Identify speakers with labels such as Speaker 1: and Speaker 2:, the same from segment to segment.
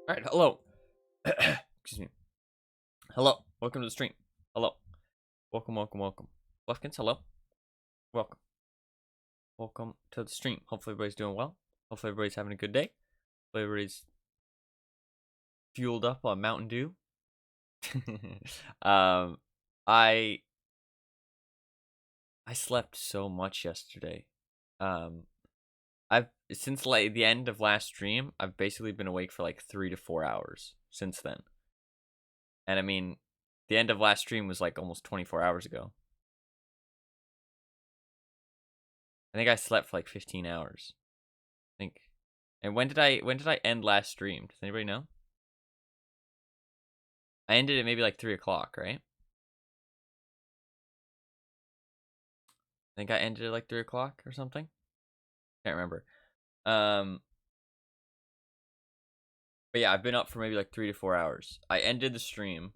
Speaker 1: All right, hello. Excuse me. Hello. Welcome to the stream. Hello. Welcome, welcome, welcome. Lefkins, hello. Welcome. Welcome to the stream. Hopefully everybody's doing well. Hopefully everybody's having a good day. Hopefully everybody's fueled up on Mountain Dew. um, I slept so much yesterday. I've since like the end of last stream, I've basically been awake for like 3 to 4 hours since then. And I mean, the end of last stream was like almost 24 hours ago. I think I slept for like 15 hours. I think. And when did I end last stream? Does anybody know? I ended at maybe like 3 o'clock, right? I think I ended at like 3 o'clock or something. Can't remember. But yeah, I've been up for maybe like 3 to 4 hours. I ended the stream.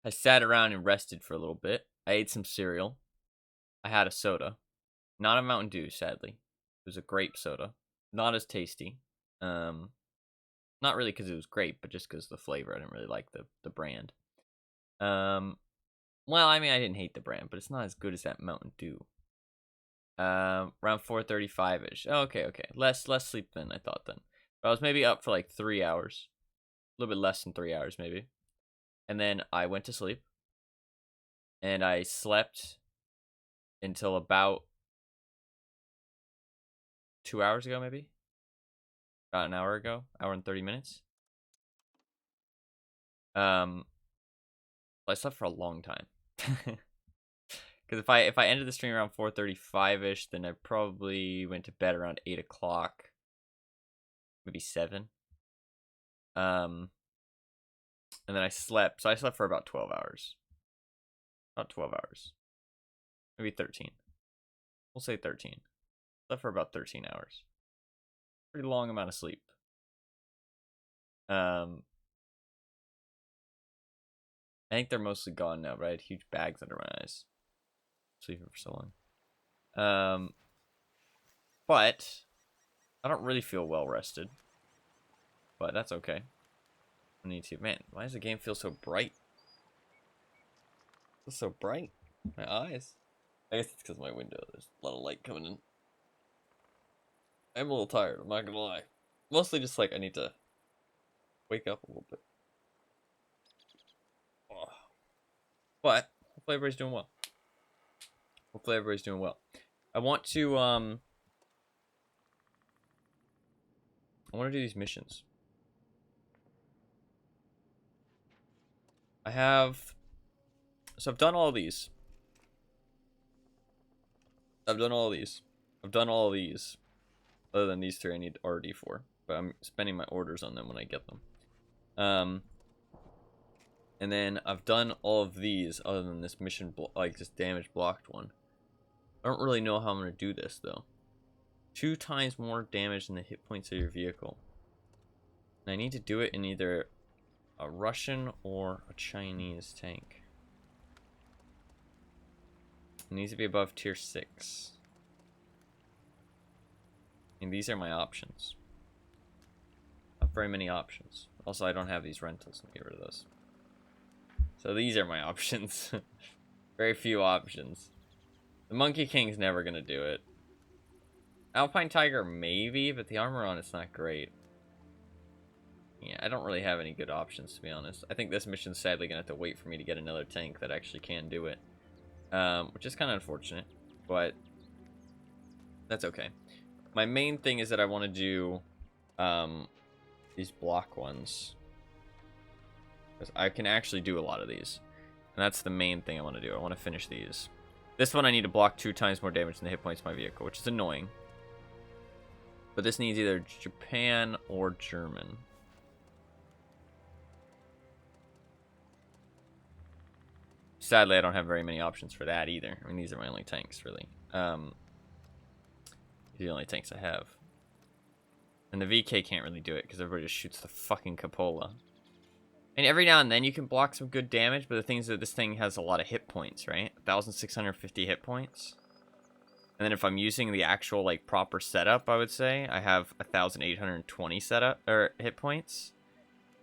Speaker 1: I sat around and rested for a little bit. I ate some cereal. I had a soda. Not a Mountain Dew, sadly. It was a grape soda. Not as tasty. Not really because it was grape, but just because the flavor. I didn't really like the brand. Well, I mean, I didn't hate the brand, but it's not as good as that Mountain Dew. Around 4:35ish. Oh, okay. Less sleep than I thought then. But I was maybe up for like 3 hours. A little bit less than 3 hours, maybe. And then I went to sleep. And I slept until about 2 hours ago, maybe. About an hour ago. Hour and 30 minutes. I slept for a long time. Because if I ended the stream around 4:35ish, then I probably went to bed around 8 o'clock, maybe 7. And then I slept. So I slept for about 12 hours. About 12 hours. Maybe 13. We'll say 13. Slept for about 13 hours. Pretty long amount of sleep. I think they're mostly gone now, but I had huge bags under my eyes. Sleeping for so long. But I don't really feel well rested. But that's okay. I need to. Man, why does the game feel so bright? It's so bright. My eyes. I guess it's because my window. There's a lot of light coming in. I'm a little tired. I'm not gonna lie. Mostly just like I need to wake up a little bit. Oh. But hopefully everybody's doing well. Hopefully everybody's doing well. I want to do these missions. So I've done all these. I've done all these. Other than these 3 I need RD for. But I'm spending my orders on them when I get them. And then I've done all of these other than this mission, like this damage blocked one. I don't really know how I'm going to do this though. 2 times more damage than the hit points of your vehicle. And I need to do it in either a Russian or a Chinese tank. It needs to be above tier 6. And these are my options. Not very many options. Also, I don't have these rentals. Let me get rid of those. So these are my options. Very few options. The Monkey King's never gonna do it. Alpine Tiger maybe, but the armor on it's not great. Yeah, I don't really have any good options to be honest. I think this mission's sadly gonna have to wait for me to get another tank that actually can do it. Which is kind of unfortunate, but that's okay. My main thing is that I want to do these block ones. Because I can actually do a lot of these. And that's the main thing I want to do. I want to finish these. This one I need to block 2 times more damage than the hit points of my vehicle, which is annoying. But this needs either Japan or German. Sadly, I don't have very many options for that either. I mean, these are my only tanks, really. These are the only tanks I have. And the VK can't really do it because everybody just shoots the fucking cupola. And every now and then you can block some good damage, but the thing is that this thing has a lot of hit points, right? 1,650 hit points. And then if I'm using the actual, like, proper setup, I would say, I have 1,820 setup, or hit points.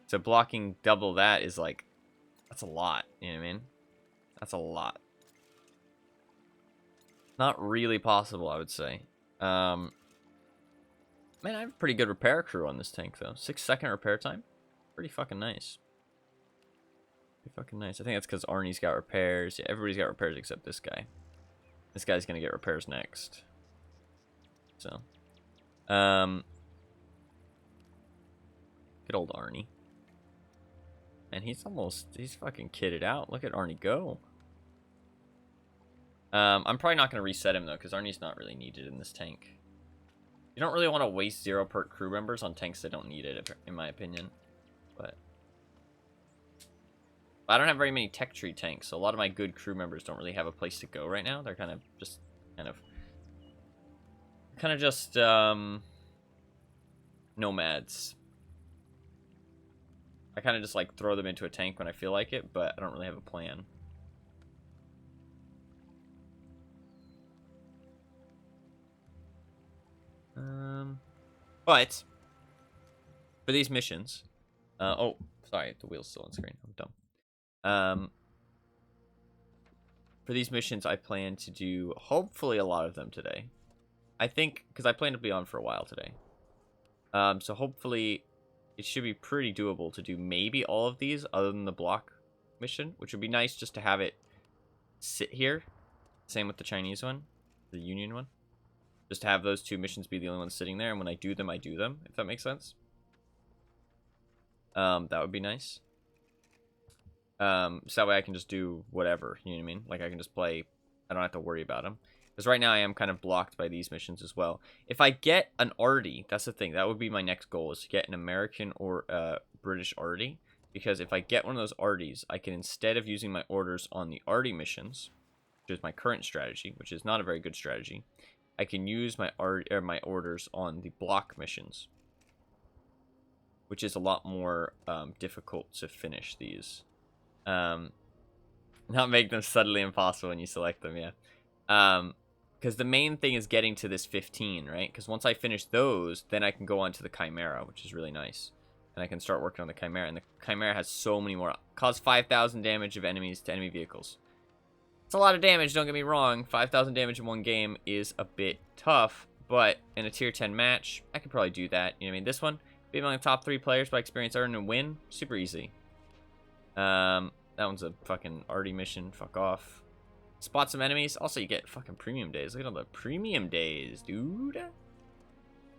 Speaker 1: So blocking double that is, like, that's a lot, you know what I mean? That's a lot. Not really possible, I would say. Man, I have a pretty good repair crew on this tank, though. 6-second repair time? Pretty fucking nice. Pretty fucking nice. I think that's because Arnie's got repairs. Yeah, everybody's got repairs except this guy. This guy's gonna get repairs next. So, good old Arnie. And he's fucking kitted out. Look at Arnie go. I'm probably not gonna reset him though, because Arnie's not really needed in this tank. You don't really want to waste 0 perk crew members on tanks that don't need it, in my opinion. But I don't have very many tech tree tanks, so a lot of my good crew members don't really have a place to go right now. They're kind of just nomads. I kind of just like throw them into a tank when I feel like it, but I don't really have a plan. But for these missions, oh, sorry, the wheel's still on screen. I'm dumb. For these missions, I plan to do hopefully a lot of them today. I think, because I plan to be on for a while today. So hopefully it should be pretty doable to do maybe all of these other than the block mission, which would be nice just to have it sit here. Same with the Chinese one, the Union one. Just to have those 2 missions be the only ones sitting there, and when I do them, if that makes sense. That would be nice. So that way I can just do whatever, you know what I mean? Like, I can just play, I don't have to worry about them. Because right now I am kind of blocked by these missions as well. If I get an arty, that's the thing, that would be my next goal, is to get an American or British arty. Because if I get one of those arties, I can, instead of using my orders on the arty missions, which is my current strategy, which is not a very good strategy, I can use my orders on the block missions, which is a lot more difficult to finish these. Not make them suddenly impossible when you select them, yeah. Because the main thing is getting to this 15, right? Because once I finish those, then I can go on to the Chimera, which is really nice. And I can start working on the Chimera. And the Chimera has so many more. Cause 5,000 damage of enemies to enemy vehicles. It's a lot of damage, don't get me wrong. 5,000 damage in one game is a bit tough. But in a tier 10 match, I could probably do that. You know what I mean? This one, being among the top 3 players by experience earned and win, super easy. That one's a fucking arty mission. Fuck off. Spot some enemies. Also, you get fucking premium days. Look at all the premium days, dude.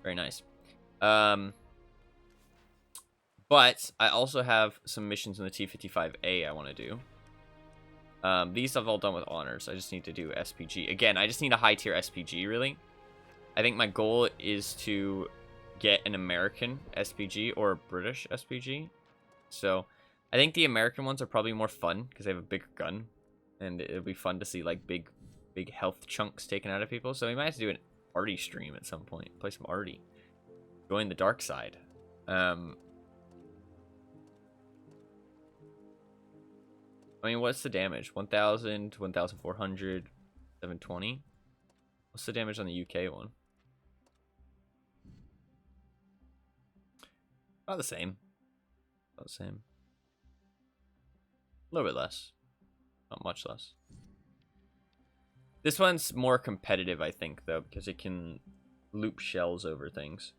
Speaker 1: Very nice. But I also have some missions in the T-55A I want to do. These I've all done with honors. I just need to do SPG. Again, I just need a high tier SPG, really. I think my goal is to get an American SPG or a British SPG. So I think the American ones are probably more fun because they have a bigger gun. And it'll be fun to see like big health chunks taken out of people. So we might have to do an arty stream at some point. Play some arty. Join the dark side. I mean, what's the damage? 1,000, 1,400, 720? What's the damage on the UK one? About the same. About the same. A little bit less. Not much less. This one's more competitive, I think, though, because it can loop shells over things.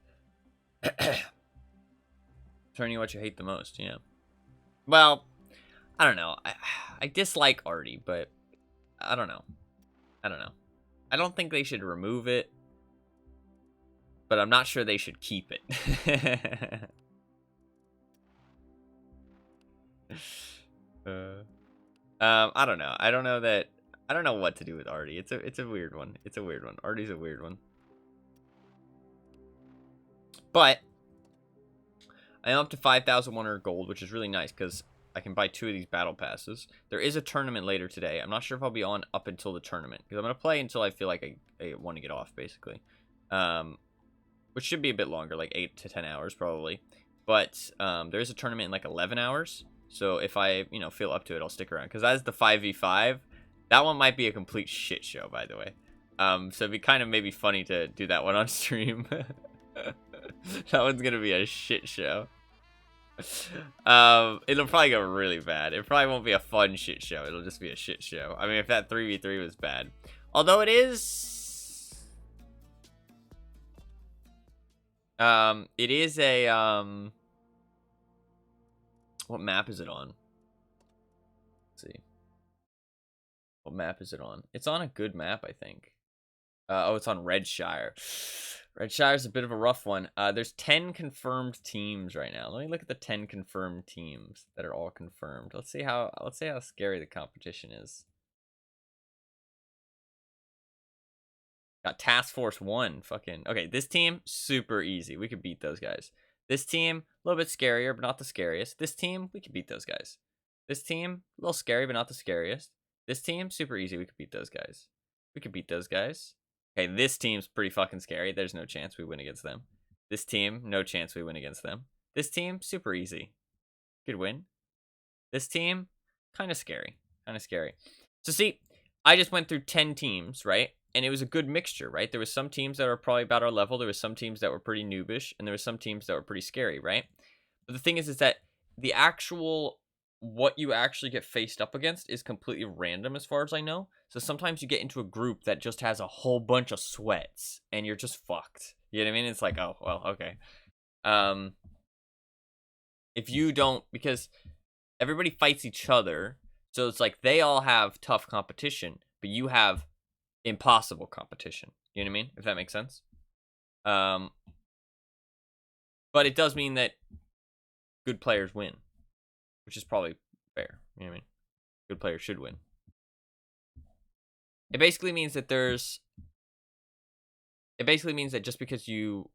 Speaker 1: Turning what you hate the most, yeah. Well, I don't know. I dislike arty, but I don't know. I don't think they should remove it, but I'm not sure they should keep it. I don't know. I don't know what to do with arty. It's a weird one. It's a weird one. Arty's a weird one. But I am up to 5,100 gold, which is really nice because I can buy 2 of these battle passes. There is a tournament later today. I'm not sure if I'll be on up until the tournament because I'm going to play until I feel like I want to get off, basically. Which should be a bit longer, like 8 to 10 hours probably. But there is a tournament in like 11 hours. So if I, feel up to it, I'll stick around. Because as the 5v5, that one might be a complete shit show, by the way. So it'd be kind of maybe funny to do that one on stream. That one's gonna be a shit show. It'll probably go really bad. It probably won't be a fun shit show. It'll just be a shit show. I mean, if that 3v3 was bad. Although it is... it is a, what map is it on? Let's see. What map is it on? It's on a good map, I think. Oh, it's on Redshire. Redshire's a bit of a rough one. There's 10 confirmed teams right now. Let me look at the 10 confirmed teams that are all confirmed. Let's see how scary the competition is. Got Task Force 1. Fucking okay, this team super easy. We could beat those guys. This team a little bit scarier, but not the scariest. This team we could beat those guys. This team a little scary, but not the scariest. This team super easy. We could beat those guys. We could beat those guys. Okay, this team's pretty fucking scary. There's no chance we win against them. This team, no chance we win against them. This team, super easy. Could win. This team, kind of scary. Kind of scary. So see, I just went through 10 teams, right? And it was a good mixture, right? There was some teams that were probably about our level. There was some teams that were pretty noobish. And there were some teams that were pretty scary, right? But the thing is that the actual... what you actually get faced up against is completely random as far as I know. So sometimes you get into a group that just has a whole bunch of sweats and you're just fucked. You know what I mean? It's like, oh, well, okay. If you don't, because everybody fights each other, so it's like they all have tough competition, but you have impossible competition. You know what I mean? If that makes sense. But it does mean that good players win. Which is probably fair. You know what I mean? Good players should win. It basically means that just because you...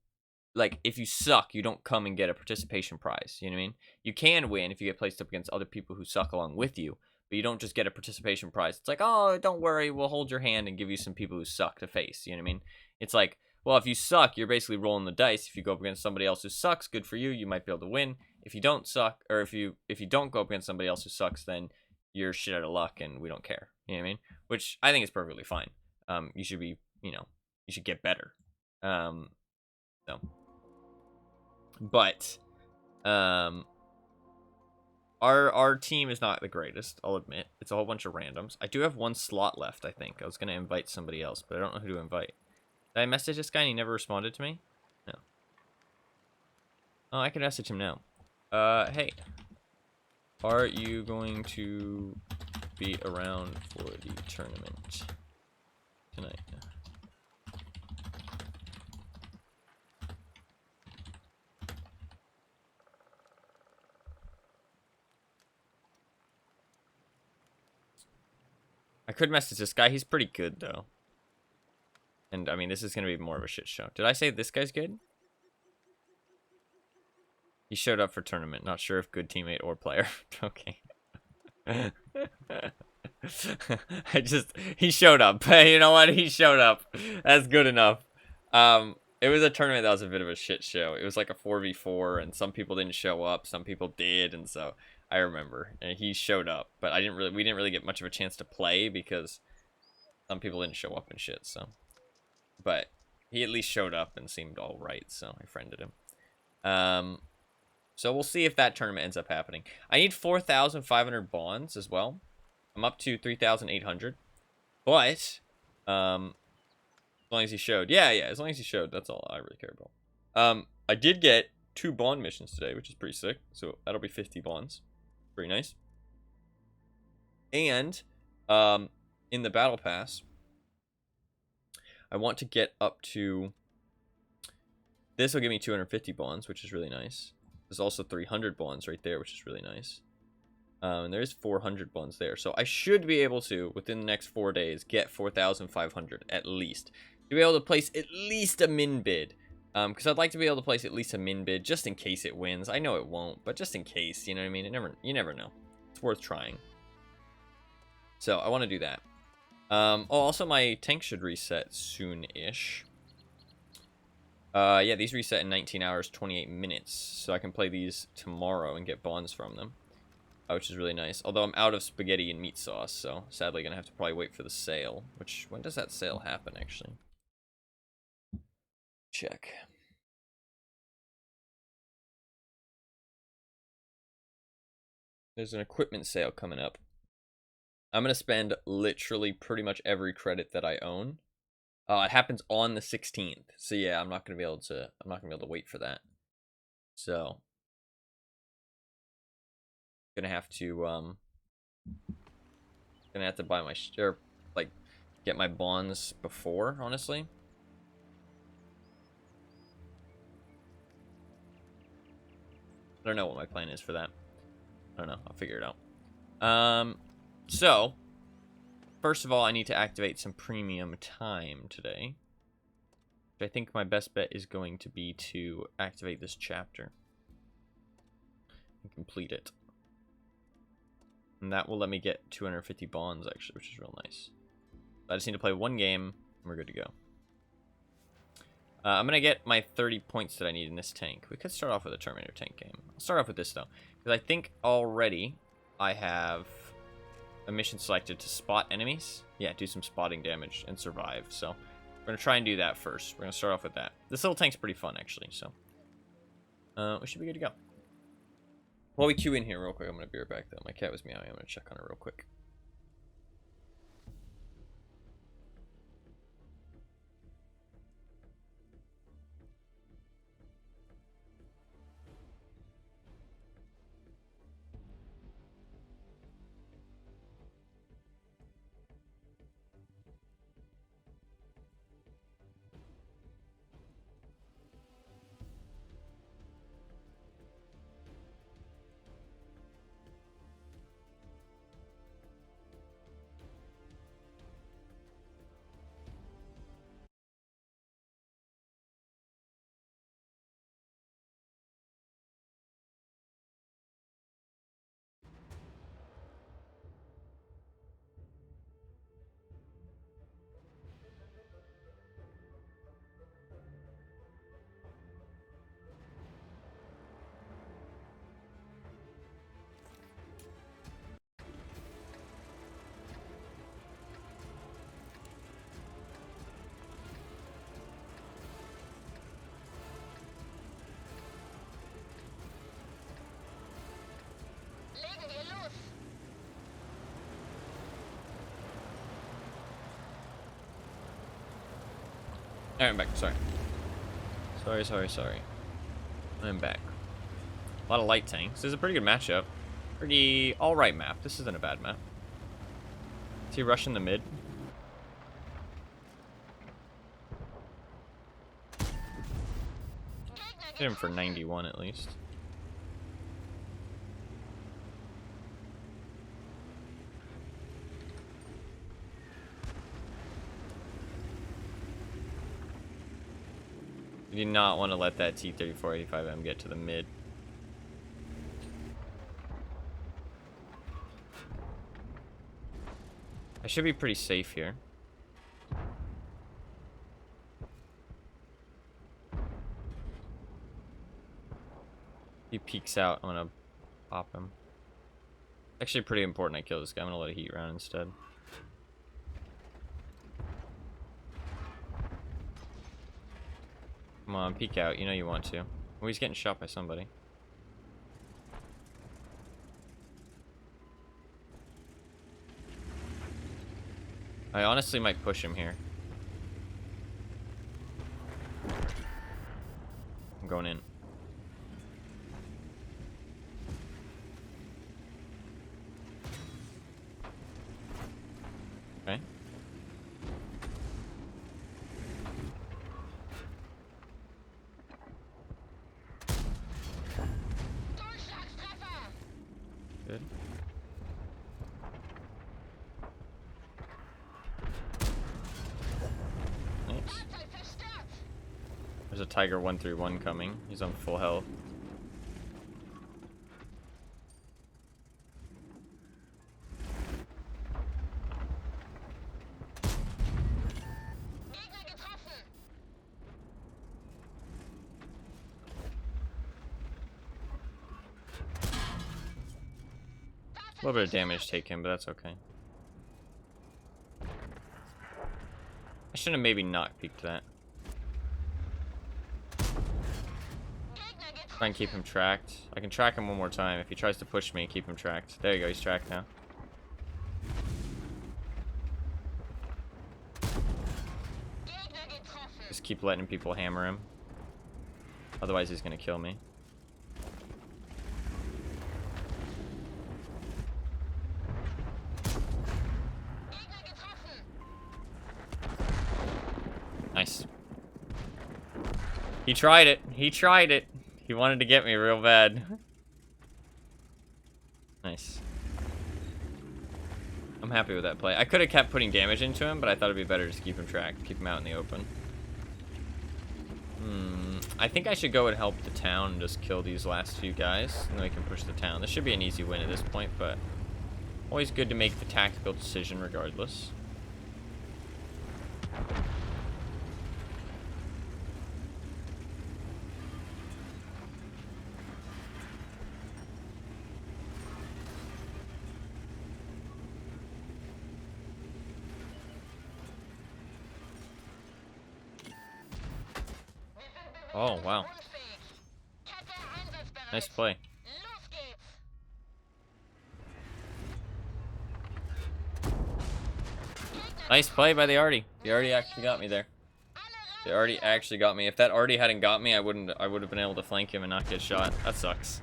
Speaker 1: like, if you suck, you don't come and get a participation prize. You know what I mean? You can win if you get placed up against other people who suck along with you. But you don't just get a participation prize. It's like, oh, don't worry. We'll hold your hand and give you some people who suck to face. You know what I mean? It's like, well, if you suck, you're basically rolling the dice. If you go up against somebody else who sucks, good for you. You might be able to win. If you don't suck, or if you don't go up against somebody else who sucks, then you're shit out of luck and we don't care. You know what I mean? Which I think is perfectly fine. You should be, you should get better. So. But, our team is not the greatest, I'll admit. It's a whole bunch of randoms. I do have one slot left, I think. I was going to invite somebody else, but I don't know who to invite. Did I message this guy and he never responded to me? No. Oh, I can message him now. Hey. Are you going to be around for the tournament tonight? I could message this guy. He's pretty good, though. And, I mean, this is going to be more of a shit show. Did I say this guy's good? He showed up for tournament. Not sure if good teammate or player. Okay. He showed up. Hey, you know what? He showed up. That's good enough. It was a tournament that was a bit of a shit show. It was like a 4v4, and some people didn't show up. Some people did, and so I remember. And he showed up, but we didn't really get much of a chance to play because some people didn't show up and shit, so. But he at least showed up and seemed all right, so I friended him. So we'll see if that tournament ends up happening. I need 4,500 bonds as well. I'm up to 3,800. But, as long as he showed. Yeah, as long as he showed. That's all I really care about. I did get 2 bond missions today, which is pretty sick. So that'll be 50 bonds. Pretty nice. And, in the battle pass, I want to get up to... this will give me 250 bonds, which is really nice. There's also 300 bonds right there, which is really nice. And there's 400 bonds there. So I should be able to, within the next 4 days, get 4,500 at least. To be able to place at least a min bid. Because I'd like to be able to place at least a min bid, just in case it wins. I know it won't, but just in case, you know what I mean? You never know. It's worth trying. So I want to do that. Oh, also my tank should reset soon-ish. Yeah, these reset in 19 hours, 28 minutes. So I can play these tomorrow and get bonds from them. which is really nice. Although I'm out of spaghetti and meat sauce, so sadly gonna have to probably wait for the sale. Which, when does that sale happen, actually? Check. There's an equipment sale coming up. I'm gonna spend literally pretty much every credit that I own. It happens on the 16th, so yeah, I'm not gonna be able to wait for that. So, gonna have to buy my or like get my bonds before, honestly. I don't know what my plan is for that. I don't know. I'll figure it out. So first of all, I need to activate some premium time today. I think my best bet is going to be to activate this chapter and complete it. And that will let me get 250 bonds, actually, which is real nice. I just need to play one game, and we're good to go. I'm going to get my 30 points that I need in this tank. We could start off with a Terminator tank game. I'll start off with this, though, because I think already I have a mission selected to spot enemies. Yeah, do some spotting damage and survive. So we're going to try and do that first. We're going to start off with that. This little tank's pretty fun, actually, so we should be good to go. While we queue in here real quick, I'm going to be right back, though. My cat was meowing. I'm going to check on her real quick. Alright, I'm back. Sorry. I'm back. A lot of light tanks. This is a pretty good matchup. Pretty alright map. This isn't a bad map. Is he rushing the mid? Hit him for 91 at least. You do not want to let that T-3485M get to the mid. I should be pretty safe here. He peeks out, I'm gonna pop him. Actually pretty important I kill this guy. I'm gonna let a heat round instead. Come on, peek out. You know you want to. Oh, he's getting shot by somebody. I honestly might push him here. I'm going in. Okay. Good. Nice. There's a Tiger 131 coming. He's on full health. A little bit of damage taken, but that's okay. I should have maybe not peeked that. Try and keep him tracked. I can track him one more time. If he tries to push me, keep him tracked. There you go, he's tracked now. Just keep letting people hammer him. Otherwise he's gonna kill me. Nice. He tried it. He tried it. He wanted to get me real bad. Nice. I'm happy with that play. I could have kept putting damage into him, but I thought it'd be better just to keep him tracked. Keep him out in the open. I think I should go and help the town and just kill these last few guys. And then we can push the town. This should be an easy win at this point, but always good to make the tactical decision regardless. Oh, wow. Nice play. Nice play by the Artie. The Artie actually got me there. The Artie actually got me. If that Artie hadn't got me, I would have been able to flank him and not get shot. That sucks.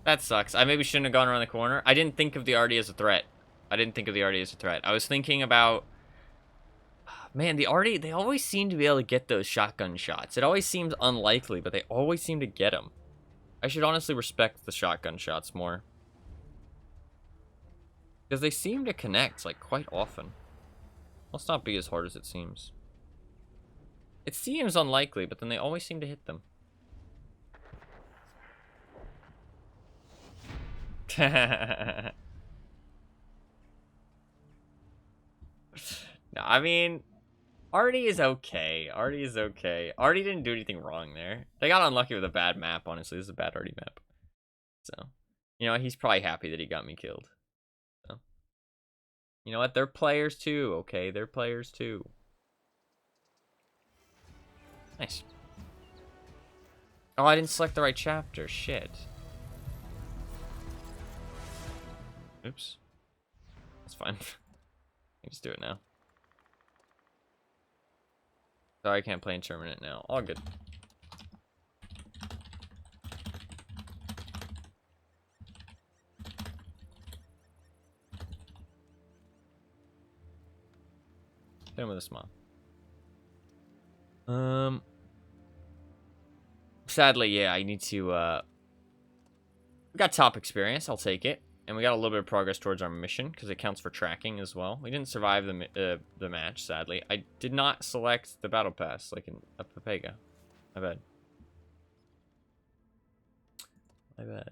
Speaker 1: That sucks. I maybe shouldn't have gone around the corner. I didn't think of the Artie as a threat. I was thinking about... Man, the Artie, they always seem to be able to get those shotgun shots. It always seems unlikely, but they always seem to get them. I should honestly respect the shotgun shots more. Because they seem to connect, like, quite often. Must not be as hard as it seems. It seems unlikely, but then they always seem to hit them. No, I mean... Artie is okay. Artie is okay. Artie didn't do anything wrong there. They got unlucky with a bad map, honestly. This is a bad Artie map. So, you know, he's probably happy that he got me killed. So, you know what? They're players too, okay? They're players too. Nice. Oh, I didn't select the right chapter. Shit. Oops. That's fine. I can just do it now. Sorry, I can't play Interminate now. All good. Hit him with a smile. Sadly, yeah, I need to, we got top experience, I'll take it. And we got a little bit of progress towards our mission, because it counts for tracking as well. We didn't survive the match, sadly. I did not select the battle pass, like in a Pepega. My bad. My bad.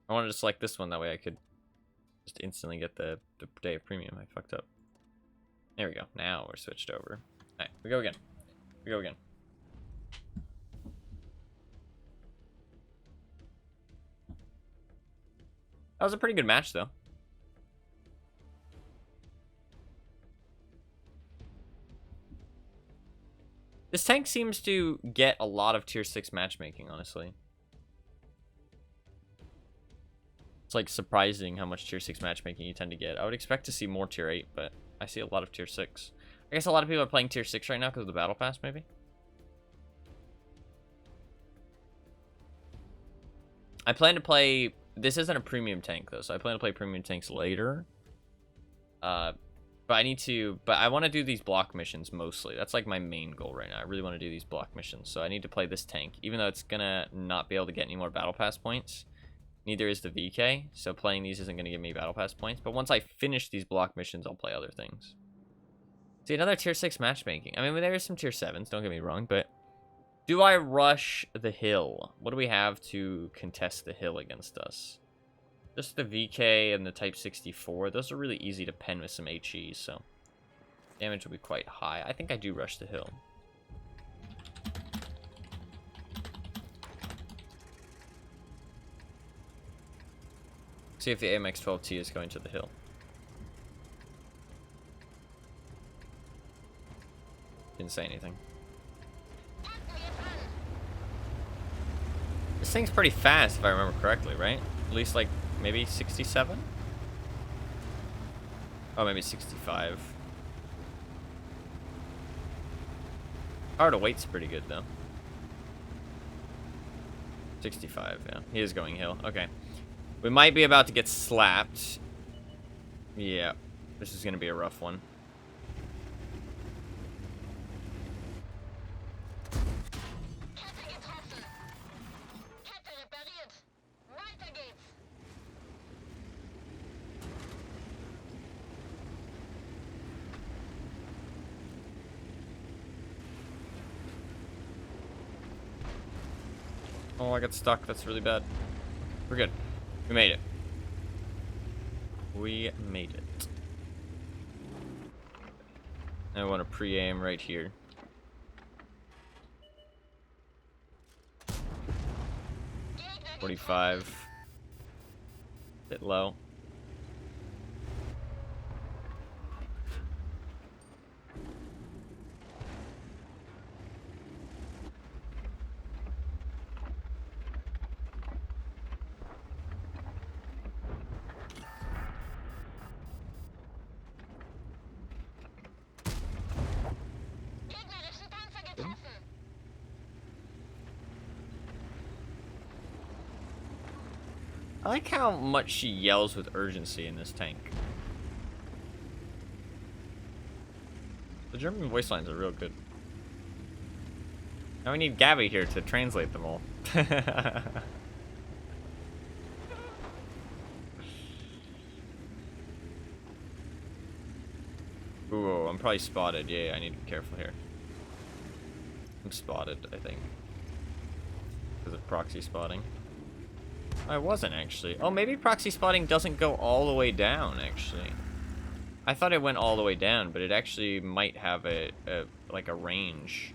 Speaker 1: I wanted to select this one, that way I could just instantly get the day of premium. I fucked up. There we go. Now we're switched over. Alright, we go again. We go again. That was a pretty good match, though. This tank seems to get a lot of tier 6 matchmaking, honestly. It's like surprising how much tier 6 matchmaking you tend to get. I would expect to see more tier 8, but I see a lot of tier 6. I guess a lot of people are playing tier 6 right now because of the battle pass, maybe? I plan to play... This isn't a premium tank, though, so I plan to play premium tanks later. But I need to... But I want to do these block missions, mostly. That's, like, my main goal right now. I really want to do these block missions, so I need to play this tank. Even though it's gonna not be able to get any more battle pass points. Neither is the VK, so playing these isn't gonna give me battle pass points. But once I finish these block missions, I'll play other things. See, another tier 6 matchmaking. I mean, there is some tier 7s, don't get me wrong, but... Do I rush the hill? What do we have to contest the hill against us? Just the VK and the Type 64. Those are really easy to pen with some HE, so damage will be quite high. I think I do rush the hill. See if the AMX-12T is going to the hill. Didn't say anything. This thing's pretty fast, if I remember correctly, right? At least, like, maybe 67? Oh, maybe 65. Power to weight's pretty good, though. 65, yeah. He is going hill. Okay. We might be about to get slapped. Yeah. This is going to be a rough one. Oh, I got stuck. That's really bad. We're good. We made it. We made it. I want to pre-aim right here. .45. Bit low. I like how much she yells with urgency in this tank. The German voice lines are real good. Now we need Gabby here to translate them all. Ooh, I'm probably spotted. Yeah, I need to be careful here. I'm spotted, I think. Because of proxy spotting. I wasn't, actually. Oh, maybe proxy spotting doesn't go all the way down, actually. I thought it went all the way down, but it actually might have like a range.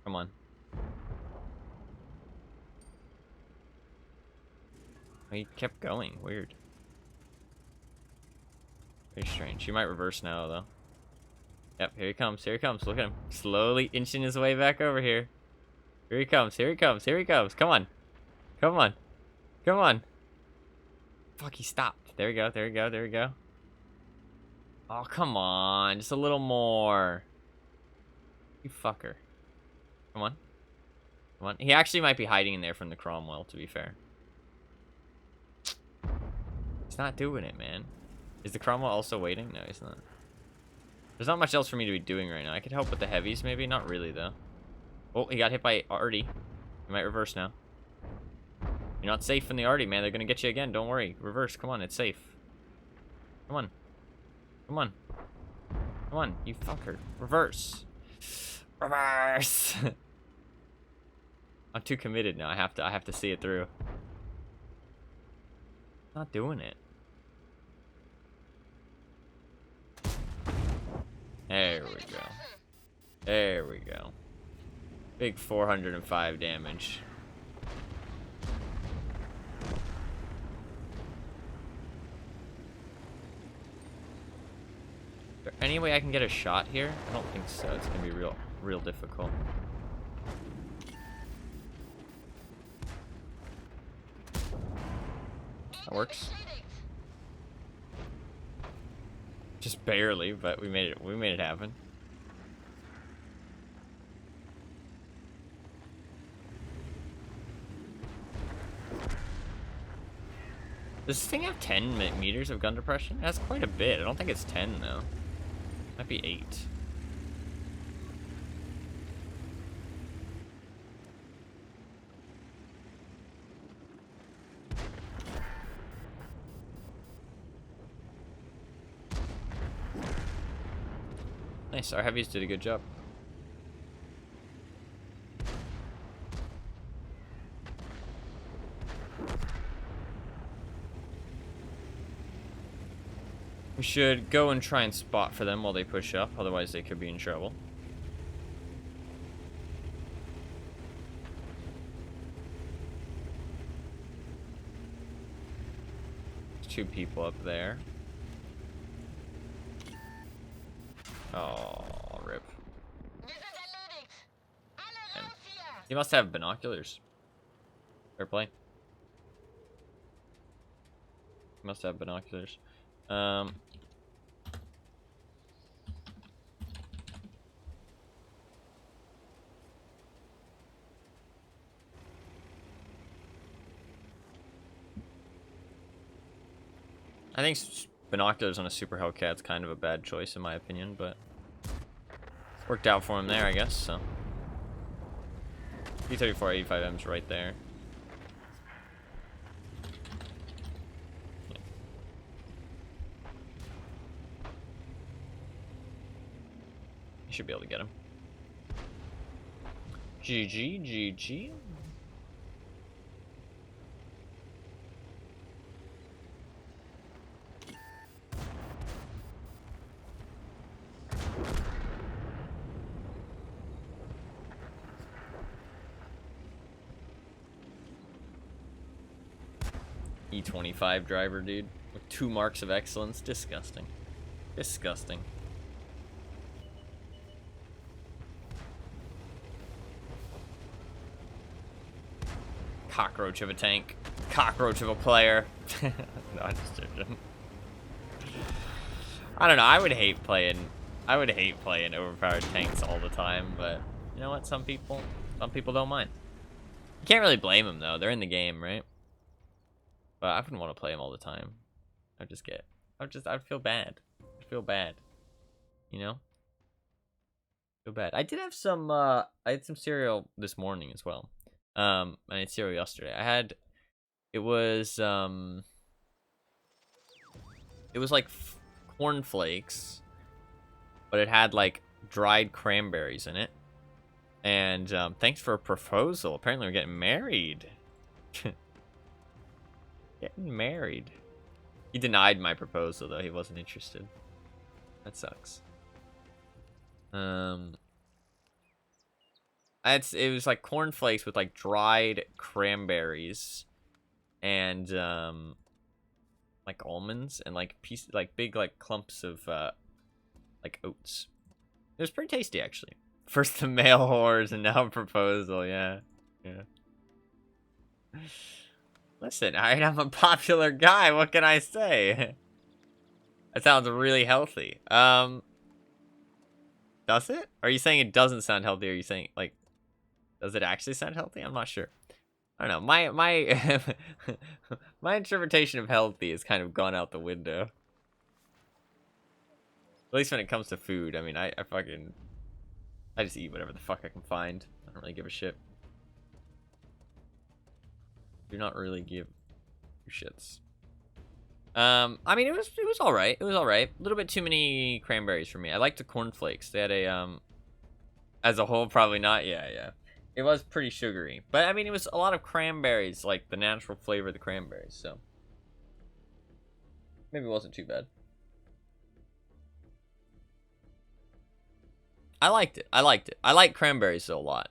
Speaker 1: Come on. He kept going. Weird. Very strange. He might reverse now, though. Yep, here he comes. Here he comes. Look at him. Slowly inching his way back over here. Here he comes. Here he comes. Here he comes. Come on. Come on. Come on. Fuck, he stopped. There we go. There we go. There we go. Oh, come on. Just a little more. You fucker. Come on. Come on. He actually might be hiding in there from the Cromwell, to be fair. He's not doing it, man. Is the Cromwell also waiting? No, he's not. There's not much else for me to be doing right now. I could help with the heavies, maybe. Not really, though. Oh, he got hit by Artie. He might reverse now. You're not safe from the Artie, man. They're going to get you again. Don't worry. Reverse. Come on. It's safe. Come on. Come on. Come on. You fucker. Reverse. Reverse. I'm too committed now. I have to see it through. Not doing it. There we go. There we go. Big 405 damage. Is there any way I can get a shot here? I don't think so. It's gonna be real difficult. That works. Just barely, but we made it happen. Does this thing have 10 meters of gun depression? That's quite a bit. I don't think it's 10 though. Might be 8. Nice, our heavies did a good job. We should go and try and spot for them while they push up, otherwise they could be in trouble. There's 2 people up there. Oh, rip. And he must have binoculars. Fair play. He must have binoculars. I think binoculars on a Super Hellcat's kind of a bad choice in my opinion, but worked out for him there, I guess, so. P-3485M's right there. Yeah. You should be able to get him. GG, GG. E25 driver, dude. With 2 marks of excellence. Disgusting. Disgusting. Cockroach of a tank. Cockroach of a player. No, I just joking. I don't know. I would hate playing overpowered tanks all the time, but you know what? Some people don't mind. You can't really blame them though. They're in the game, right? But I wouldn't want to play them all the time. I'd feel bad. I'd feel bad. You know? Feel bad. I did have some, I had some cereal this morning as well. I had cereal yesterday. It was like cornflakes, but it had like dried cranberries in it. And, thanks for a proposal. Apparently we're getting married. Getting married. He denied my proposal though. He wasn't interested. That sucks. It was like cornflakes with like dried cranberries and like almonds and like big like clumps of like oats. It was pretty tasty actually. First the male whores and now a proposal. Yeah. Listen, I'm a popular guy. What can I say? That sounds really healthy. Does it? Are you saying it doesn't sound healthy? Or are you saying like, does it actually sound healthy? I'm not sure. I don't know. My my interpretation of healthy has kind of gone out the window. At least when it comes to food. I mean, I just eat whatever the fuck I can find. I don't really give a shit. Do not really give shits. I mean, it was all right. It was all right. A little bit too many cranberries for me. I liked the cornflakes. They had a as a whole, probably not. Yeah. It was pretty sugary, but I mean, it was a lot of cranberries, like the natural flavor of the cranberries. So maybe it wasn't too bad. I liked it. I like cranberries though a lot.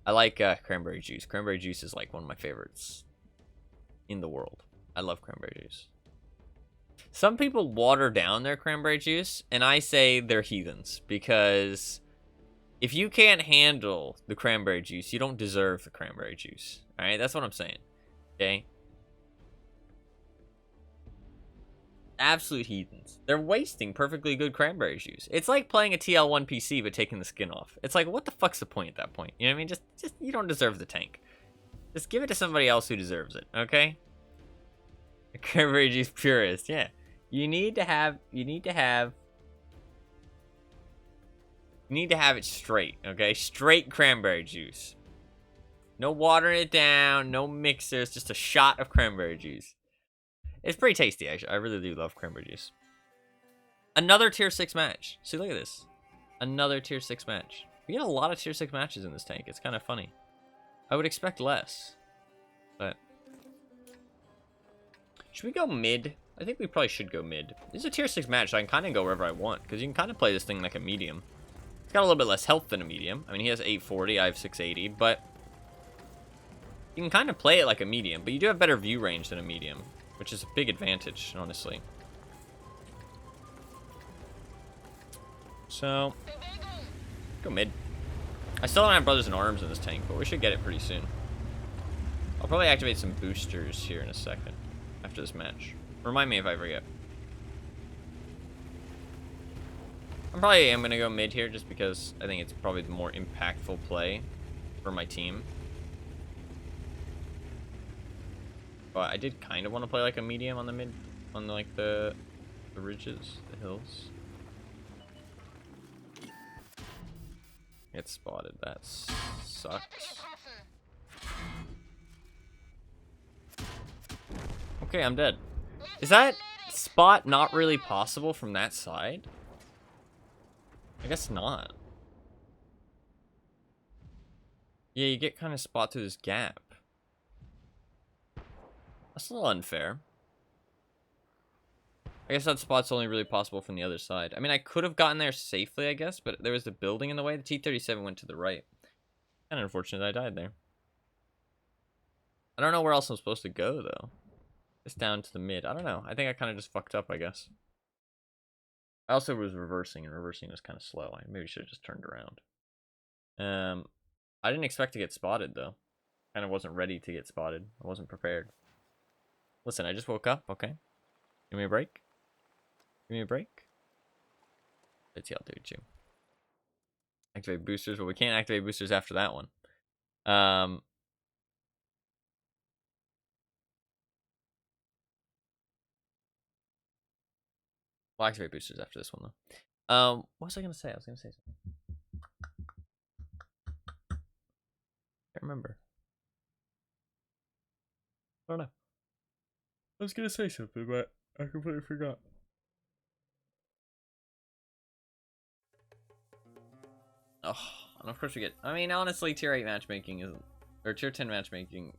Speaker 1: I like cranberry juice. Cranberry juice is like one of my favorites in the world. I love cranberry juice. Some people water down their cranberry juice, and I say they're heathens, because if you can't handle the cranberry juice, you don't deserve the cranberry juice. All right, that's what I'm saying. Okay? Absolute heathens. They're wasting perfectly good cranberry juice. It's like playing a TL1 PC but taking the skin off. It's like, what the fuck's the point at that point? You know what I mean? Just you don't deserve the tank. Just give it to somebody else who deserves it, okay? A cranberry juice purist, yeah. You need to have it straight, okay? Straight cranberry juice. No watering it down, no mixers, just a shot of cranberry juice. It's pretty tasty, actually. I really do love cranberry juice. Another tier 6 match. See, look at this. Another tier 6 match. We get a lot of tier 6 matches in this tank. It's kind of funny. I would expect less. But should we go mid? I think we probably should go mid. This is a tier 6 match, so I can kind of go wherever I want, because you can kind of play this thing like a medium. It's got a little bit less health than a medium. I mean, he has 840, I have 680, but you can kind of play it like a medium, but you do have better view range than a medium, which is a big advantage, honestly. So, go mid. I still don't have Brothers in Arms in this tank, but we should get it pretty soon. I'll probably activate some boosters here in a second, after this match. Remind me if I forget. I probably am going to go mid here, just because I think it's probably the more impactful play for my team. But I did kind of want to play like a medium on the mid, on like the ridges, the hills. Get spotted, that sucks. Okay, I'm dead. Is that spot not really possible from that side? I guess not. Yeah, you get kind of spot through this gap. That's a little unfair. I guess that spot's only really possible from the other side. I mean, I could have gotten there safely, I guess, but there was the building in the way. The T-37 went to the right. Kind of unfortunate that I died there. I don't know where else I'm supposed to go, though. It's down to the mid. I don't know. I think I kind of just fucked up, I guess. I also was reversing, and reversing was kind of slow. I maybe should have just turned around. I didn't expect to get spotted, though. Kind of wasn't ready to get spotted. I wasn't prepared. Listen, I just woke up, okay? Give me a break. Give me a break. Let's see, I'll do it too. Activate boosters, but we can't activate boosters after that one. We'll activate boosters after this one, though. What was I gonna say? I was gonna say something. Can't remember. I don't know. I was gonna say something, but I completely forgot. Oh, and of course we get. I mean, honestly, tier 8 matchmaking is, or tier 10 matchmaking.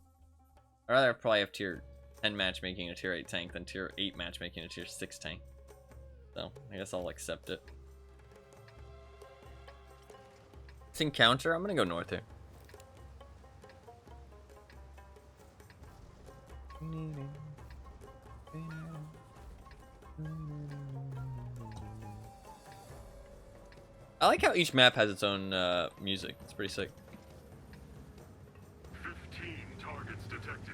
Speaker 1: I'd rather probably have tier 10 matchmaking a tier 8 tank than tier 8 matchmaking a tier 6 tank. So I guess I'll accept it. This encounter, I'm gonna go north here. I like how each map has its own music. It's pretty sick.
Speaker 2: 15 targets detected.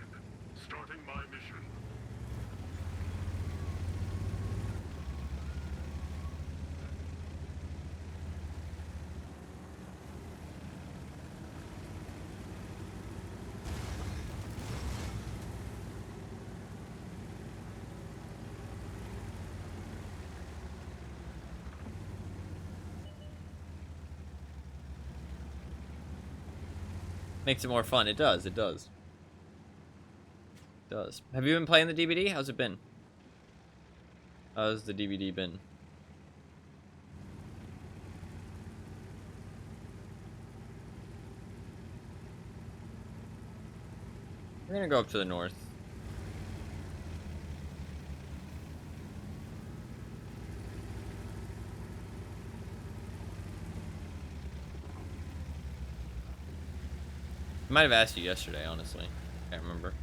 Speaker 2: Starting my mission.
Speaker 1: Makes it more fun. It does. It does. It does. Have you been playing the DVD? How's it been? How's the DVD been? We're gonna go up to the north. I might have asked you yesterday, honestly. Can't remember.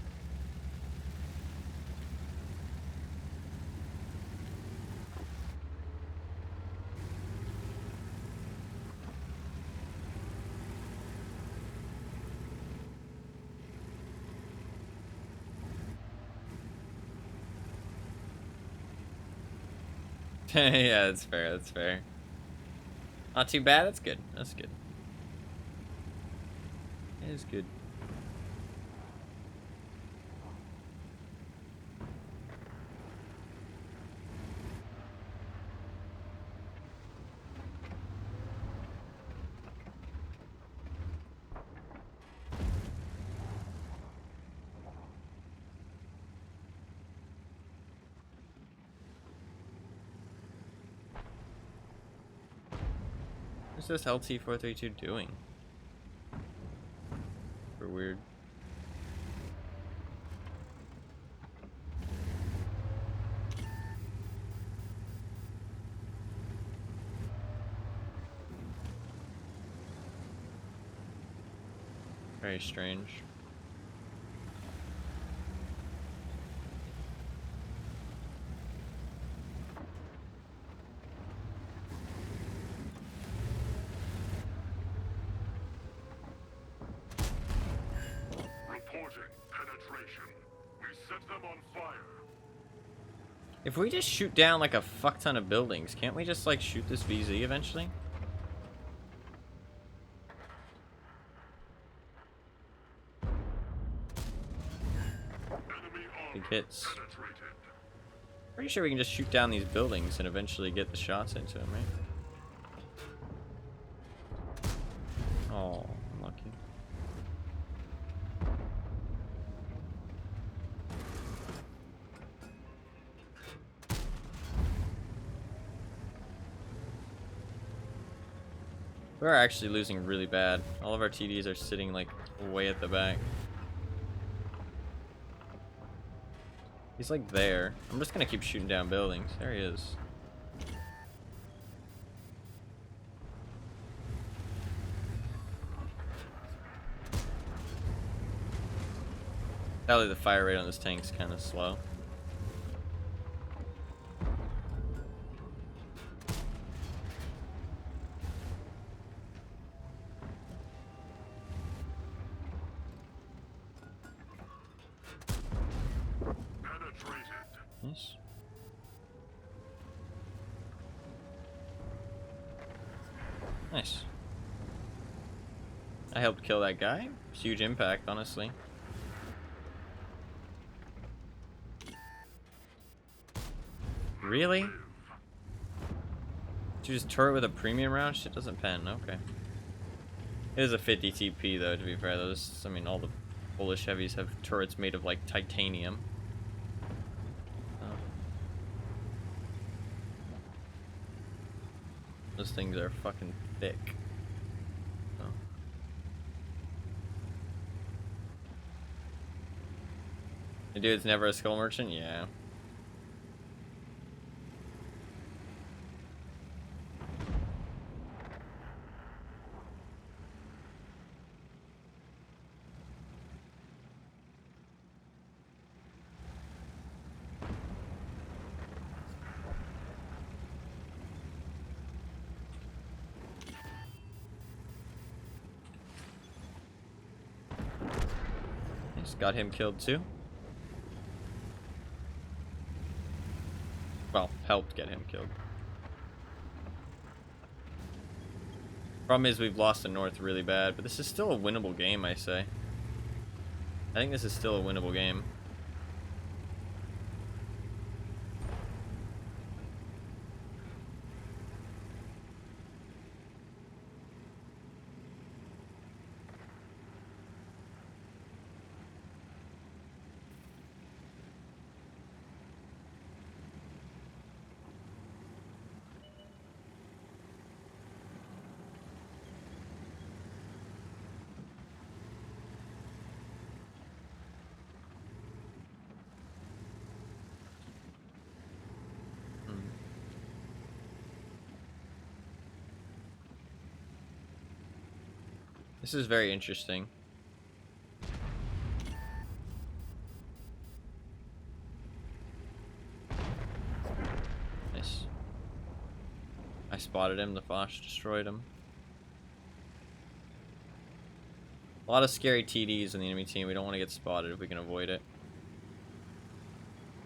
Speaker 1: Yeah, that's fair. That's fair. Not too bad. That's good. That's good. It is good. What's this LT-432 doing? Super weird. Very strange.
Speaker 2: Reporting penetration. We set them on fire.
Speaker 1: If we just shoot down like a fuck ton of buildings, can't we just like shoot this VZ eventually?
Speaker 2: Enemy
Speaker 1: Big
Speaker 2: armor
Speaker 1: hits.
Speaker 2: penetrated.
Speaker 1: Pretty sure we can just shoot down these buildings and eventually get the shots into them, right? Oh, unlucky. We're actually losing really bad. All of our TDs are sitting like way at the back. He's like there. I'm just gonna keep shooting down buildings. There he is. Sadly, the fire rate on this tank's kind of slow.
Speaker 2: Penetrated.
Speaker 1: Nice. Nice. I helped kill that guy. Huge impact, honestly. Really? Did you just turret with a premium round? Shit doesn't pen. Okay. It is a 50 TP though, to be fair. Those, I mean, all the Polish heavies have turrets made of like titanium. Those things are fucking thick. Oh. The dude's never a skull merchant? Yeah. Just got him killed too. Well, helped get him killed. Problem is we've lost the north really bad, but this is still a winnable game, I say. I think this is still a winnable game. This is very interesting. Nice. I spotted him, the Foch destroyed him. A lot of scary TDs in the enemy team. We don't want to get spotted if we can avoid it.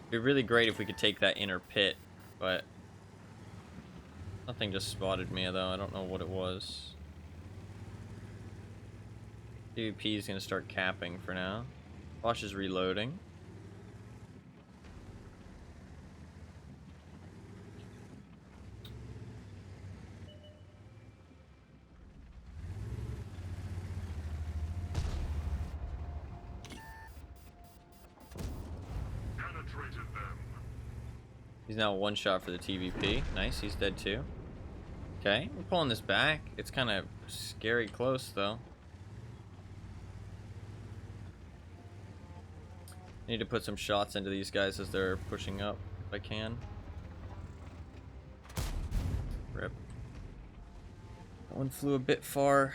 Speaker 1: It'd be really great if we could take that inner pit, but nothing just spotted me though. I don't know what it was. PvP is going to start capping for now. Foch is reloading.
Speaker 2: Penetrated them.
Speaker 1: He's now one shot for the TVP. Nice, he's dead too. Okay, we're pulling this back. It's kind of scary close though. Need to put some shots into these guys as they're pushing up, if I can. Rip. That one flew a bit far.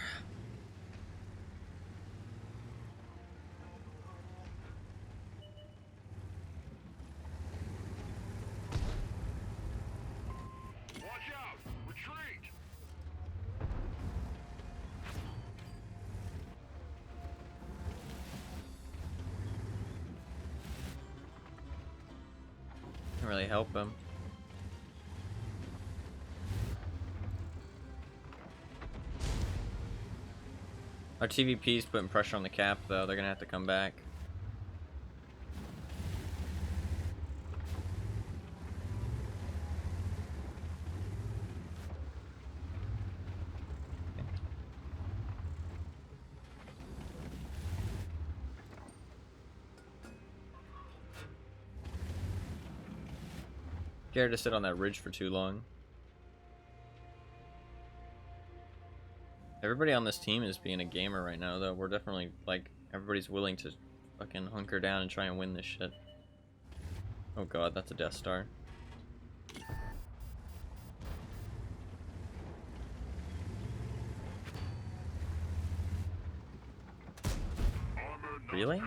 Speaker 1: Doesn't really help him. Our TVP's putting pressure on the cap, though. They're gonna have to come back. Scared to sit on that ridge for too long. Everybody on this team is being a gamer right now, though. We're definitely, like, everybody's willing to fucking hunker down and try and win this shit. Oh god, that's a Death Star. Really?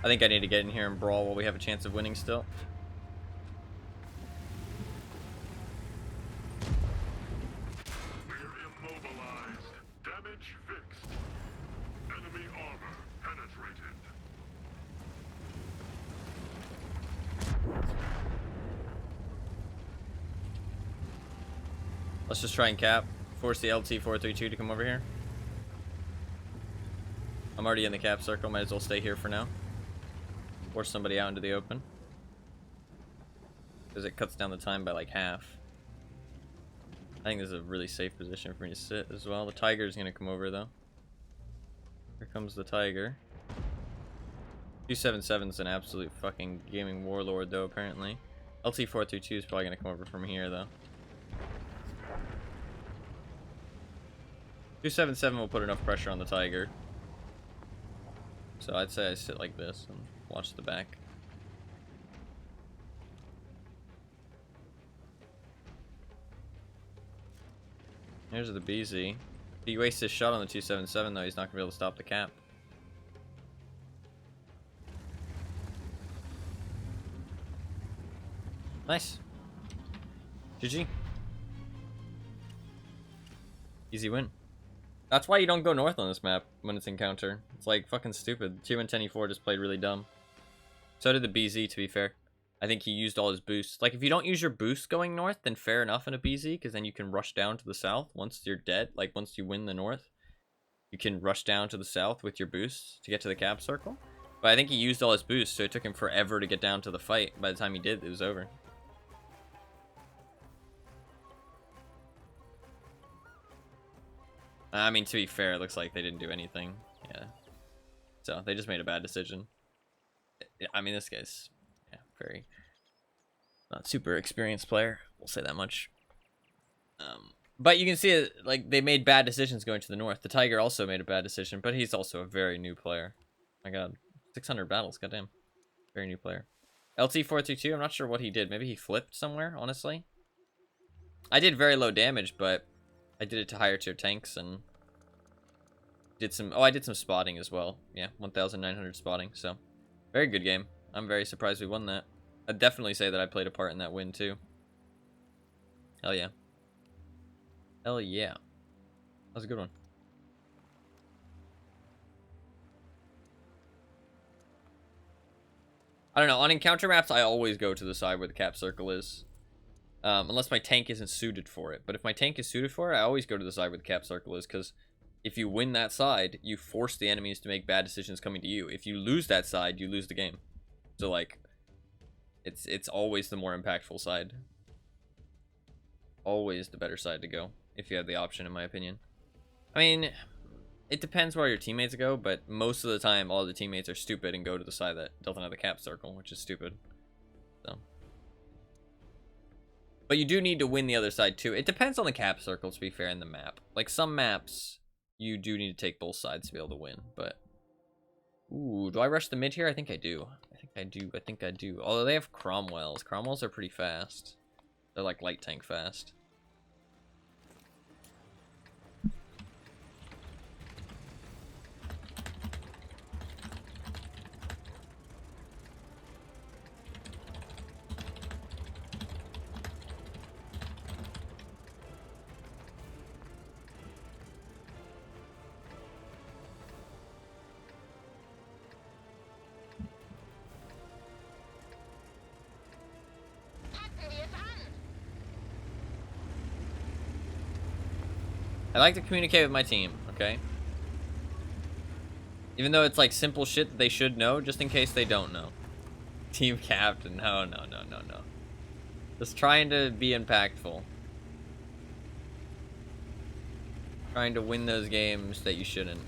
Speaker 1: I think I need to get in here and brawl while we have a chance of winning still.
Speaker 2: We're immobilized. Damage fixed. Enemy armor penetrated.
Speaker 1: Let's just try and cap. Force the LT-432 to come over here. I'm already in the cap circle. Might as well stay here for now. Force somebody out into the open. Because it cuts down the time by like half. I think this is a really safe position for me to sit as well. The Tiger's going to come over though. Here comes the Tiger. 277's an absolute fucking gaming warlord though, apparently. LT-432 is probably going to come over from here though. 277 will put enough pressure on the Tiger. So I'd say I sit like this and watch the back. Here's the BZ. If he wastes his shot on the 277 though, he's not going to be able to stop the cap. Nice. GG. Easy win. That's why you don't go north on this map when it's encounter. It's like fucking stupid. 2 and 10E4 just played really dumb. So did the BZ, to be fair. I think he used all his boosts. Like, if you don't use your boost going north, then fair enough in a BZ, because then you can rush down to the south once you're dead. Like, once you win the north, you can rush down to the south with your boosts to get to the cap circle. But I think he used all his boosts, so it took him forever to get down to the fight. By the time he did, it was over. I mean, to be fair, it looks like they didn't do anything. Yeah. So, they just made a bad decision. I mean, this guy's, yeah, very not super experienced player. We'll say that much. But you can see it, like, they made bad decisions going to the north. The Tiger also made a bad decision, but he's also a very new player. My god. 600 battles, goddamn. Very new player. LT-432, I'm not sure what he did. Maybe he flipped somewhere, honestly. I did very low damage, but I did it to higher tier tanks and did some... Oh, I did some spotting as well. Yeah, 1,900 spotting, so... Very good game. I'm very surprised we won that. I'd definitely say that I played a part in that win, too. Hell yeah. Hell yeah. That was a good one. I don't know. On encounter maps, I always go to the side where the cap circle is. Unless my tank isn't suited for it. But if my tank is suited for it, I always go to the side where the cap circle is, because if you win that side, you force the enemies to make bad decisions coming to you. If you lose that side, you lose the game. So, like, it's always the more impactful side. Always the better side to go, if you have the option, in my opinion. I mean, it depends where your teammates go, but most of the time, all the teammates are stupid and go to the side that doesn't have the cap circle, which is stupid. So... But you do need to win the other side, too. It depends on the cap circle, to be fair, in the map. Like, some maps, you do need to take both sides to be able to win, but... Ooh, do I rush the mid here? I think I do. I think I do. Although they have Cromwells. Cromwells are pretty fast. They're like light tank fast. I like to communicate with my team, okay? Even though it's like simple shit that they should know, just in case they don't know. Team captain, no. Just trying to be impactful. Trying to win those games that you shouldn't.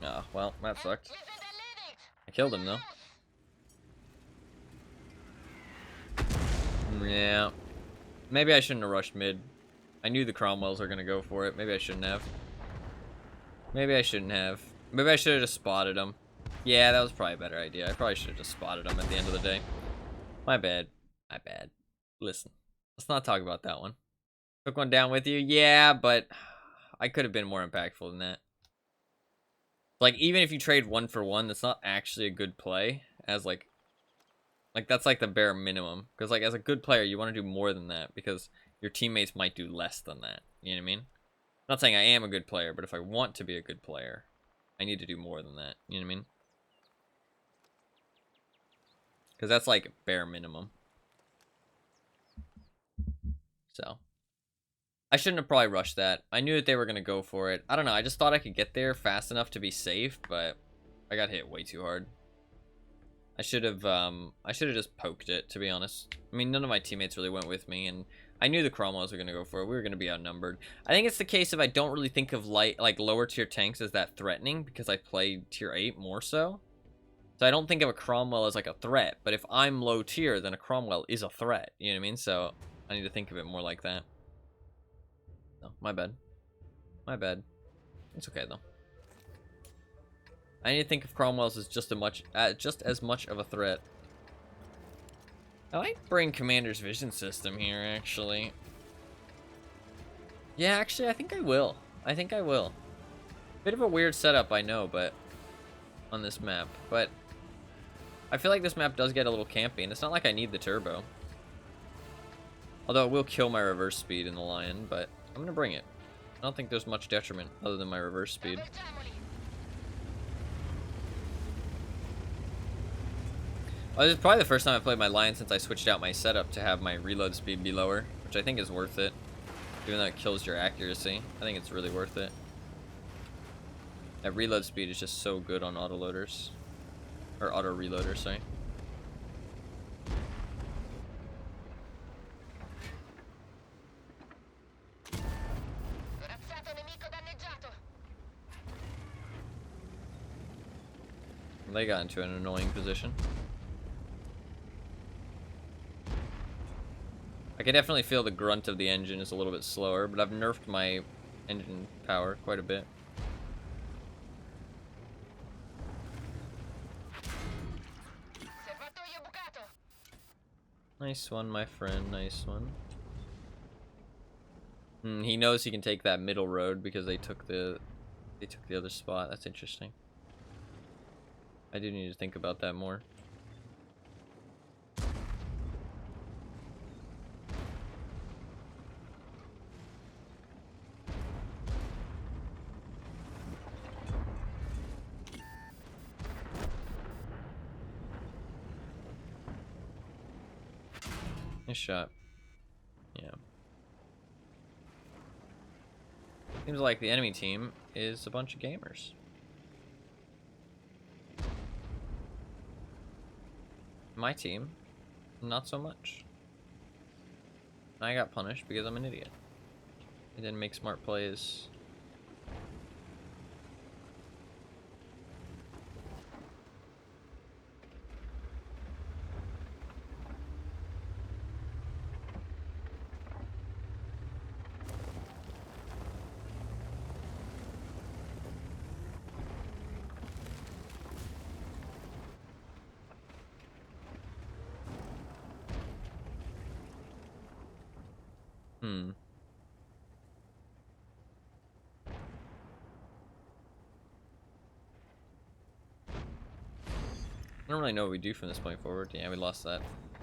Speaker 1: Oh, well, that sucked. I killed him, though. Yeah. Maybe I shouldn't have rushed mid. I knew the Cromwells were gonna go for it. Maybe I shouldn't have. Maybe I shouldn't have. Maybe I should have just spotted him. Yeah, that was probably a better idea. I probably should have just spotted him at the end of the day. My bad. My bad. Listen, let's not talk about that one. Took one down with you? Yeah, but I could have been more impactful than that. Like, even if you trade 1 for 1, that's not actually a good play. As, like that's like the bare minimum. Because, like, as a good player, you want to do more than that. Because your teammates might do less than that. You know what I mean? I'm not saying I am a good player, but if I want to be a good player, I need to do more than that. You know what I mean? Because that's, like, bare minimum. So. I shouldn't have probably rushed that. I knew that they were going to go for it. I don't know. I just thought I could get there fast enough to be safe, but I got hit way too hard. I should have just poked it, to be honest. I mean, none of my teammates really went with me, and I knew the Cromwells were going to go for it. We were going to be outnumbered. I think it's the case of I don't really think of like lower tier tanks as that threatening, because I play tier 8 more so. So I don't think of a Cromwell as like a threat, but if I'm low tier, then a Cromwell is a threat. You know what I mean? So I need to think of it more like that. No, my bad. My bad. It's okay though. I need to think of Cromwells as just as much of a threat. I might bring Commander's Vision System here, actually. Yeah, actually, I think I will. I think I will. Bit of a weird setup, I know, but on this map. But I feel like this map does get a little campy, and it's not like I need the turbo. Although it will kill my reverse speed in the Lion, but I'm gonna bring it. I don't think there's much detriment other than my reverse speed. Well, this is probably the first time I played my Lion since I switched out my setup to have my reload speed be lower, which I think is worth it. Even though it kills your accuracy, I think it's really worth it. That reload speed is just so good on autoloaders. Or auto reloaders, sorry. They got into an annoying position. I can definitely feel the grunt of the engine is a little bit slower, but I've nerfed my engine power quite a bit. Nice one, my friend. Nice one. He knows he can take that middle road because they took the other spot. That's interesting. I do need to think about that more. Nice shot. Yeah. Seems like the enemy team is a bunch of gamers. My team, not so much. I got punished because I'm an idiot. I didn't make smart plays. I don't really know what we do from this point forward. Yeah, we lost that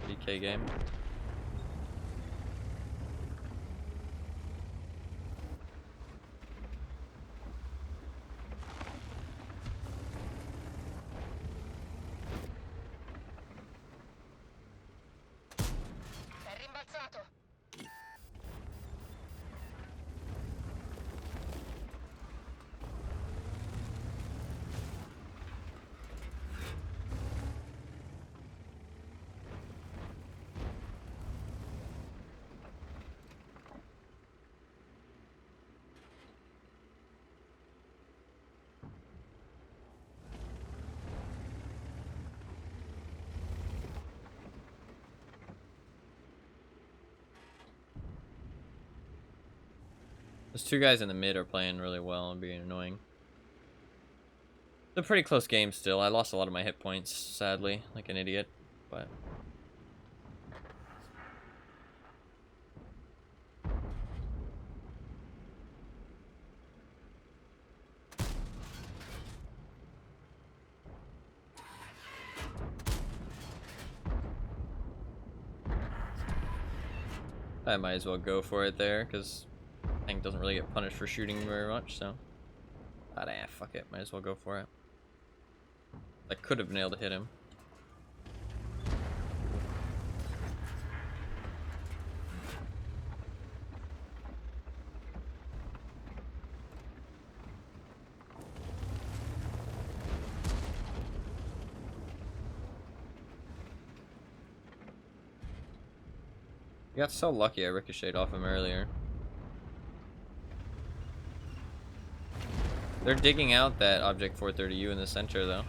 Speaker 1: PK game. Those two guys in the mid are playing really well and being annoying. It's a pretty close game still. I lost a lot of my hit points, sadly, like an idiot, but... I might as well go for it there, because tank doesn't really get punished for shooting very much, so... Ah, fuck it. Might as well go for it. I could have been able to hit him. I got so lucky I ricocheted off him earlier. They're digging out that Object 430U in the center, though.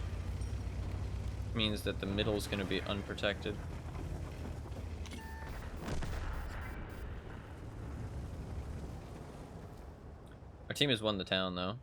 Speaker 1: Means that the middle is going to be unprotected. Our team has won the town, though.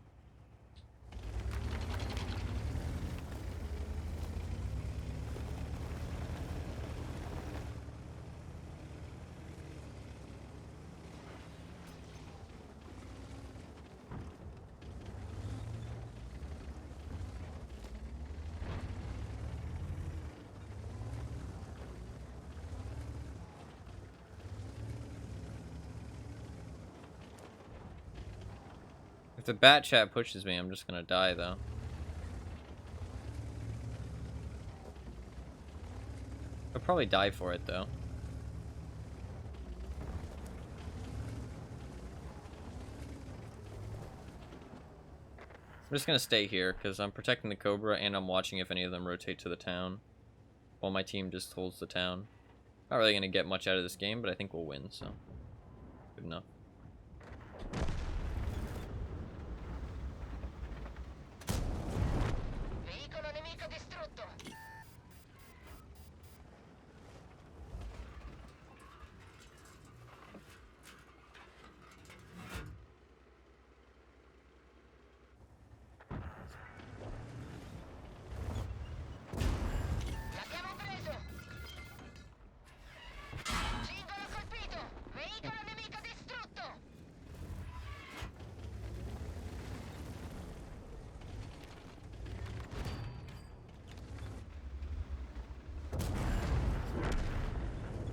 Speaker 1: If the bat chat pushes me, I'm just gonna die, though. I'll probably die for it, though. I'm just gonna stay here, because I'm protecting the Cobra, and I'm watching if any of them rotate to the town. While my team just holds the town. Not really gonna get much out of this game, but I think we'll win, so... Good enough.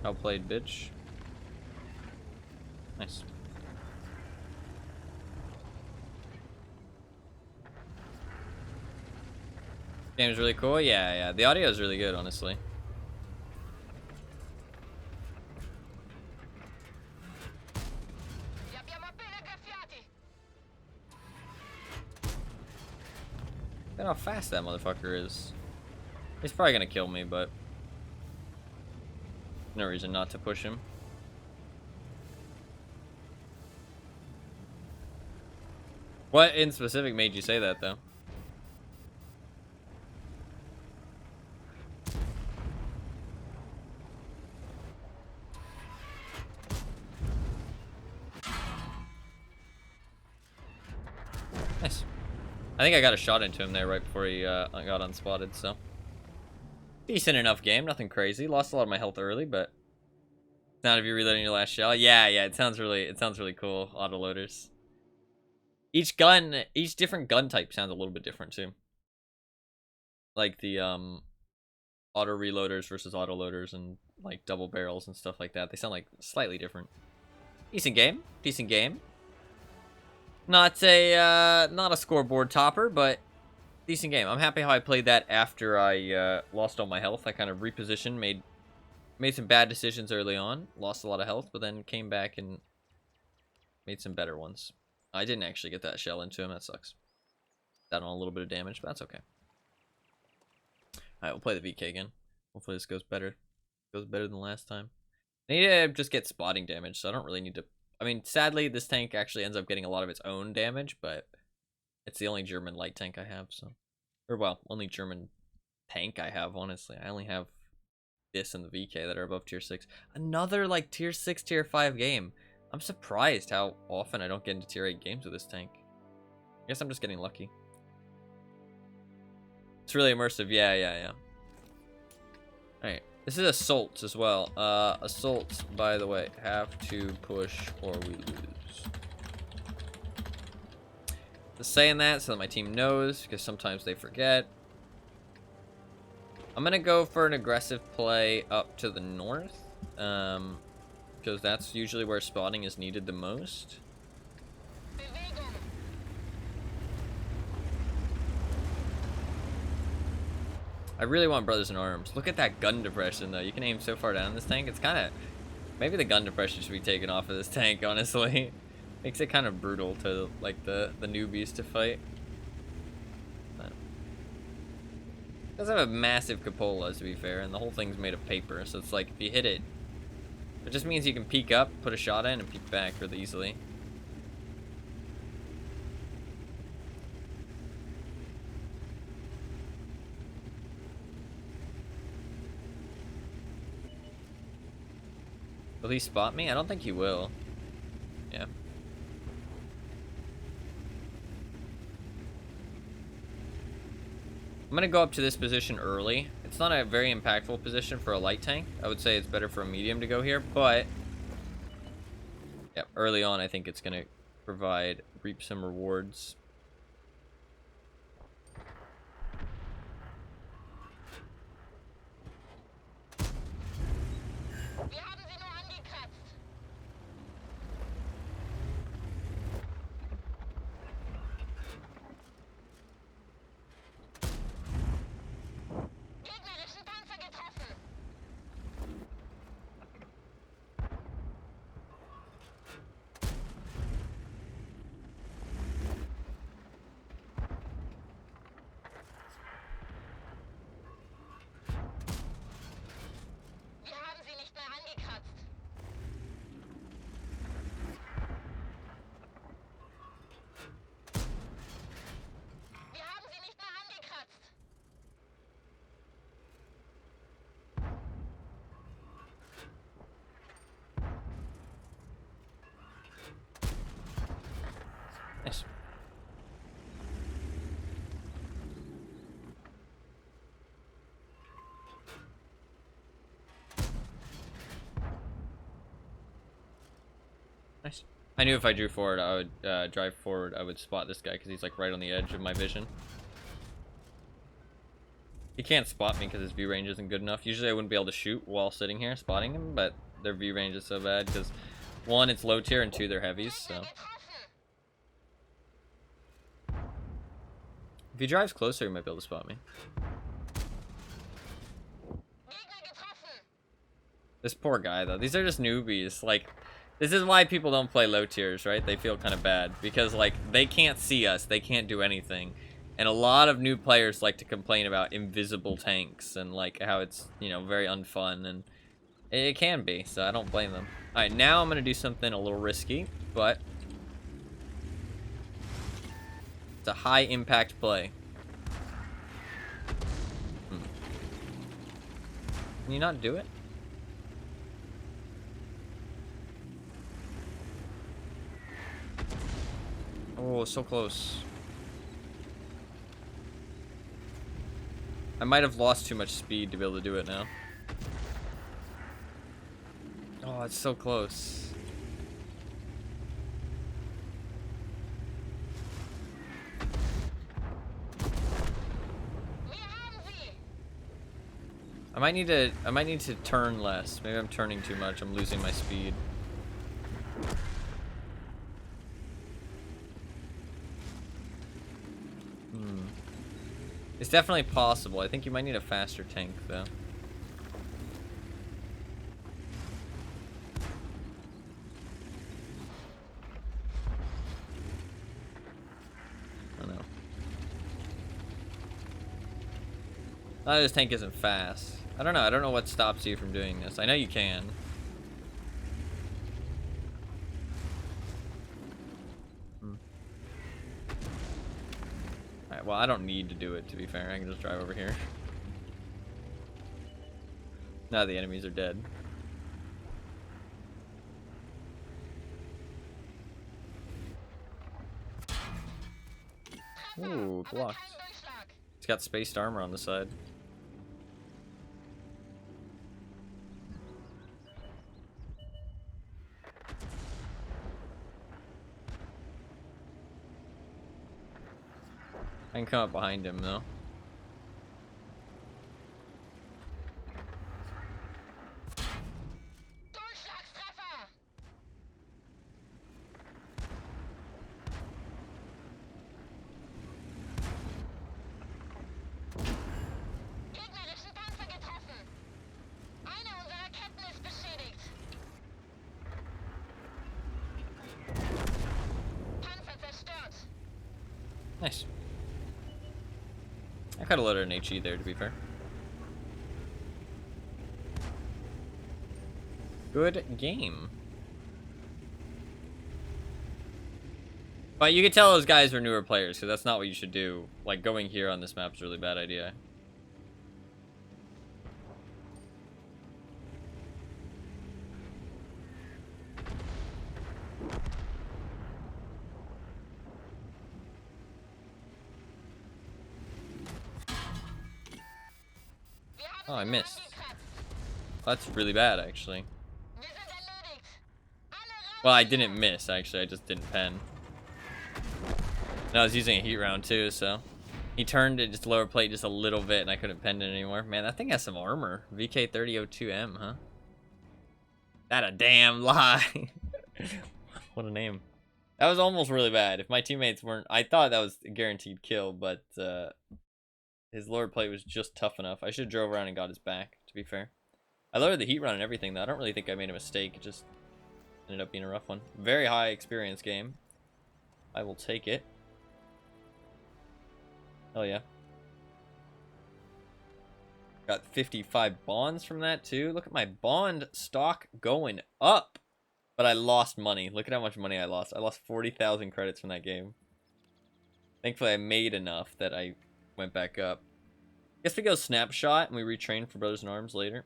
Speaker 1: Well played, bitch. Nice. Game's really cool. Yeah. The audio is really good, honestly. Look at how fast that motherfucker is. He's probably gonna kill me, but no reason not to push him. What in specific made you say that, though? Nice. I think I got a shot into him there right before he got unspotted, so. Decent enough game, nothing crazy. Lost a lot of my health early, but sound of you reloading your last shell. Yeah, it sounds really cool. Autoloaders. Each different gun type sounds a little bit different too. Like the auto reloaders versus autoloaders and like double barrels and stuff like that. They sound like slightly different. Decent game. Not a scoreboard topper, but decent game. I'm happy how I played that after I lost all my health. I kind of repositioned, made some bad decisions early on, lost a lot of health, but then came back and made some better ones. I didn't actually get that shell into him. That sucks. That on a little bit of damage, but that's okay. Alright, we'll play the VK again. Hopefully this goes better. Goes better than last time. I need to just get spotting damage, so I don't really need to... I mean, sadly, this tank actually ends up getting a lot of its own damage, but it's the only German light tank I have, so... Or, well, only German tank I have, honestly. I only have this and the VK that are above tier 6. Another, like, tier 6, tier 5 game. I'm surprised how often I don't get into tier 8 games with this tank. I guess I'm just getting lucky. It's really immersive. Yeah. Alright. This is assaults as well. Assaults, by the way, have to push or we lose. Just saying that so that my team knows, because sometimes they forget. I'm gonna go for an aggressive play up to the north, because that's usually where spotting is needed the most. I really want Brothers in Arms. Look at that gun depression, though. You can aim so far down this tank. It's kind of... Maybe the gun depression should be taken off of this tank, honestly. Makes it kind of brutal to, like, the newbies to fight. But it does have a massive cupola, to be fair, and the whole thing's made of paper. So it's like, if you hit it, it just means you can peek up, put a shot in, and peek back really easily. Will he spot me? I don't think he will. Yeah. I'm gonna go up to this position early. It's not a very impactful position for a light tank. I would say it's better for a medium to go here, but yeah, early on I think it's gonna reap some rewards. Nice. Nice. I knew if I drew forward, I would drive forward, I would spot this guy because he's like right on the edge of my vision. He can't spot me because his view range isn't good enough. Usually I wouldn't be able to shoot while sitting here spotting him, but their view range is so bad because one, it's low tier, and two, they're heavies, so. If he drives closer, he might be able to spot me. This poor guy, though. These are just newbies. Like, this is why people don't play low tiers, right? They feel kind of bad. Because, like, they can't see us. They can't do anything. And a lot of new players like to complain about invisible tanks and, like, how it's, you know, very unfun. And it can be, so I don't blame them. Alright, now I'm going to do something a little risky, but it's a high-impact play. Can you not do it? Oh, so close. I might have lost too much speed to be able to do it now. Oh, it's so close. I might need to turn less. Maybe I'm turning too much. I'm losing my speed. It's definitely possible. I think you might need a faster tank, though. I don't know. Oh, this tank isn't fast. I don't know. I don't know what stops you from doing this. I know you can. Alright, well, I don't need to do it, to be fair. I can just drive over here. Now the enemies are dead. Ooh, blocked. It's got spaced armor on the side. I can come up behind him though. Nice. I could have loaded an HE there, to be fair. Good game. But you could tell those guys were newer players, because that's not what you should do. Like, going here on this map is a really bad idea. Oh, I missed. That's really bad, actually. Well, I didn't miss, actually. I just didn't pen. And I was using a heat round, too, so... He turned it just lower plate just a little bit, and I couldn't pen it anymore. Man, that thing has some armor. VK3002M, huh? That a damn lie. What a name. That was almost really bad. If my teammates weren't... I thought that was a guaranteed kill, but... his lower plate was just tough enough. I should have drove around and got his back, to be fair. I lowered the heat run and everything, though. I don't really think I made a mistake. It just ended up being a rough one. Very high experience game. I will take it. Hell yeah. Got 55 bonds from that, too. Look at my bond stock going up. But I lost money. Look at how much money I lost. I lost 40,000 credits from that game. Thankfully, I made enough that I went back up. Guess we go snapshot and we retrain for Brothers in Arms later.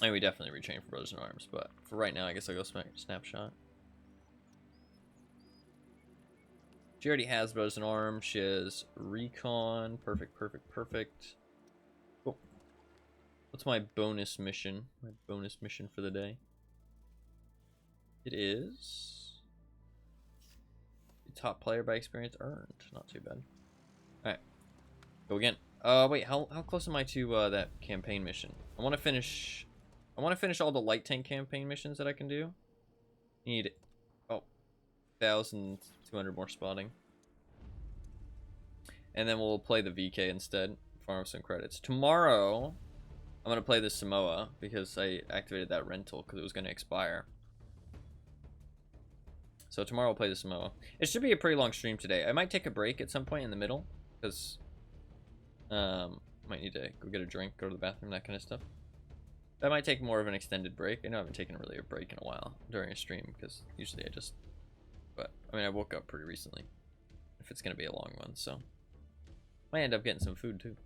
Speaker 1: I mean, we definitely retrain for Brothers in Arms, but for right now, I guess I'll go snapshot. She already has Brothers in Arms. She has recon. Perfect, perfect, perfect. Cool. What's my bonus mission? My bonus mission for the day. It is top player by experience earned. Not too bad. Alright. Go again. Wait, how close am I to that campaign mission? I want to finish all the light tank campaign missions that I can do. Need 1,200 more spotting. And then we'll play the VK instead. Farm some credits. Tomorrow I'm gonna play the Samoa because I activated that rental because it was gonna expire. So tomorrow I'll play the Samoa. It should be a pretty long stream today. I might take a break at some point in the middle because might need to go get a drink, go to the bathroom, that kind of stuff. That might take more of an extended break. I know I haven't taken really a break in a while during a stream because usually I just... But, I mean, I woke up pretty recently. If it's going to be a long one, so... Might end up getting some food, too.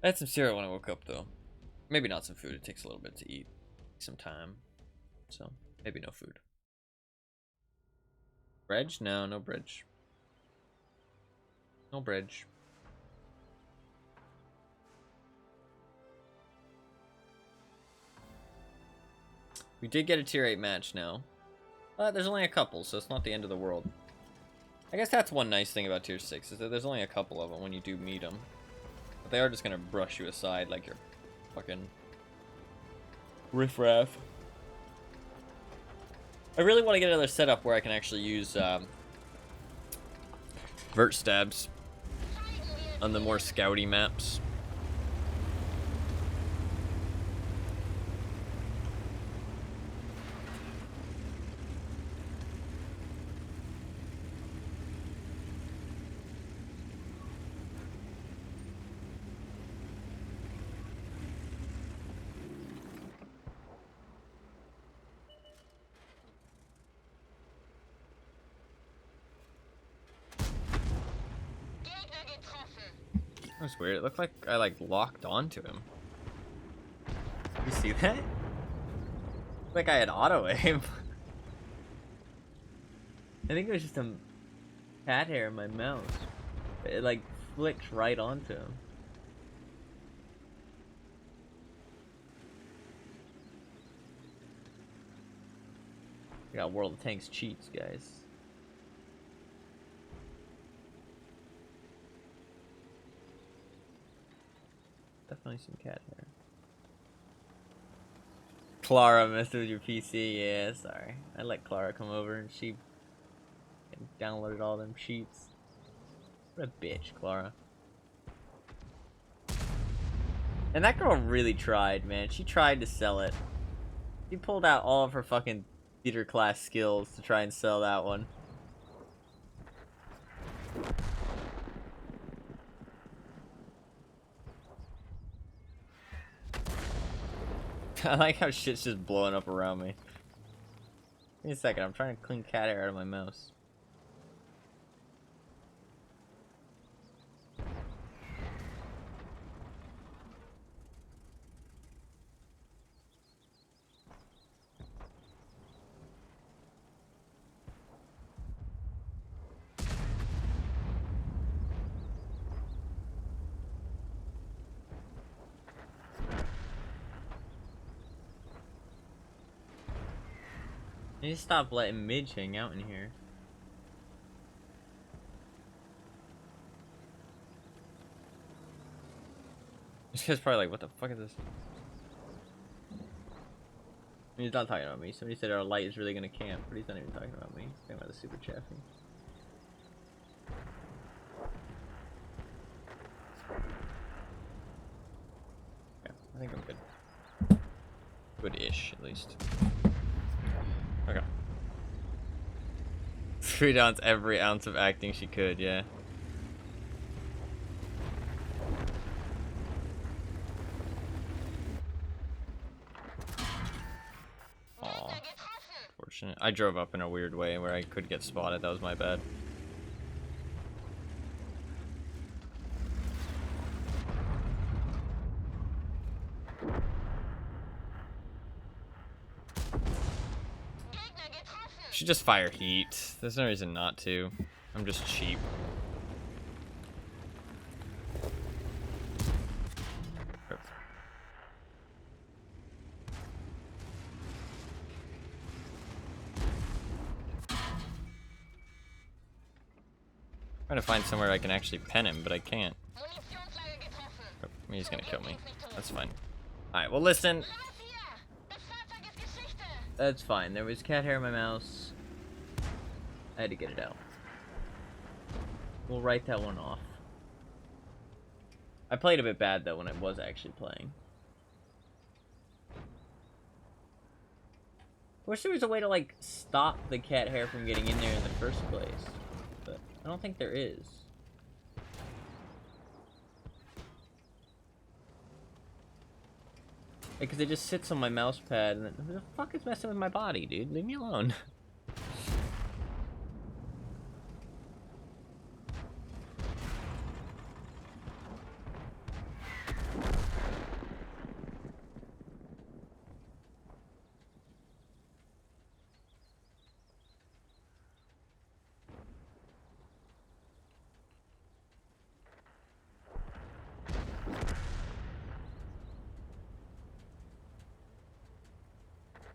Speaker 1: I had some cereal when I woke up, though. Maybe not some food. It takes a little bit to eat. Some time. So, maybe no food. Bridge? No, no bridge. No bridge. We did get a tier 8 match now. But there's only a couple, so it's not the end of the world. I guess that's one nice thing about tier 6, is that there's only a couple of them when you do meet them. But they are just gonna brush you aside like you're fucking riffraff. I really want to get another setup where I can actually use vert stabs on the more scouty maps. That was weird. It looked like I locked onto him. You see that? Like I had auto aim. I think it was just some cat hair in my mouse. It like flicked right onto him. I got World of Tanks cheats, guys. Definitely some cat hair. Clara messed with your PC, yeah, sorry. I let Clara come over and she downloaded all them cheats. What a bitch, Clara. And that girl really tried, man. She tried to sell it. She pulled out all of her fucking theater class skills to try and sell that one. I like how shit's just blowing up around me. Give me a second, I'm trying to clean cat hair out of my mouse. You need to stop letting Midge hang out in here. This guy's probably like, what the fuck is this? He's not talking about me. Somebody said our light is really gonna camp, but he's not even talking about me. He's talking about the super chaffy. Yeah, I think I'm good. Good-ish, at least. Okay. Threw down every ounce of acting she could, yeah. Aw. Unfortunate. I drove up in a weird way where I could get spotted. That was my bad. Should just fire heat. There's no reason not to. I'm just cheap. Trying to find somewhere I can actually pen him, but I can't. Oh, he's gonna kill me. That's fine. Alright, well listen. That's fine. There was cat hair in my mouse. I had to get it out. We'll write that one off. I played a bit bad though when I was actually playing. Wish there was a way to like stop the cat hair from getting in there in the first place, but I don't think there is. Because it just sits on my mouse pad, and who the fuck is messing with my body, dude? Leave me alone.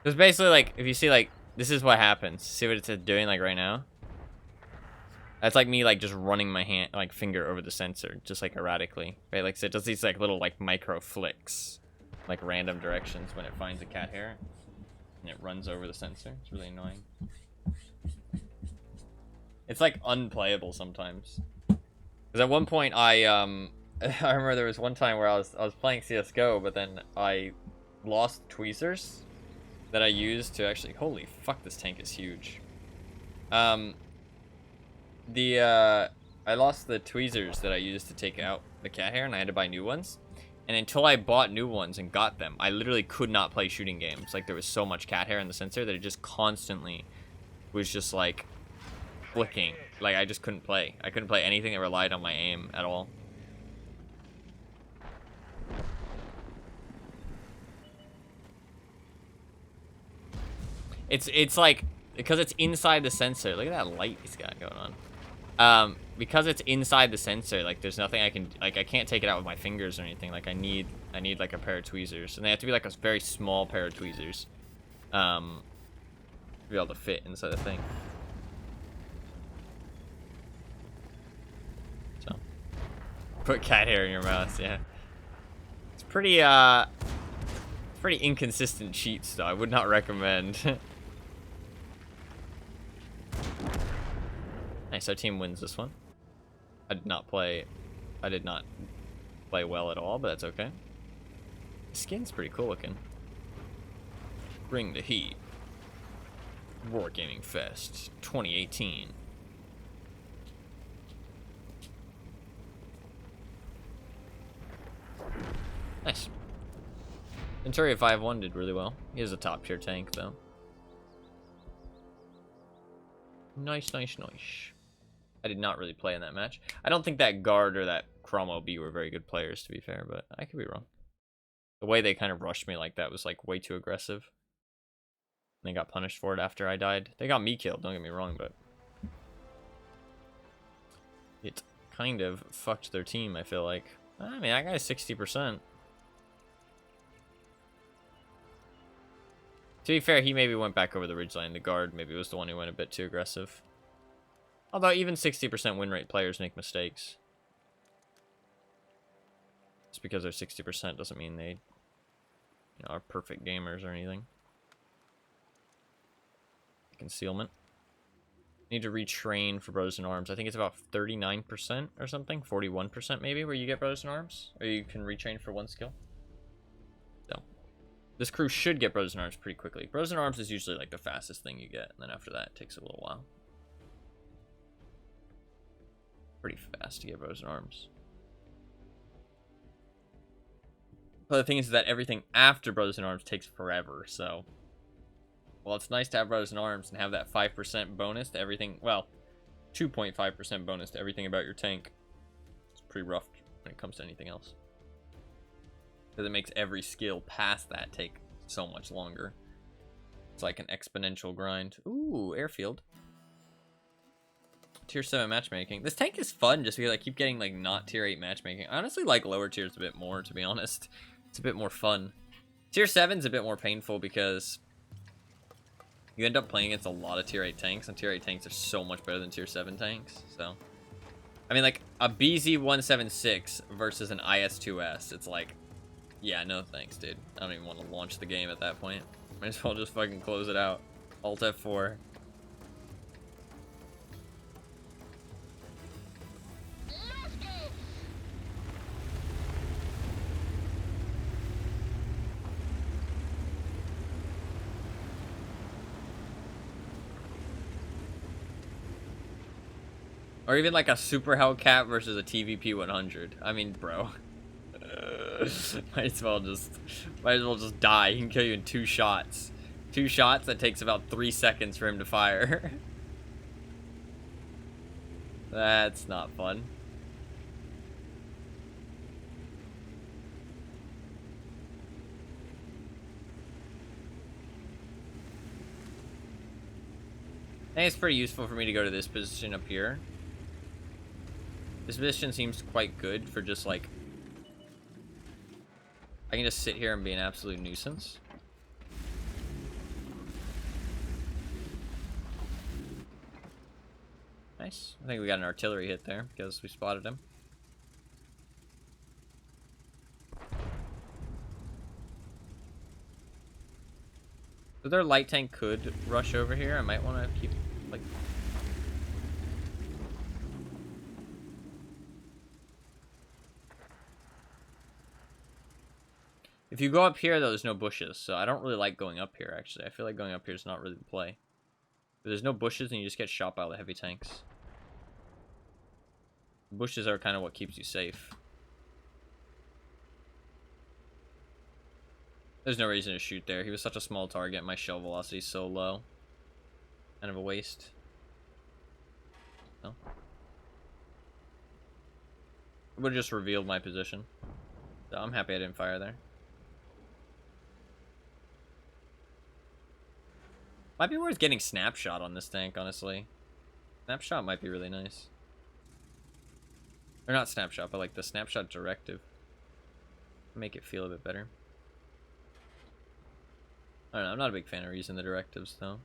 Speaker 1: It's basically like, if you see like, this is what happens. See what it's doing like right now? That's like me like just running my hand, like finger over the sensor, just like erratically, right? Like so it does these like little like micro flicks, like random directions when it finds a cat hair, and it runs over the sensor. It's really annoying. It's like unplayable sometimes. Because at one point I remember there was one time where I was playing CS:GO, but then I lost tweezers that I used to actually, holy fuck, this tank is huge. I lost the tweezers that I used to take out the cat hair, and I had to buy new ones. And until I bought new ones and got them, I literally could not play shooting games. Like, there was so much cat hair in the sensor that it just constantly was just, like, flicking. Like, I just couldn't play. I couldn't play anything that relied on my aim at all. It's like, because it's inside the sensor. Look at that light he's got going on. Because it's inside the sensor, like there's nothing I can, like I can't take it out with my fingers or anything. Like I need like a pair of tweezers, and they have to be like a very small pair of tweezers, to be able to fit inside the thing. So, put cat hair in your mouth, yeah. It's pretty inconsistent cheats though. I would not recommend. Nice, our team wins this one. I did not play well at all, but that's okay. The skin's pretty cool looking. Bring the heat. War Gaming Fest 2018. Nice. Centuria 5-1 did really well. He is a top tier tank though. Nice, nice, nice. I did not really play in that match. I don't think that guard or that Chromo B were very good players, to be fair, but I could be wrong. The way they kind of rushed me like that was like way too aggressive. And they got punished for it after I died. They got me killed, don't get me wrong, but it kind of fucked their team, I feel like. I mean, that guy's 60%. To be fair, he maybe went back over the ridgeline. The guard maybe was the one who went a bit too aggressive. Although even 60% win rate players make mistakes. Just because they're 60% doesn't mean they, are perfect gamers or anything. Concealment. Need to retrain for Brothers in Arms. I think it's about 39% or something. 41% maybe where you get Brothers in Arms. Or you can retrain for one skill. So, this crew should get Brothers in Arms pretty quickly. Brothers in Arms is usually like the fastest thing you get. And then after that, it takes a little while. Pretty fast to get Brothers in Arms. But the thing is that everything after Brothers in Arms takes forever, so... Well, it's nice to have Brothers in Arms and have that 5% bonus to everything... Well, 2.5% bonus to everything about your tank. It's pretty rough when it comes to anything else. Because it makes every skill past that take so much longer. It's like an exponential grind. Ooh, airfield. Tier 7 matchmaking. This tank is fun just because I keep getting like not tier 8 matchmaking. I honestly like lower tiers a bit more, to be honest. It's a bit more fun. Tier 7's a bit more painful because you end up playing against a lot of tier 8 tanks, and tier 8 tanks are so much better than tier 7 tanks. So, I mean, like a BZ-176 versus an IS-2S. It's like, yeah, no thanks, dude. I don't even want to launch the game at that point. Might as well just fucking close it out. Alt F4. Or even like a Super Hellcat versus a TVP 100. I mean, bro. Might as well just die. He can kill you in 2 shots. 2 shots, that takes about 3 seconds for him to fire. That's not fun. I think it's pretty useful for me to go to this position up here. This position seems quite good for just like... I can just sit here and be an absolute nuisance. Nice. I think we got an artillery hit there because we spotted him. So their light tank could rush over here. I might want to keep like... If you go up here, though, there's no bushes, so I don't really like going up here, actually. I feel like going up here is not really the play. But there's no bushes, and you just get shot by all the heavy tanks. Bushes are kind of what keeps you safe. There's no reason to shoot there. He was such a small target. My shell velocity is so low. Kind of a waste. No. It would have just revealed my position. So I'm happy I didn't fire there. Might be worth getting Snapshot on this tank, honestly. Snapshot might be really nice. Or not Snapshot, but like the Snapshot Directive. Make it feel a bit better. I don't know, I'm not a big fan of using the directives, though.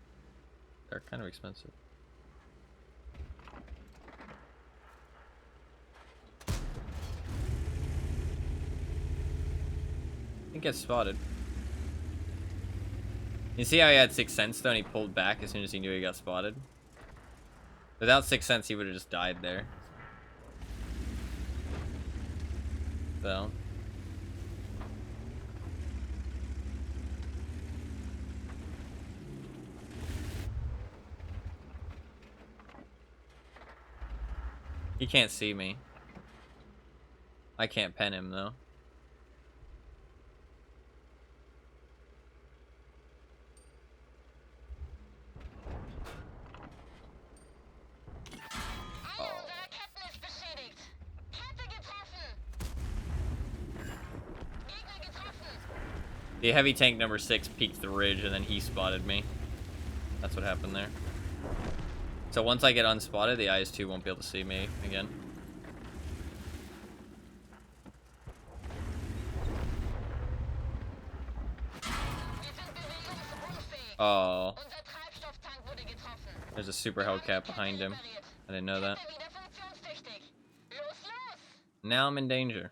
Speaker 1: They're kind of expensive. I think it's spotted. You see how he had 6th Sense, though, and he pulled back as soon as he knew he got spotted? Without 6th Sense, he would have just died there. So... he can't see me. I can't pen him, though. The heavy tank number 6 peeked the ridge, and then he spotted me. That's what happened there. So once I get unspotted, the IS-2 won't be able to see me again. Oh. There's a super Hellcat behind him. I didn't know that. Now I'm in danger.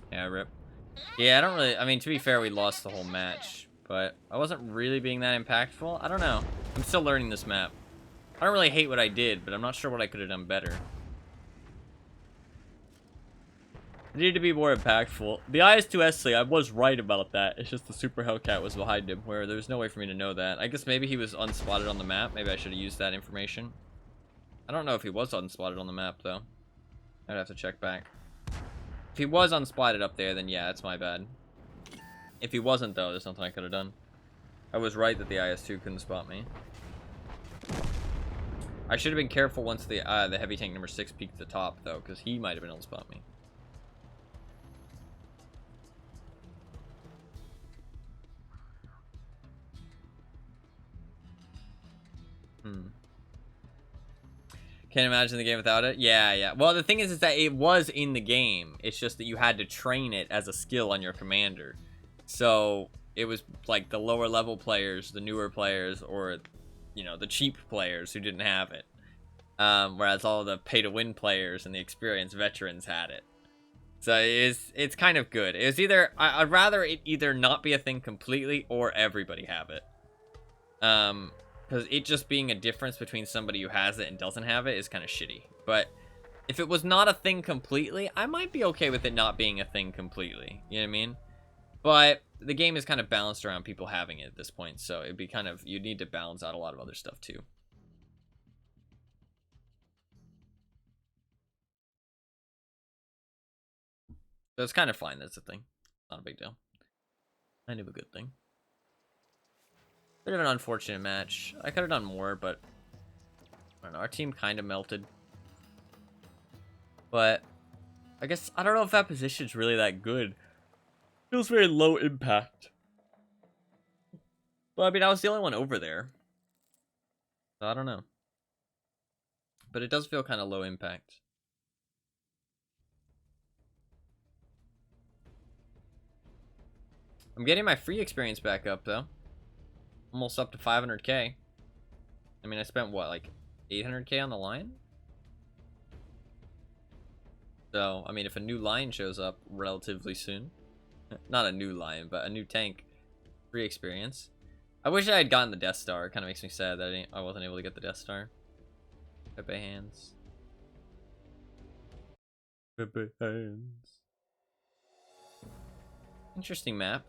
Speaker 1: Yeah, rip. Yeah, I don't really... I mean, to be fair, we lost the whole match. But I wasn't really being that impactful. I don't know. I'm still learning this map. I don't really hate what I did, but I'm not sure what I could have done better. I needed to be more impactful. The IS-2S thing, I was right about that. It's just the Super Hellcat was behind him, where there was no way for me to know that. I guess maybe he was unspotted on the map. Maybe I should have used that information. I don't know if he was unspotted on the map, though. I'd have to check back. If he was unspotted up there, then yeah, it's my bad. If he wasn't, though, there's nothing I could have done. I was right that the IS-2 couldn't spot me. I should have been careful once the heavy tank number 6 peeked the top, though, because he might have been able to spot me. Can't imagine the game without it. Yeah. Well, the thing is that it was in the game. It's just that you had to train it as a skill on your commander. So it was like the lower level players, the newer players, or you know, the cheap players who didn't have it. Whereas all the pay-to-win players and the experienced veterans had it. So it's kind of good. It's either I'd rather it either not be a thing completely or everybody have it. Because it just being a difference between somebody who has it and doesn't have it is kind of shitty. But if it was not a thing completely, I might be okay with it not being a thing completely. You know what I mean? But the game is kind of balanced around people having it at this point. So it'd be kind of, you'd need to balance out a lot of other stuff too. So it's kind of fine. That's a thing. Not a big deal. Kind of a good thing. Bit of an unfortunate match. I could have done more, but I don't know. Our team kind of melted. But I guess I don't know if that position's really that good. Feels very low impact. Well, I mean, I was the only one over there. So I don't know. But it does feel kind of low impact. I'm getting my free experience back up, though. Almost up to 500k. I mean, I spent, what, like 800k on the line? So, I mean, if a new line shows up relatively soon. Not a new line, but a new tank. Free experience. I wish I had gotten the Death Star. It kind of makes me sad that I wasn't able to get the Death Star. Pepe hands. Pepe hands. Interesting map.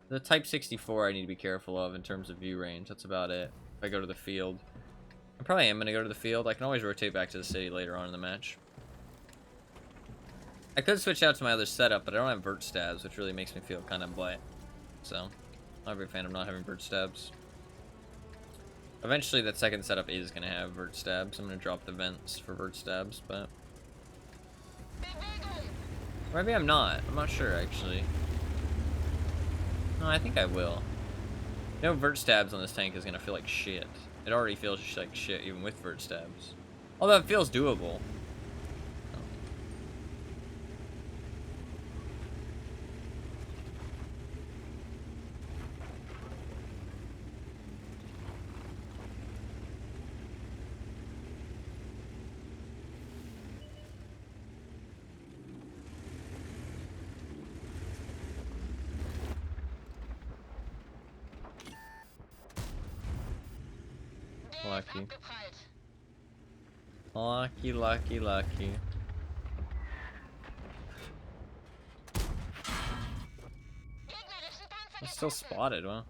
Speaker 1: The Type 64 I need to be careful of in terms of view range. That's about it. If I go to the field. I probably am going to go to the field. I can always rotate back to the city later on in the match. I could switch out to my other setup, but I don't have vert stabs, which really makes me feel kind of bleh. So, I'm not a big fan of not having vert stabs. Eventually, that second setup is going to have vert stabs. I'm going to drop the vents for vert stabs, but... Or maybe I'm not. I'm not sure, actually. No, I think I will. You know, vert stabs on this tank is going to feel like shit. It already feels like shit, even with vert stabs. Although it feels doable. Lucky. Lucky, lucky, lucky. I'm still spotted, huh?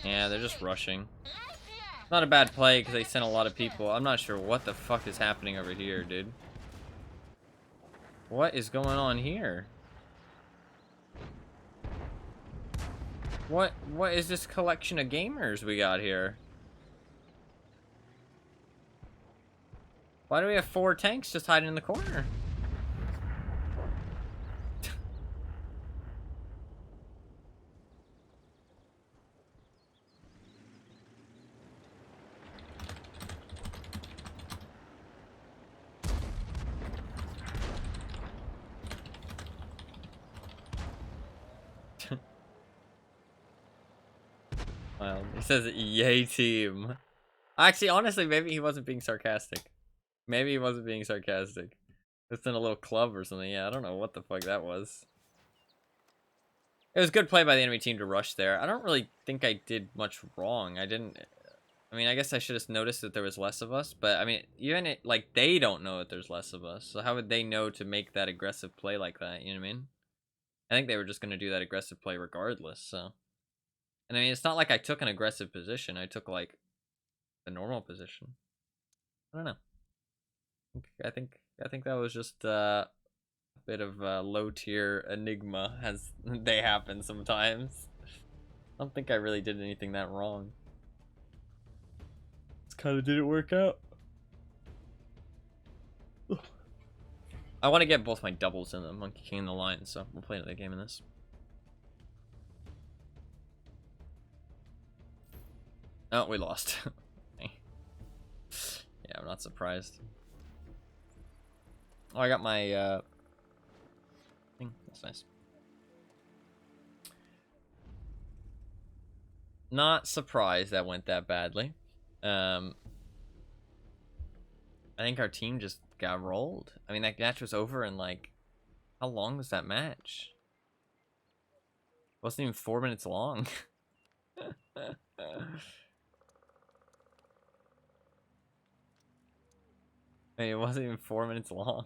Speaker 1: Yeah, they're just rushing. Not a bad play because they sent a lot of people. I'm not sure what the fuck is happening over here, dude. What is going on here? What is this collection of gamers we got here? Why do we have 4 tanks just hiding in the corner? Well, he says, yay team. Actually, honestly, maybe he wasn't being sarcastic. Maybe he wasn't being sarcastic. It's in a little club or something. Yeah, I don't know what the fuck that was. It was good play by the enemy team to rush there. I don't really think I did much wrong. I mean, I guess I should have noticed that there was less of us, but I mean, even like they don't know that there's less of us. So how would they know to make that aggressive play like that? You know what I mean? I think they were just going to do that aggressive play regardless, so. And I mean, it's not like I took an aggressive position. I took like the normal position. I don't know. I think that was just a bit of a low tier enigma, as they happen sometimes. I don't think I really did anything that wrong. It's kind of didn't work out. I want to get both my doubles in the Monkey King and the Lion, so we'll play another game in this. Oh, we lost. Yeah, I'm not surprised. Oh, I got my thing. That's nice. Not surprised that went that badly. I think our team just got rolled. I mean, that match was over in like, how long was that match? It wasn't even 4 minutes long. I mean, it wasn't even 4 minutes long.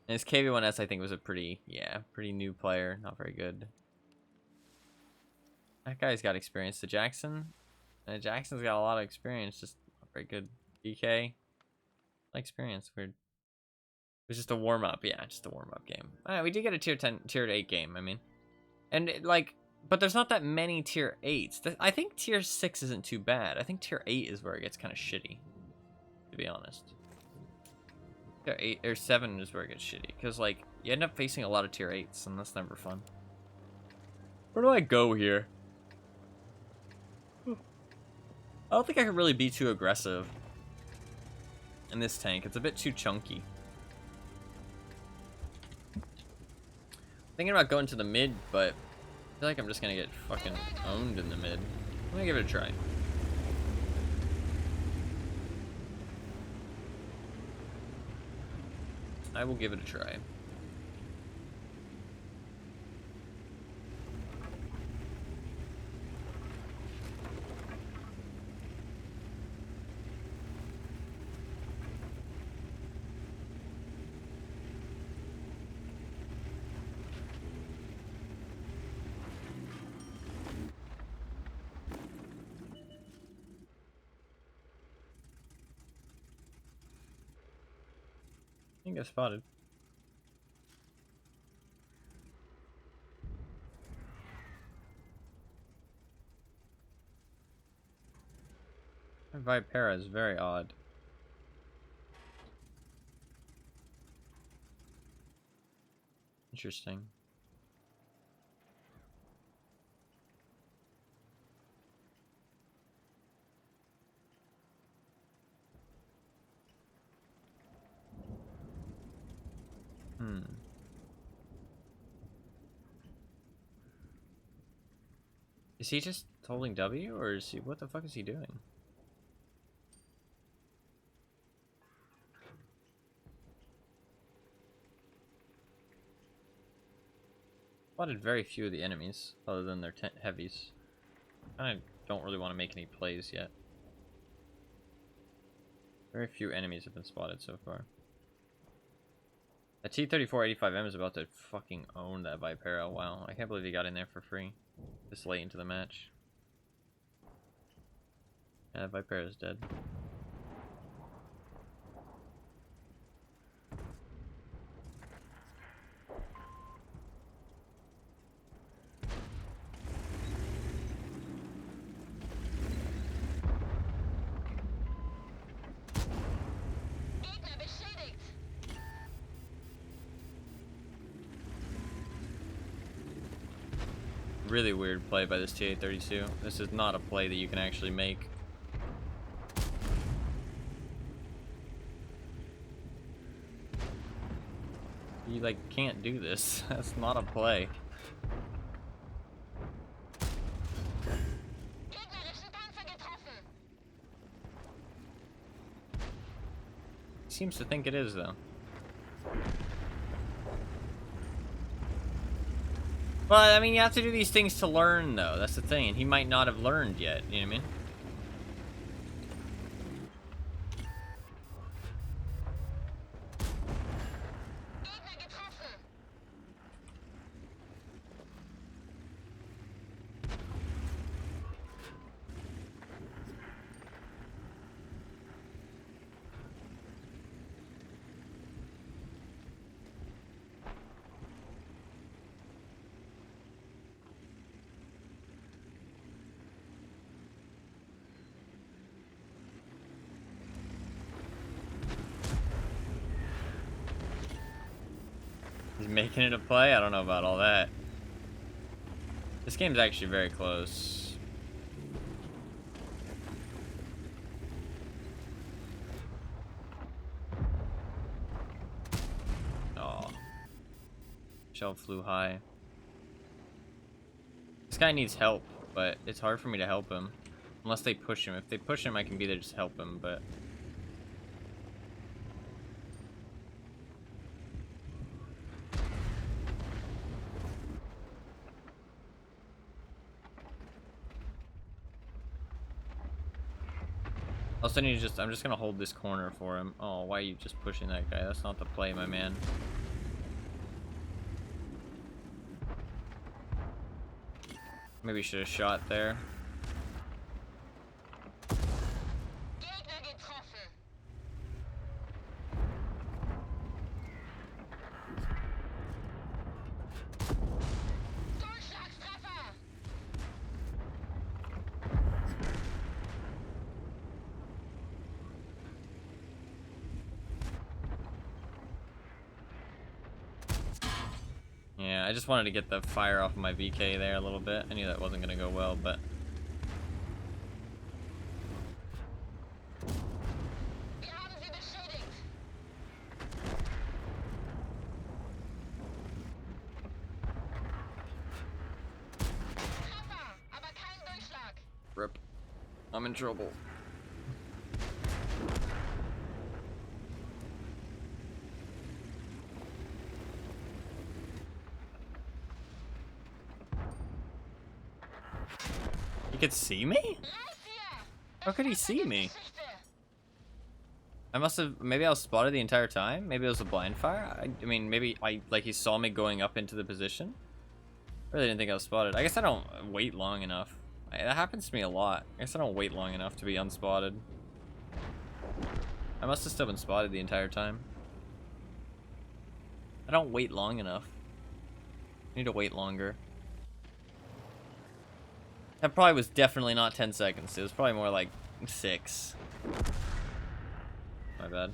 Speaker 1: And his KV1S, I think, was a pretty new player. Not very good. That guy's got experience. The Jackson's got a lot of experience, just not very good. DK, experience, weird. It was just a warm-up, yeah, just a warm-up game. We did get a tier 10, tier 8 game, I mean. And, but there's not that many tier 8s. I think tier 6 isn't too bad. I think tier 8 is where it gets kind of shitty, to be honest. Tier 8 or 7 is where it gets shitty, because, you end up facing a lot of tier 8s, and that's never fun. Where do I go here? I don't think I can really be too aggressive in this tank. It's a bit too chunky. Thinking about going to the mid, but I feel like I'm just gonna get fucking owned in the mid. Let me give it a try. I will give it a try. I think I spotted. Vipera is very odd. Interesting. Is he just holding W, or is he... What the fuck is he doing? Spotted very few of the enemies, other than their heavies. I don't really want to make any plays yet. Very few enemies have been spotted so far. A T-3485M is about to fucking own that Vipera. Wow, I can't believe he got in there for free. This late into the match. Yeah, Vipera is dead. Really weird play by this TA-32. This is not a play that you can actually make. You like can't do this. That's not a play. Seems to think it is though. But I mean, you have to do these things to learn though. That's the thing. And he might not have learned yet, you know what I mean? He's making it a play? I don't know about all that. This game's actually very close. Oh. Shell flew high. This guy needs help, but it's hard for me to help him. Unless they push him. If they push him, I can be there to just help him, but... Also, I'm just gonna hold this corner for him. Oh, why are you just pushing that guy? That's not the play, my man. Maybe should have shot there. Yeah, I just wanted to get the fire off of my VK there a little bit. I knew that wasn't going to go well, but... Rip. I'm in trouble. He could see me? How could he see me? I must have, maybe I was spotted the entire time? Maybe it was a blind fire? I mean, maybe like he saw me going up into the position? I really didn't think I was spotted. I guess I don't wait long enough. That happens to me a lot. I guess I don't wait long enough to be unspotted. I must have still been spotted the entire time. I don't wait long enough. I need to wait longer. That probably was definitely not 10 seconds. It was probably more like 6. My bad.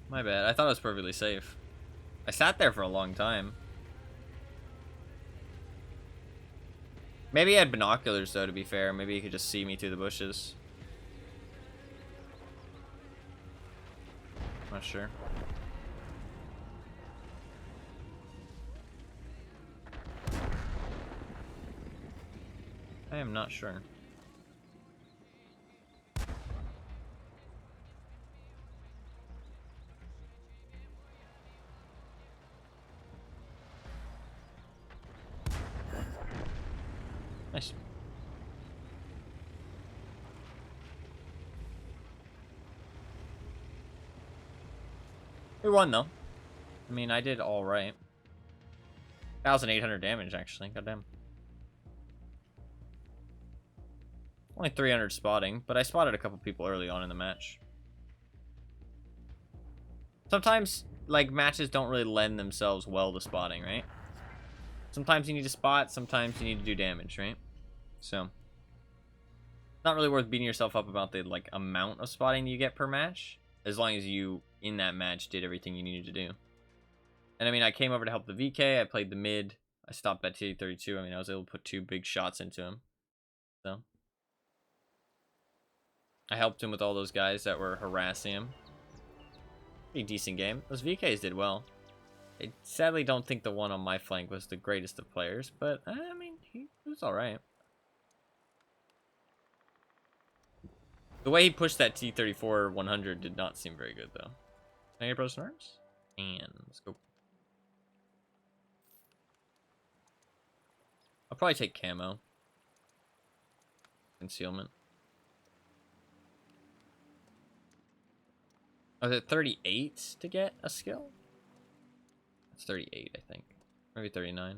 Speaker 1: My bad. I thought it was perfectly safe. I sat there for a long time. Maybe he had binoculars, though, to be fair. Maybe he could just see me through the bushes. Not sure. I am not sure. Nice. We won, though. I mean, I did all right. 1,800 damage, actually. Goddamn. Only 300 spotting, but I spotted a couple people early on in the match. Sometimes, like, matches don't really lend themselves well to spotting, right? Sometimes you need to spot, sometimes you need to do damage, right? So, not really worth beating yourself up about the, like, amount of spotting you get per match, as long as you, in that match, did everything you needed to do. And, I mean, I came over to help the VK, I played the mid, I stopped that T32, I mean, I was able to put 2 big shots into him. So, I helped him with all those guys that were harassing him. Pretty decent game. Those VKs did well. I sadly don't think the one on my flank was the greatest of players, but, I mean, he was alright. The way he pushed that T-34 100 did not seem very good, though. Can I get Bros Nerves? And let's go. I'll probably take camo. Concealment. Oh, is it 38 to get a skill? It's 38, I think. Maybe 39.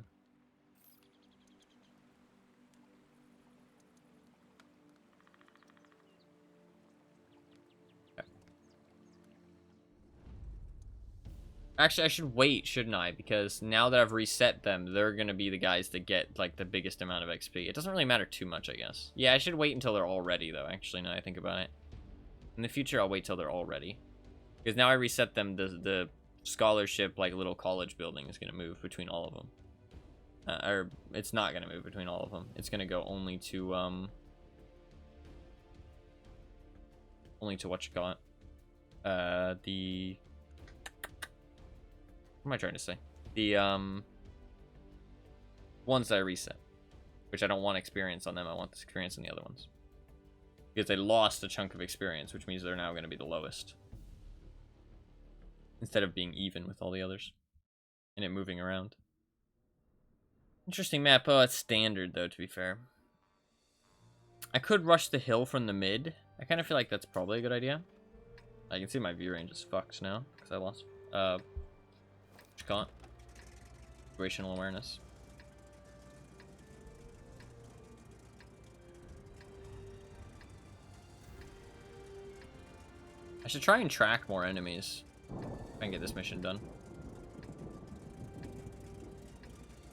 Speaker 1: Okay. Actually, I should wait, shouldn't I? Because now that I've reset them, they're going to be the guys that get, like, the biggest amount of XP. It doesn't really matter too much, I guess. Yeah, I should wait until they're all ready, though, actually, now that I think about it. In the future, I'll wait till they're all ready. Because now I reset them, the scholarship, like, little college building is going to move between all of them. Or, it's not going to move between all of them. It's going to go only to, what you call it? The... What am I trying to say? The, ones that I reset. Which I don't want experience on them, I want this experience on the other ones. Because they lost a chunk of experience, which means they're now going to be the lowest. Instead of being even with all the others. And it moving around. Interesting map. Oh, it's standard, though, to be fair. I could rush the hill from the mid. I kind of feel like that's probably a good idea. I can see my view range is fucked now. Because I lost. What you call it? Situational awareness. I should try and track more enemies. If I can get this mission done.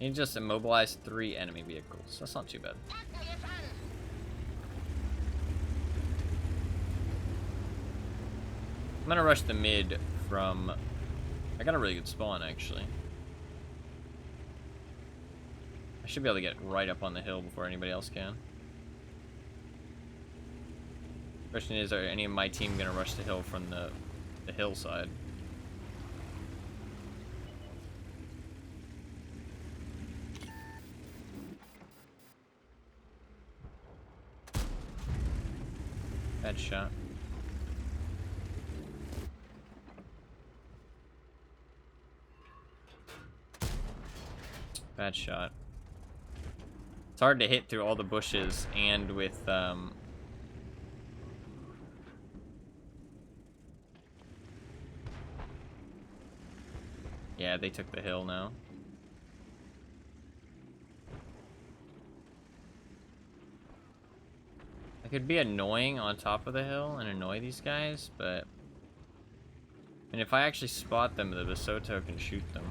Speaker 1: You just immobilize 3 enemy vehicles. That's not too bad. I'm gonna rush the mid from... I got a really good spawn, actually. I should be able to get right up on the hill before anybody else can. Question is, are any of my team gonna rush the hill from the hillside? Bad shot. Bad shot. It's hard to hit through all the bushes and with, yeah, they took the hill now. I could be annoying on top of the hill and annoy these guys, but... And if I actually spot them, the Basoto can shoot them.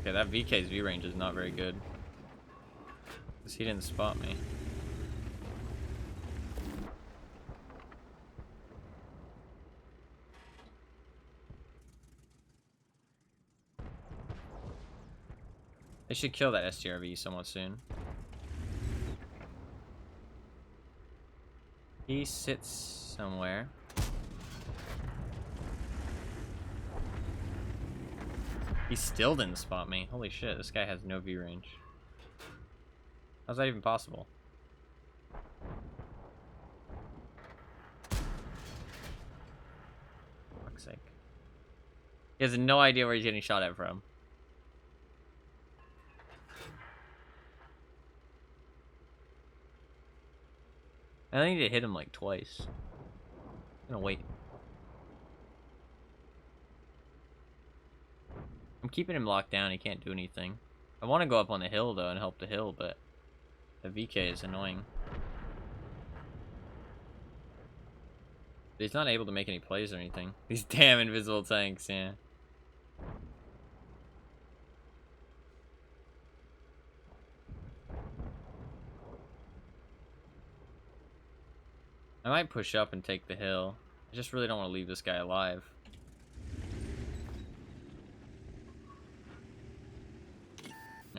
Speaker 1: Okay, that VK's view range is not very good. Because he didn't spot me. They should kill that STRV somewhat soon. He sits somewhere. He still didn't spot me. Holy shit, this guy has no view range. How's that even possible? For fuck's sake. He has no idea where he's getting shot at from. I need to hit him like twice. I'm gonna wait. I'm keeping him locked down. He can't do anything. I want to go up on the hill though and help the hill, but the VK is annoying. He's not able to make any plays or anything. These damn invisible tanks, yeah. I might push up and take the hill. I just really don't want to leave this guy alive.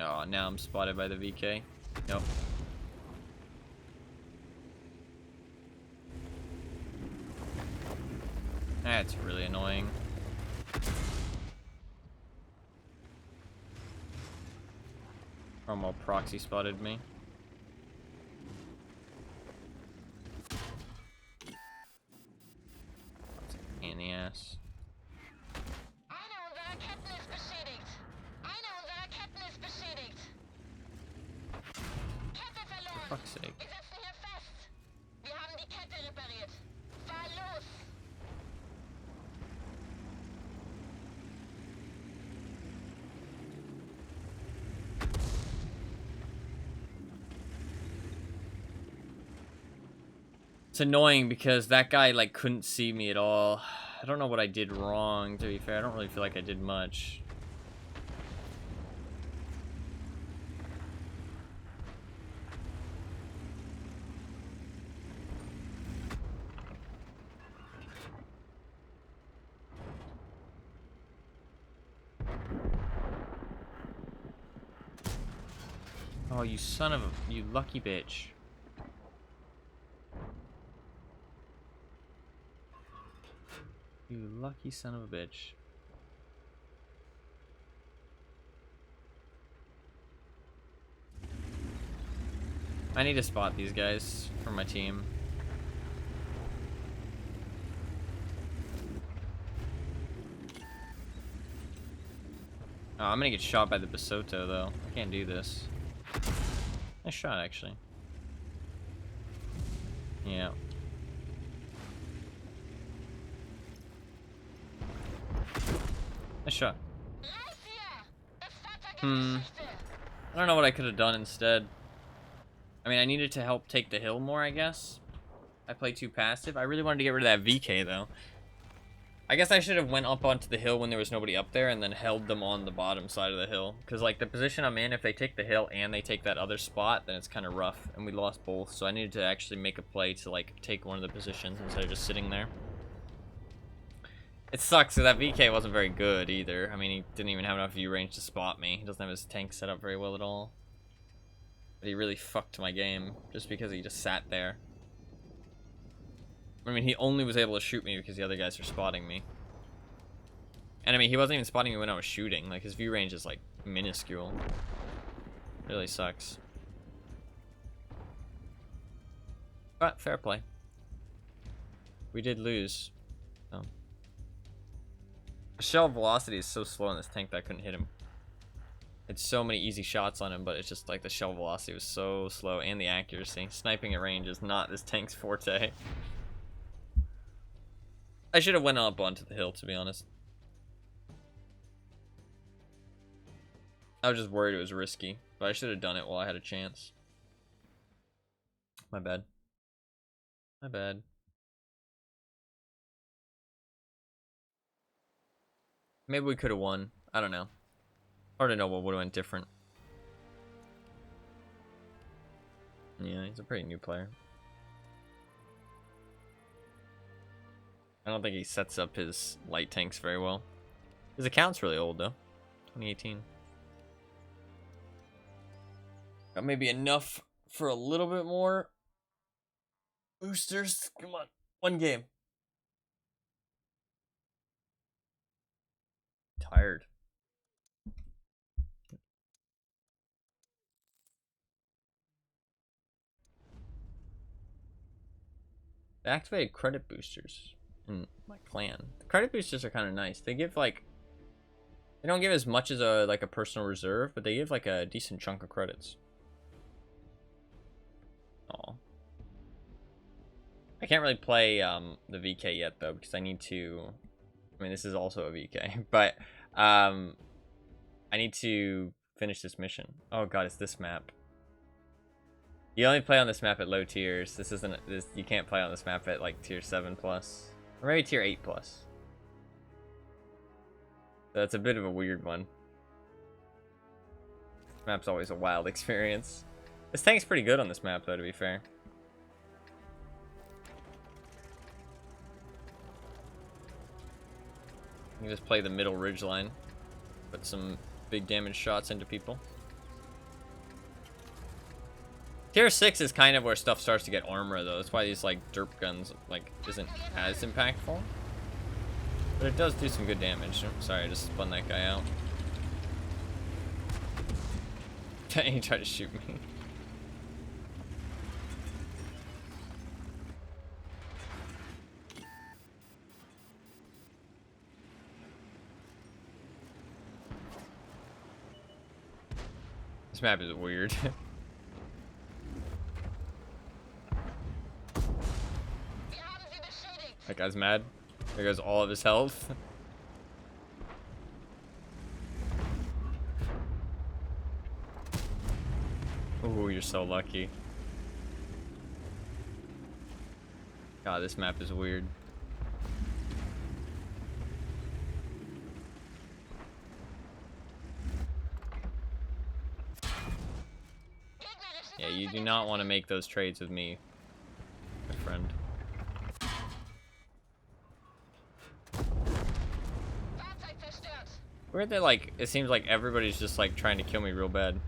Speaker 1: Oh, now I'm spotted by the VK. Nope. That's really annoying. Almost proxy spotted me. That's a pain in the ass. For fuck's sake. It's annoying because that guy like couldn't see me at all. I don't know what I did wrong, to be fair. I don't really feel like I did much. Oh, you son of a... You lucky bitch. You lucky son of a bitch. I need to spot these guys for my team. Oh, I'm gonna get shot by the Basoto though. I can't do this. Nice shot, actually. Yeah. Nice shot. I don't know what I could have done instead. I mean, I needed to help take the hill more, I guess. I played too passive. I really wanted to get rid of that VK, though. I guess I should have went up onto the hill when there was nobody up there and then held them on the bottom side of the hill. Because, like, the position I'm in, if they take the hill and they take that other spot, then it's kind of rough. And we lost both, so I needed to actually make a play to, like, take one of the positions instead of just sitting there. It sucks, because that VK wasn't very good, either. I mean, he didn't even have enough view range to spot me. He doesn't have his tank set up very well at all. But he really fucked my game, just because he just sat there. I mean, he only was able to shoot me because the other guys were spotting me. And I mean, he wasn't even spotting me when I was shooting. Like, his view range is, like, minuscule. Really sucks. But, fair play. We did lose. Oh. Shell velocity is so slow in this tank that I couldn't hit him. It's so many easy shots on him, but it's just like the shell velocity was so slow, and the accuracy. Sniping at range is not this tank's forte. I should have went up onto the hill, to be honest. I was just worried it was risky, but I should have done it while I had a chance. My bad. My bad. Maybe we could have won. I don't know. Hard to know what would have went different. Yeah, he's a pretty new player. I don't think he sets up his light tanks very well. His account's really old, though. 2018. Got maybe enough for a little bit more boosters. Come on. One game. Tired. They activated credit boosters in my clan. The credit boosters are kind of nice. They give like, they don't give as much as a like a personal reserve, but they give like a decent chunk of credits. Oh, I can't really play the VK yet though, because I need to. I mean, this is also a VK, but I need to finish this mission. Oh god, it's this map. You only play on this map at low tiers. This isn't this. You can't play on this map at like tier 7 plus, or maybe tier 8 plus. So that's a bit of a weird one. This map's always a wild experience. This tank's pretty good on this map, though, to be fair. You can just play the middle ridgeline, put some big damage shots into people. Tier 6 is kind of where stuff starts to get armor, though. That's why these like derp guns like isn't as impactful, but it does do some good damage. Oh, sorry, I just spun that guy out. He tried to shoot me. This map is weird. That guy's mad. There goes all of his health. Ooh, you're so lucky. God, this map is weird. Yeah, you do not want to make those trades with me, my friend. Weird that, like, it seems like everybody's just, like, trying to kill me real bad.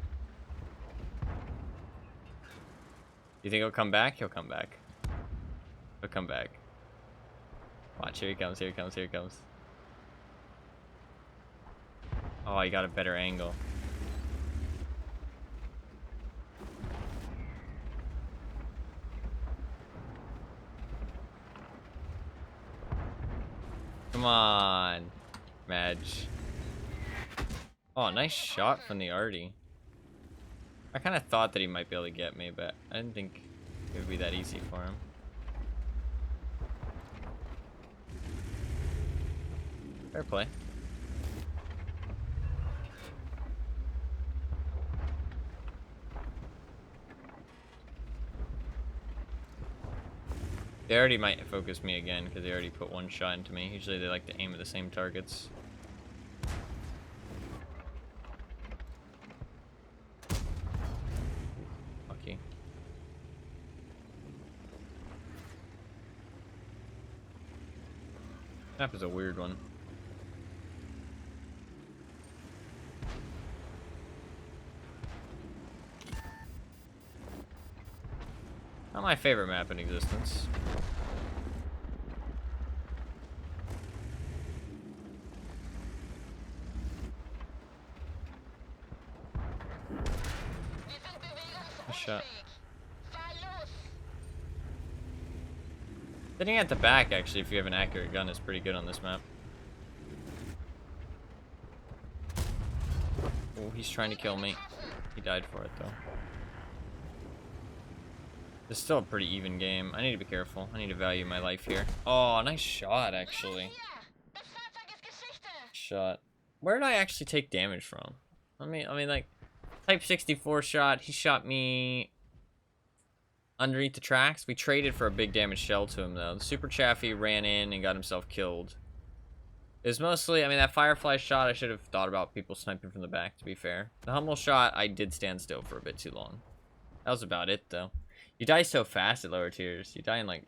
Speaker 1: You think he'll come back? He'll come back. He'll come back. Watch, here he comes, here he comes, here he comes. Oh, he got a better angle. Come on, Madge. Oh, nice shot from the Artie. I kind of thought that he might be able to get me, but I didn't think it would be that easy for him. Fair play. They already might focus me again because they already put one shot into me. Usually they like to aim at the same targets. Lucky. Map is a weird one. Not my favorite map in existence. Nice shot. Sitting at the back, actually, if you have an accurate gun, is pretty good on this map. Oh, he's trying to kill me. He died for it, though. It's still a pretty even game. I need to be careful. I need to value my life here. Oh, nice shot, actually. Shot. Where did I actually take damage from? I mean, like, Type 64 shot. He shot me underneath the tracks. We traded for a big damage shell to him, though. The Super Chaffee ran in and got himself killed. It was mostly, I mean, that Firefly shot, I should have thought about people sniping from the back, to be fair. The Hummel shot, I did stand still for a bit too long. That was about it, though. You die so fast at lower tiers. You die in, like,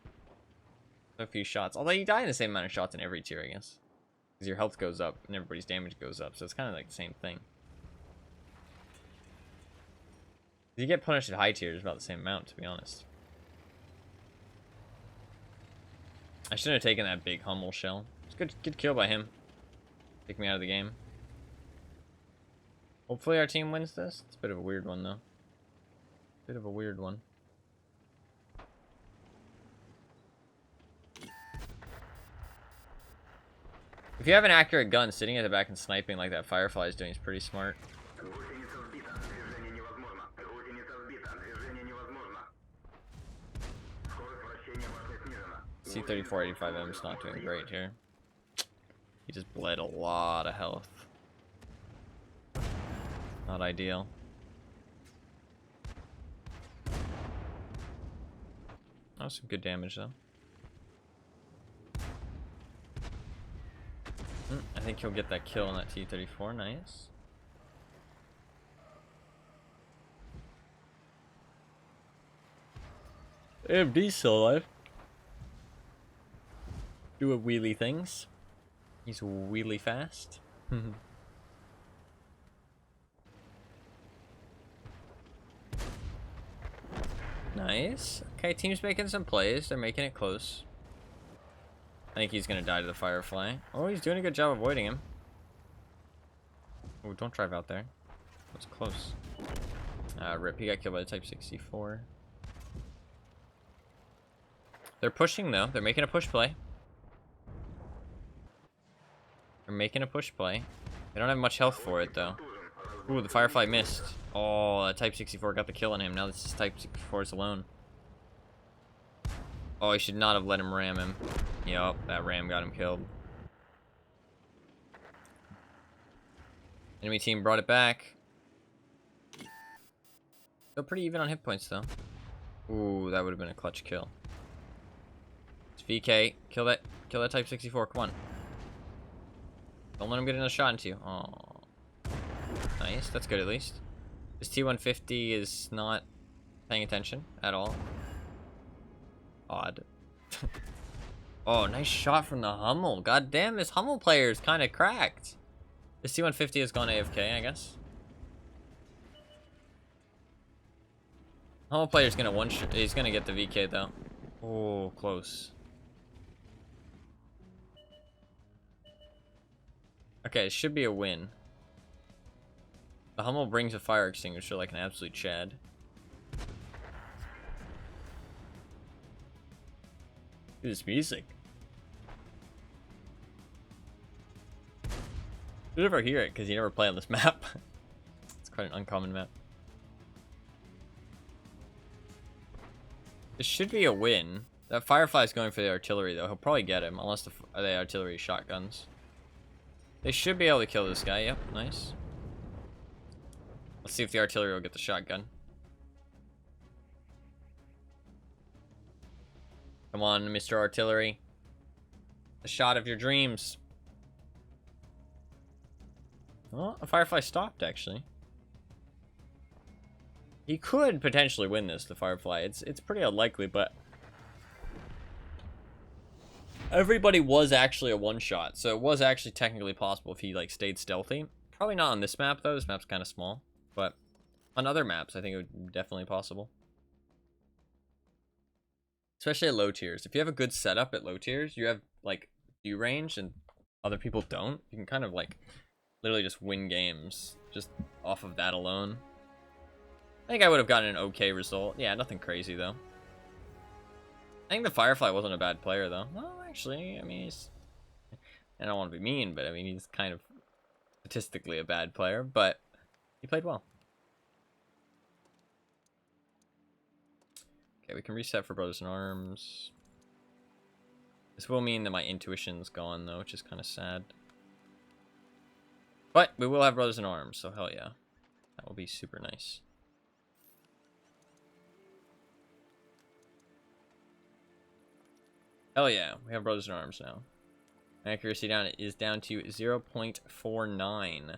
Speaker 1: a few shots. Although you die in the same amount of shots in every tier, I guess. Because your health goes up and everybody's damage goes up. So it's kind of like the same thing. You get punished at high tiers about the same amount, to be honest. I shouldn't have taken that big Hummel shell. It's good kill by him. Take me out of the game. Hopefully our team wins this. It's a bit of a weird one, though. Bit of a weird one. If you have an accurate gun, sitting at the back and sniping like that Firefly is doing is pretty smart. C-3485M is not doing great here. He just bled a lot of health. Not ideal. That was some good damage, though. I think he'll get that kill on that T-34. Nice. AMD's still alive. Doing wheelie things. He's wheelie fast. Nice. Okay, team's making some plays. They're making it close. I think he's gonna die to the Firefly. Oh, he's doing a good job avoiding him. Oh, don't drive out there. That's close. Rip, he got killed by the Type 64. They're pushing, though. They're making a push play. They're making a push play. They don't have much health for it, though. Ooh, the Firefly missed. Oh, that Type 64 got the kill on him. Now this is Type 64's alone. Oh, he should not have let him ram him. Yup, that ram got him killed. Enemy team brought it back. Still pretty even on hit points, though. Ooh, that would have been a clutch kill. It's VK. Kill that Type 64. Come on. Don't let him get another shot into you. Oh, nice. That's good at least. This T-150 is not paying attention at all. Odd. Oh, nice shot from the Hummel. God damn, this Hummel player is kind of cracked. This T-150 has gone AFK, I guess. Hummel player's gonna one-shot. He's gonna get the VK though. Oh, close. Okay, it should be a win. The Hummel brings a fire extinguisher like an absolute Chad. Look at this music. You never hear it because you never play on this map. It's quite an uncommon map. This should be a win. That Firefly's going for the artillery though. He'll probably get him unless the artillery shotguns. They should be able to kill this guy. Yep, nice. Let's see if the artillery will get the shotgun. Come on, Mr. Artillery. The shot of your dreams. Oh, a Firefly stopped, actually. He could potentially win this, the Firefly. It's pretty unlikely, but everybody was actually a one-shot, so it was actually technically possible if he like stayed stealthy. Probably not on this map, though. This map's kind of small. But on other maps, I think it would be definitely possible. Especially at low tiers. If you have a good setup at low tiers, you have, like, view range and other people don't. You can kind of, like, literally just win games just off of that alone. I think I would have gotten an okay result. Yeah, nothing crazy, though. I think the Firefly wasn't a bad player, though. Well, actually, I mean, he's... I don't want to be mean, but I mean, he's kind of statistically a bad player, but he played well. Okay, we can reset for Brothers in Arms. This will mean that my intuition's gone, though, which is kind of sad. But we will have Brothers in Arms, so hell yeah. That will be super nice. Hell yeah, we have Brothers in Arms now. Accuracy is down to 0.49.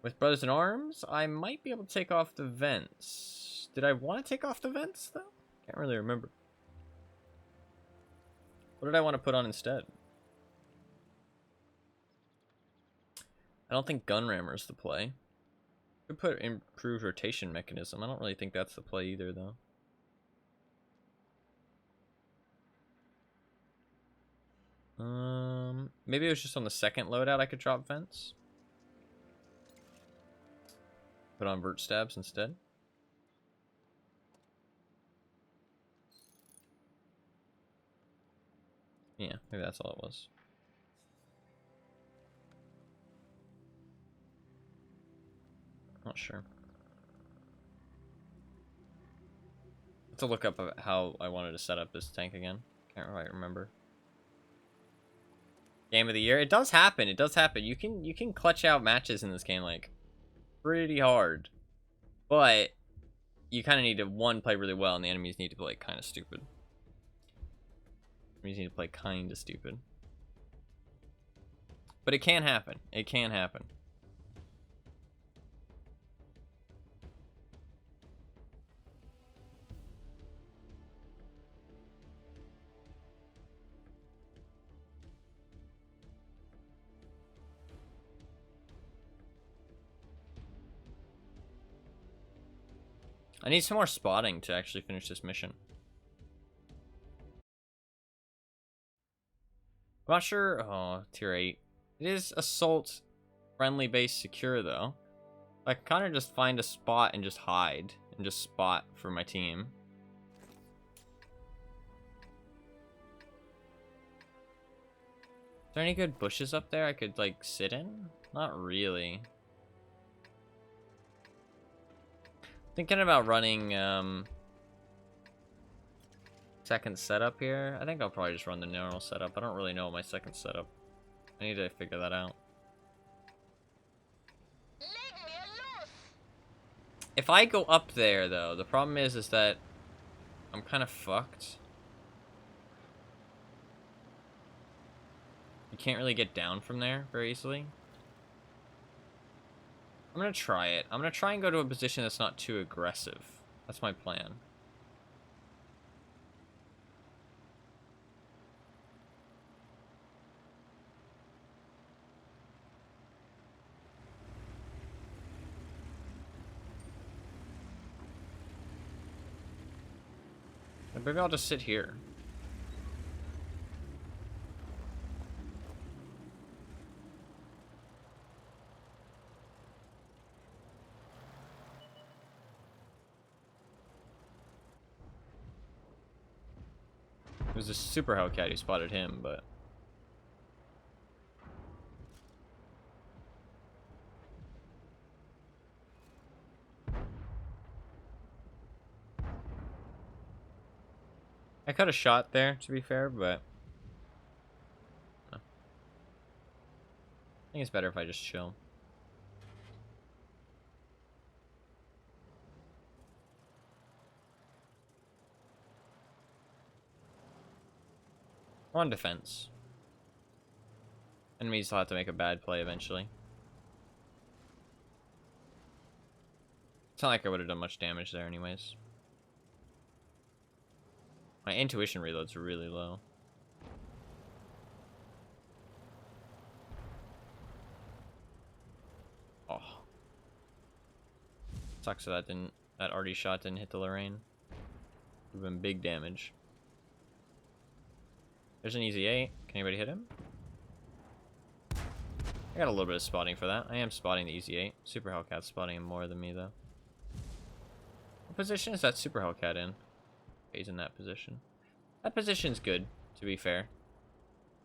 Speaker 1: With Brothers in Arms, I might be able to take off the vents. Did I want to take off the vents, though? Can't really remember. What did I want to put on instead? I don't think gun rammer's the play. Could put improved rotation mechanism. I don't really think that's the play either, though. Maybe it was just on the second loadout I could drop vents. Put on vert stabs instead. Yeah, maybe that's all it was. Not sure. Let's look up how I wanted to set up this tank again. Can't quite remember. Game of the year. It does happen. It does happen. You can clutch out matches in this game like pretty hard, but you kind of need to play really well, and the enemies need to play kind of stupid. Enemies need to play kind of stupid, but it can happen. It can happen. I need some more spotting to actually finish this mission. I'm not sure. Oh, tier 8. It is assault friendly base secure, though. I can kind of just find a spot and just hide and just spot for my team. Is there any good bushes up there I could, like, sit in? Not really. Thinking about running, second setup here. I think I'll probably just run the normal setup. I don't really know my second setup. I need to figure that out. If I go up there, though, the problem is that I'm kind of fucked. You can't really get down from there very easily. I'm gonna try it. I'm gonna try and go to a position that's not too aggressive. That's my plan. Maybe I'll just sit here. It was a super Hellcat who spotted him, but... I could have shot there, to be fair, but... I think it's better if I just chill. We're on defense. Enemies will have to make a bad play eventually. It's not like I would have done much damage there anyways. My intuition reloads are really low. Oh. Sucks that that RD shot didn't hit the Lorraine. Would have been big damage. There's an easy 8. Can anybody hit him? I got a little bit of spotting for that. I am spotting the easy 8. Super Hellcat's spotting him more than me, though. What position is that Super Hellcat in? He's in that position. That position's good, to be fair.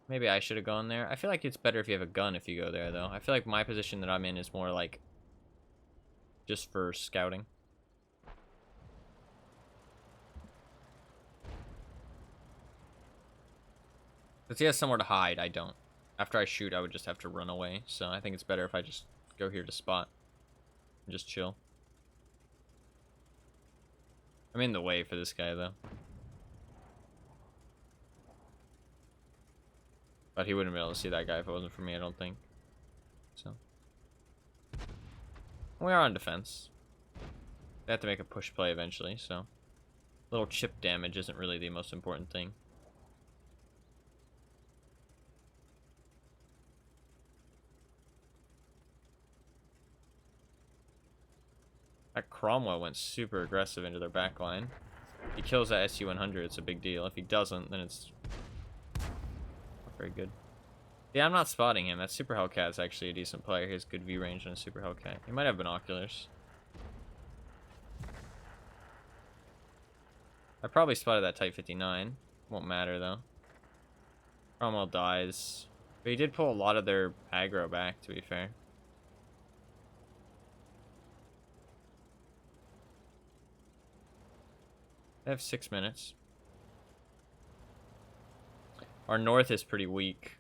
Speaker 1: Maybe I should have gone there. I feel like it's better if you have a gun if you go there, though. I feel like my position that I'm in is more like just for scouting. Because he has somewhere to hide, I don't. After I shoot, I would just have to run away. So I think it's better if I just go here to spot and just chill. I'm in the way for this guy, though. But he wouldn't be able to see that guy if it wasn't for me, I don't think. So. We are on defense. They have to make a push play eventually, so. Little chip damage isn't really the most important thing. That Cromwell went super aggressive into their back line. If he kills that SU-100, it's a big deal. If he doesn't, then it's not very good. Yeah, I'm not spotting him. That Super Hellcat's actually a decent player. He has good view range on a Super Hellcat. He might have binoculars. I probably spotted that Type 59. Won't matter, though. Cromwell dies. But he did pull a lot of their aggro back, to be fair. They have 6 minutes. Our north is pretty weak.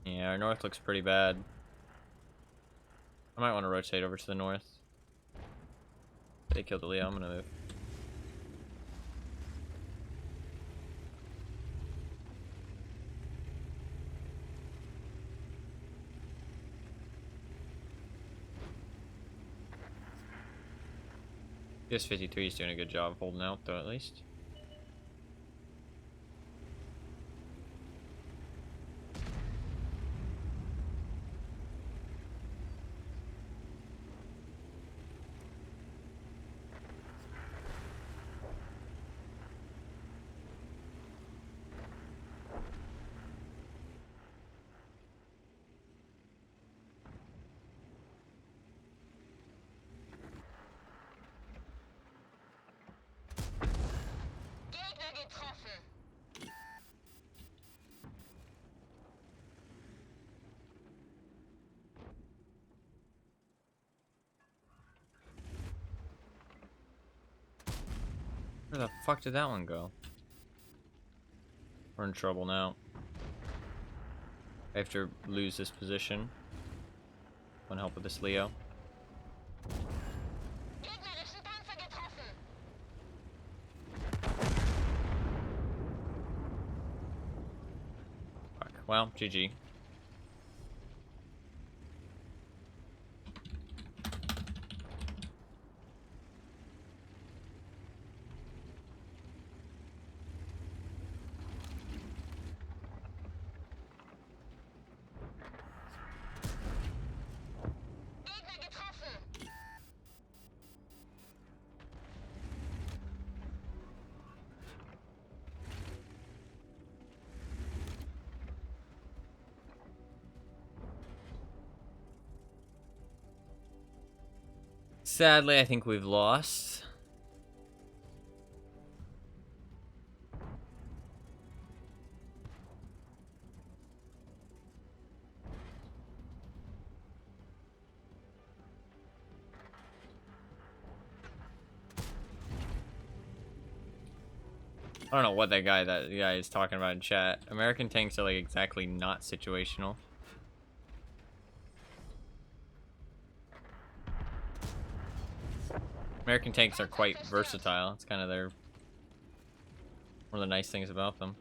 Speaker 1: Yeah, our north looks pretty bad. I might want to rotate over to the north. They killed the Leo, I'm gonna move. This 53 is doing a good job holding out, though, at least. Where the fuck did that one go? We're in trouble now. I have to lose this position. Want help with this Leo? Fuck. Well, GG. Sadly, I think we've lost. I don't know what that guy is talking about in chat. American tanks are like exactly not situational. American tanks are quite versatile. It's kind of one of the nice things about them.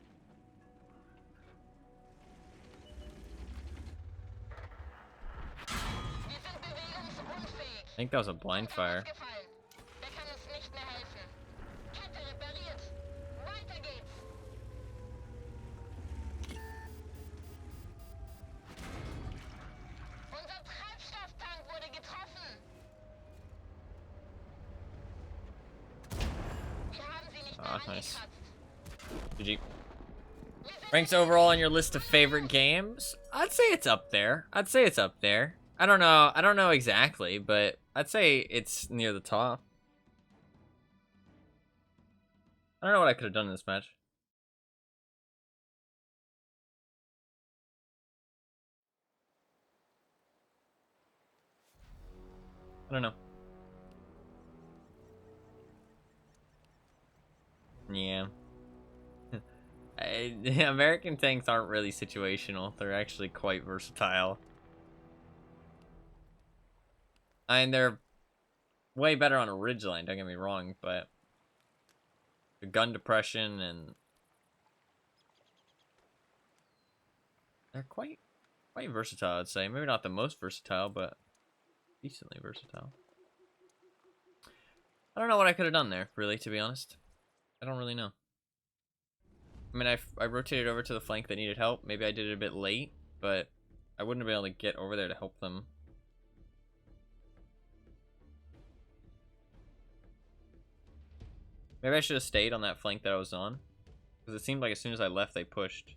Speaker 1: think that was a blind fire.
Speaker 3: Der kann uns nicht mehr helfen. Kette repariert. Weiter geht's. Unser Treibstofftank wurde getroffen. Wir haben sie nicht mehr
Speaker 1: Nice.
Speaker 3: angekratzt.
Speaker 1: GG. Ranks overall on your list of favorite games? I'd say it's up there. I'd say it's up there. I don't know. I don't know exactly, but I'd say it's near the top. I don't know what I could have done in this match. I don't know. Yeah. American tanks aren't really situational. They're actually quite versatile. I mean, they're way better on a ridgeline, don't get me wrong, but the gun depression and they're quite versatile, I'd say. Maybe not the most versatile, but decently versatile. I don't know what I could have done there, really, to be honest. I don't really know. I mean, I rotated over to the flank that needed help. Maybe I did it a bit late, but I wouldn't have been able to get over there to help them. Maybe I should have stayed on that flank that I was on, because it seemed like as soon as I left, they pushed.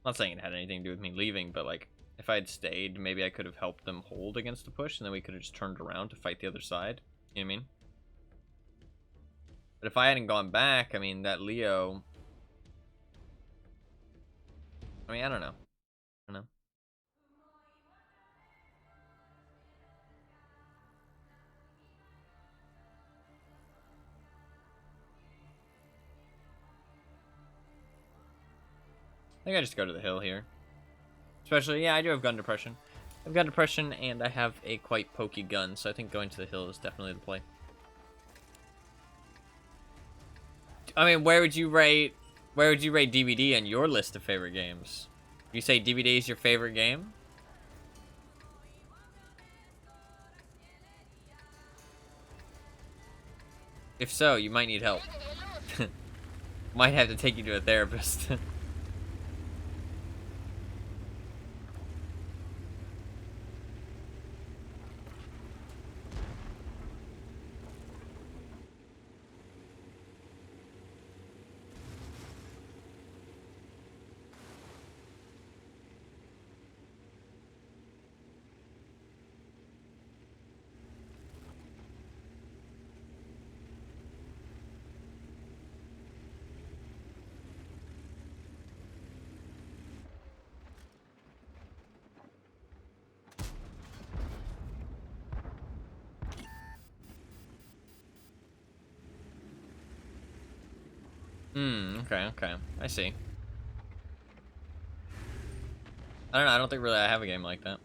Speaker 1: I'm not saying it had anything to do with me leaving, but like, if I had stayed, maybe I could have helped them hold against the push, and then we could have just turned around to fight the other side. You know what I mean? But if I hadn't gone back, I mean, that Leo... I mean, I don't know. I don't know. I think I just go to the hill here. Especially, yeah, I do have gun depression. I have gun depression, and I have a quite pokey gun, so I think going to the hill is definitely the play. I mean, where would you rate DVD on your list of favorite games? You say DVD is your favorite game? If so, you might need help. Might have to take you to a therapist. Okay. I see. I don't know, I don't think really I have a game like that.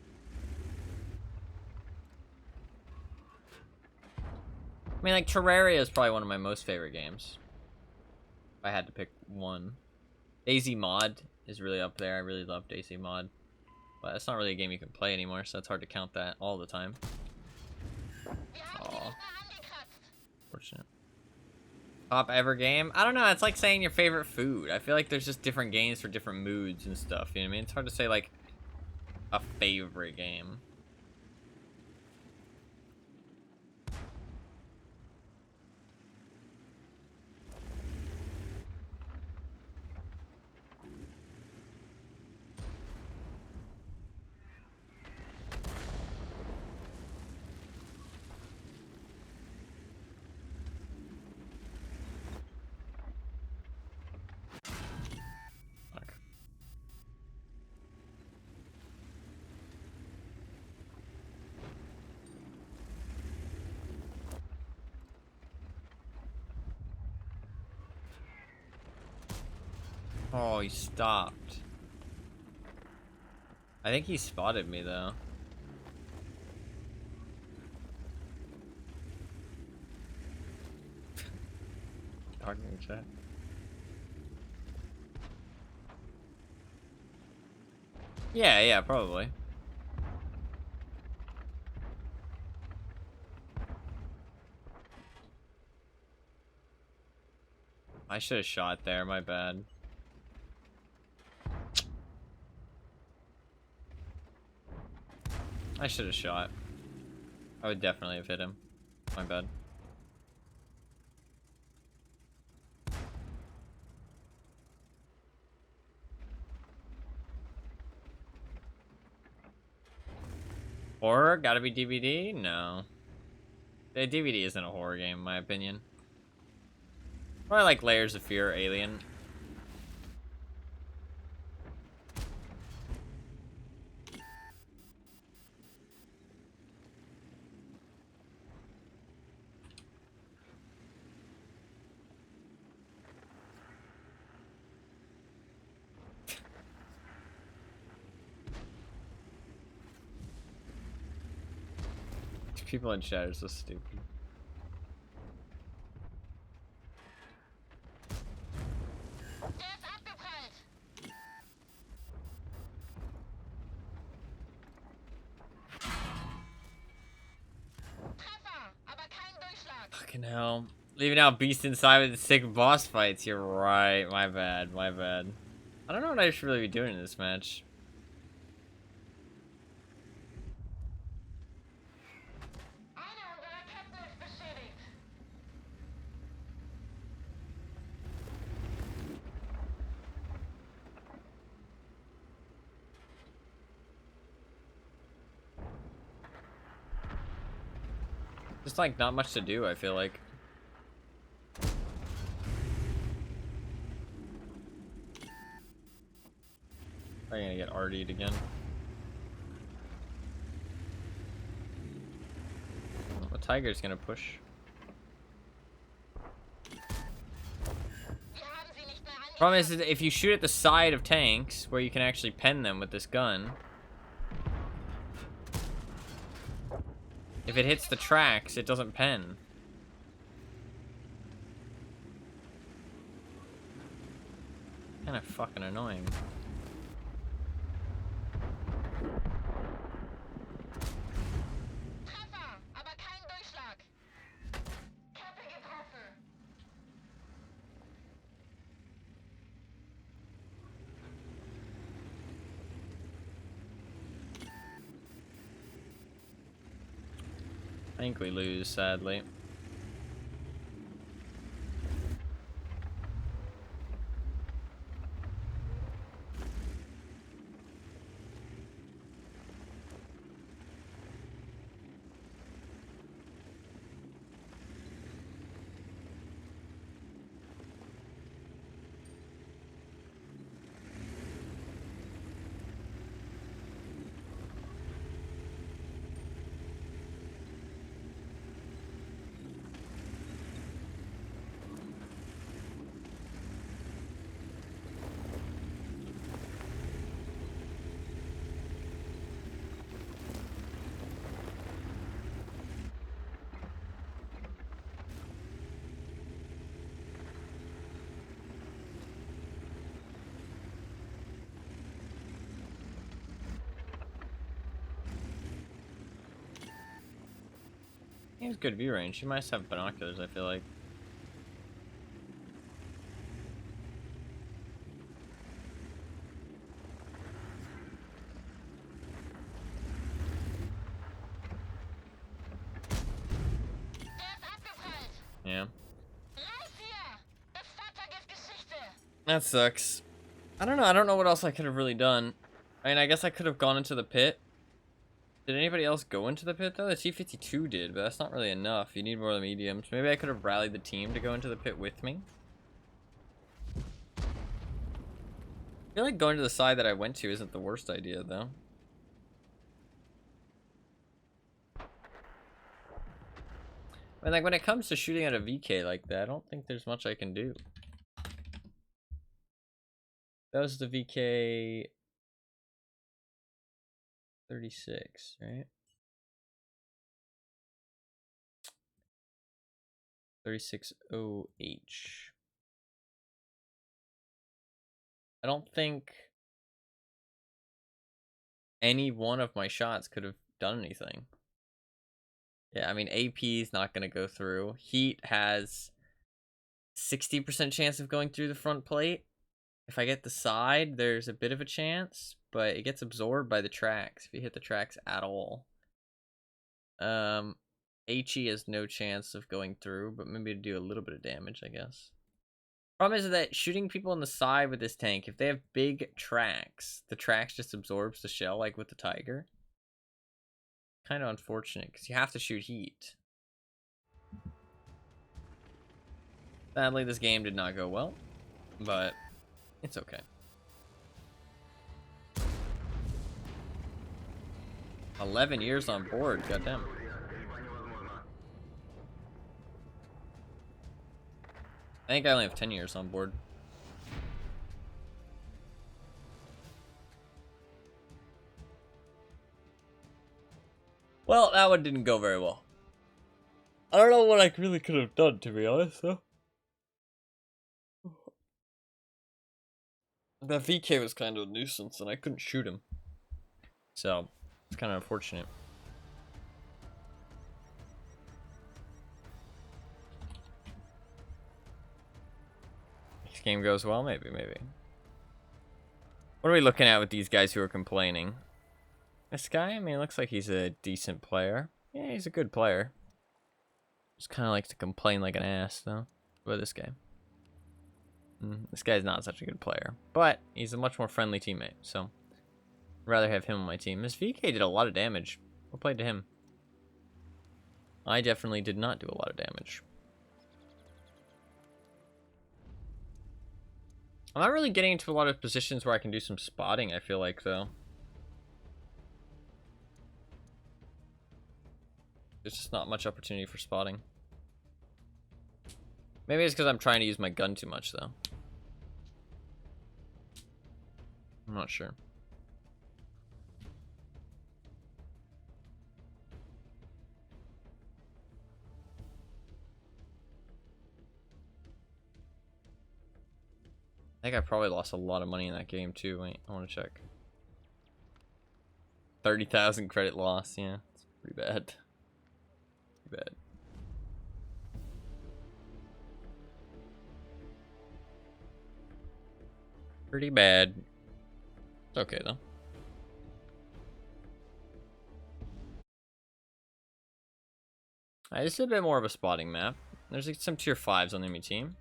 Speaker 1: I mean, like, Terraria is probably one of my most favorite games. If I had to pick one. DayZ Mod is really up there. I really love DayZ Mod. But it's not really a game you can play anymore, so it's hard to count that all the time. Aw. Fortunate. Top ever game? I don't know, it's like saying your favorite food. I feel like there's just different games for different moods and stuff, you know what I mean? It's hard to say, like, a favorite game. Oh, he stopped. I think he spotted me, though. Talking in chat. Yeah, probably. I should have shot there, my bad. I should have shot. I would definitely have hit him. My bad. Horror? Gotta be DVD? No. The DVD isn't a horror game, in my opinion. Probably like Layers of Fear or Alien. People in chat are so stupid.
Speaker 3: Der ist abgeprallt. Treffer, aber kein Durchschlag.
Speaker 1: Fucking hell. Leaving out Beast inside with the sick boss fights. You're right. My bad. My bad. I don't know what I should really be doing in this match.
Speaker 3: Eine unserer Ketten ist beschädigt.
Speaker 1: Just like not much to do, I feel like. I'm gonna get RD'd again. The Tiger's gonna push.
Speaker 3: Wir haben sie nicht mehr angegriffen.
Speaker 1: Problem is that if you shoot at the side of tanks, where you can actually pen them with this gun, if it hits the tracks, it doesn't pen. Kinda fucking annoying.
Speaker 3: Treffer, aber kein Durchschlag. Kette getroffen.
Speaker 1: I think we lose, sadly. He has good view range. He must have binoculars, I feel like.
Speaker 3: Der ist abgeprallt.
Speaker 1: Yeah.
Speaker 3: Raus hier. Das Fahrzeug ist Geschichte.
Speaker 1: That sucks. I don't know. I don't know what else I could have really done. I mean, I guess I could have gone into the pit. Did anybody else go into the pit, though? The T-52 did, but that's not really enough. You need more of the mediums. Maybe I could have rallied the team to go into the pit with me. I feel like going to the side that I went to isn't the worst idea, though. I mean, like, when it comes to shooting at a VK like that, I don't think there's much I can do. That was the VK 36, right? 36OH. I don't think any one of my shots could have done anything. Yeah, I mean, AP is not going to go through. Heat has 60% chance of going through the front plate. If I get the side, there's a bit of a chance, but it gets absorbed by the tracks if you hit the tracks at all. HE has no chance of going through, but maybe to do a little bit of damage, I guess. Problem is that shooting people in the side with this tank, if they have big tracks, the tracks just absorbs the shell, like with the Tiger. Kind of unfortunate, because you have to shoot heat. Sadly, this game did not go well, but it's okay. "11 years on board, goddamn." I think I only have 10 years on board. Well, that one didn't go very well. I don't know what I really could have done, to be honest, though. The VK was kind of a nuisance, and I couldn't shoot him. So, it's kind of unfortunate. This game goes well, maybe. What are we looking at with these guys who are complaining? This guy, I mean, it looks like he's a decent player. Yeah, he's a good player. Just kind of likes to complain like an ass, though. What about this guy? This guy's not such a good player, but he's a much more friendly teammate, so I'd rather have him on my team. This VK did a lot of damage. Well played to him. I definitely did not do a lot of damage. I'm not really getting into a lot of positions where I can do some spotting, I feel like, though. There's just not much opportunity for spotting. Maybe it's because I'm trying to use my gun too much, though. I'm not sure. I think I probably lost a lot of money in that game, too. Wait, I want to check. 30,000 credit loss, yeah. It's pretty bad. Pretty bad. Pretty bad. It's okay, though. Alright, this is a bit more of a spotting map. There's like some tier 5s on the enemy team.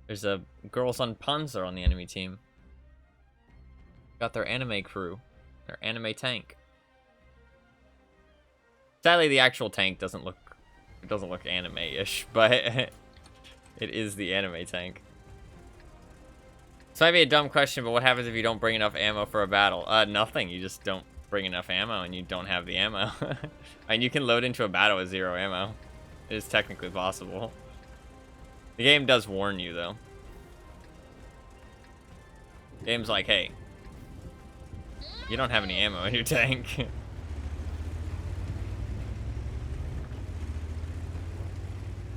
Speaker 1: There's a Girls on Panzer on the enemy team. Got their anime crew. Their anime tank. Sadly, the actual tank doesn't look anime-ish, but it is the anime tank. This might be a dumb question, but what happens if you don't bring enough ammo for a battle? Nothing. You just don't bring enough ammo, and you don't have the ammo. And you can load into a battle with 0 ammo. It is technically possible. The game does warn you, though. The game's like, hey, you don't have any ammo in your tank.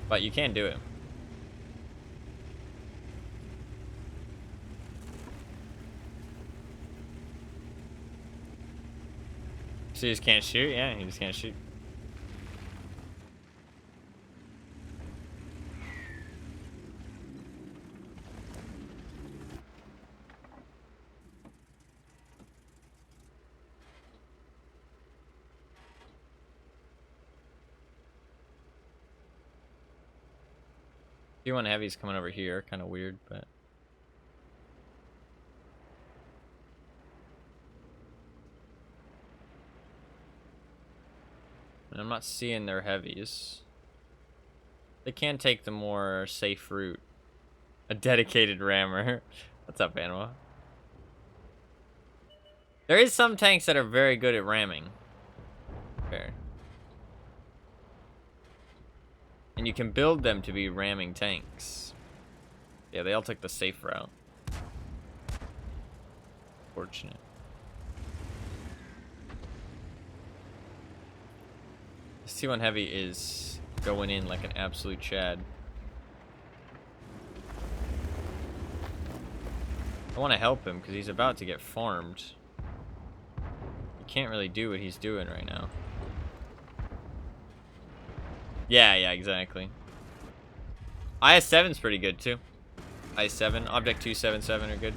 Speaker 1: But you can do it. So you just can't shoot? Yeah, you just can't shoot. T1 Heavy's coming over here, kind of weird, but... And I'm not seeing their heavies. They can take the more safe route. A dedicated rammer. What's up, Anima? There is some tanks that are very good at ramming. Fair. And you can build them to be ramming tanks. Yeah, they all took the safe route. Fortunate. This T1 Heavy is going in like an absolute Chad. I want to help him because he's about to get farmed. He can't really do what he's doing right now. Yeah, exactly. IS-7's pretty good too. IS-7, Object 277 are good.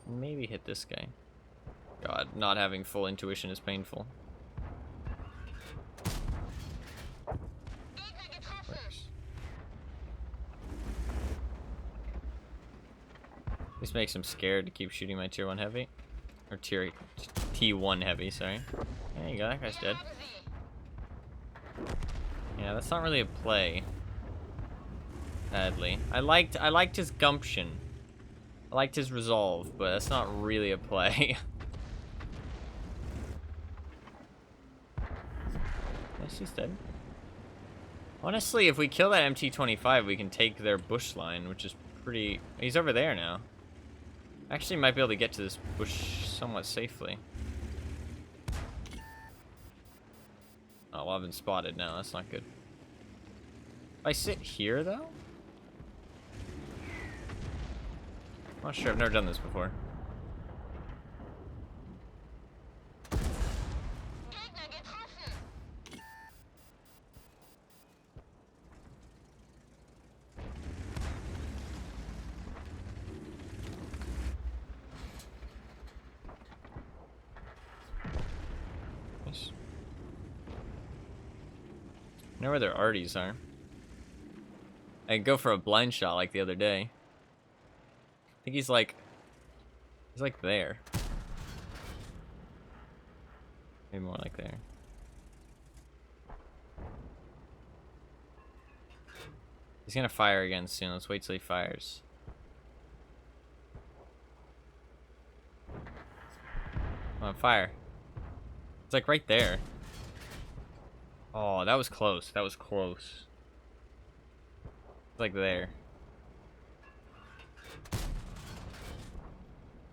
Speaker 1: Maybe hit this guy. God, not having full intuition is painful. Works. This makes him scared to keep shooting my tier 1 heavy. Or tier T1 heavy, sorry. There you go, that guy's dead. Yeah, that's not really a play. Sadly. I liked his gumption. I liked his resolve, but that's not really a play. Yes, he's dead. Honestly, if we kill that MT-25, we can take their bush line, which is pretty... He's over there now. Actually, might be able to get to this bush somewhat safely. Oh, well, I've been spotted now. That's not good. If I sit here, though? I'm not sure. I've never done this before. Nice. I know where their arties are. I could go for a blind shot like the other day. I think he's like there. Maybe more like there. He's gonna fire again soon. Let's wait till he fires. Come on, fire. It's like right there. Oh, that was close. That was close. It's like there.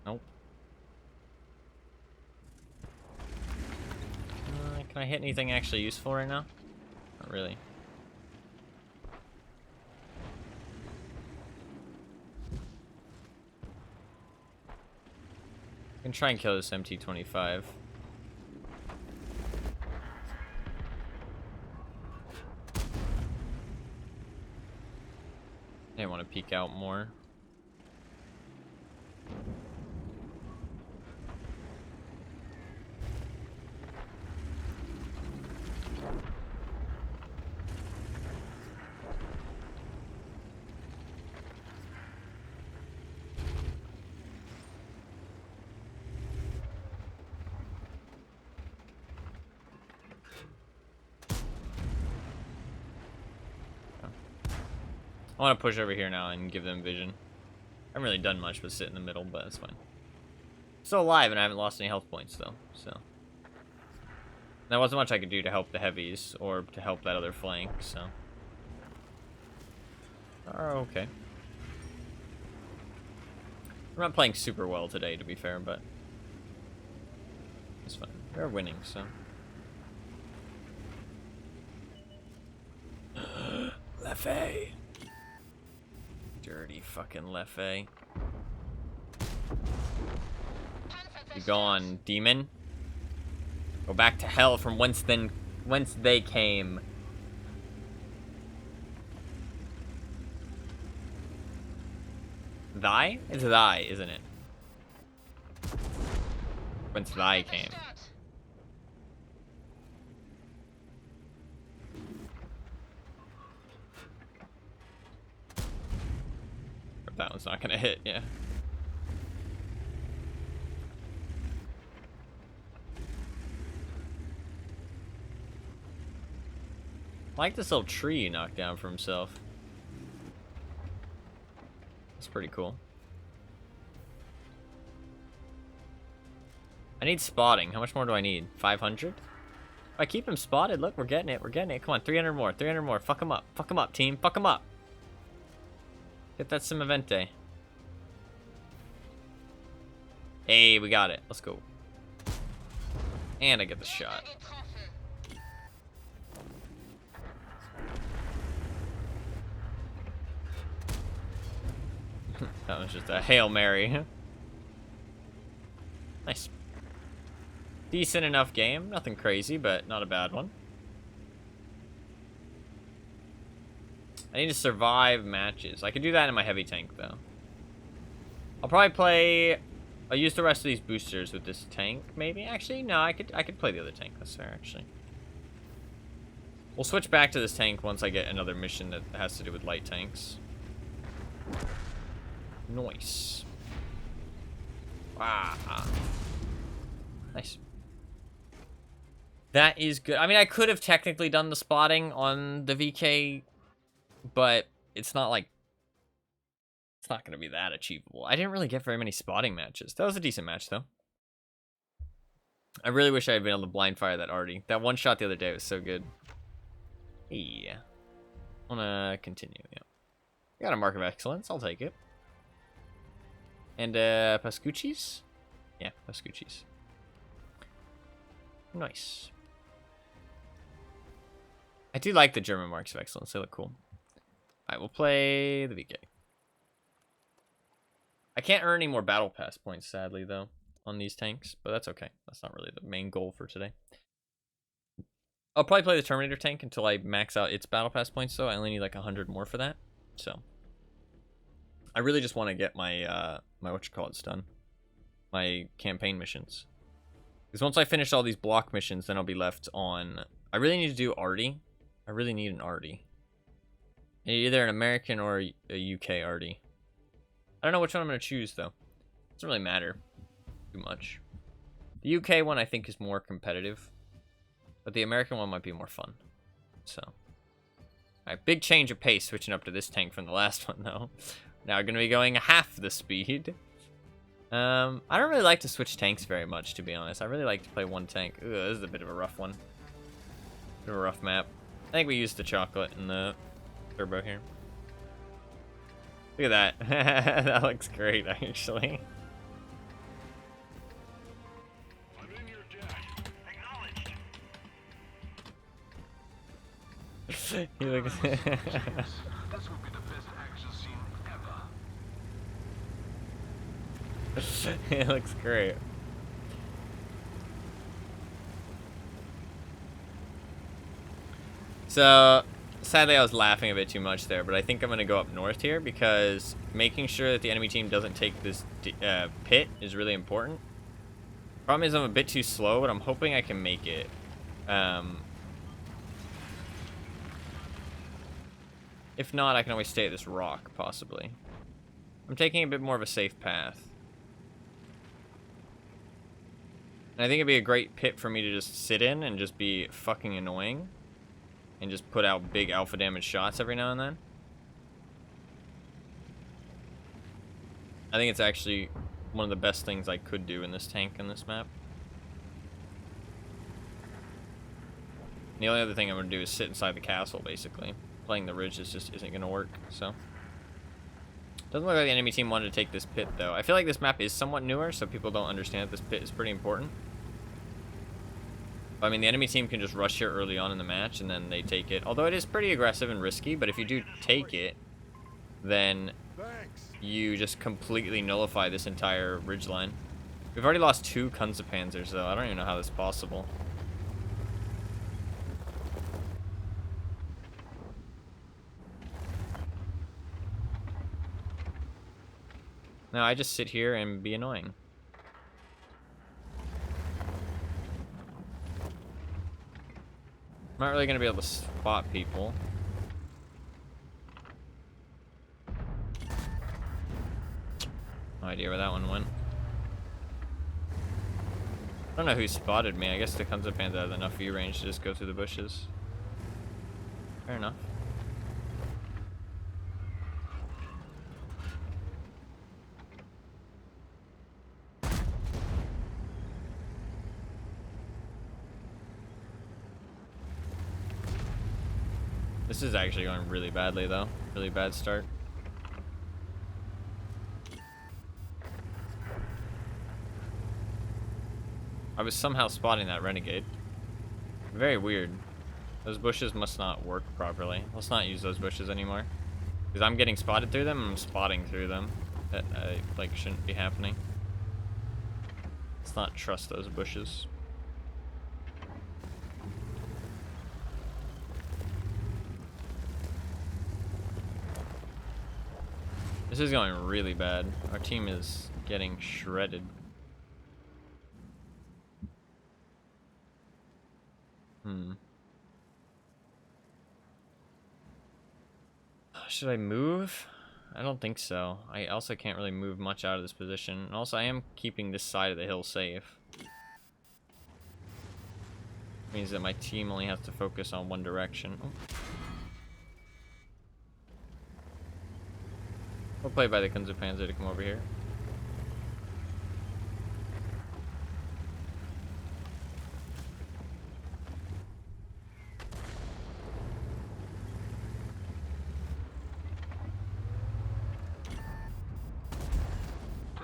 Speaker 1: Nope. Can I hit anything actually useful right now? Not really. I can try and kill this MT-25. I want to peek out more. I want to push over here now and give them vision. I haven't really done much but sit in the middle, but it's fine. Still alive and I haven't lost any health points though, so. There wasn't much I could do to help the heavies or to help that other flank, so. Oh, okay. We're not playing super well today, to be fair, but it's fine. We're winning, so. Leffe. Dirty fucking Leffe. You go on, demon. Go back to hell from whence they came. Thy? It's thy, isn't it? Whence thy came. That one's not gonna hit, yeah. I like this little tree he knocked down for himself. That's pretty cool. I need spotting. How much more do I need? 500? If I keep him spotted, look, we're getting it. We're getting it. Come on, 300 more. 300 more. Fuck him up. Fuck him up, team. Fuck him up. Get that Simavente. Hey, we got it. Let's go. And I get the shot. That was just a Hail Mary. Nice. Decent enough game. Nothing crazy, but not a bad one. I need to survive matches. I could do that in my heavy tank, though. I'll probably play... I'll use the rest of these boosters with this tank, maybe? Actually, no, I could play the other tank. That's fair, actually. We'll switch back to this tank once I get another mission that has to do with light tanks. Nice. Wow. Nice. That is good. I mean, I could have technically done the spotting on the VK, but it's not like... It's not going to be that achievable. I didn't really get very many spotting matches. That was a decent match, though. I really wish I had been able to blind fire that Artie. That one shot the other day was so good. Yeah. I want to continue, yeah. I got a mark of excellence. I'll take it. And, Pascucci's? Yeah, Pascucci's. Nice. I do like the German marks of excellence. They look cool. Alright, we'll play the VK. I can't earn any more battle pass points, sadly, though, on these tanks. But that's okay. That's not really the main goal for today. I'll probably play the Terminator tank until I max out its battle pass points, though. I only need like 100 more for that. So, I really just want to get my, my whatchamacallits done. My campaign missions. Because once I finish all these block missions, then I'll be left on... I really need to do Artie. I really need an Artie. Either an American or a UK Artie. I don't know which one I'm going to choose, though. Doesn't really matter too much. The UK one, I think, is more competitive. But the American one might be more fun. So. Alright, big change of pace switching up to this tank from the last one, though. Now we're going to be going half the speed. I don't really like to switch tanks very much, to be honest. I really like to play one tank. Ugh, this is a bit of a rough one. Bit of a rough map. I think we used the chocolate in the turbo here. Look at that. That looks great, actually.
Speaker 2: I'm in your deck. Acknowledged.
Speaker 1: He looks...
Speaker 2: This would be the best action scene ever.
Speaker 1: It looks great. So, sadly I was laughing a bit too much there, but I think I'm going to go up north here because making sure that the enemy team doesn't take this pit is really important. Problem is I'm a bit too slow, but I'm hoping I can make it. If not, I can always stay at this rock, possibly. I'm taking a bit more of a safe path. And I think it'd be a great pit for me to just sit in and just be fucking annoying. And just put out big alpha damage shots every now and then. I think it's actually one of the best things I could do in this tank in this map. And the only other thing I'm going to do is sit inside the castle, basically. Playing the ridge just isn't going to work, so. Doesn't look like the enemy team wanted to take this pit, though. I feel like this map is somewhat newer, so people don't understand that this pit is pretty important. I mean, the enemy team can just rush here early on in the match, and then they take it. Although it is pretty aggressive and risky, but if you do take it, then you just completely nullify this entire ridgeline. We've already lost 2 Kunze-Panzers, though. I don't even know how this is possible. No, I just sit here and be annoying. I'm not really going to be able to spot people. No idea where that one went. I don't know who spotted me. I guess the Kunze-Panzer has enough view range to just go through the bushes. Fair enough. This is actually going really badly, though. Really bad start. I was somehow spotting that renegade. Very weird. Those bushes must not work properly. Let's not use those bushes anymore. Because I'm getting spotted through them, and I'm spotting through them. That, like, shouldn't be happening. Let's not trust those bushes. is going really bad. Our team is getting shredded. Should I move? I don't think so. I also can't really move much out of this position. And also, I am keeping this side of the hill safe. Means that my team only has to focus on one direction. Oh. We'll play by the Kunze-Panzer to come over here.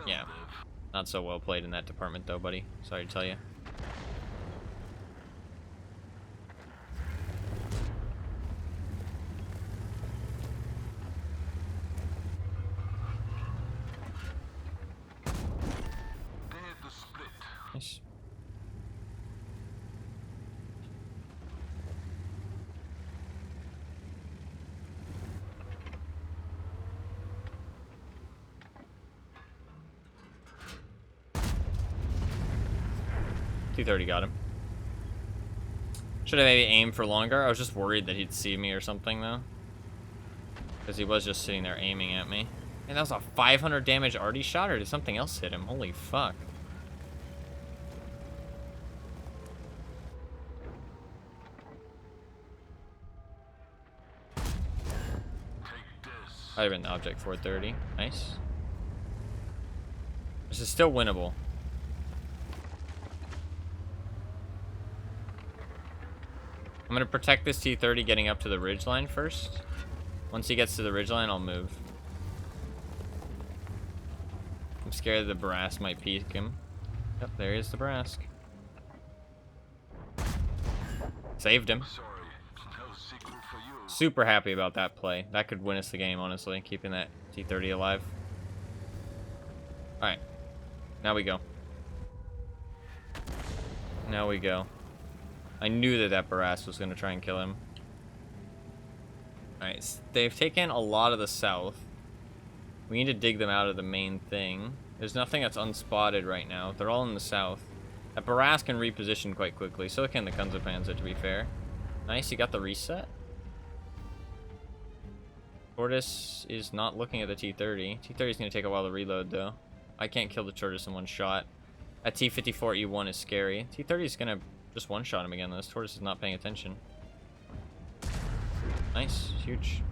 Speaker 1: Yeah, not so well played in that department though, buddy. Sorry to tell you. Nice. T-30 got him. Should have maybe aimed for longer. I was just worried that he'd see me or something though, because he was just sitting there aiming at me. And that was a 500 damage arty shot, or did something else hit him? Holy fuck. I'd have been the object 430. Nice. This is still winnable. I'm gonna protect this T-30 getting up to the ridgeline first. Once he gets to the ridgeline, I'll move. I'm scared the Barask might peek him. Yep, there is the Barask. Saved him. Super happy about that play. That could win us the game, honestly, keeping that T-30 alive. Alright. Now we go. Now we go. I knew that that Barask was going to try and kill him. Alright, so they've taken a lot of the south. We need to dig them out of the main thing. There's nothing that's unspotted right now. They're all in the south. That Barask can reposition quite quickly. So can the Kunze-Panzer, to be fair. Nice, you got the reset. Tortoise is not looking at the T-30. T-30 is going to take a while to reload, though. I can't kill the Tortoise in one shot. That T-54E1 is scary. T-30 is going to just one-shot him again, though. This Tortoise is not paying attention. Nice. Huge.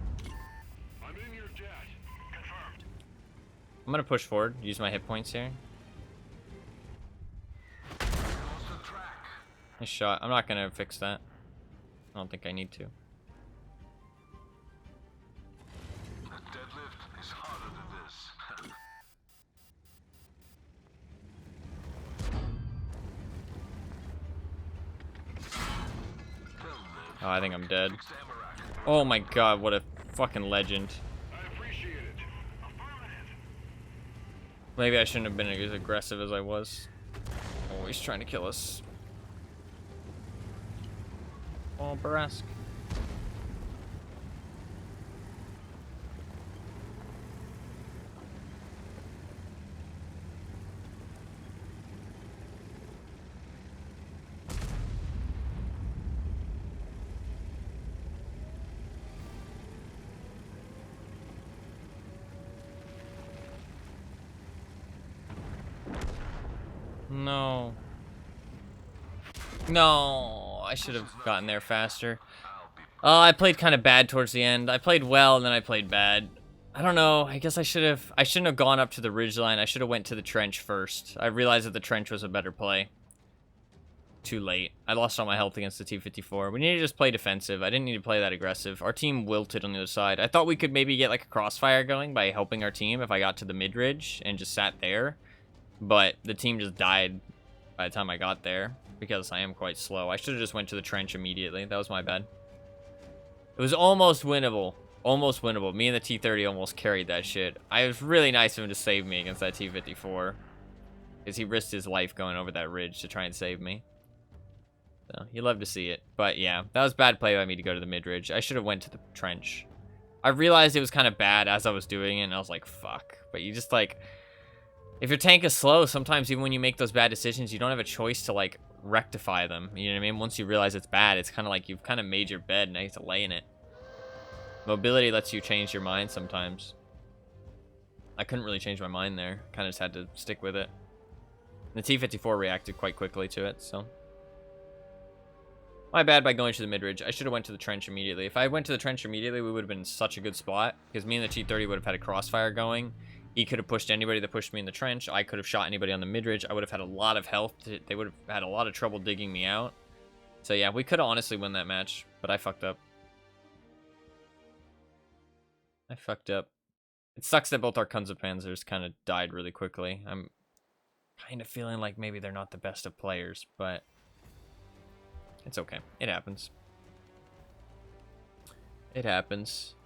Speaker 2: I'm in your jet. Confirmed.
Speaker 1: I'm going to push forward. Use my hit points here. Nice shot. I'm not going to fix that. I don't think I need to. Oh, I think I'm dead. Oh my god, what a fucking legend.
Speaker 2: I appreciate it. Affirmative.
Speaker 1: Maybe I shouldn't have been as aggressive as I was. Always trying to kill us. Oh, Barask. No. No, I should have gotten there faster. I played kind of bad towards the end. I played well, and then I played bad. I don't know. I guess I shouldn't have gone up to the ridgeline. I should have went to the trench first. I realized that the trench was a better play. Too late. I lost all my health against the T-54. We need to just play defensive. I didn't need to play that aggressive. Our team wilted on the other side. I thought we could maybe get like a crossfire going by helping our team if I got to the mid-ridge and just sat there. But the team just died by the time I got there because I am quite slow. I should have just went to the trench immediately. That was my bad. It was almost winnable. Almost winnable. Me and the T-30 almost carried that shit. It was really nice of him to save me against that T-54. Because he risked his life going over that ridge to try and save me. So, you love to see it. But yeah, that was bad play by me to go to the mid-ridge. I should have went to the trench. I realized it was kind of bad as I was doing it, and I was like, fuck. But you just, like, if your tank is slow, sometimes even when you make those bad decisions, you don't have a choice to, like, rectify them. You know what I mean? Once you realize it's bad, it's kind of like you've kind of made your bed, and now you have to lay in it. Mobility lets you change your mind sometimes. I couldn't really change my mind there. Kind of just had to stick with it. The T-54 reacted quite quickly to it, so... My bad by going to the mid-ridge. I should have went to the trench immediately. If I went to the trench immediately, we would have been in such a good spot. Because me and the T-30 would have had a crossfire going. He could have pushed anybody that pushed me in the trench. I could have shot anybody on the mid-ridge. I would have had a lot of health. They would have had a lot of trouble digging me out. So yeah, we could have honestly won that match. But I fucked up. I fucked up. It sucks that both our Kunze-Panzers kind of died really quickly. I'm kind of feeling like maybe they're not the best of players, but it's okay. It happens. It happens.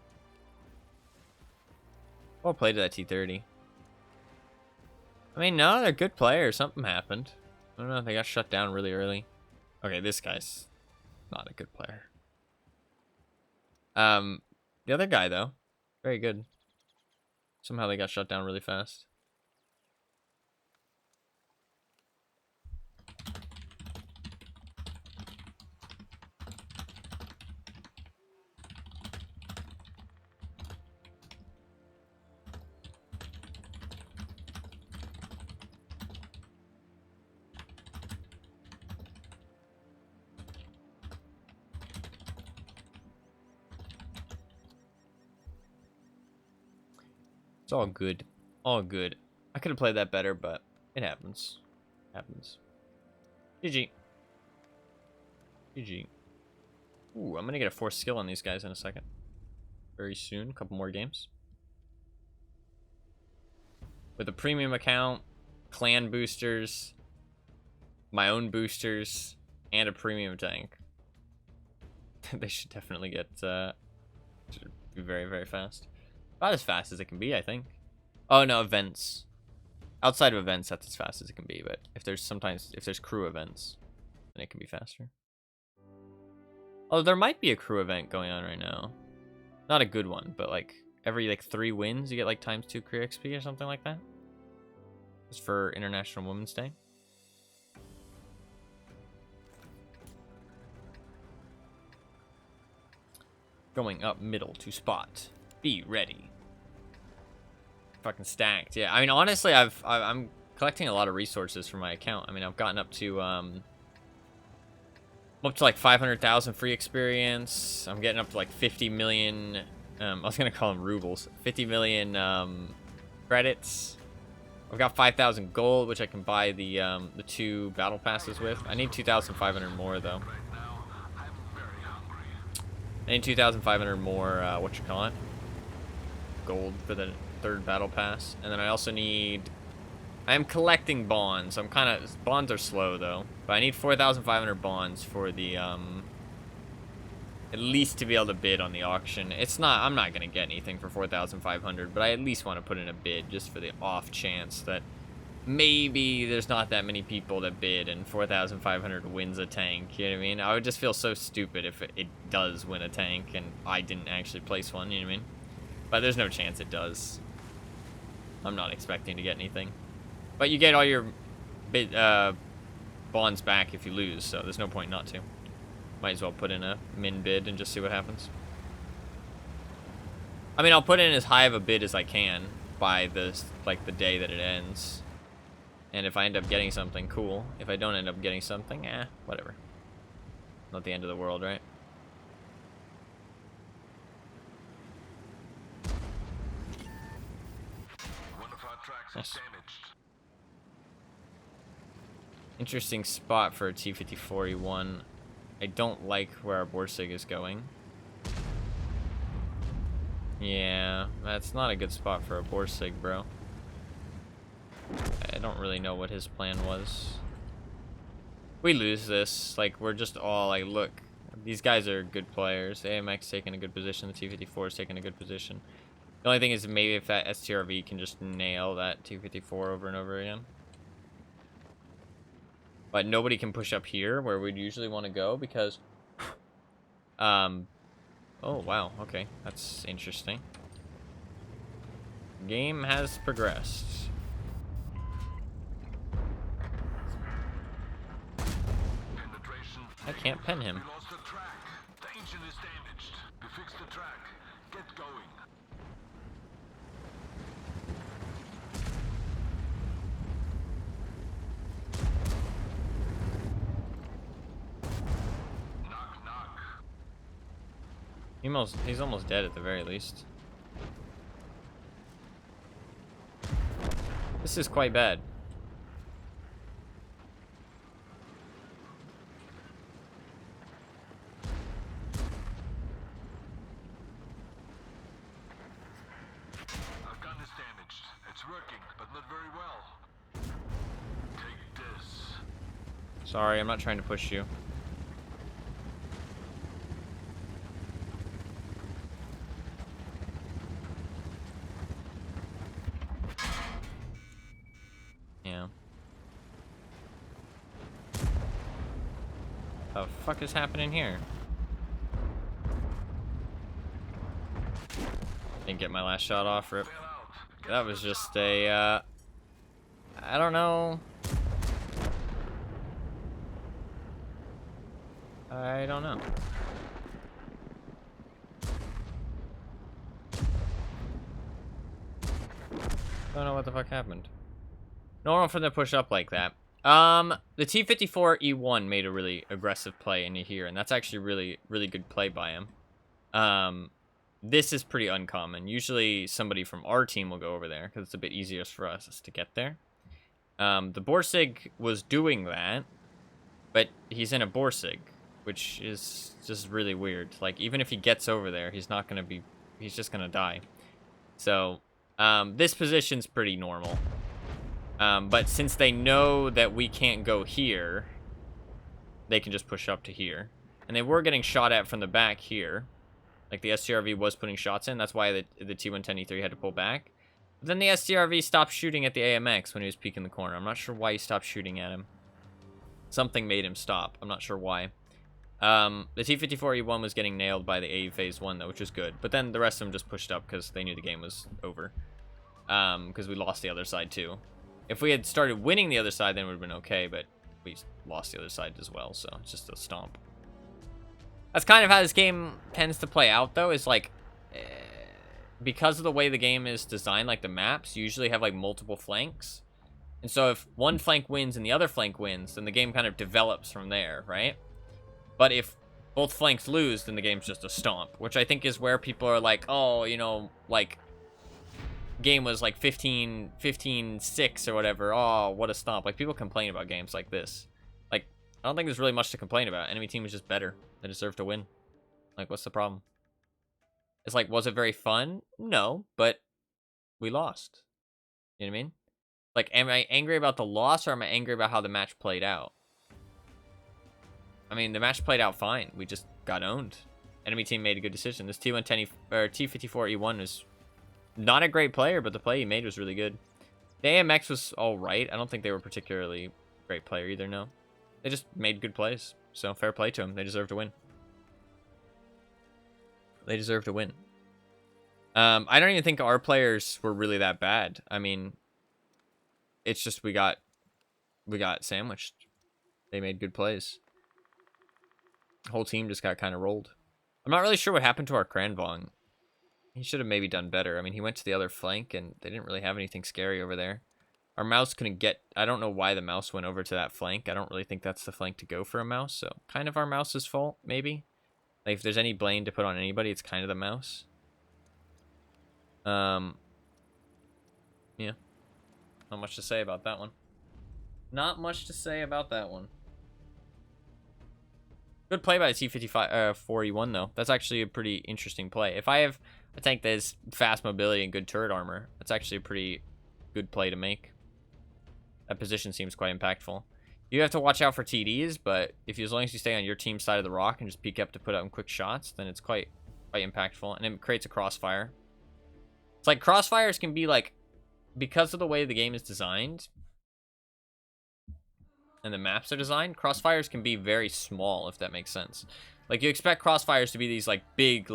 Speaker 1: Well played to that T-30. I mean, no, they're good players. Something happened. I don't know. They got shut down really early. Okay, this guy's not a good player. The other guy, though, very good. Somehow they got shut down really fast. It's all good. All good. I could have played that better, but it happens. Happens. GG. GG. Ooh, I'm gonna get a force skill on these guys in a second. Very soon. A couple more games. With a premium account, clan boosters, my own boosters, and a premium tank. They should definitely get, should be very, very fast. About as fast as it can be, I think. Oh, no, events. Outside of events, that's as fast as it can be, but if there's crew events, then it can be faster. Oh, there might be a crew event going on right now. Not a good one, but like every like 3 wins, you get like ×2 crew XP or something like that. It's for International Women's Day. Going up middle to spot. Be ready. Fucking stacked. Yeah, I mean, honestly, I'm collecting a lot of resources for my account. I mean, I've gotten up to like 500,000 free experience. I'm getting up to like 50 million. I was gonna call them rubles. 50 million credits. I've got 5,000 gold, which I can buy the 2 battle passes with. I need 2,500 more though. I need 2,500 more. What you call it? Gold for the 3rd battle pass, and then I also need. I am collecting bonds. I'm kind of bonds are slow though, but I need 4,500 bonds for the at least to be able to bid on the auction. It's not. I'm not gonna get anything for 4,500, but I at least want to put in a bid just for the off chance that maybe there's not that many people that bid and 4,500 wins a tank. You know what I mean? I would just feel so stupid if it does win a tank and I didn't actually place one. You know what I mean? But there's no chance it does. I'm not expecting to get anything. But you get all your bid, bonds back if you lose, so there's no point not to. Might as well put in a min bid and just see what happens. I mean, I'll put in as high of a bid as I can by the day that it ends. And if I end up getting something, cool. If I don't end up getting something, whatever. Not the end of the world, right? Nice. Interesting spot for a T-54E1. I don't like where our Borsig is going. Yeah, that's not a good spot for a Borsig, bro. I don't really know what his plan was. We lose this. Like, we're just all like, look, these guys are good players. AMX taking a good position. The T-54 is taking a good position. The only thing is maybe if that STRV can just nail that T-54 over and over again. But nobody can push up here where we'd usually want to go because Oh, wow. Okay. That's interesting. Game has progressed.
Speaker 2: Penetration.
Speaker 1: I can't pen him.
Speaker 2: We lost the track. The engine is damaged. We fixed the track. Get going. Knock, knock.
Speaker 1: He's almost dead at the very least. This is quite bad.
Speaker 2: Our gun is damaged. It's working, but not very well. Take this.
Speaker 1: Sorry, I'm not trying to push you. Yeah. The fuck is happening here? Didn't get my last shot off, rip.
Speaker 2: Bail out.
Speaker 1: That was just a, I don't know. I don't know. Don't know what the fuck happened. Normal for them to push up like that. The T-54E1 made a really aggressive play in here, and that's actually really good play by him. This is pretty uncommon. Usually somebody from our team will go over there because it's a bit easier for us to get there. The Borsig was doing that, but he's in a Borsig, which is just really weird. Like, even if he gets over there, he's just gonna die. So, this position's pretty normal. But since they know that we can't go here, they can just push up to here. And they were getting shot at from the back here. Like, the STRV was putting shots in. That's why the T-110E3 had to pull back. But then the STRV stopped shooting at the AMX when he was peeking the corner. I'm not sure why he stopped shooting at him. Something made him stop. I'm not sure why. The T-54E1 was getting nailed by the AE Phase 1, though, which was good. But then the rest of them just pushed up because they knew the game was over. Because we lost the other side, too. If we had started winning the other side, then it would have been okay, but we lost the other side as well, so it's just a stomp. That's kind of how this game tends to play out, though, is like, because of the way the game is designed, like the maps usually have like multiple flanks. And so if one flank wins and the other flank wins, then the game kind of develops from there, right? But if both flanks lose, then the game's just a stomp, which I think is where people are like, oh, you know, like, game was like 15-6 or whatever. Oh, what a stomp. Like, people complain about games like this. Like, I don't think there's really much to complain about. Enemy team was just better. They deserve to win. Like, what's the problem? It's like, was it very fun? No, but we lost. You know what I mean? Like, am I angry about the loss or am I angry about how the match played out? I mean, the match played out fine. We just got owned. Enemy team made a good decision. This T110 or T-54E1 was not a great player, but the play he made was really good. The AMX was all right. I don't think they were particularly great player either, no. They just made good plays. So, fair play to them. They deserve to win. They deserve to win. I don't even think our players were really that bad. I mean, it's just we got sandwiched. They made good plays. The whole team just got kind of rolled. I'm not really sure what happened to our Kranvong. He should have maybe done better. I mean, he went to the other flank, and they didn't really have anything scary over there. Our mouse couldn't get... I don't know why the mouse went over to that flank. I don't really think that's the flank to go for a mouse, so kind of our mouse's fault, maybe. Like, if there's any blame to put on anybody, it's kind of the mouse. Yeah. Not much to say about that one. Not much to say about that one. Good play by the T-54E1, though. That's actually a pretty interesting play. If I have a tank that has fast mobility and good turret armor, that's actually a pretty good play to make. That position seems quite impactful. You have to watch out for TDs, but as long as you stay on your team's side of the rock and just peek up to put out quick shots, then it's quite impactful. And it creates a crossfire. It's like crossfires can be like, because of the way the game is designed and the maps are designed, crossfires can be very small, if that makes sense. Like, you expect crossfires to be these, like, big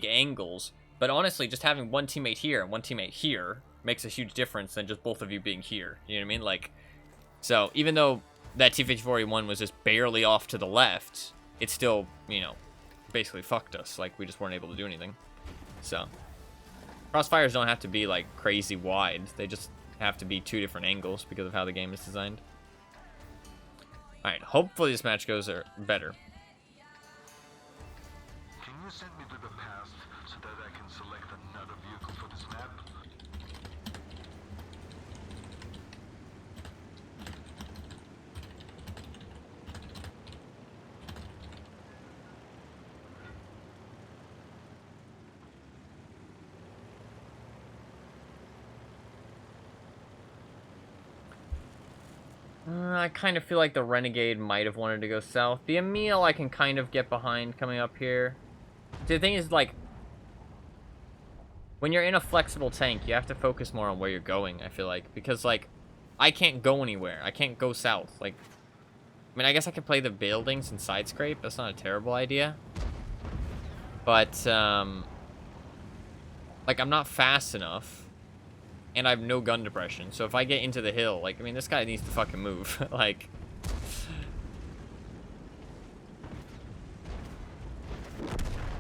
Speaker 1: angles. But honestly, just having one teammate here and one teammate here makes a huge difference than just both of you being here. You know what I mean? Like, so even though that T-54E1 was just barely off to the left, it still, you know, basically fucked us. Like, we just weren't able to do anything. So, crossfires don't have to be, like, crazy wide. They just have to be 2 different angles because of how the game is designed. Alright, hopefully this match goes better.
Speaker 2: Can you send me to the past so that I can select another vehicle for this map?
Speaker 1: I kind of feel like the Renegade might have wanted to go south. The Emil I can kind of get behind coming up here. See, the thing is, like, when you're in a flexible tank, you have to focus more on where you're going, I feel like. Because, like, I can't go anywhere. I can't go south. Like, I mean, I guess I could play the buildings and side scrape. That's not a terrible idea. But, like, I'm not fast enough. And I have no gun depression. So if I get into the hill, like, I mean, this guy needs to fucking move. Like,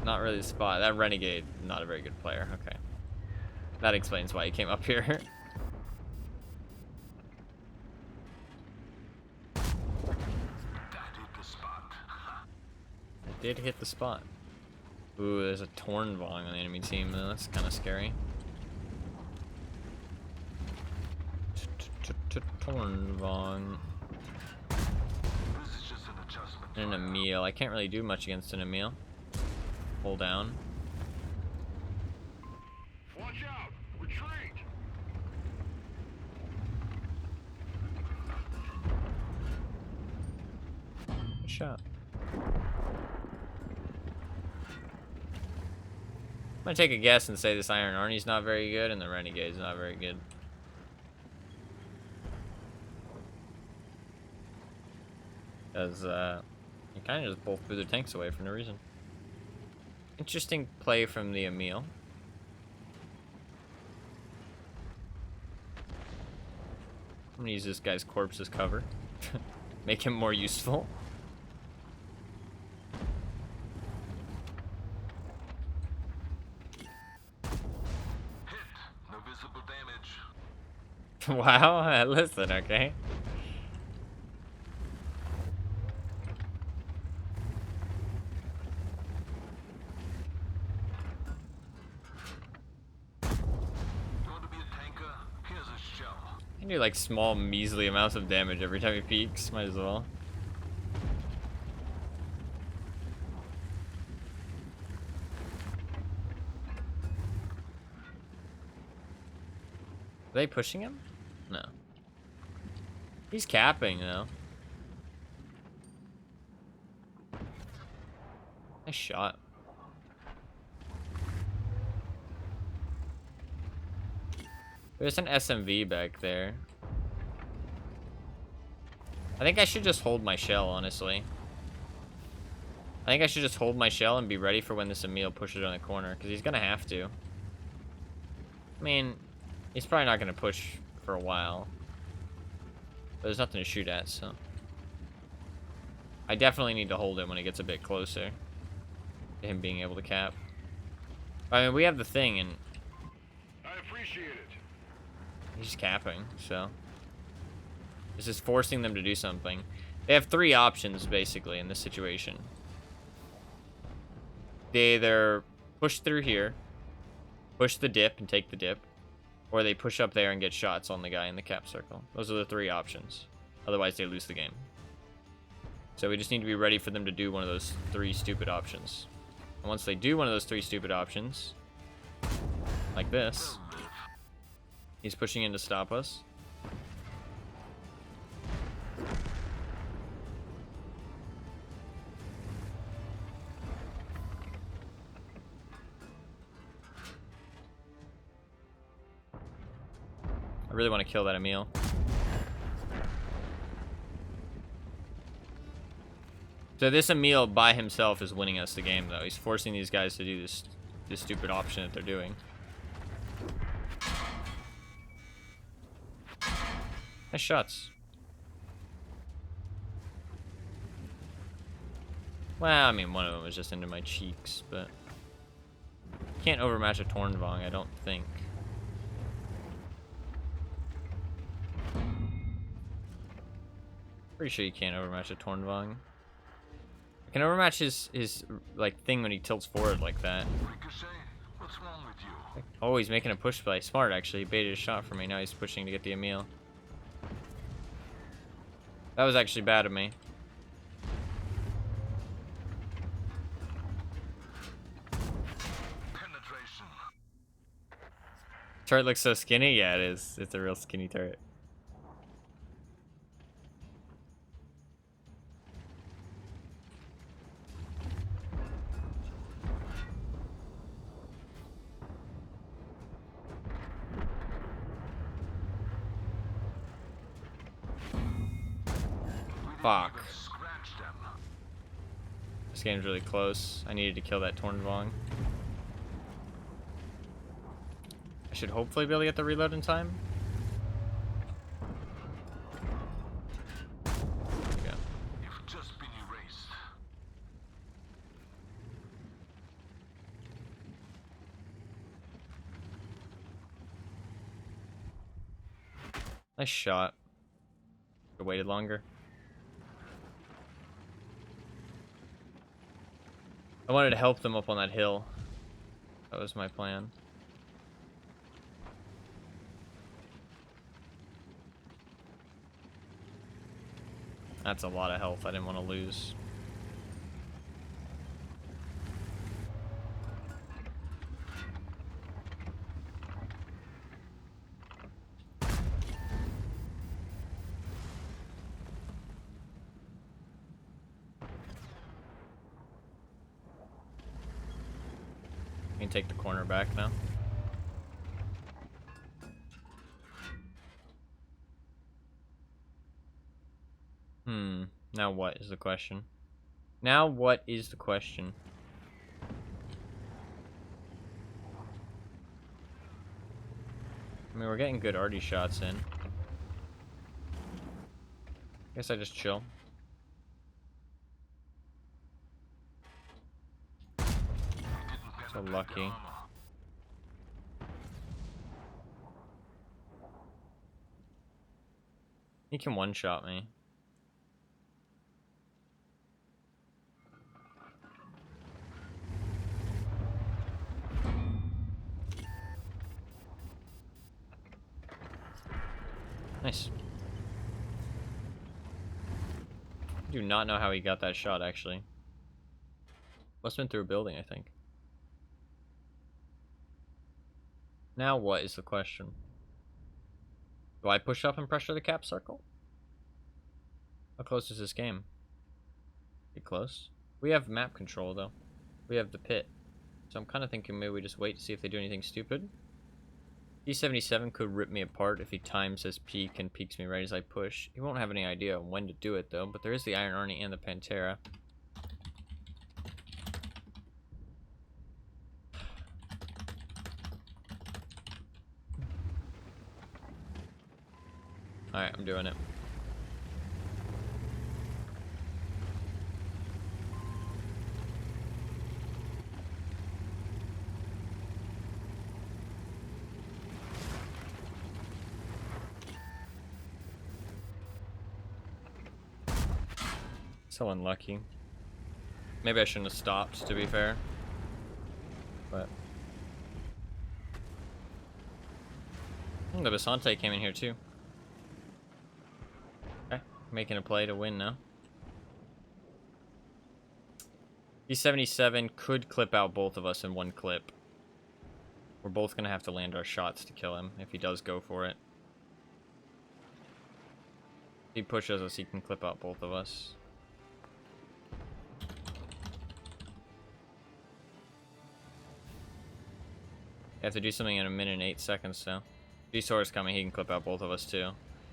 Speaker 1: not really the spot. That Renegade, not a very good player. Okay. That explains why he came up here.
Speaker 2: That hit the spot.
Speaker 1: I did hit the spot. Ooh, there's a Tornvong on the enemy team, though. That's kind of scary. Tornvong.
Speaker 2: This is just an adjustment.
Speaker 1: And an Emil. I can't really do much against an Emil. Pull down.
Speaker 2: Watch out! Retreat!
Speaker 1: Good shot. I'm gonna take a guess and say this Iron Arnie's not very good and the Renegade's not very good. Because, you kind of just both threw their tanks away for no reason. Interesting play from the Emil. I'm gonna use this guy's corpse as cover. Make him more useful.
Speaker 2: Hit! No visible damage.
Speaker 1: Wow, listen, okay. I do like small, measly amounts of damage every time he peeks. Might as well. Are they pushing him? No. He's capping, though. Nice shot. There's an SMV back there. I think I should just hold my shell, honestly. I think I should just hold my shell and be ready for when this Emil pushes on the corner, because he's going to have to. I mean, he's probably not going to push for a while. But there's nothing to shoot at, so. I definitely need to hold him when he gets a bit closer to him being able to cap. I mean, we have the thing, and
Speaker 2: I appreciate it.
Speaker 1: he's capping, so. This is forcing them to do something. They have 3 options, basically, in this situation. They either push through here, push the dip and take the dip, or they push up there and get shots on the guy in the cap circle. Those are the 3 options. Otherwise, they lose the game. So we just need to be ready for them to do one of those 3 stupid options. And once they do one of those 3 stupid options, like this, he's pushing in to stop us. I really want to kill that Emil. So this Emil by himself is winning us the game, though. He's forcing these guys to do this stupid option that they're doing. Nice shots. Well, I mean, one of them was just into my cheeks, but can't overmatch a Tornvong, I don't think. Pretty sure you can't overmatch a Tornvong. I can overmatch his like thing when he tilts forward like that.
Speaker 2: Ricochet, what's wrong with you?
Speaker 1: Oh, he's making a push play. Smart, actually. He baited a shot for me. Now he's pushing to get the Emil. That was actually bad of me.
Speaker 2: Penetration.
Speaker 1: Turret looks so skinny. Yeah, it is. It's a real skinny turret. Fuck.
Speaker 2: Even scratch them.
Speaker 1: This game's really close. I needed to kill that Tornvong. I should hopefully be able to get the reload in time. There we go.
Speaker 2: You've just been erased.
Speaker 1: Nice shot. Could've waited longer. I wanted to help them up on that hill. That was my plan. That's a lot of health I didn't want to lose. I can take the corner back now. Now what is the question? Now what is the question? I mean, we're getting good arty shots in. Guess I just chill. So lucky. He can one-shot me. Nice. I do not know how he got that shot, actually. Must have been through a building, I think. Now what is the question? Do I push up and pressure the cap circle? How close is this game? Pretty close. We have map control, though. We have the pit. So I'm kind of thinking maybe we just wait to see if they do anything stupid. D77 could rip me apart if he times his peak and peeks me right as I push. He won't have any idea when to do it, though, but there is the Iron Arnie and the Pantera. Alright, I'm doing it. So unlucky. Maybe I shouldn't have stopped, to be fair. But the Basante came in here too. Okay, making a play to win now. D77 could clip out both of us in one clip. We're both gonna have to land our shots to kill him if he does go for it. If he pushes us, he can clip out both of us. I have to do something in 1 minute and 8 seconds, so. G-Sour's coming, he can clip out both of us too.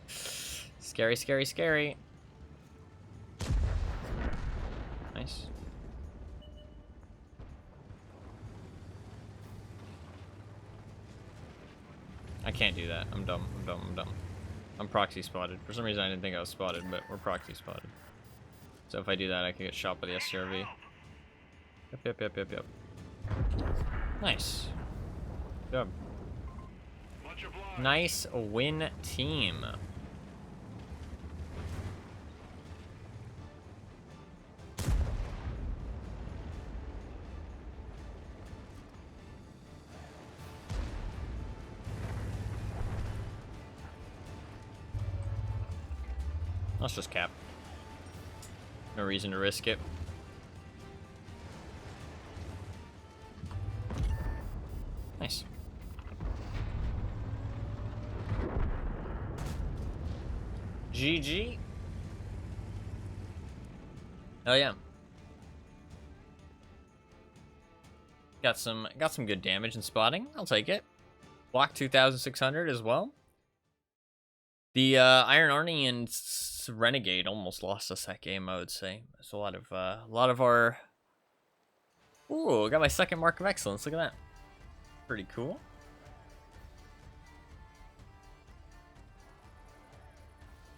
Speaker 1: Scary, scary, scary. Nice. I can't do that. I'm dumb. I'm dumb. I'm dumb. I'm proxy spotted. For some reason, I didn't think I was spotted, but we're proxy spotted. So if I do that, I could get shot by the SCRV. Yep. Nice. Good job. Nice win, team. Let's just cap. No reason to risk it. Nice. GG. Oh yeah. Got some good damage and spotting. I'll take it. Block 2,600 as well. The Iron Arnie and Renegade almost lost us that game, I would say. There's a lot of our. Ooh, I got my second mark of excellence. Look at that. Pretty cool.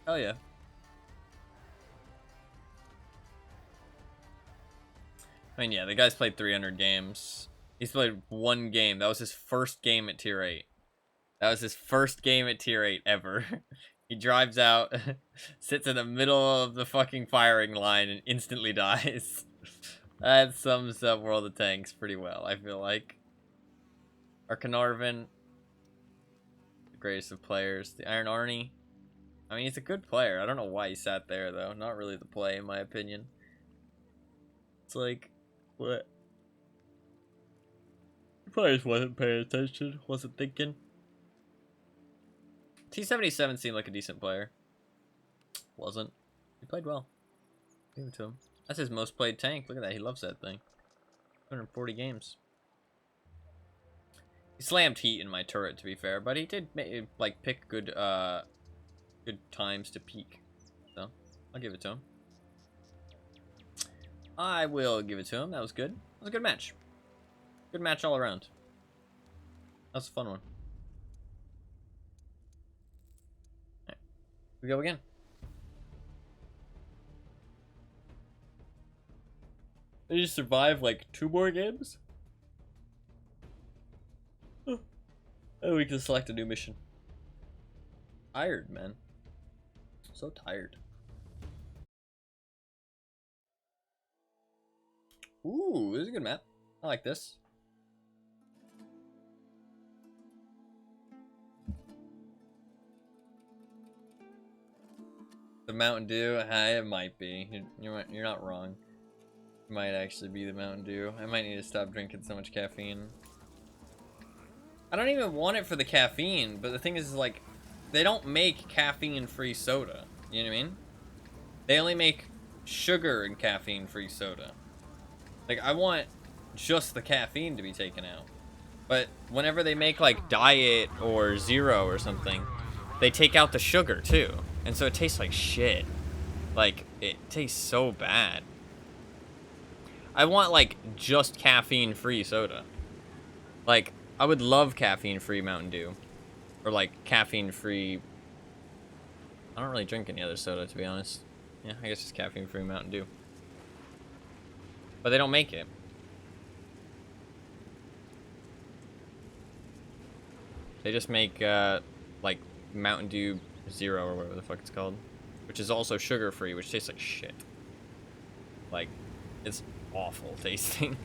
Speaker 1: Oh yeah. I mean, yeah, the guy's played 300 games. He's played one game. That was his first game at tier 8. That was his first game at tier 8 ever. He drives out, sits in the middle of the fucking firing line, and instantly dies. That sums up World of Tanks pretty well, I feel like. Our Carnarvon, the greatest of players. The Iron Arnie, I mean, he's a good player. I don't know why he sat there, though. Not really the play, in my opinion. It's like, what? He probably just wasn't paying attention, wasn't thinking. T77 seemed like a decent player. Wasn't. He played well. Give it to him. That's his most played tank. Look at that. He loves that thing. 240 games. He slammed heat in my turret, to be fair, but he did like pick good good times to peak. So I'll give it to him. I will give it to him. That was good. That was a good match. Good match all around. That was a fun one. Right. We go again. Did you survive like 2 more games? And we can select a new mission. Tired, man. So tired. Ooh, this is a good map. I like this. The Mountain Dew? It might be. You're not wrong. It might actually be the Mountain Dew. I might need to stop drinking so much caffeine. I don't even want it for the caffeine, but the thing is, like, they don't make caffeine-free soda. You know what I mean? They only make sugar and caffeine-free soda. Like, I want just the caffeine to be taken out. But whenever they make, like, Diet or Zero or something, they take out the sugar, too. And so it tastes like shit. Like, it tastes so bad. I want, like, just caffeine-free soda. Like, I would love caffeine-free Mountain Dew. Or, like, caffeine-free... I don't really drink any other soda, to be honest. Yeah, I guess it's caffeine-free Mountain Dew. But they don't make it. They just make, like, Mountain Dew Zero, or whatever the fuck it's called. Which is also sugar-free, which tastes like shit. Like, it's awful tasting.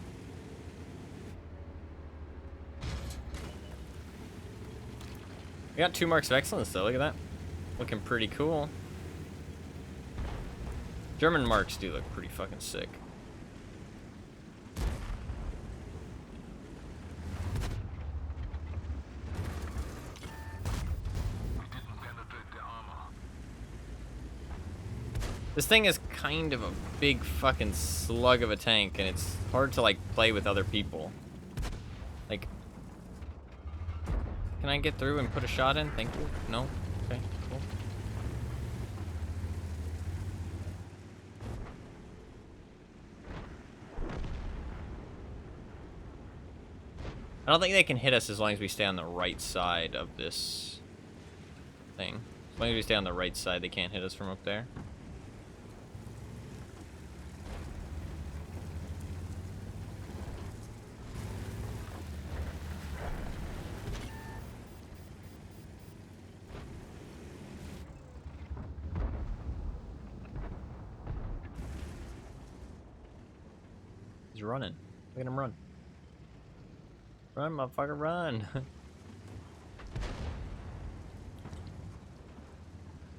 Speaker 1: We got 2 marks of excellence, though. Look at that. Looking pretty cool. German marks do look pretty fucking sick. This thing is kind of a big fucking slug of a tank, and it's hard to, like, play with other people. Like, can I get through and put a shot in? Thank you. No? Okay, cool. I don't think they can hit us as long as we stay on the right side of this thing. As long as we stay on the right side, they can't hit us from up there. He's running. Look at him run. Run, motherfucker, run.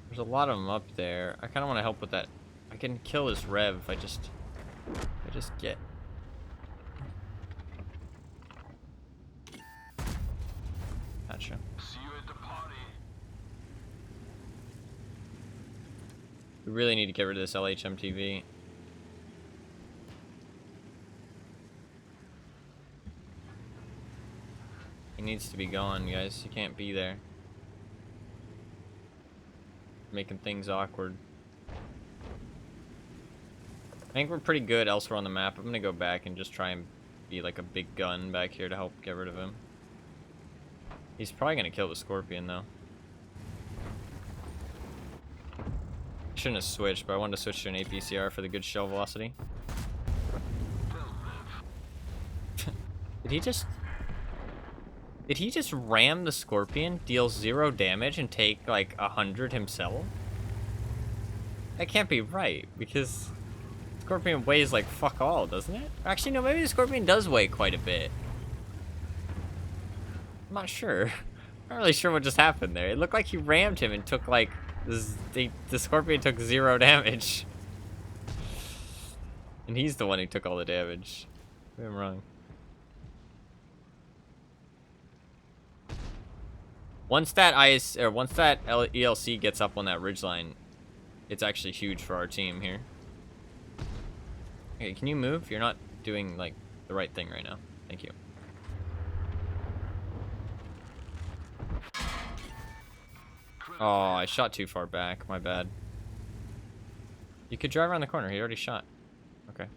Speaker 1: There's a lot of them up there. I kind of want to help with that. I can kill this Rev if I just get. Gotcha.
Speaker 2: See you at the party.
Speaker 1: We really need to get rid of this LHMTV. He needs to be gone, guys. He can't be there. Making things awkward. I think we're pretty good elsewhere on the map. I'm gonna go back and just try and be like a big gun back here to help get rid of him. He's probably gonna kill the Scorpion though. Shouldn't have switched, but I wanted to switch to an APCR for the good shell velocity. Did he just ram the Scorpion, deal 0 damage, and take like 100 himself? That can't be right, because Scorpion weighs like fuck all, doesn't it? Actually, no, maybe the Scorpion does weigh quite a bit. I'm not sure. I'm not really sure what just happened there. It looked like he rammed him and took like, the Scorpion took 0 damage. And he's the one who took all the damage. Maybe I'm wrong. Once that ELC gets up on that ridgeline, it's actually huge for our team here. Okay, can you move? You're not doing like the right thing right now. Thank you. Oh, I shot too far back. My bad. You could drive around the corner. He already shot. Okay.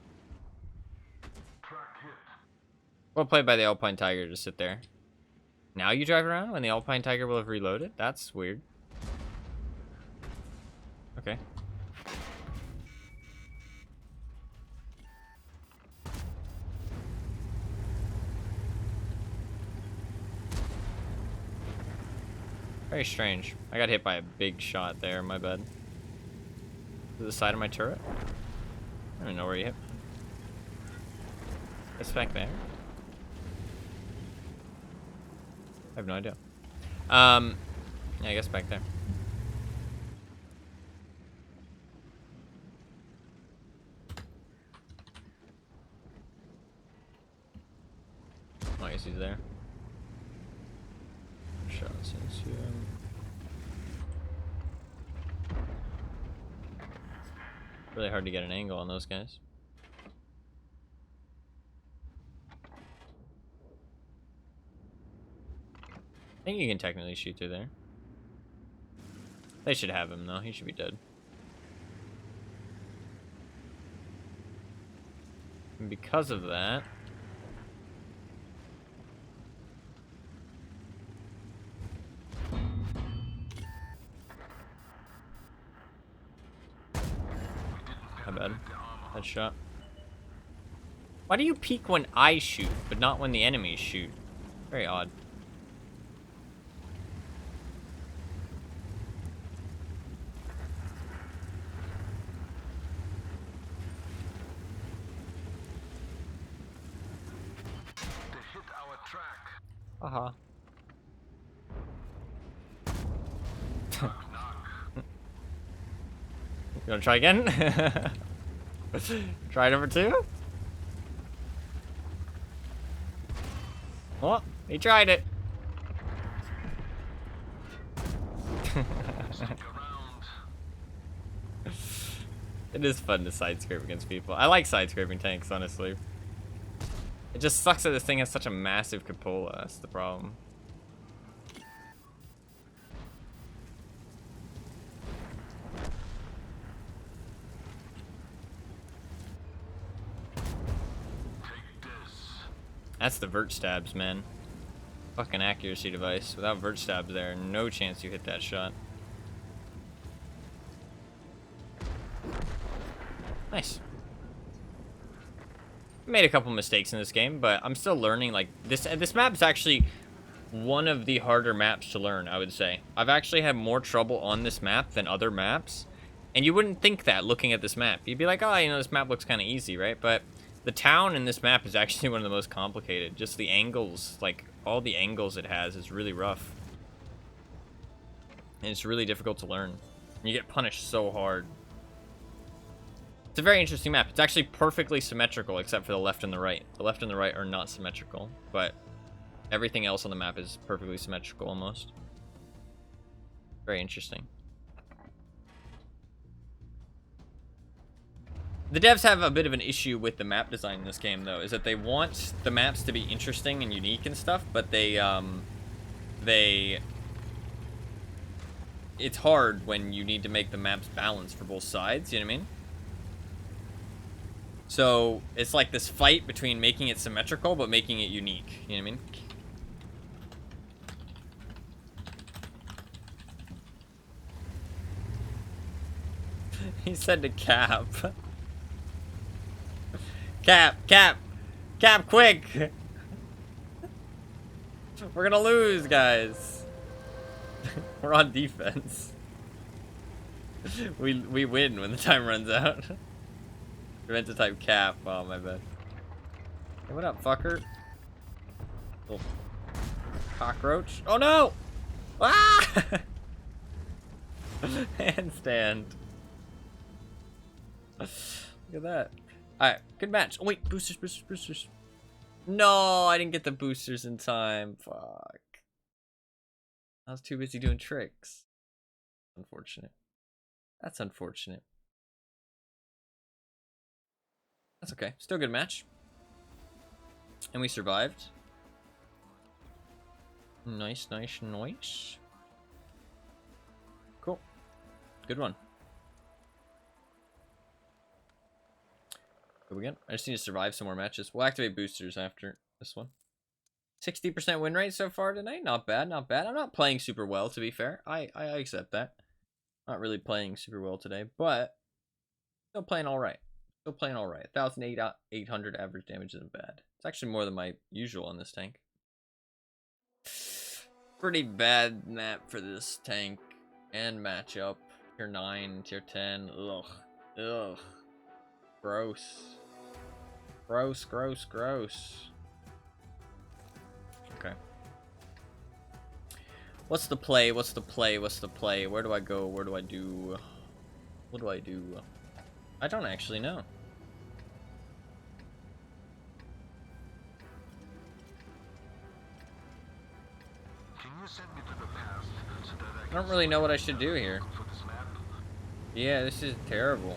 Speaker 1: Well played by the Alpine Tiger to sit there. Now you drive around when the Alpine Tiger will have reloaded? That's weird. Okay. Very strange. I got hit by a big shot there, my bad. To the side of my turret? I don't know where you hit. It's back there. I have no idea. Yeah, I guess back there. Oh, I guess he's there. Shots into him. Really hard to get an angle on those guys. I think you can technically shoot through there. They should have him though. He should be dead. And because of that, my bad. Headshot. Why do you peek when I shoot, but not when the enemies shoot? Very odd. Haha. You wanna try again? Try number 2? Oh, he tried it. It is fun to side scrape against people. I like side scraping tanks, honestly. It just sucks that this thing has such a massive cupola. That's the problem. That's the vert stabs, man. Fucking accuracy device. Without vert stabs there, no chance you hit that shot. Nice. Made a couple mistakes in this game, but I'm still learning. Like this map is actually one of the harder maps to learn, I would say. I've actually had more trouble on this map than other maps, and you wouldn't think that looking at this map. You'd be like, oh, you know, this map looks kind of easy, right? But the town in this map is actually one of the most complicated. Just the angles, like all the angles it has is really rough, and it's really difficult to learn. You get punished so hard. It's a very interesting map. It's actually perfectly symmetrical except for the left and the right. The left and the right are not symmetrical, but everything else on the map is perfectly symmetrical almost. Very interesting. The devs have a bit of an issue with the map design in this game, though, is that they want the maps to be interesting and unique and stuff, but it's hard when you need to make the maps balanced for both sides, you know what I mean? So it's like this fight between making it symmetrical but making it unique, you know what I mean? He said to Cap. Cap, quick! We're gonna lose, guys. We're on defense. We win when the time runs out. I meant to type Cap. Oh, my bad. Hey, what up, fucker? Little cockroach. Oh, no! Ah! Handstand. Look at that. Alright, good match. Oh, wait, boosters. No, I didn't get the boosters in time. Fuck. I was too busy doing tricks. Unfortunate. That's unfortunate. That's okay. Still a good match. And we survived. Nice. Cool. Good one. Go again. I just need to survive some more matches. We'll activate boosters after this one. 60% win rate so far tonight. Not bad, not bad. I'm not playing super well, to be fair. I accept that. Not really playing super well today, but still playing all right. 1,800 average damage isn't bad. It's actually more than my usual on this tank. Pretty bad map for this tank and matchup. Tier 9, tier 10. Ugh. Gross. Okay. What's the play? Where do I go? What do I do? I don't actually know.
Speaker 2: Can you send me to the past so that
Speaker 1: I don't really know what I should do here.
Speaker 2: for this map?
Speaker 1: Yeah, this is terrible.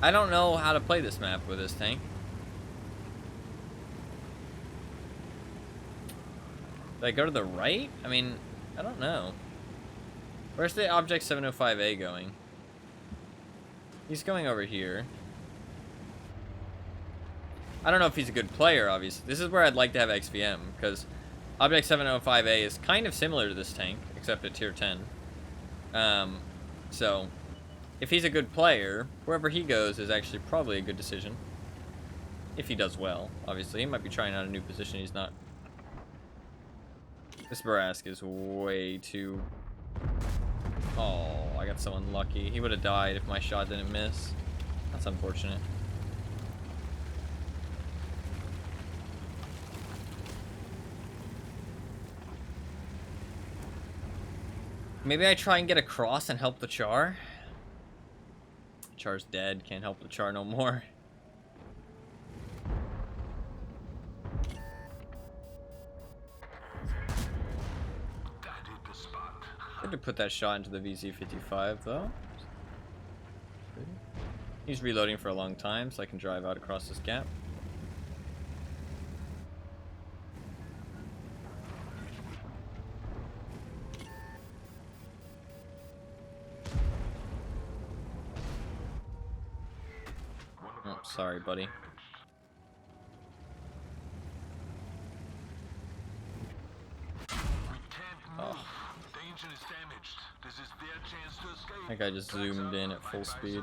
Speaker 1: I don't know how to play this map with this tank. Did I go to the right? I mean, I don't know. Where's the Object 705A going? He's going over here. I don't know if he's a good player, obviously. This is where I'd like to have XVM, because Object 705A is kind of similar to this tank, except at tier 10. So, if he's a good player, wherever he goes is actually probably a good decision. If he does well, obviously. He might be trying out a new position he's not. This Barask is way too... Oh, I got so unlucky. He would have died if my shot didn't miss. That's unfortunate. Maybe I try and get across and help the Char. Char's dead. Can't help the Char no more. Good to put that shot into the VZ55 though. He's reloading for a long time, so I can drive out across this gap. Oh, sorry, buddy. think I just zoomed in at full speed.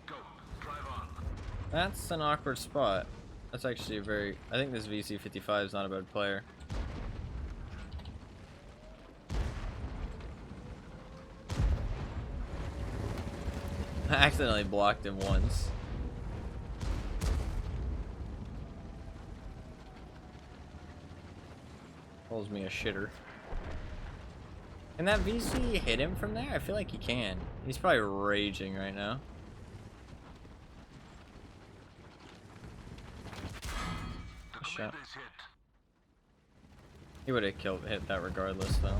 Speaker 2: Go. Drive on.
Speaker 1: That's an awkward spot. That's actually a very... I think this VC-55 is not a bad player. I accidentally blocked him once. Calls me a shitter. Can that VC hit him from there? I feel like he can. He's probably raging right now.
Speaker 2: The
Speaker 1: Shot.
Speaker 2: commander is hit.
Speaker 1: He would have hit that regardless, though.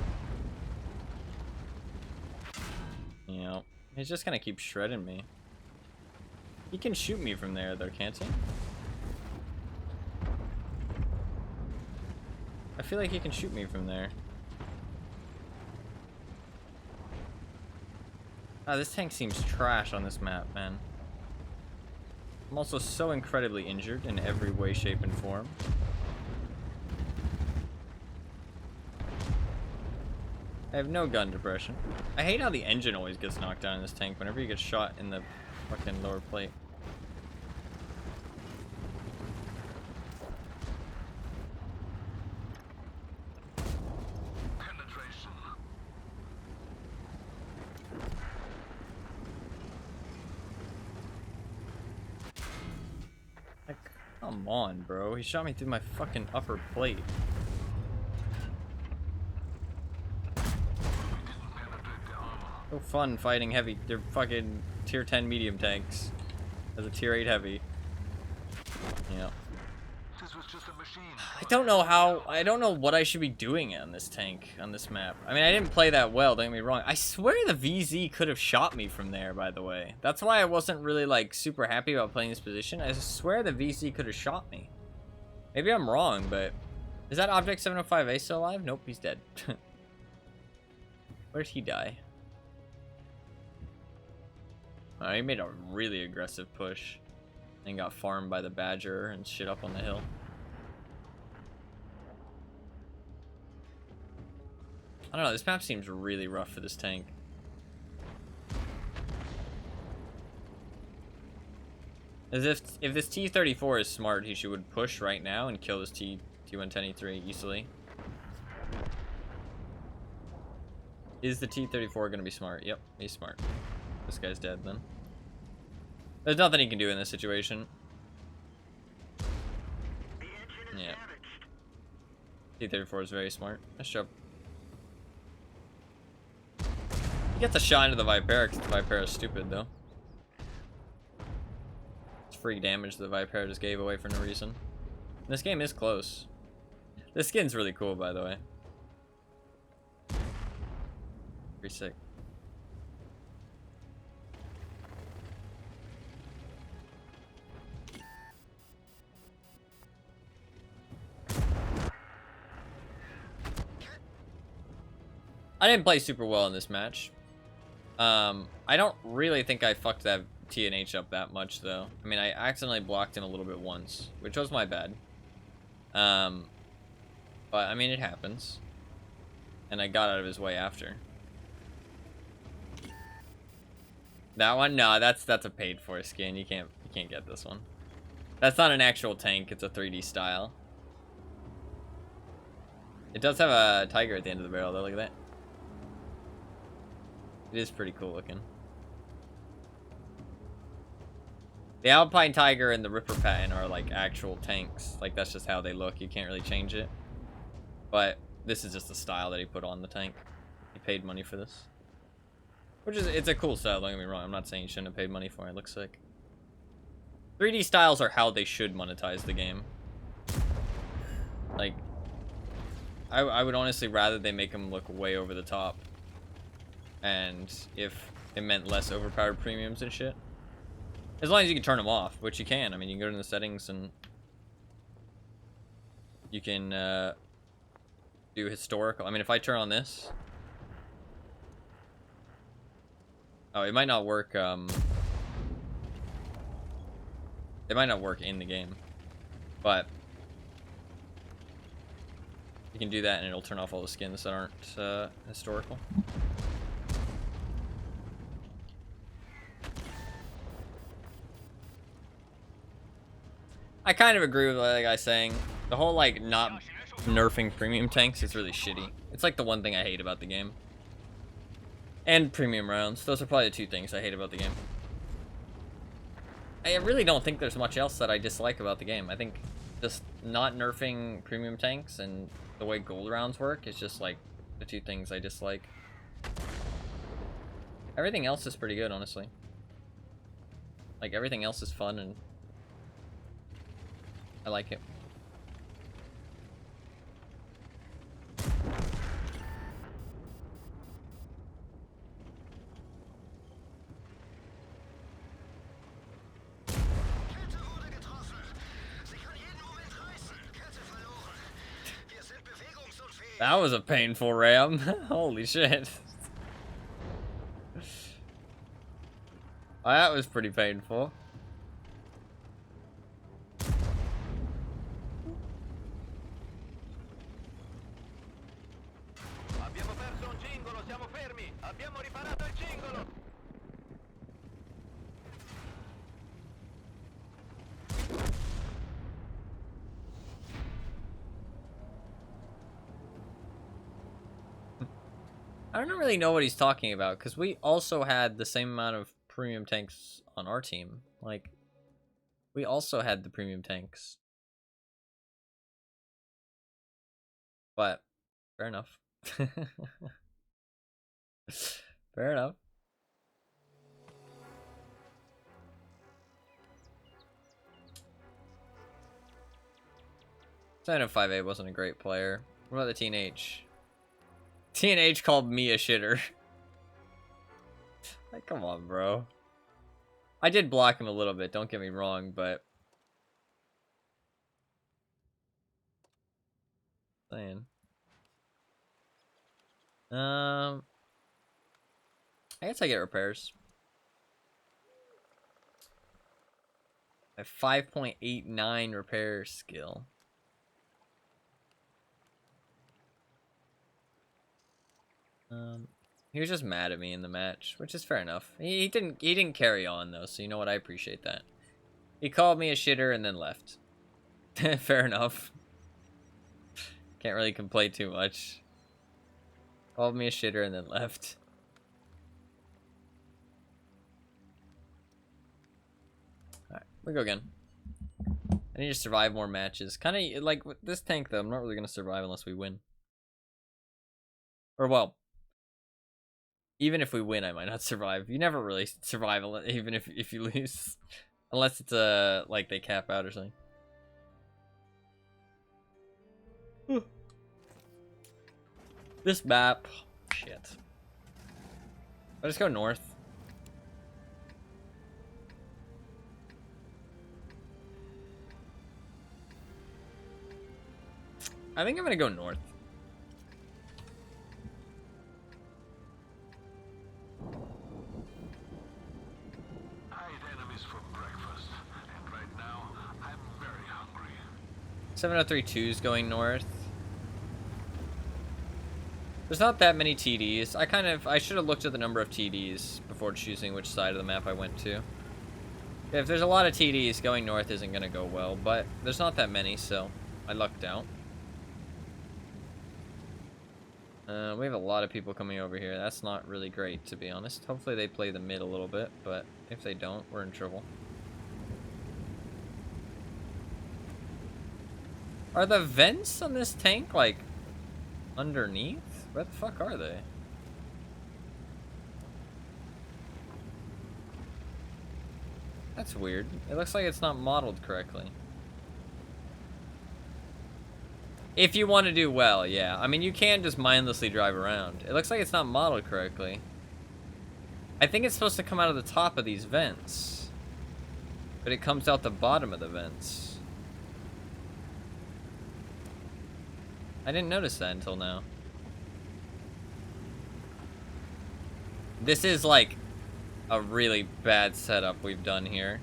Speaker 1: Yep. He's just gonna keep shredding me. He can shoot me from there, though, can't he? I feel like he can shoot me from there. Ah, this tank seems trash on this map, man. I'm also so incredibly injured in every way, shape, and form. I have no gun depression. I hate how the engine always gets knocked down in this tank whenever you get shot in the fucking lower plate.
Speaker 2: Penetration.
Speaker 1: Like, come on, bro. He shot me through my fucking upper plate. So fun fighting heavy. They're fucking tier 10 medium tanks as a tier 8 heavy. Yeah.
Speaker 2: This was just a machine.
Speaker 1: I don't know what I should be doing on this tank, on this map. I mean, I didn't play that well, don't get me wrong. I swear the VZ could have shot me from there, by the way. That's why I wasn't really, like, super happy about playing this position. I swear the VZ could have shot me. Maybe I'm wrong, but... Is that Object 705A still alive? Nope, he's dead. Where'd he die? Oh, he made a really aggressive push and got farmed by the Badger and shit up on the hill. I don't know, this map seems really rough for this tank. As if this T-34 is smart, he would push right now and kill this T-110E3 easily. Is the T-34 gonna be smart? Yep, he's smart. This guy's dead then. There's nothing he can do in this situation. Yeah. T-34 is very smart. Nice job. He gets a shot into the Vipera because the Vipera is stupid though. It's free damage the Vipera just gave away for no reason. And this game is close. This skin's really cool, by the way. Pretty sick. I didn't play super well in this match. I don't really think I fucked that TNH up that much, though. I mean, I accidentally blocked him a little bit once, which was my bad. But, I mean, it happens. And I got out of his way after. That one? No, that's a paid-for skin. You can't get this one. That's not an actual tank. It's a 3D style. It does have a tiger at the end of the barrel, though. Look at that. It is pretty cool looking. The Alpine Tiger and the Ripper Patent are like actual tanks. Like that's just how they look. You can't really change it. But this is just the style that he put on the tank. He paid money for this. Which is, it's a cool style, don't get me wrong. I'm not saying you shouldn't have paid money for it. It looks sick. 3D styles are how they should monetize the game. Like, I would honestly rather they make them look way over the top. And if it meant less overpowered premiums and shit. As long as you can turn them off, which you can. I mean, you can go to the settings and you can do historical. I mean, if I turn on this. Oh, it might not work. It might not work in the game. But you can do that and it'll turn off all the skins that aren't historical. I kind of agree with what that guy's saying. The whole, like, not nerfing premium tanks is really shitty. It's like the one thing I hate about the game. And premium rounds. Those are probably the two things I hate about the game. I really don't think there's much else that I dislike about the game. I think just not nerfing premium tanks and the way gold rounds work is just, like, the two things I dislike. Everything else is pretty good, honestly. Like, everything else is fun and I like it. That was a painful ram. Holy shit. That was pretty painful.
Speaker 4: Abbiamo perso un cingolo, siamo fermi! Abbiamo riparato il cingolo!
Speaker 1: I don't really know what he's talking about, because we also had the same amount of premium tanks on our team. Like, we also had the premium tanks. But, fair enough. Fair enough. 705A wasn't a great player. What about the TNH? TNH called me a shitter. Like, come on, bro. I did block him a little bit, don't get me wrong, but... Saying. I guess I get repairs. I have 5.89 repair skill. He was just mad at me in the match, which is fair enough. He didn't carry on though, so you know what, I appreciate that. He called me a shitter and then left. Fair enough. Can't really complain too much. Called me a shitter and then left. Alright, we go again. I need to survive more matches. Kind of like with this tank though, I'm not really gonna survive unless we win. Or well, even if we win, I might not survive. You never really survive even if you lose, unless it's like they cap out or something. This map, shit. I'll just go north. I think I'm gonna go north.
Speaker 2: I ate enemies for breakfast, and right now I'm very hungry.
Speaker 1: 7032 is going north. There's not that many TDs. I should have looked at the number of TDs before choosing which side of the map I went to. If there's a lot of TDs, going north isn't gonna go well, but there's not that many, so I lucked out. We have a lot of people coming over here. That's not really great, to be honest. Hopefully they play the mid a little bit, but if they don't, we're in trouble. Are the vents on this tank, like, underneath? Where the fuck are they? That's weird. It looks like it's not modeled correctly. If you want to do well, yeah. I mean, you can just mindlessly drive around. It looks like it's not modeled correctly. I think it's supposed to come out of the top of these vents. But it comes out the bottom of the vents. I didn't notice that until now. This is like a really bad setup we've done here.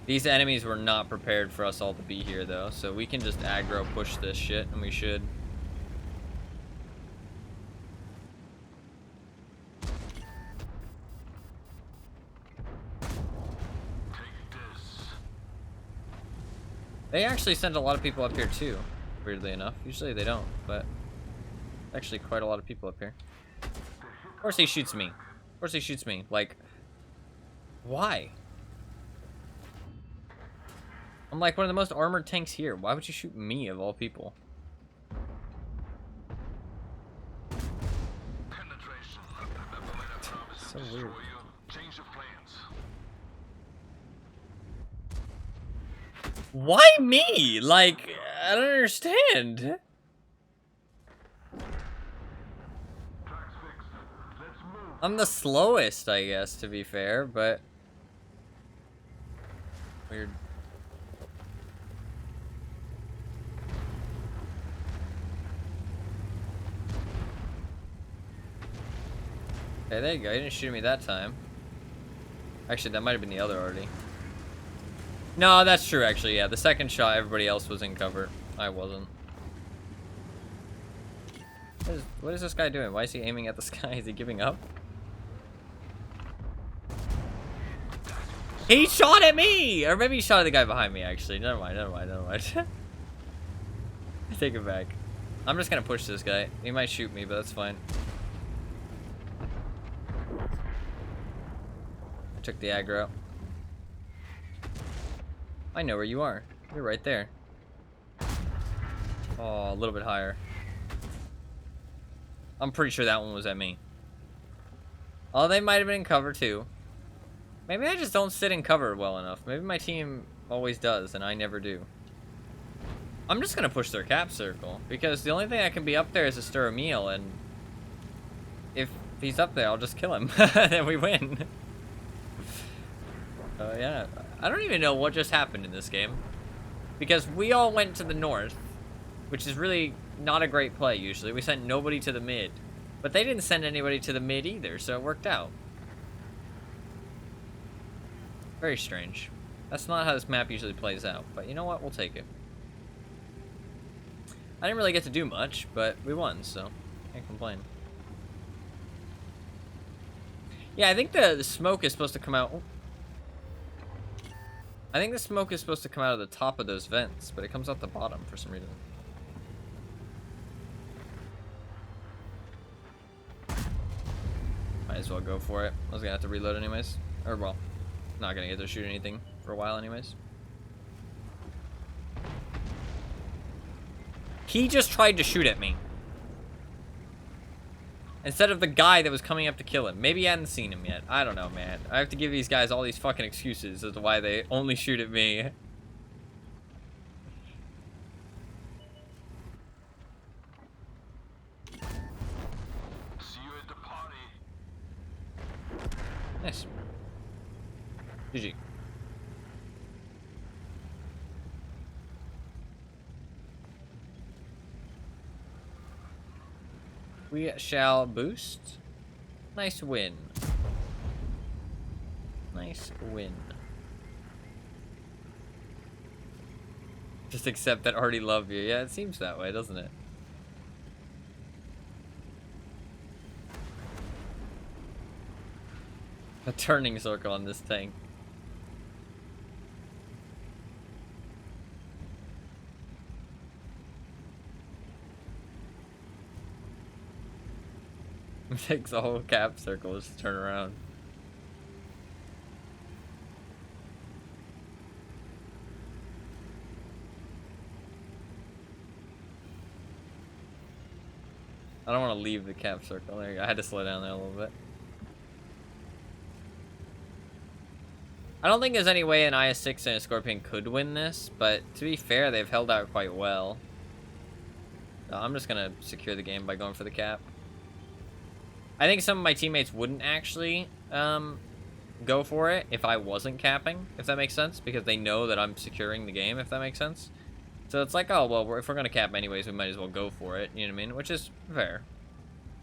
Speaker 1: These enemies were not prepared for us all to be here though, so we can just aggro push this shit, and we should.
Speaker 2: Take this.
Speaker 1: They actually sent a lot of people up here too, weirdly enough. Usually they don't, but actually quite a lot of people up here. Of course he shoots me. Of course he shoots me. Like, why? I'm like one of the most armored tanks here. Why would you shoot me of all people?
Speaker 2: Penetration. Remember when I promised
Speaker 1: So
Speaker 2: to
Speaker 1: weird.
Speaker 2: destroy you? Change of plans.
Speaker 1: Why me? Like, I don't understand.
Speaker 2: Tracks fixed. Let's move.
Speaker 1: I'm the slowest, I guess, to be fair, but weird. Okay, there you go. He didn't shoot me that time. Actually, that might have been the other already. No, that's true, actually, yeah. The second shot, everybody else was in cover. I wasn't. What is this guy doing? Why is he aiming at the sky? Is he giving up? He shot at me! Or maybe he shot at the guy behind me, actually. Never mind, never mind, never mind. I take it back. I'm just gonna push this guy. He might shoot me, but that's fine. I took the aggro. I know where you are. You're right there. Oh, a little bit higher. I'm pretty sure that one was at me. Oh, they might have been in cover too. Maybe I just don't sit in cover well enough. Maybe my team always does and I never do. I'm just gonna push their cap circle because the only thing I can be up there is to stir a meal, and if he's up there, I'll just kill him. Then we win. Yeah, I don't even know what just happened in this game because we all went to the north, which is really not a great play usually. We sent nobody to the mid, but they didn't send anybody to the mid either, so it worked out. Very strange. That's not how this map usually plays out, but you know what? We'll take it. I didn't really get to do much, but we won, so can't complain. Yeah, I think the smoke is supposed to come out. Oh. I think the smoke is supposed to come out of the top of those vents, but it comes out the bottom for some reason. Might as well go for it. I was gonna have to reload anyways. Or, well, not gonna get to shoot anything for a while anyways. He just tried to shoot at me. Instead of the guy that was coming up to kill him. Maybe he hadn't seen him yet. I don't know, man. I have to give these guys all these fucking excuses as to why they only shoot at me.
Speaker 2: See you at the party.
Speaker 1: Nice. GG. We shall boost. Nice win. Nice win. Just accept that I already love you. Yeah, it seems that way, doesn't it? A turning circle on this tank. It takes a whole cap circle just to turn around. I don't want to leave the cap circle. There you go. I had to slow down there a little bit. I don't think there's any way an IS-6 and a Scorpion could win this, but to be fair, they've held out quite well. So I'm just going to secure the game by going for the cap. I think some of my teammates wouldn't actually go for it if I wasn't capping, if that makes sense, because they know that I'm securing the game, if that makes sense. So it's like, oh, well, if we're going to cap anyways, we might as well go for it, you know what I mean? Which is fair,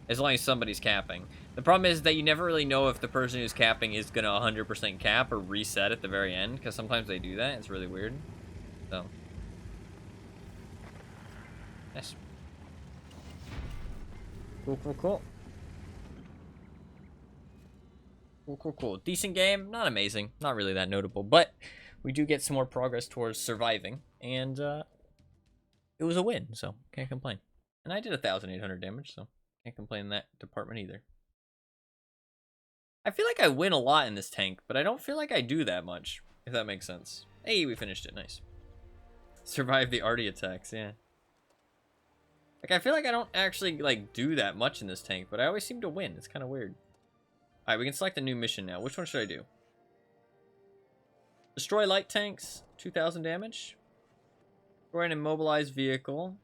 Speaker 1: as long as somebody's capping. The problem is that you never really know if the person who's capping is going to 100% cap or reset at the very end, because sometimes they do that. It's really weird. So. Nice. Cool, cool, cool. Cool, cool, cool. Decent game. Not amazing. Not really that notable, but we do get some more progress towards surviving, and it was a win, so can't complain. And I did 1,800 damage, so can't complain in that department either. I feel like I win a lot in this tank, but I don't feel like I do that much, if that makes sense. Hey, we finished it. Nice. Survive the arty attacks, yeah. Like, I feel like I don't actually, like, do that much in this tank, but I always seem to win. It's kind of weird. Alright, we can select a new mission now. Which one should I do? Destroy light tanks, 2,000 damage. Destroy an immobilized vehicle.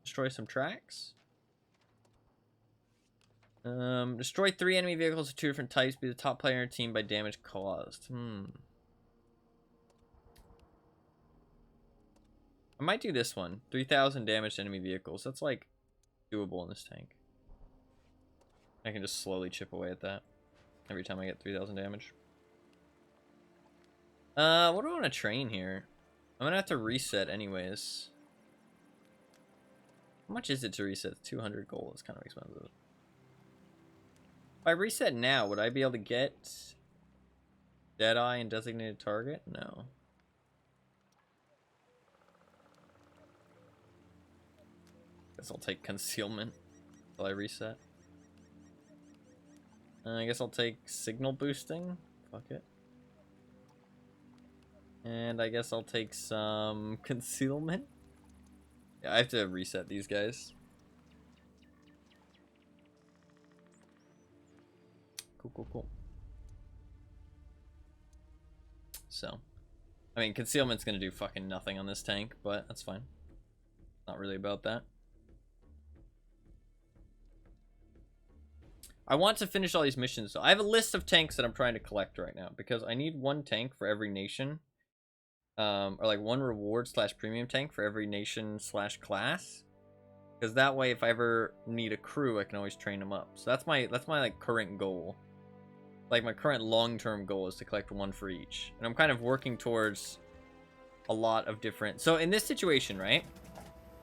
Speaker 1: Destroy some tracks. Destroy 3 enemy vehicles of 2 different types. Be the top player in your team by damage caused. I might do this one. 3,000 damage to enemy vehicles. That's, like, doable in this tank. I can just slowly chip away at that every time I get 3,000 damage. What do I want to train here? I'm gonna have to reset anyways. How much is it to reset? 200 gold. It's kind of expensive. If I reset now, would I be able to get Deadeye and designated target? No. Guess I'll take concealment until I reset. I guess I'll take signal boosting. Fuck it. And I guess I'll take some concealment. Yeah, I have to reset these guys. Cool. So, I mean, concealment's gonna do fucking nothing on this tank, but that's fine. Not really about that. I want to finish all these missions. So I have a list of tanks that I'm trying to collect right now because I need one tank for every nation. Or like one reward / premium tank for every nation / class. Because that way, if I ever need a crew, I can always train them up. So that's my like current goal. Like my current long-term goal is to collect one for each. And I'm kind of working towards a lot of different... So in this situation, right?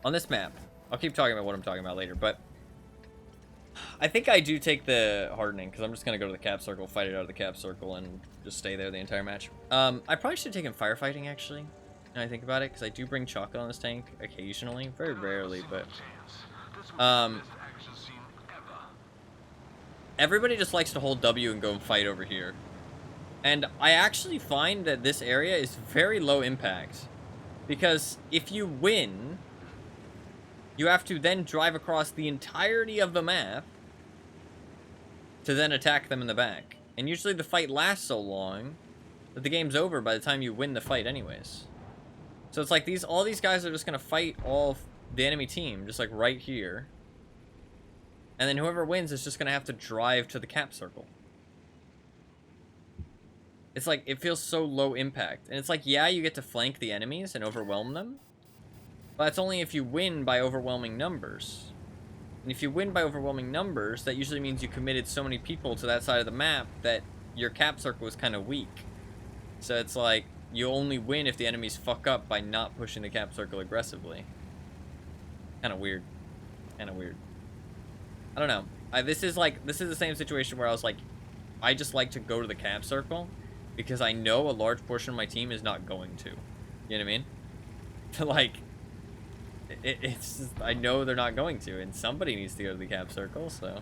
Speaker 1: On this map, I'll keep talking about what I'm talking about later, but I think I do take the hardening because I'm just going to go to the cap circle, fight it out of the cap circle, and just stay there the entire match. I probably should have taken firefighting, actually, when I think about it, because I do bring chocolate on this tank occasionally. Very rarely, but... everybody just likes to hold W and go and fight over here. And I actually find that this area is very low impact. Because if you win, you have to then drive across the entirety of the map to then attack them in the back. And usually the fight lasts so long that the game's over by the time you win the fight anyways. So it's like all these guys are just going to fight all the enemy team, just like right here. And then whoever wins is just going to have to drive to the cap circle. It's like, it feels so low impact. And it's like, yeah, you get to flank the enemies and overwhelm them. But that's only if you win by overwhelming numbers. And if you win by overwhelming numbers, that usually means you committed so many people to that side of the map that your cap circle is kind of weak. So it's like, you only win if the enemies fuck up by not pushing the cap circle aggressively. Kind of weird. I don't know. This is the same situation where I was like, I just like to go to the cap circle because I know a large portion of my team is not going to. You know what I mean? Like, it's just, I know they're not going to, and somebody needs to go to the cap circle, so.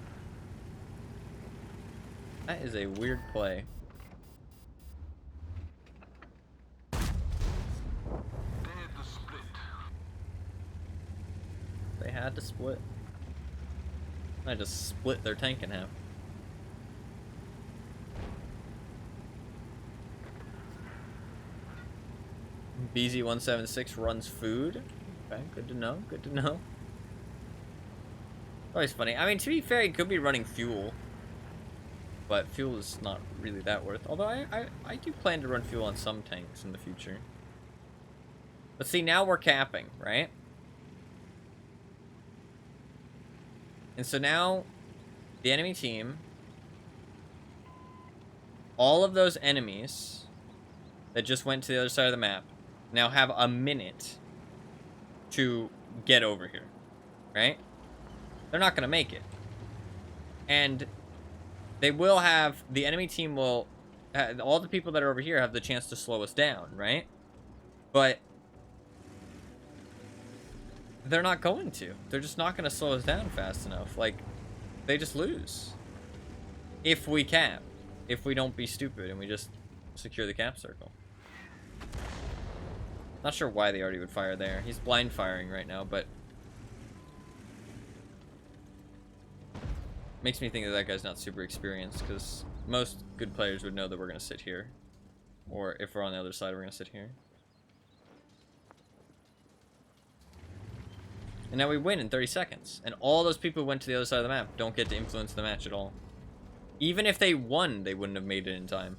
Speaker 1: That is a weird play. They had to split. I just split their tank in half. BZ176 runs food. Okay, good to know. Good to know. Always funny. I mean, to be fair, he could be running fuel. But fuel is not really that worth. Although I do plan to run fuel on some tanks in the future. But see, now we're capping, right? And so now, the enemy team, all of those enemies that just went to the other side of the map, now have a minute to get over here, right? They're not going to make it. And they will have, the enemy team will all the people that are over here have the chance to slow us down, right? But they're not going to. They're just not going to slow us down fast enough. Like, they just lose. If we cap. If we don't be stupid and we just secure the cap circle. Not sure why they already would fire there. He's blind firing right now, but makes me think that that guy's not super experienced, because most good players would know that we're going to sit here. Or if we're on the other side, we're going to sit here. And now we win in 30 seconds. And all those people who went to the other side of the map don't get to influence the match at all. Even if they won, they wouldn't have made it in time.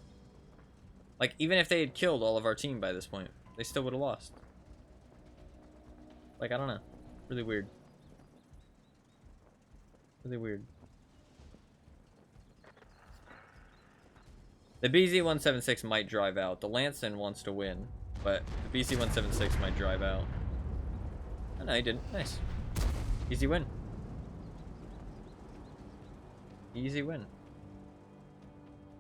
Speaker 1: Like, even if they had killed all of our team by this point, they still would have lost. Like, I don't know. Really weird. Really weird. The BZ-176 might drive out. The Lanson wants to win, but the BZ-176 might drive out. Oh, no, he didn't. Nice. Easy win. Easy win.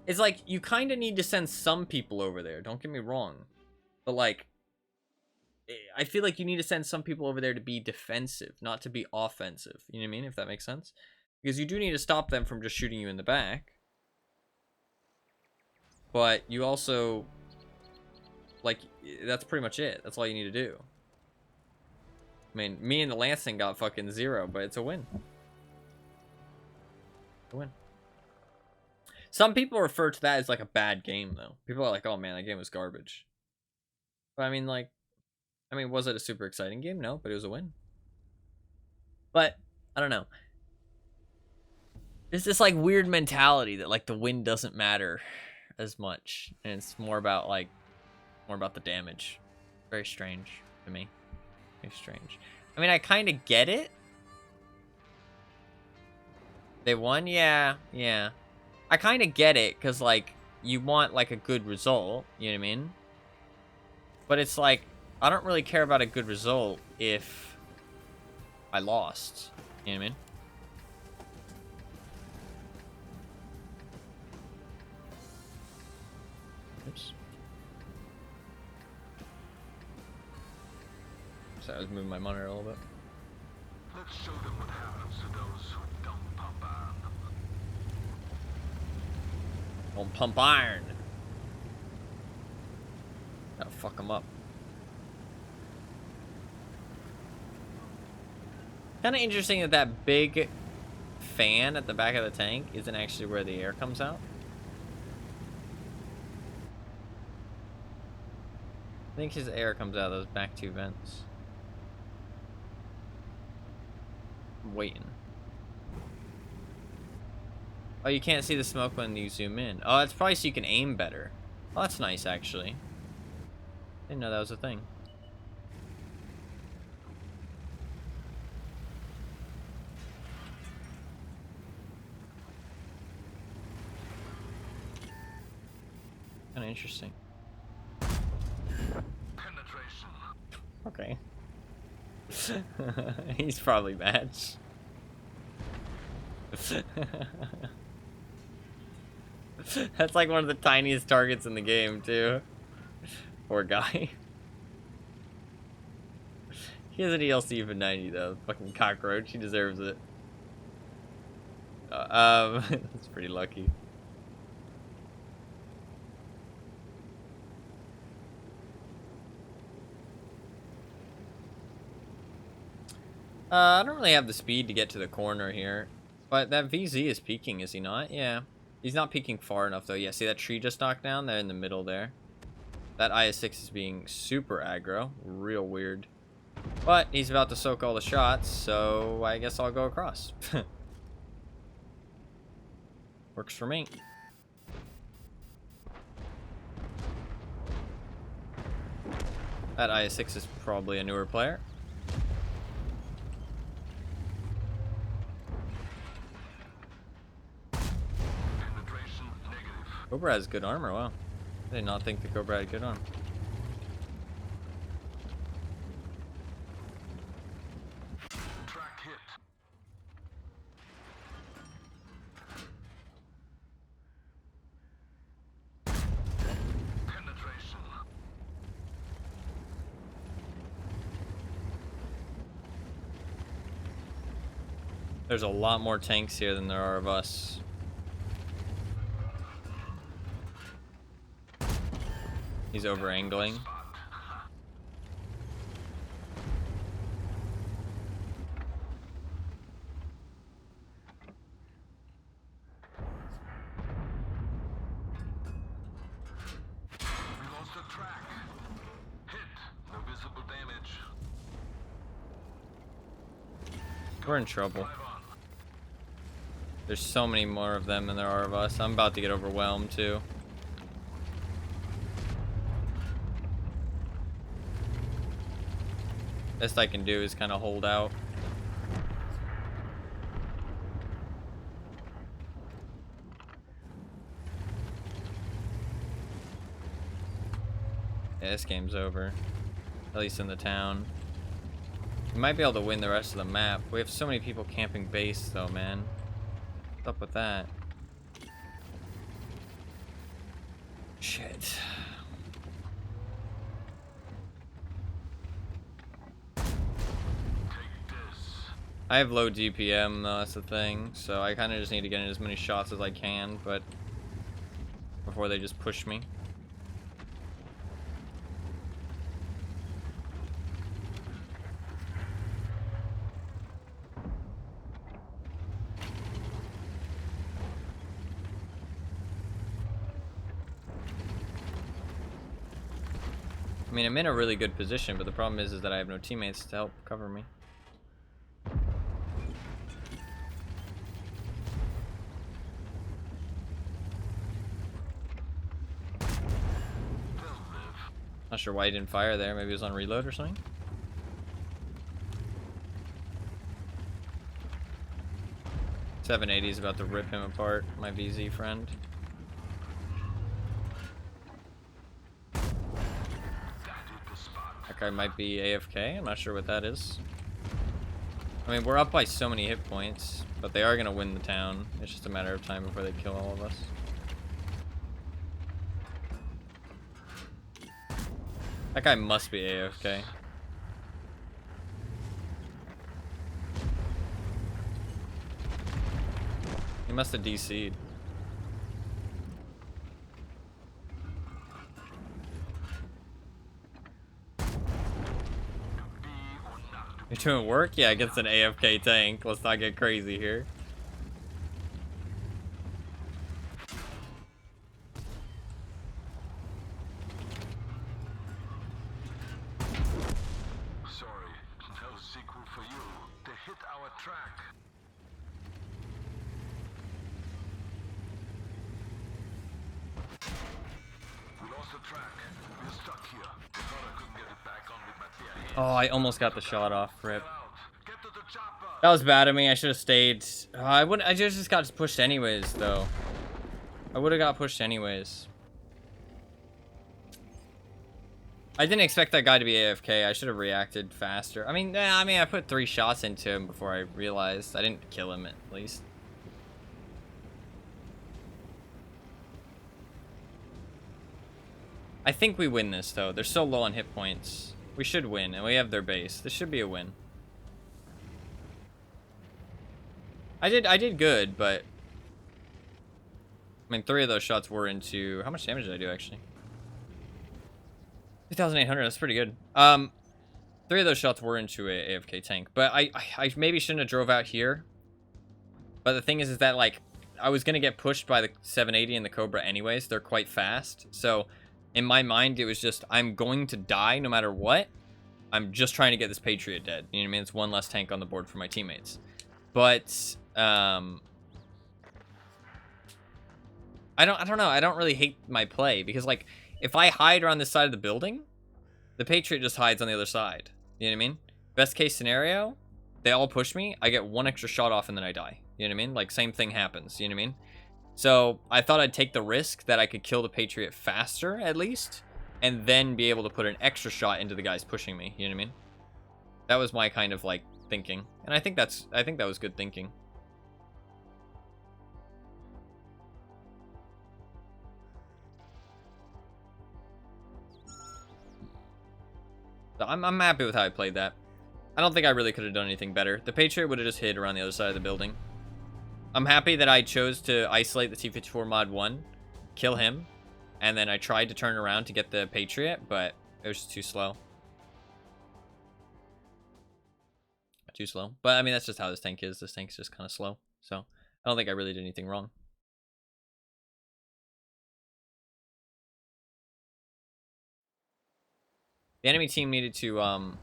Speaker 1: It's like, you kind of need to send some people over there. Don't get me wrong. But, like, I feel like you need to send some people over there to be defensive, not to be offensive. You know what I mean? If that makes sense. Because you do need to stop them from just shooting you in the back. But you also, like, that's pretty much it. That's all you need to do. I mean, me and the Lansing got fucking 0, but it's a win. A win. Some people refer to that as like a bad game, though. People are like, oh man, that game was garbage. But I mean, like, was it a super exciting game? No, but it was a win. But, I don't know. There's this like weird mentality that like the win doesn't matter as much, and it's more about like the damage. Very strange to me. Very strange. I mean, I kind of get it. They won, yeah. I kind of get it, because like you want like a good result, you know what I mean? But it's like, I don't really care about a good result if I lost, you know what I mean? Oops. So I was moving my monitor a little bit.
Speaker 2: Let's show them what happens to those who don't pump iron.
Speaker 1: Don't pump iron. Gotta fuck them up. Kind of interesting that that big fan at the back of the tank isn't actually where the air comes out. I think his air comes out of those back two vents. I'm waiting. Oh, you can't see the smoke when you zoom in. Oh, that's probably so you can aim better. Oh, that's nice, actually. Didn't know that was a thing. Kind of interesting.
Speaker 2: Penetration.
Speaker 1: Okay. He's probably matched. That's like one of the tiniest targets in the game, too. Poor guy. He has an ELC for 90, though. Fucking cockroach. He deserves it. That's pretty lucky. I don't really have the speed to get to the corner here. But that VZ is peeking, is he not? Yeah. He's not peeking far enough, though. Yeah, see that tree just knocked down? They're in the middle there. That IS-6 is being super aggro. Real weird. But he's about to soak all the shots, so I guess I'll go across. Works for me. That IS-6 is probably a newer player. Cobra has good armor, wow. I did not think the Cobra had good armor.
Speaker 2: Track hit.
Speaker 1: There's a lot more tanks here than there are of us. He's over angling.
Speaker 2: We lost the track. Hit. No visible damage.
Speaker 1: We're in trouble.
Speaker 2: Drive on.
Speaker 1: There's so many more of them than there are of us. I'm about to get overwhelmed too. Best I can do is kind of hold out. Yeah, this game's over. At least in the town. We might be able to win the rest of the map. We have so many people camping base though, man. What's up with that? Shit. I have low DPM though, that's the thing. So I kind of just need to get in as many shots as I can, but before they just push me. I mean, I'm in a really good position, but the problem is that I have no teammates to help cover me. Not sure why he didn't fire there. Maybe he was on reload or something. .780 is about to rip him apart, my VZ friend. That guy might be AFK. I'm not sure what that is. I mean, we're up by so many hit points, but they are going to win the town. It's just a matter of time before they kill all of us. That guy must be AFK. He must have DC'd. You're doing work? Yeah, against an AFK tank. Let's not get crazy here.
Speaker 2: Sorry, no sequel for you. They hit our track. We lost the track. We're stuck here. I thought I couldn't get it back on with my TIA.
Speaker 1: Oh, I almost got the shot off. Rip.
Speaker 2: Get to the chopper.
Speaker 1: That was bad of me. I should have stayed. I wouldn't. I just got pushed anyways, though. I would have got pushed anyways. I didn't expect that guy to be AFK. I should have reacted faster. I mean, I put 3 shots into him before I realized. I didn't kill him at least. I think we win this though. They're so low on hit points. We should win, and we have their base. This should be a win. I did good, but I mean, 3 of those shots were into. How much damage did I do actually? 2,800. That's pretty good. 3 of those shots were into a AFK tank, but I maybe shouldn't have drove out here. But the thing is that like I was gonna get pushed by the 780 and the Cobra anyways. They're quite fast, so in my mind it was just I'm going to die no matter what. I'm just trying to get this Patriot dead. You know what I mean? It's 1 less tank on the board for my teammates. But I don't know. I don't really hate my play because like if I hide around this side of the building, the Patriot just hides on the other side. You know what I mean? Best case scenario, they all push me. I get 1 extra shot off and then I die. You know what I mean? Like same thing happens. You know what I mean? So I thought I'd take the risk that I could kill the Patriot faster at least, and then be able to put an extra shot into the guys pushing me. You know what I mean? That was my kind of like thinking, and I think that was good thinking. So I'm happy with how I played that. I don't think I really could have done anything better. The Patriot would have just hid around the other side of the building. I'm happy that I chose to isolate the T-54 Mod 1, kill him, and then I tried to turn around to get the Patriot, but it was just too slow. Too slow. But, I mean, that's just how this tank is. This tank's just kind of slow. So, I don't think I really did anything wrong. The enemy team needed to, what am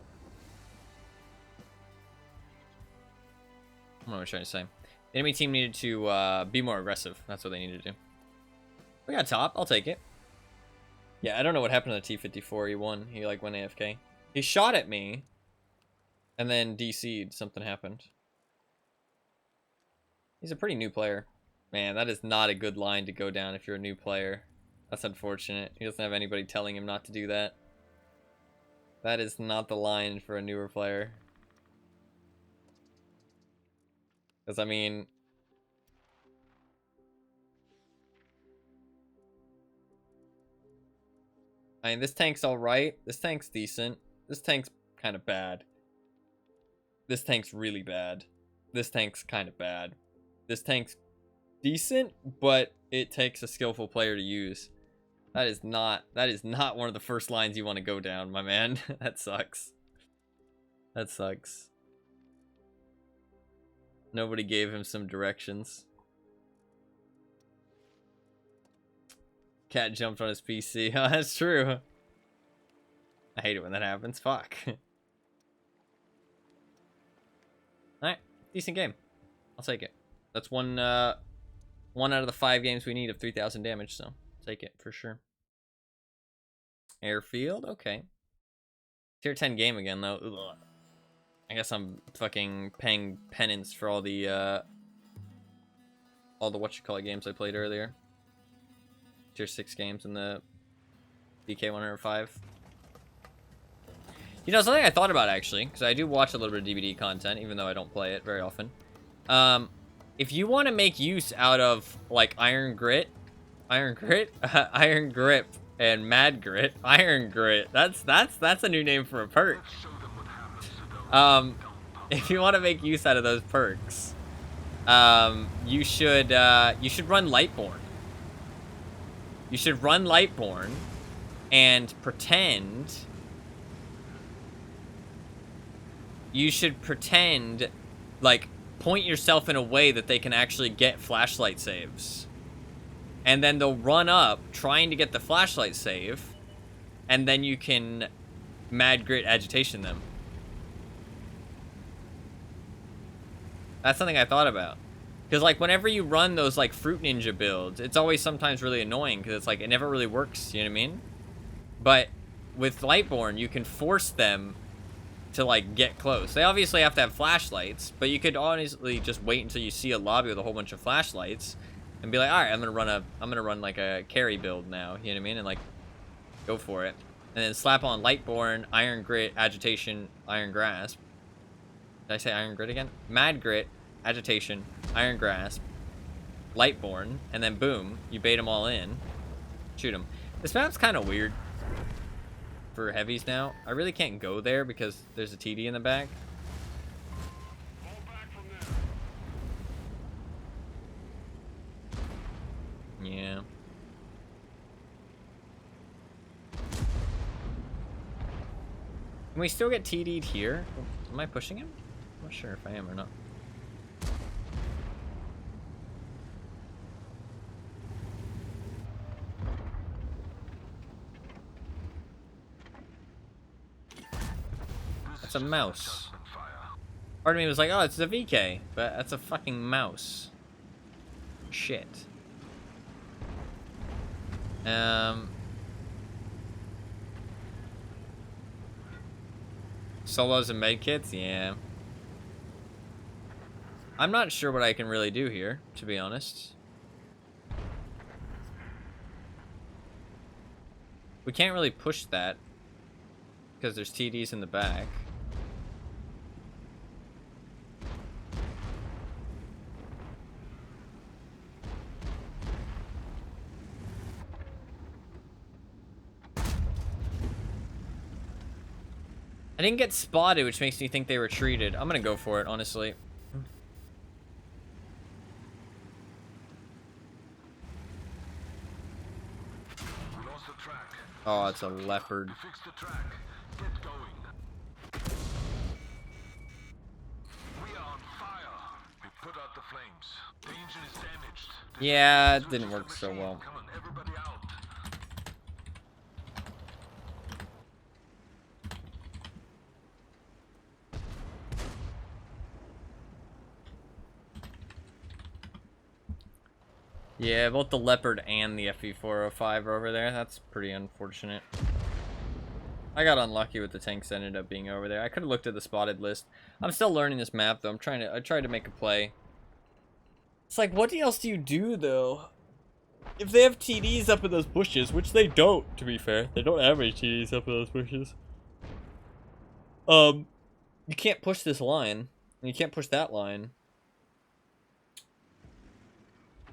Speaker 1: I trying to say? The enemy team needed to be more aggressive. That's what they needed to do. We got top. I'll take it. Yeah, I don't know what happened to the T-54. He won. He, like, went AFK. He shot at me, and then DC'd. Something happened. He's a pretty new player. Man, that is not a good line to go down if you're a new player. That's unfortunate. He doesn't have anybody telling him not to do that. That is not the line for a newer player. Because, I mean... this tank's alright. This tank's decent. This tank's kind of bad. This tank's really bad. This tank's kind of bad. This tank's decent, but it takes a skillful player to use. That is not one of the first lines you want to go down, my man. That sucks. That sucks. Nobody gave him some directions. Cat jumped on his PC. Oh, that's true. I hate it when that happens. Fuck. Alright, decent game. I'll take it. That's one out of the 5 games we need of 3,000 damage, so take it for sure. Airfield, okay. Tier 10 game again though. Ugh. I guess I'm fucking paying penance for all the whatchamacallit games I played earlier. Tier 6 games in the BK 105. You know, something I thought about actually, because I do watch a little bit of DVD content, even though I don't play it very often. If you want to make use out of like Iron Grip, and Mad Grit, Iron Grit. That's a new name for a perk. If you want to make use out of those perks, you should run Lightborn. You should run Lightborn and pretend. You should pretend, like, point yourself in a way that they can actually get flashlight saves. And then they'll run up trying to get the flashlight save, and then you can Mad Grit Agitation them. That's something I thought about. Because, like, whenever you run those, like, Fruit Ninja builds, it's always sometimes really annoying, because it's like, it never really works, you know what I mean? But with Lightborn, you can force them to, like, get close. They obviously have to have flashlights, but you could honestly just wait until you see a lobby with a whole bunch of flashlights, and be like, alright, I'm gonna run, like, a carry build now, you know what I mean? And, like, go for it. And then slap on Lightborn, Iron Grit, Agitation, Iron Grasp. Did I say Iron Grit again? Mad Grit, Agitation, Iron Grasp, Lightborn, and then boom, you bait them all in. Shoot them. This map's kind of weird for heavies now. I really can't go there because there's a TD in the back. Yeah. Can we still get TD'd here? Am I pushing him? I'm not sure if I am or not. That's a mouse. Part of me was like, oh, it's a VK, but that's a fucking mouse. Shit. Solos and medkits? Yeah. I'm not sure what I can really do here, to be honest. We can't really push that because there's TDs in the back. I didn't get spotted, which makes me think they retreated. I'm gonna go for it, honestly.
Speaker 2: We lost the track.
Speaker 1: Oh, it's a leopard.
Speaker 2: Fix the track. Get going. We are on fire. We put out the flames. The engine is damaged.
Speaker 1: Yeah, it didn't work so well.
Speaker 2: Come on, everybody out.
Speaker 1: Yeah, both the Leopard and the FE405 are over there. That's pretty unfortunate. I got unlucky with the tanks that ended up being over there. I could have looked at the spotted list. I'm still learning this map, though. I tried to make a play. It's like, what else do you do, though? If they have TDs up in those bushes, which they don't, to be fair. They don't have any TDs up in those bushes. You can't push this line. And you can't push that line.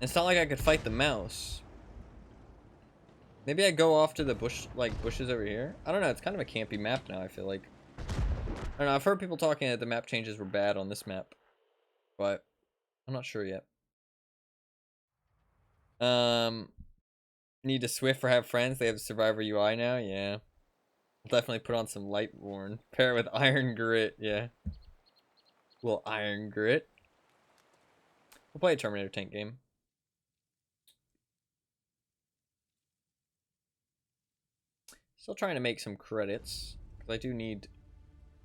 Speaker 1: It's not like I could fight the mouse. Maybe I go off to the bush, like, bushes over here? I don't know, it's kind of a campy map now, I feel like. I don't know, I've heard people talking that the map changes were bad on this map. But, I'm not sure yet. Need to Swift or have friends? They have Survivor UI now? Yeah. I'll definitely put on some Lightborn. Pair it with Iron Grit, yeah. Little Iron Grit. We'll play a Terminator tank game. Still trying to make some credits. Because I do need...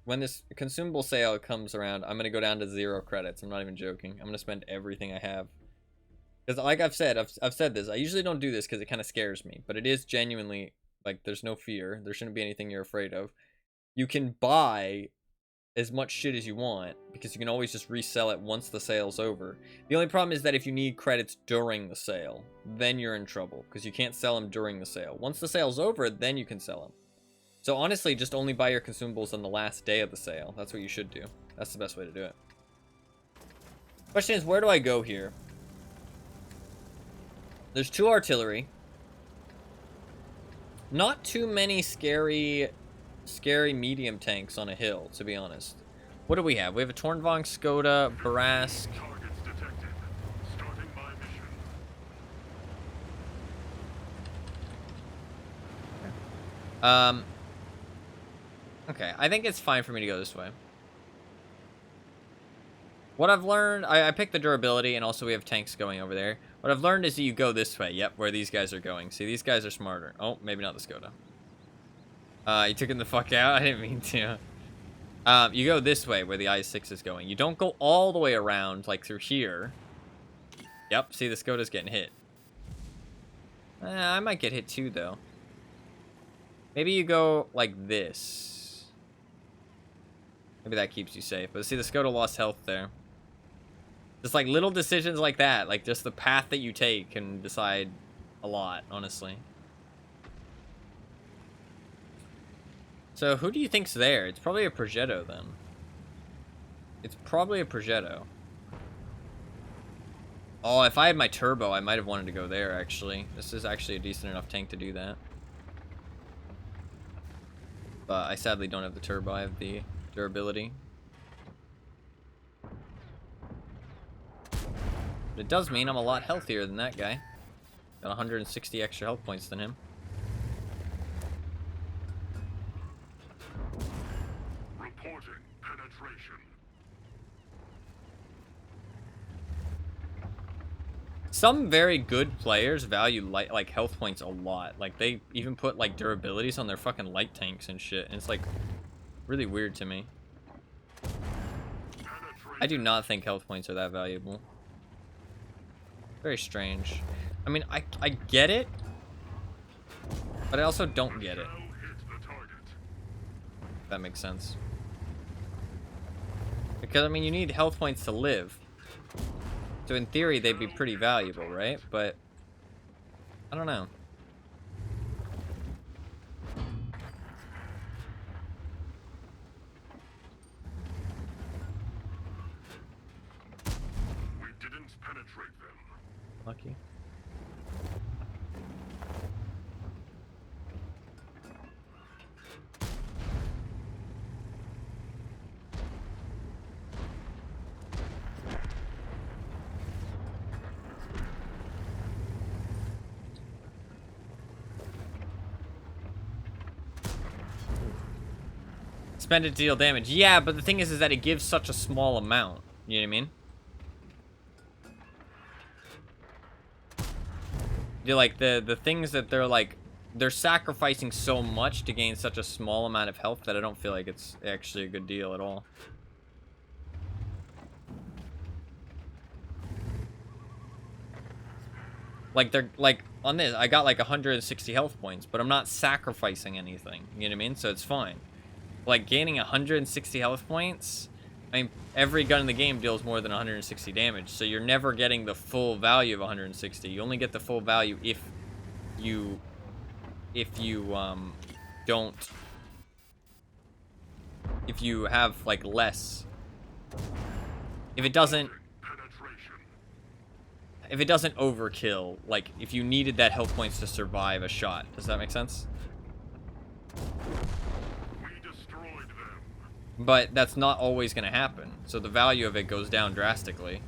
Speaker 1: When this consumable sale comes around, I'm going to go down to 0 credits. I'm not even joking. I'm going to spend everything I have. Because like I've said this. I usually don't do this because it kind of scares me. But it is genuinely, like, there's no fear. There shouldn't be anything you're afraid of. You can buy as much shit as you want. Because you can always just resell it once the sale's over. The only problem is that if you need credits during the sale, then you're in trouble. Because you can't sell them during the sale. Once the sale's over, then you can sell them. So honestly, just only buy your consumables on the last day of the sale. That's what you should do. That's the best way to do it. Question is, where do I go here? There's 2 artillery. Not too many scary medium tanks on a hill, to be honest. What do we have? We have a Tornvong, Skoda, Barask.
Speaker 2: Targets detected. Starting my mission.
Speaker 1: Okay, I think it's fine for me to go this way. What I've learned, I picked the durability, and also we have tanks going over there. What I've learned is that you go this way. Yep, where these guys are going. See, these guys are smarter. Oh, maybe not the Skoda. You took him the fuck out? I didn't mean to. You go this way, where the I-6 is going. You don't go all the way around, like through here. Yep, see, the Skoda's getting hit. I might get hit too, though. Maybe you go like this. Maybe that keeps you safe. But see, the Skoda lost health there. Just like little decisions like that. Like just the path that you take can decide a lot, honestly. So who do you think's there? It's probably a Progetto then. It's probably a Progetto. Oh, if I had my turbo, I might have wanted to go there, actually. This is actually a decent enough tank to do that. But I sadly don't have the turbo. I have the durability. But it does mean I'm a lot healthier than that guy. Got 160 extra health points than him.
Speaker 2: Reporting penetration.
Speaker 1: Some very good players value like health points a lot. Like they even put like durabilities on their fucking light tanks and shit. And it's like really weird to me. I do not think health points are that valuable. Very strange. I mean, I get it, but I also don't get it. If that makes sense. Because, I mean, you need health points to live. So in theory, they'd be pretty valuable, right? But, I don't know.
Speaker 2: We didn't penetrate them.
Speaker 1: Lucky. Spend it to deal damage. Yeah, but the thing is that it gives such a small amount. You know what I mean? They're like the things that they're sacrificing so much to gain such a small amount of health that I don't feel like it's actually a good deal at all. Like they're like on this, I got like 160 health points, but I'm not sacrificing anything. You know what I mean? So it's fine. Like gaining 160 health points, I mean, every gun in the game deals more than 160 damage, so you're never getting the full value of 160. You only get the full value if you don't, if you have like less. If it doesn't overkill, like if you needed that health points to survive a shot. Does that make sense? But that's not always going to happen. So the value of it goes down drastically.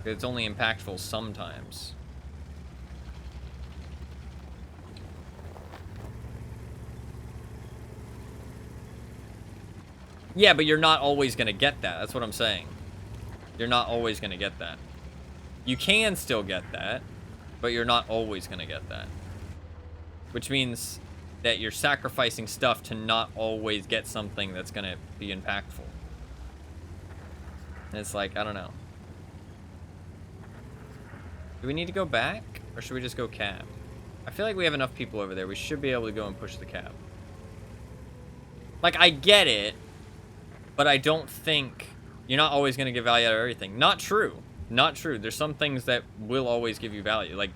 Speaker 1: It's only impactful sometimes. Yeah, but you're not always going to get that. That's what I'm saying. You're not always going to get that. You can still get that, but you're not always going to get that. Which means that you're sacrificing stuff to not always get something that's going to be impactful. And it's like, I don't know. Do we need to go back? Or should we just go cab? I feel like we have enough people over there. We should be able to go and push the cab. Like, I get it, but I don't think you're not always going to get value out of everything. Not true. Not true. There's some things that will always give you value. Like,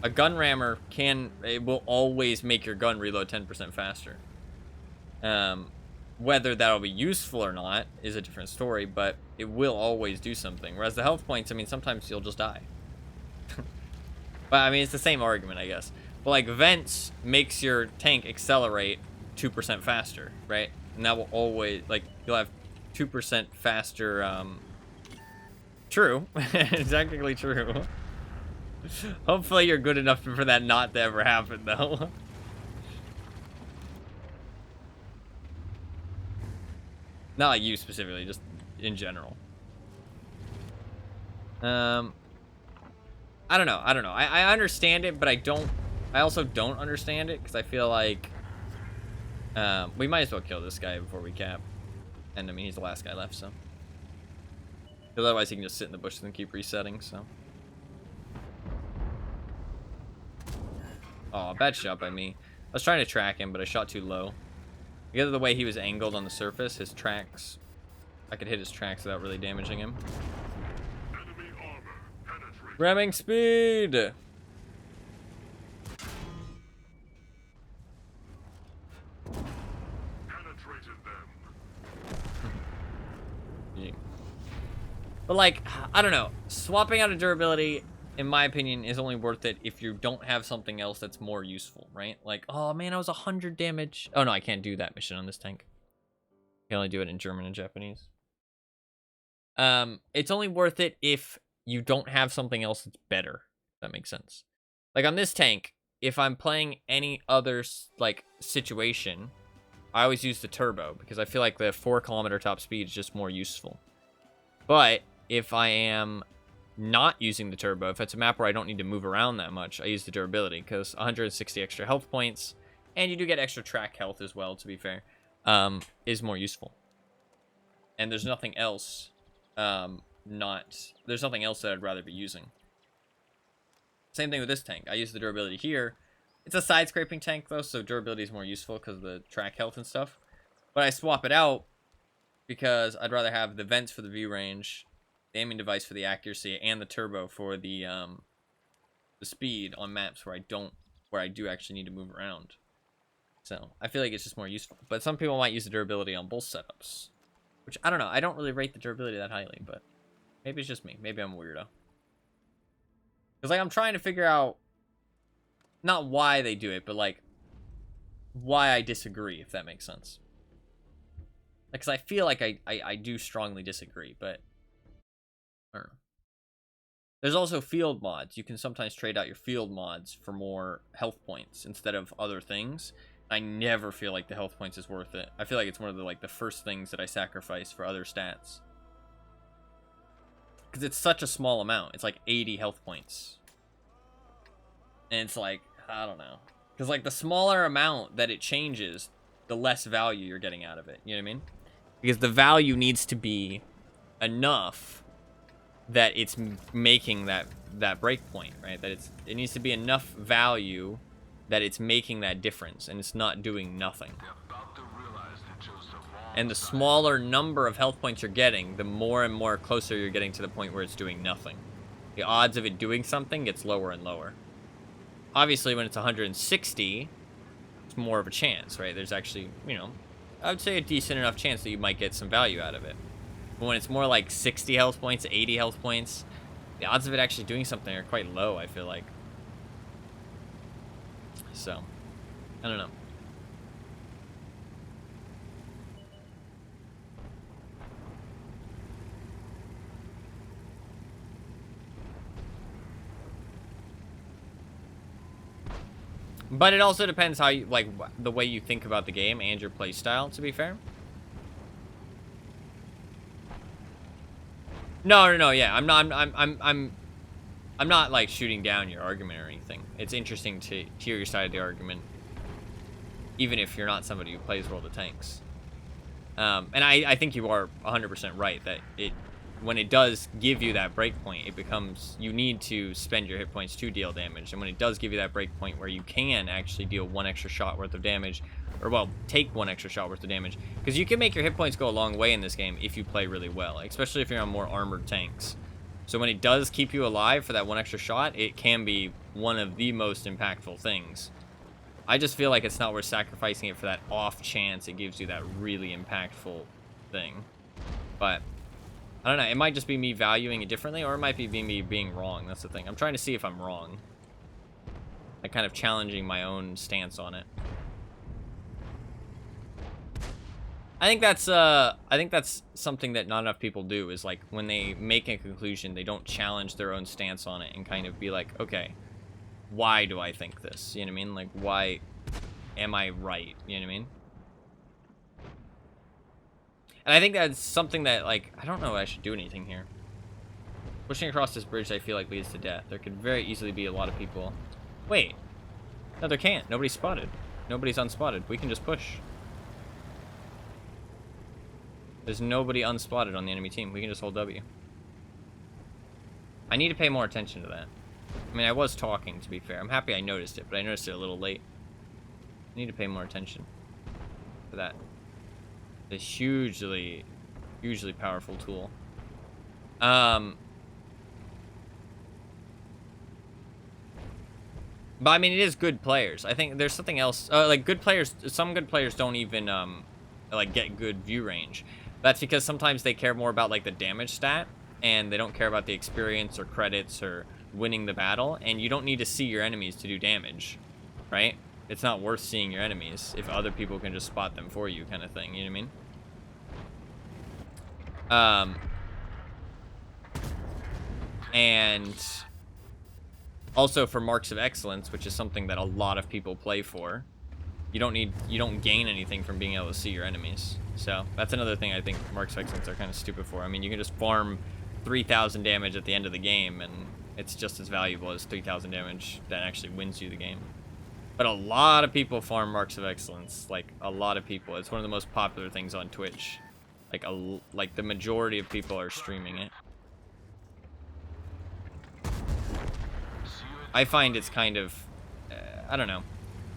Speaker 1: a gun rammer it will always make your gun reload 10% faster. Whether that'll be useful or not is a different story, but it will always do something. Whereas the health points, I mean, sometimes you'll just die. But, I mean, it's the same argument, I guess. But, like, vents makes your tank accelerate 2% faster, right? And that will always, like, you'll have 2% faster, True. It's technically true. Hopefully you're good enough for that not to ever happen, though. Not like you specifically, just in general. I don't know. I understand it, but I also don't understand it, because I feel like we might as well kill this guy before we cap. And, I mean, he's the last guy left, so. Because otherwise he can just sit in the bushes and keep resetting, so. Oh, bad shot by me. I was trying to track him, but I shot too low. Because of the way he was angled on the surface, his tracks, I could hit his tracks without really damaging him. Ramming speed! Yeah. But like, I don't know. Swapping out a durability, in my opinion, is only worth it if you don't have something else that's more useful, right? Like, oh man, I was 100 damage. Oh no, I can't do that mission on this tank. I can only do it in German and Japanese. It's only worth it if you don't have something else that's better. If that makes sense. Like on this tank, if I'm playing any other like situation, I always use the turbo because I feel like the 4-kilometer top speed is just more useful. But if I am not using the turbo, if it's a map where I don't need to move around that much, I use the durability because 160 extra health points, and you do get extra track health as well, to be fair, is more useful. And there's nothing else, there's nothing else that I'd rather be using. Same thing with this tank. I use the durability here. It's a side-scraping tank, though, so durability is more useful because of the track health and stuff. But I swap it out because I'd rather have the vents for the view range, the aiming device for the accuracy, and the turbo for the speed on maps where I do actually need to move around. So I feel like it's just more useful. But some people might use the durability on both setups, which I don't know. I don't really rate the durability that highly, but maybe it's just me. Maybe I'm a weirdo. Because like I'm trying to figure out not why they do it, but like why I disagree, if that makes sense. Because I feel like I do strongly disagree, but I don't know. There's also field mods. You can sometimes trade out your field mods for more health points instead of other things. I never feel like the health points is worth it. I feel like it's one of the like the first things that I sacrifice for other stats. Because it's such a small amount. It's like 80 health points. And it's like, I don't know. Because like the smaller amount that it changes, the less value you're getting out of it. You know what I mean? Because the value needs to be enough that it's making that break point, right? That it needs to be enough value that it's making that difference, and it's not doing nothing. And the smaller number of health points you're getting, the more and more closer you're getting to the point where it's doing nothing. The odds of it doing something gets lower and lower. Obviously, when it's 160, it's more of a chance, right? There's actually, you know, I would say a decent enough chance that you might get some value out of it. But when it's more like 60 health points, 80 health points, the odds of it actually doing something are quite low, I feel like. So, I don't know. But it also depends how you, like, the way you think about the game and your play style, to be fair. No, yeah, I'm not like shooting down your argument or anything. It's interesting to hear your side of the argument, even if you're not somebody who plays World of Tanks. And I think you are 100% right that when it does give you that break point, it becomes, you need to spend your hit points to deal damage. And when it does give you that break point where you can actually deal one extra shot worth of damage, or well, take one extra shot worth of damage, because you can make your hit points go a long way in this game if you play really well, especially if you're on more armored tanks. So when it does keep you alive for that one extra shot, it can be one of the most impactful things. I just feel like it's not worth sacrificing it for that off chance it gives you that really impactful thing. But I don't know, it might just be me valuing it differently, or it might be me being wrong. That's the thing. I'm trying to see if I'm wrong. Like, kind of challenging my own stance on it. I think that's something that not enough people do, is like when they make a conclusion, they don't challenge their own stance on it and kind of be like, okay, why do I think this? You know what I mean? Like, why am I right? You know what I mean? And I think that's something that, like, I don't know if I should do anything here. Pushing across this bridge, I feel like, leads to death. There could very easily be a lot of people. Wait. No, there can't. Nobody's spotted. Nobody's unspotted. We can just push. There's nobody unspotted on the enemy team. We can just hold W. I need to pay more attention to that. I mean, I was talking, to be fair. I'm happy I noticed it, but I noticed it a little late. I need to pay more attention to that. A hugely powerful tool. But I mean, it is good players. I think there's something else. Like, good players, some good players don't even like get good view range. That's because sometimes they care more about like the damage stat, and they don't care about the experience or credits or winning the battle. And you don't need to see your enemies to do damage, right? It's not worth seeing your enemies if other people can just spot them for you, kind of thing. You know what I mean? And also for marks of excellence, which is something that a lot of people play for, you don't gain anything from being able to see your enemies. So that's another thing I think marks of excellence are kind of stupid for. I mean, you can just farm 3,000 damage at the end of the game, and it's just as valuable as 3,000 damage that actually wins you the game. But a lot of people farm marks of excellence, like a lot of people. It's one of the most popular things on Twitch. Like the majority of people are streaming it. I find it's kind of, I don't know.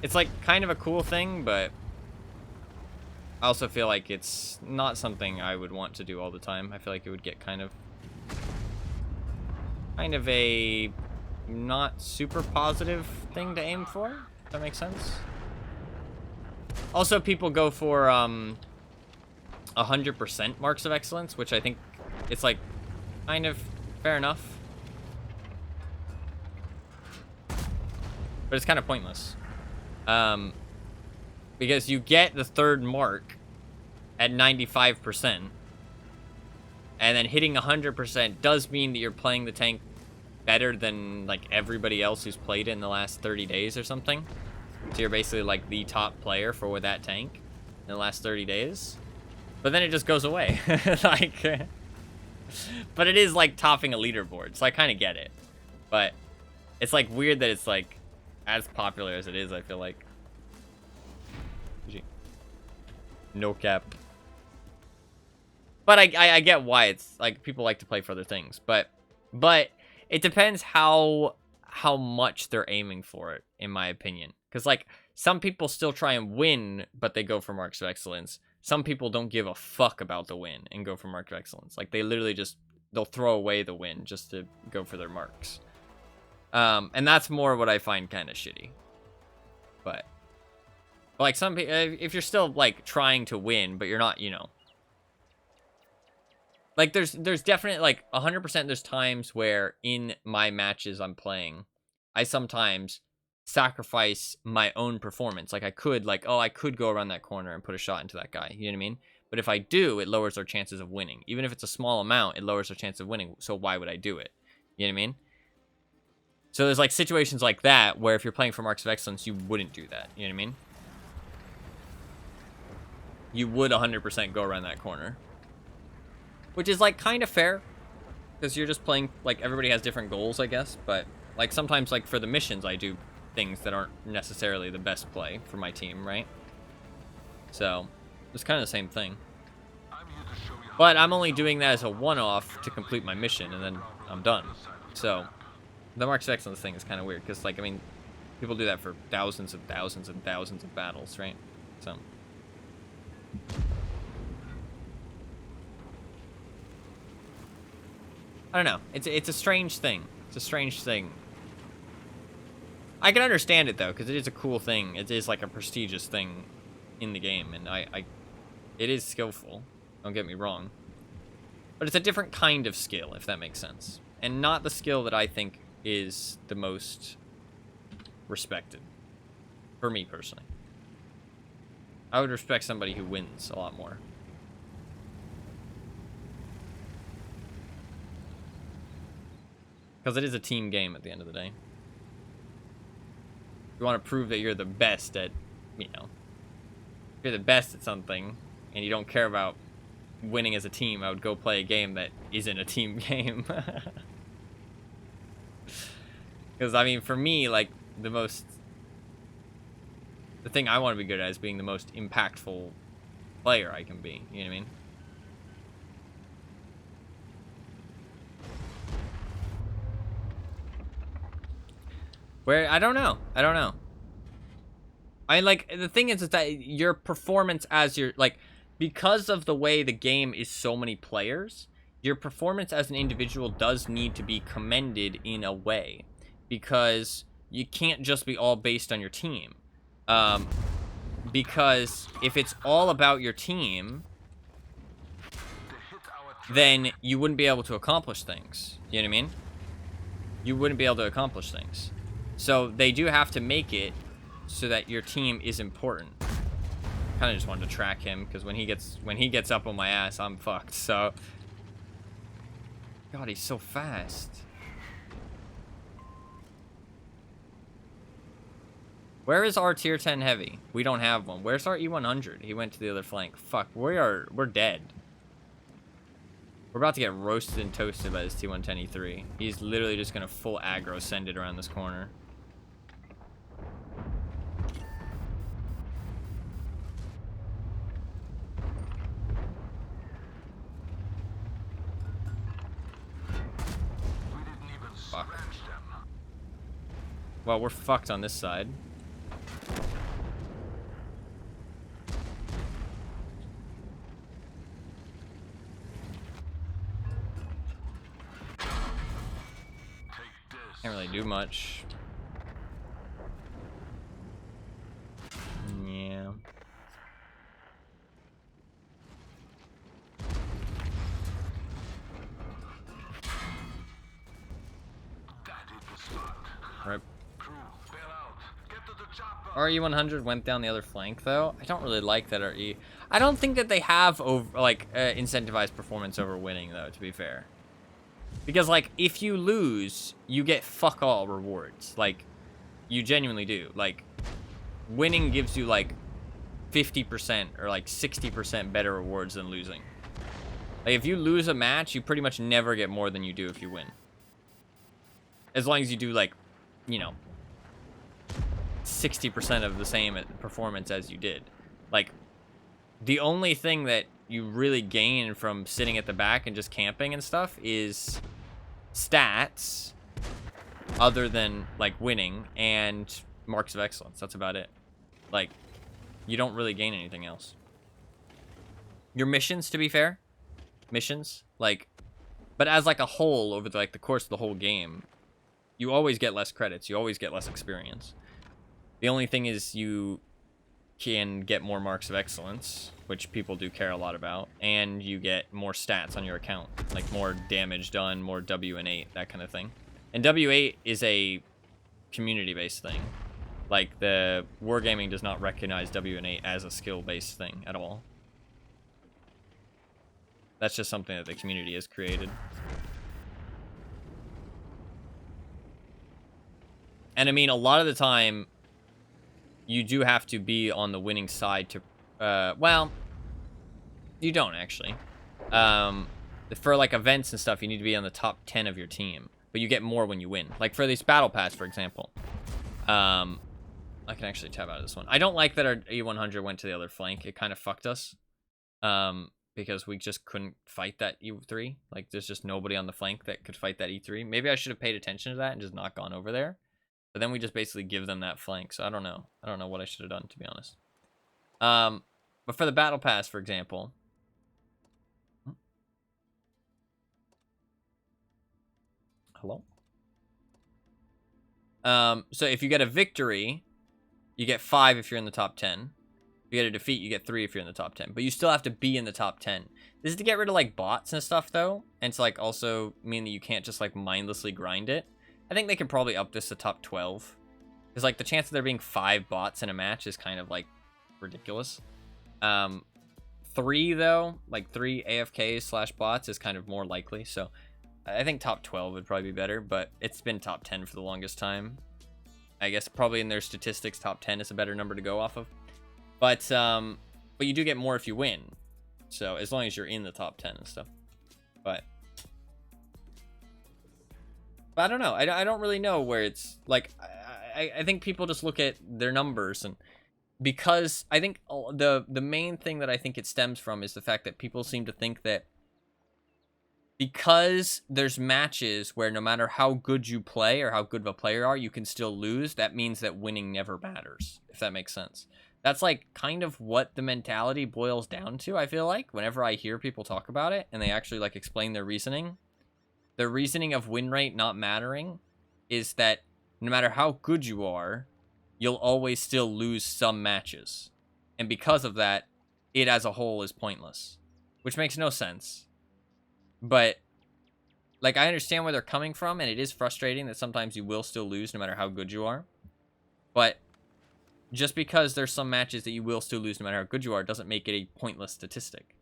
Speaker 1: It's like kind of a cool thing, but I also feel like it's not something I would want to do all the time. I feel like it would get kind of a not super positive thing to aim for, if that makes sense. Also, people go for 100% marks of excellence, which I think it's like kind of fair enough. But it's kind of pointless. Because you get the third mark at 95%. And then hitting 100% does mean that you're playing the tank better than like everybody else who's played it in the last 30 days or something. So you're basically like the top player for that tank in the last 30 days. But then it just goes away. Like, but it is like topping a leaderboard, so I kind of get it. But it's like weird that it's like as popular as it is, I feel like. No cap. But I get why it's like people like to play for other things, but it depends how much they're aiming for it, in my opinion. Because like some people still try and win, but they go for marks of excellence. Some people don't give a fuck about the win and go for mark of excellence. Like they literally just they'll throw away the win just to go for their marks. And that's more what I find kind of shitty. But like some people, if you're still like trying to win, but you're not, you know. Like, there's definitely, like, 100% there's times where in my matches I'm playing, I sometimes sacrifice my own performance. Like, I could, like, oh, I could go around that corner and put a shot into that guy. You know what I mean? But if I do, it lowers our chances of winning. Even if it's a small amount, it lowers our chance of winning. So why would I do it? You know what I mean? So there's, like, situations like that where if you're playing for marks of excellence, you wouldn't do that. You know what I mean? You would 100% go around that corner. Which is, like, kind of fair. Because you're just playing, like, everybody has different goals, I guess. But, like, sometimes, like, for the missions, I do things that aren't necessarily the best play for my team, right? So, it's kind of the same thing. But I'm only doing that as a one-off to complete my mission, and then I'm done. So, the Marks of Excellence thing is kind of weird. Because, like, I mean, people do that for thousands and thousands and thousands of battles, right? So... I don't know. It's a strange thing. It's a strange thing. I can understand it though, because it is a cool thing. It is like a prestigious thing in the game, and it is skillful. Don't get me wrong. But it's a different kind of skill, if that makes sense, and not the skill that I think is the most respected. For me personally, I would respect somebody who wins a lot more. Because it is a team game at the end of the day. You want to prove that you're the best at, you know, if you're the best at something, and you don't care about winning as a team, I would go play a game that isn't a team game. Because, I mean, for me, like, the thing I want to be good at is being the most impactful player I can be, you know what I mean? Where, I don't know. I like, the thing is that your performance as your, like, because of the way the game is so many players, your performance as an individual does need to be commended in a way. Because you can't just be all based on your team. Because if it's all about your team, then you wouldn't be able to accomplish things. You know what I mean? You wouldn't be able to accomplish things. So they do have to make it so that your team is important. Kind of just wanted to track him because when he gets up on my ass, I'm fucked. So, God, he's so fast. Where is our tier 10 heavy? We don't have one. Where's our E100? He went to the other flank. Fuck, we're dead. We're about to get roasted and toasted by this T110 E3. He's literally just gonna full aggro send it around this corner. Fuck. Well, we're fucked on this side. Can't really do much. Yeah. Right. Our E100 went down the other flank, though. I don't really like that our E... I don't think that they have, incentivized performance over winning, though, to be fair. Because, like, if you lose, you get fuck all rewards. Like, you genuinely do. Like, winning gives you like 50% or like 60% better rewards than losing. Like if you lose a match, you pretty much never get more than you do if you win. As long as you do like, you know, 60% of the same performance as you did. Like, the only thing that you really gain from sitting at the back and just camping and stuff is stats, other than, like, winning, and marks of excellence. That's about it. Like, you don't really gain anything else. Your missions, to be fair, like, but as, like, a whole, over, like, the course of the whole game, you always get less credits. You always get less experience. The only thing is you can get more marks of excellence, which people do care a lot about, and you get more stats on your account, like more damage done, more W and 8, that kind of thing. And W8 is a community-based thing. Like, the Wargaming does not recognize W and 8 as a skill-based thing at all. That's just something that the community has created. And I mean, a lot of the time, you do have to be on the winning side to, well, you don't actually. For like events and stuff, you need to be on the top 10 of your team, but you get more when you win. Like for this battle pass, for example. I can actually tab out of this one. I don't like that our E100 went to the other flank. It kind of fucked us. Because we just couldn't fight that E3. Like there's just nobody on the flank that could fight that E3. Maybe I should have paid attention to that and just not gone over there. But then we just basically give them that flank. So I don't know. I don't know what I should have done, to be honest. But for the battle pass, for example. Hello? So if you get a victory, you get 5 if you're in the top 10. If you get a defeat, you get 3 if you're in the top 10. But you still have to be in the top 10. This is to get rid of, like, bots and stuff, though. And to, like, also mean that you can't just, like, mindlessly grind it. I think they could probably up this to top 12. Because, like, the chance of there being 5 bots in a match is kind of, like, ridiculous. 3, though, like, 3 AFKs / bots is kind of more likely. So, I think top 12 would probably be better. But it's been top 10 for the longest time. I guess probably in their statistics, top 10 is a better number to go off of. But you do get more if you win. So, as long as you're in the top 10 and stuff. But I don't know. I don't really know where it's, like, I think people just look at their numbers. And because I think the main thing that I think it stems from is the fact that people seem to think that because there's matches where no matter how good you play or how good of a player you are, you can still lose. That means that winning never matters, if that makes sense. That's, like, kind of what the mentality boils down to, I feel like, whenever I hear people talk about it and they actually, like, explain their reasoning. The reasoning of win rate not mattering is that no matter how good you are, you'll always still lose some matches. And because of that, it as a whole is pointless. Which makes no sense. But, like, I understand where they're coming from, and it is frustrating that sometimes you will still lose no matter how good you are. But just because there's some matches that you will still lose no matter how good you are doesn't make it a pointless statistic.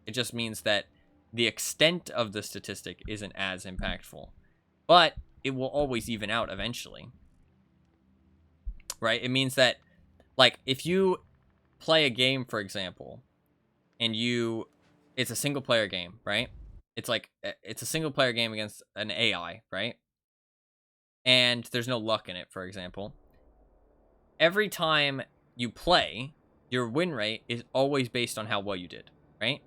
Speaker 1: It just means that the extent of the statistic isn't as impactful. But it will always even out eventually. Right? It means that, like, if you play a game, for example, and it's a single player game, right? It's like, it's a single player game against an AI, right? And there's no luck in it, for example. Every time you play, your win rate is always based on how well you did, right?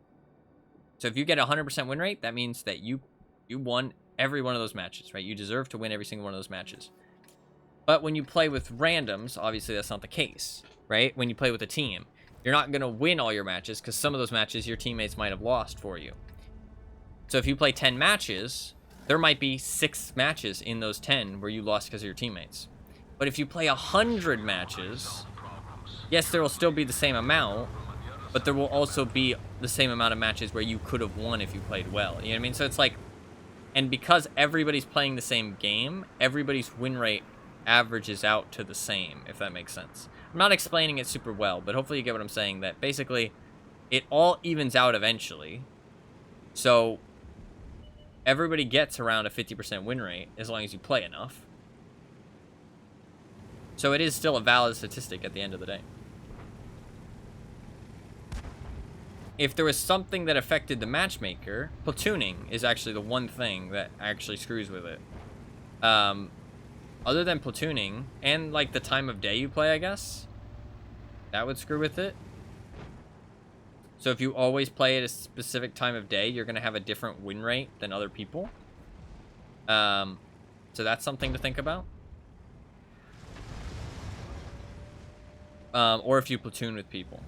Speaker 1: So if you get a 100% win rate, that means that you won every one of those matches, right? You deserve to win every single one of those matches. But when you play with randoms, obviously that's not the case, right? When you play with a team, you're not going to win all your matches because some of those matches your teammates might have lost for you. So if you play 10 matches, there might be 6 matches in those 10 where you lost because of your teammates. But if you play 100 matches, yes, there will still be the same amount, but there will also be the same amount of matches where you could have won if you played well. You know what I mean? So it's like, and because everybody's playing the same game, everybody's win rate averages out to the same, if that makes sense. I'm not explaining it super well, but hopefully you get what I'm saying, that basically it all evens out eventually. So everybody gets around a 50% win rate as long as you play enough. So it is still a valid statistic at the end of the day. If there was something that affected the matchmaker, platooning is actually the one thing that actually screws with it. Other than platooning, and like the time of day you play, I guess, that would screw with it. So if you always play at a specific time of day, you're going to have a different win rate than other people. So that's something to think about. Or if you platoon with people.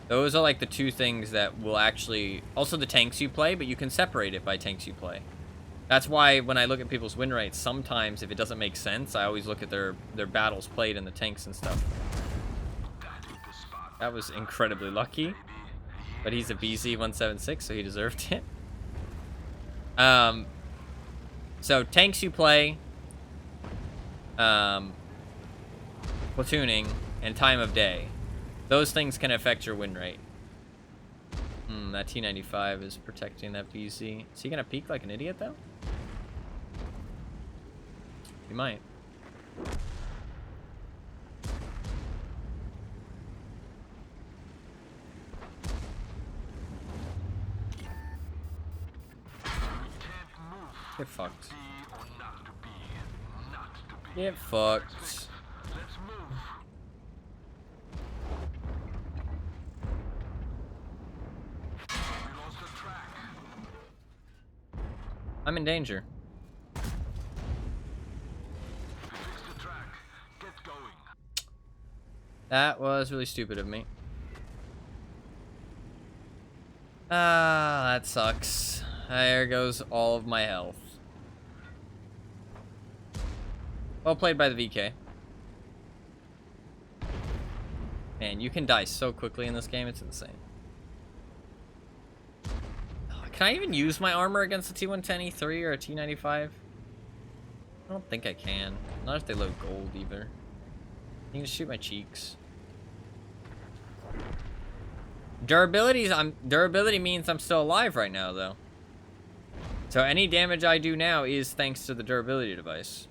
Speaker 1: Those are like the two things that will actually... Also the tanks you play, but you can separate it by tanks you play. That's why when I look at people's win rates, sometimes if it doesn't make sense, I always look at their battles played in the tanks and stuff. That was incredibly lucky. But he's a BZ-176, so he deserved it. So tanks you play, platooning, and time of day. Those things can affect your win rate. That T-95 is protecting that BZ. Is he gonna peek like an idiot, though? He might. Get fucked. Get fucked.
Speaker 2: Let's move. We lost the track.
Speaker 1: I'm in danger.
Speaker 2: Fix the track. Get going.
Speaker 1: That was really stupid of me. Ah, that sucks. There goes all of my health. Well played by the VK. Man, you can die so quickly in this game, it's insane. Can I even use my armor against a T-110E3 or a T-95? I don't think I can. Not if they load gold either. You can just shoot my cheeks. Durability means I'm still alive right now, though. So any damage I do now is thanks to the durability device.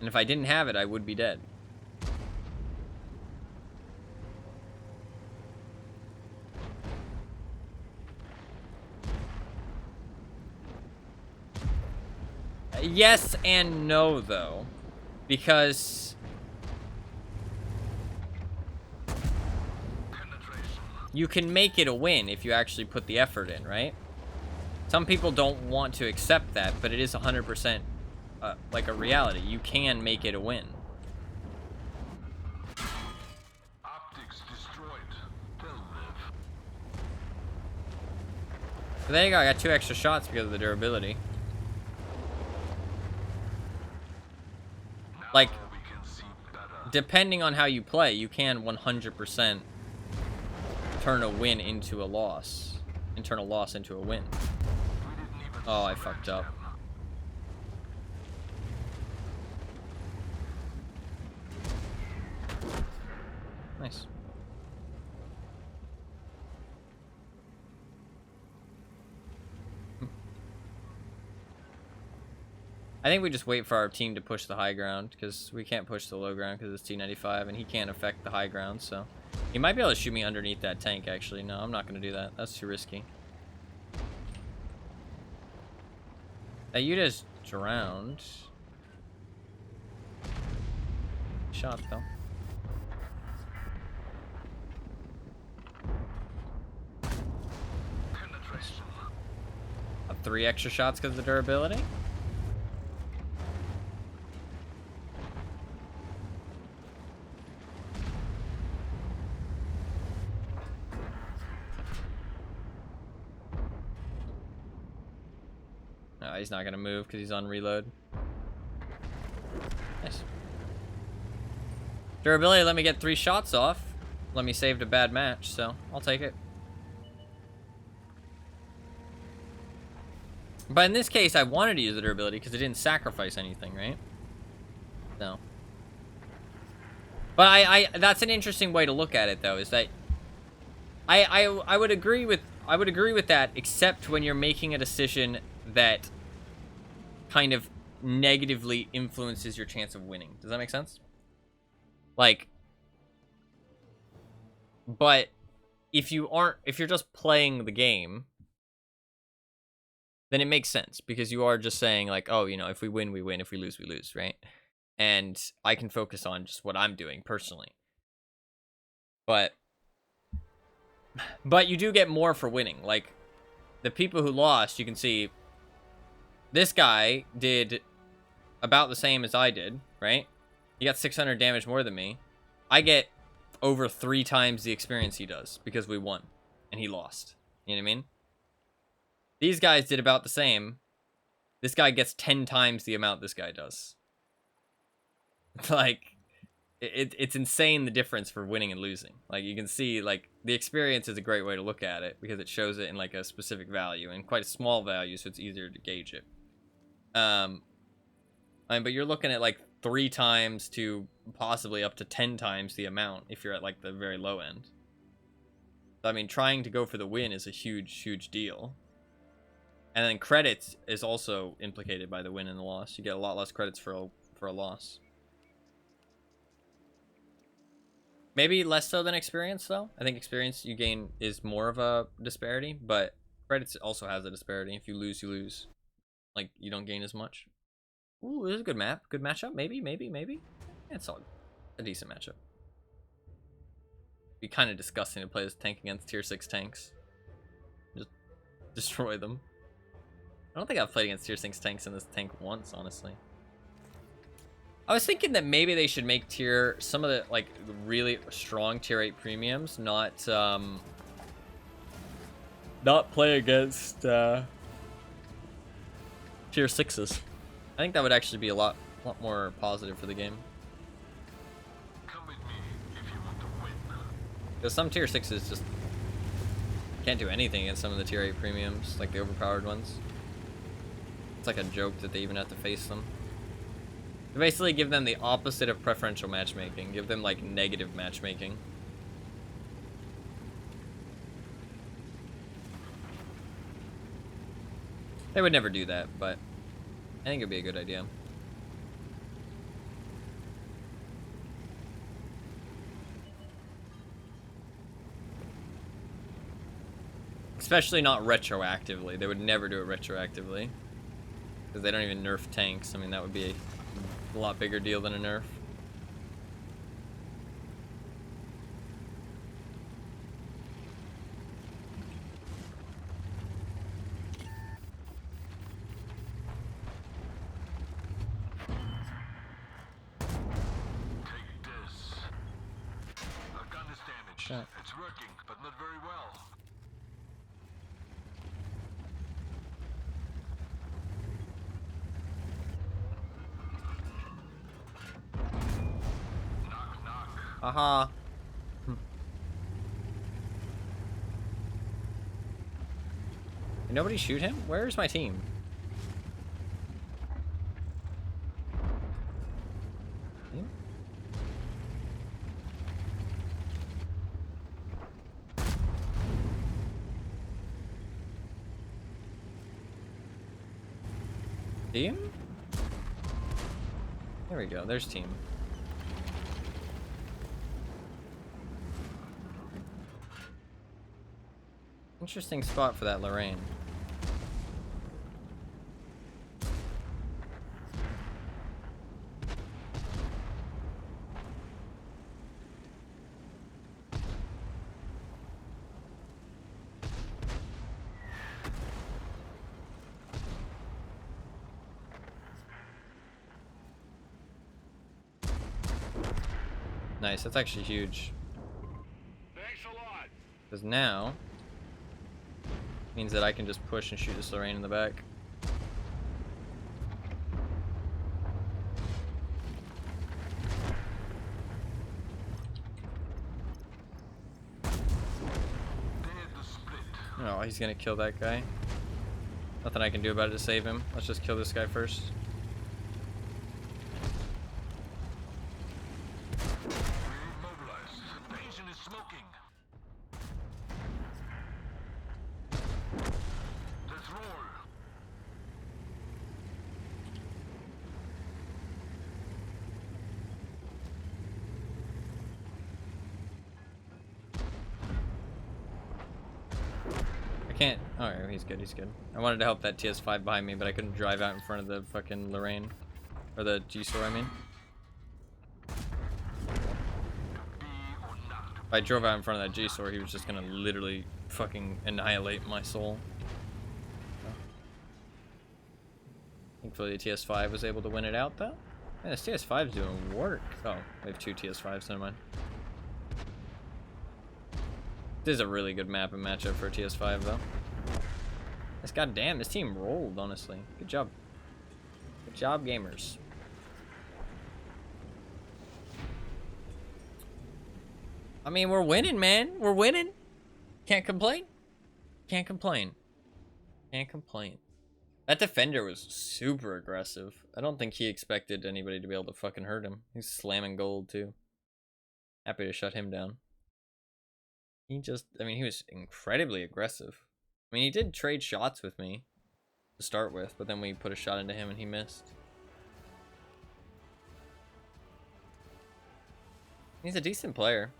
Speaker 1: And if I didn't have it, I would be dead. Yes and no, though. Because you can make it a win if you actually put the effort in, right? Some people don't want to accept that, but it is 100% like a reality. You can make it a win.
Speaker 2: Optics destroyed. They'll live.
Speaker 1: So there you go. I got 2 extra shots because of the durability. Like,
Speaker 2: We can see better.
Speaker 1: depending on how you play, you can 100% turn a win into a loss. And turn a loss into a win.
Speaker 2: We didn't even
Speaker 1: Oh, I fucked up. Nice. I think we just wait for our team to push the high ground, because we can't push the low ground because it's T-95, and he can't affect the high ground, so... He might be able to shoot me underneath that tank, actually. No, I'm not going to do that. That's too risky. Hey, you just drowned. Shot, though.
Speaker 2: Penetration.
Speaker 1: 3 extra shots because of the durability? No, he's not gonna move because he's on reload. Nice. Durability let me get 3 shots off. Let me save a bad match, so I'll take it. But in this case, I wanted to use the durability because it didn't sacrifice anything, right? No. But I that's an interesting way to look at it, though, is that I would agree with that, except when you're making a decision that kind of negatively influences your chance of winning. Does that make sense? Like, but if you're just playing the game, then it makes sense because you are just saying like, oh, you know, if we win, we win. If we lose, we lose, right? And I can focus on just what I'm doing personally. But you do get more for winning. Like, the people who lost, you can see this guy did about the same as I did, right? He got 600 damage more than me. I get over 3 times the experience he does because we won and he lost. You know what I mean? These guys did about the same. This guy gets 10 times the amount this guy does. Like, it's insane the difference for winning and losing. Like, you can see, like, the experience is a great way to look at it because it shows it in, like, a specific value and quite a small value, so it's easier to gauge it. But you're looking at, like, 3 times to possibly up to 10 times the amount if you're at, like, the very low end. So, I mean, trying to go for the win is a huge, huge deal. And then credits is also implicated by the win and the loss. You get a lot less credits for a loss. Maybe less so than experience, though. I think experience you gain is more of a disparity, but credits also has a disparity. If you lose, you lose. Like, you don't gain as much. Ooh, this is a good map. Good matchup. Maybe. Yeah, it's all a decent matchup. Be kind of disgusting to play this tank against tier 6 tanks. Just destroy them. I don't think I've played against tier 6 tanks in this tank once, honestly. I was thinking that maybe they should make some of the, like, really strong tier 8 premiums not play against tier 6s. I think that would actually be a lot more positive for the game.
Speaker 2: Come with me if you want to win.
Speaker 1: Because some tier 6s just can't do anything against some of the tier 8 premiums, like the overpowered ones. It's like a joke that they even have to face them. They basically give them the opposite of preferential matchmaking. Give them, like, negative matchmaking. They would never do that, but I think it'd be a good idea. Especially not retroactively. They would never do it retroactively. Because they don't even nerf tanks. I mean, that would be a lot bigger deal than a nerf.
Speaker 2: Take this. Our gun is damaged.
Speaker 1: Shot.
Speaker 2: It's working, but not very well. Knock, knock.
Speaker 1: Aha. Did nobody shoot him? Where's my team? Team? Team? There we go. There's team. Interesting spot for that Lorraine. Nice, that's actually huge.
Speaker 2: Thanks a lot.
Speaker 1: Because now means that I can just push and shoot this Lorraine in the back. Oh, he's gonna kill that guy. Nothing I can do about it to save him. Let's just kill this guy first. can't. Alright, he's good, he's good. I wanted to help that TS5 behind me, but I couldn't drive out in front of the fucking Lorraine. Or the G-Store, I mean. If I drove out in front of that G-Store, he was just gonna literally fucking annihilate my soul. Thankfully, the TS5 was able to win it out, though. Man, this TS5's doing work. Oh, we have 2 TS5s, never mind. This is a really good map and matchup for a TS5, though. This goddamn, this team rolled, honestly. Good job. Good job, gamers. I mean, we're winning, man. We're winning. Can't complain. Can't complain. Can't complain. That defender was super aggressive. I don't think he expected anybody to be able to fucking hurt him. He's slamming gold, too. Happy to shut him down. He was incredibly aggressive. I mean, he did trade shots with me to start with, but then we put a shot into him and he missed. He's a decent player.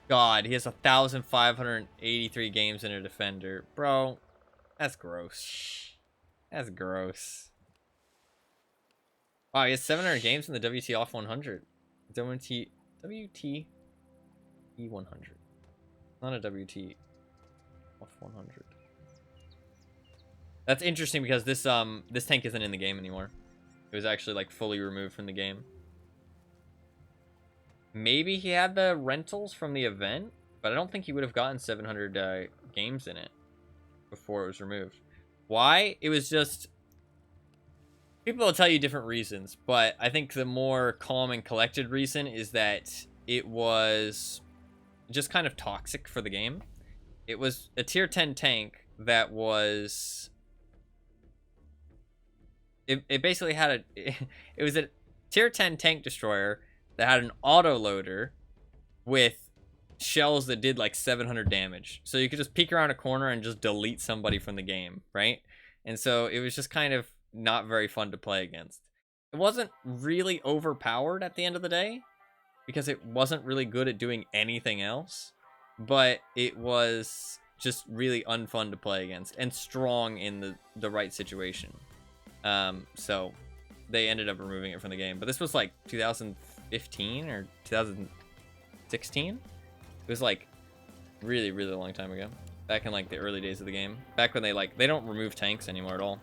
Speaker 1: God, he has 1,583 games in a defender. Bro, that's gross. That's gross. Wow, he has 700 games in the WT off 100. WT 100. Not a WT off 100. That's interesting because this tank isn't in the game anymore. It was actually like fully removed from the game. Maybe he had the rentals from the event, but I don't think he would have gotten 700 games in it before it was removed. Why? It was just... People will tell you different reasons, but I think the more calm and collected reason is that it was just kind of toxic for the game. It was a tier 10 tank that was... It basically had it was a tier 10 tank destroyer that had an autoloader with shells that did like 700 damage. So you could just peek around a corner and just delete somebody from the game, right? And so it was just kind of not very fun to play against. It wasn't really overpowered at the end of the day, because it wasn't really good at doing anything else, but it was just really unfun to play against and strong in the right situation. So they ended up removing it from the game. But this was like 2015 or 2016. It was like really, really long time ago. Back in like the early days of the game. Back when they don't remove tanks anymore at all.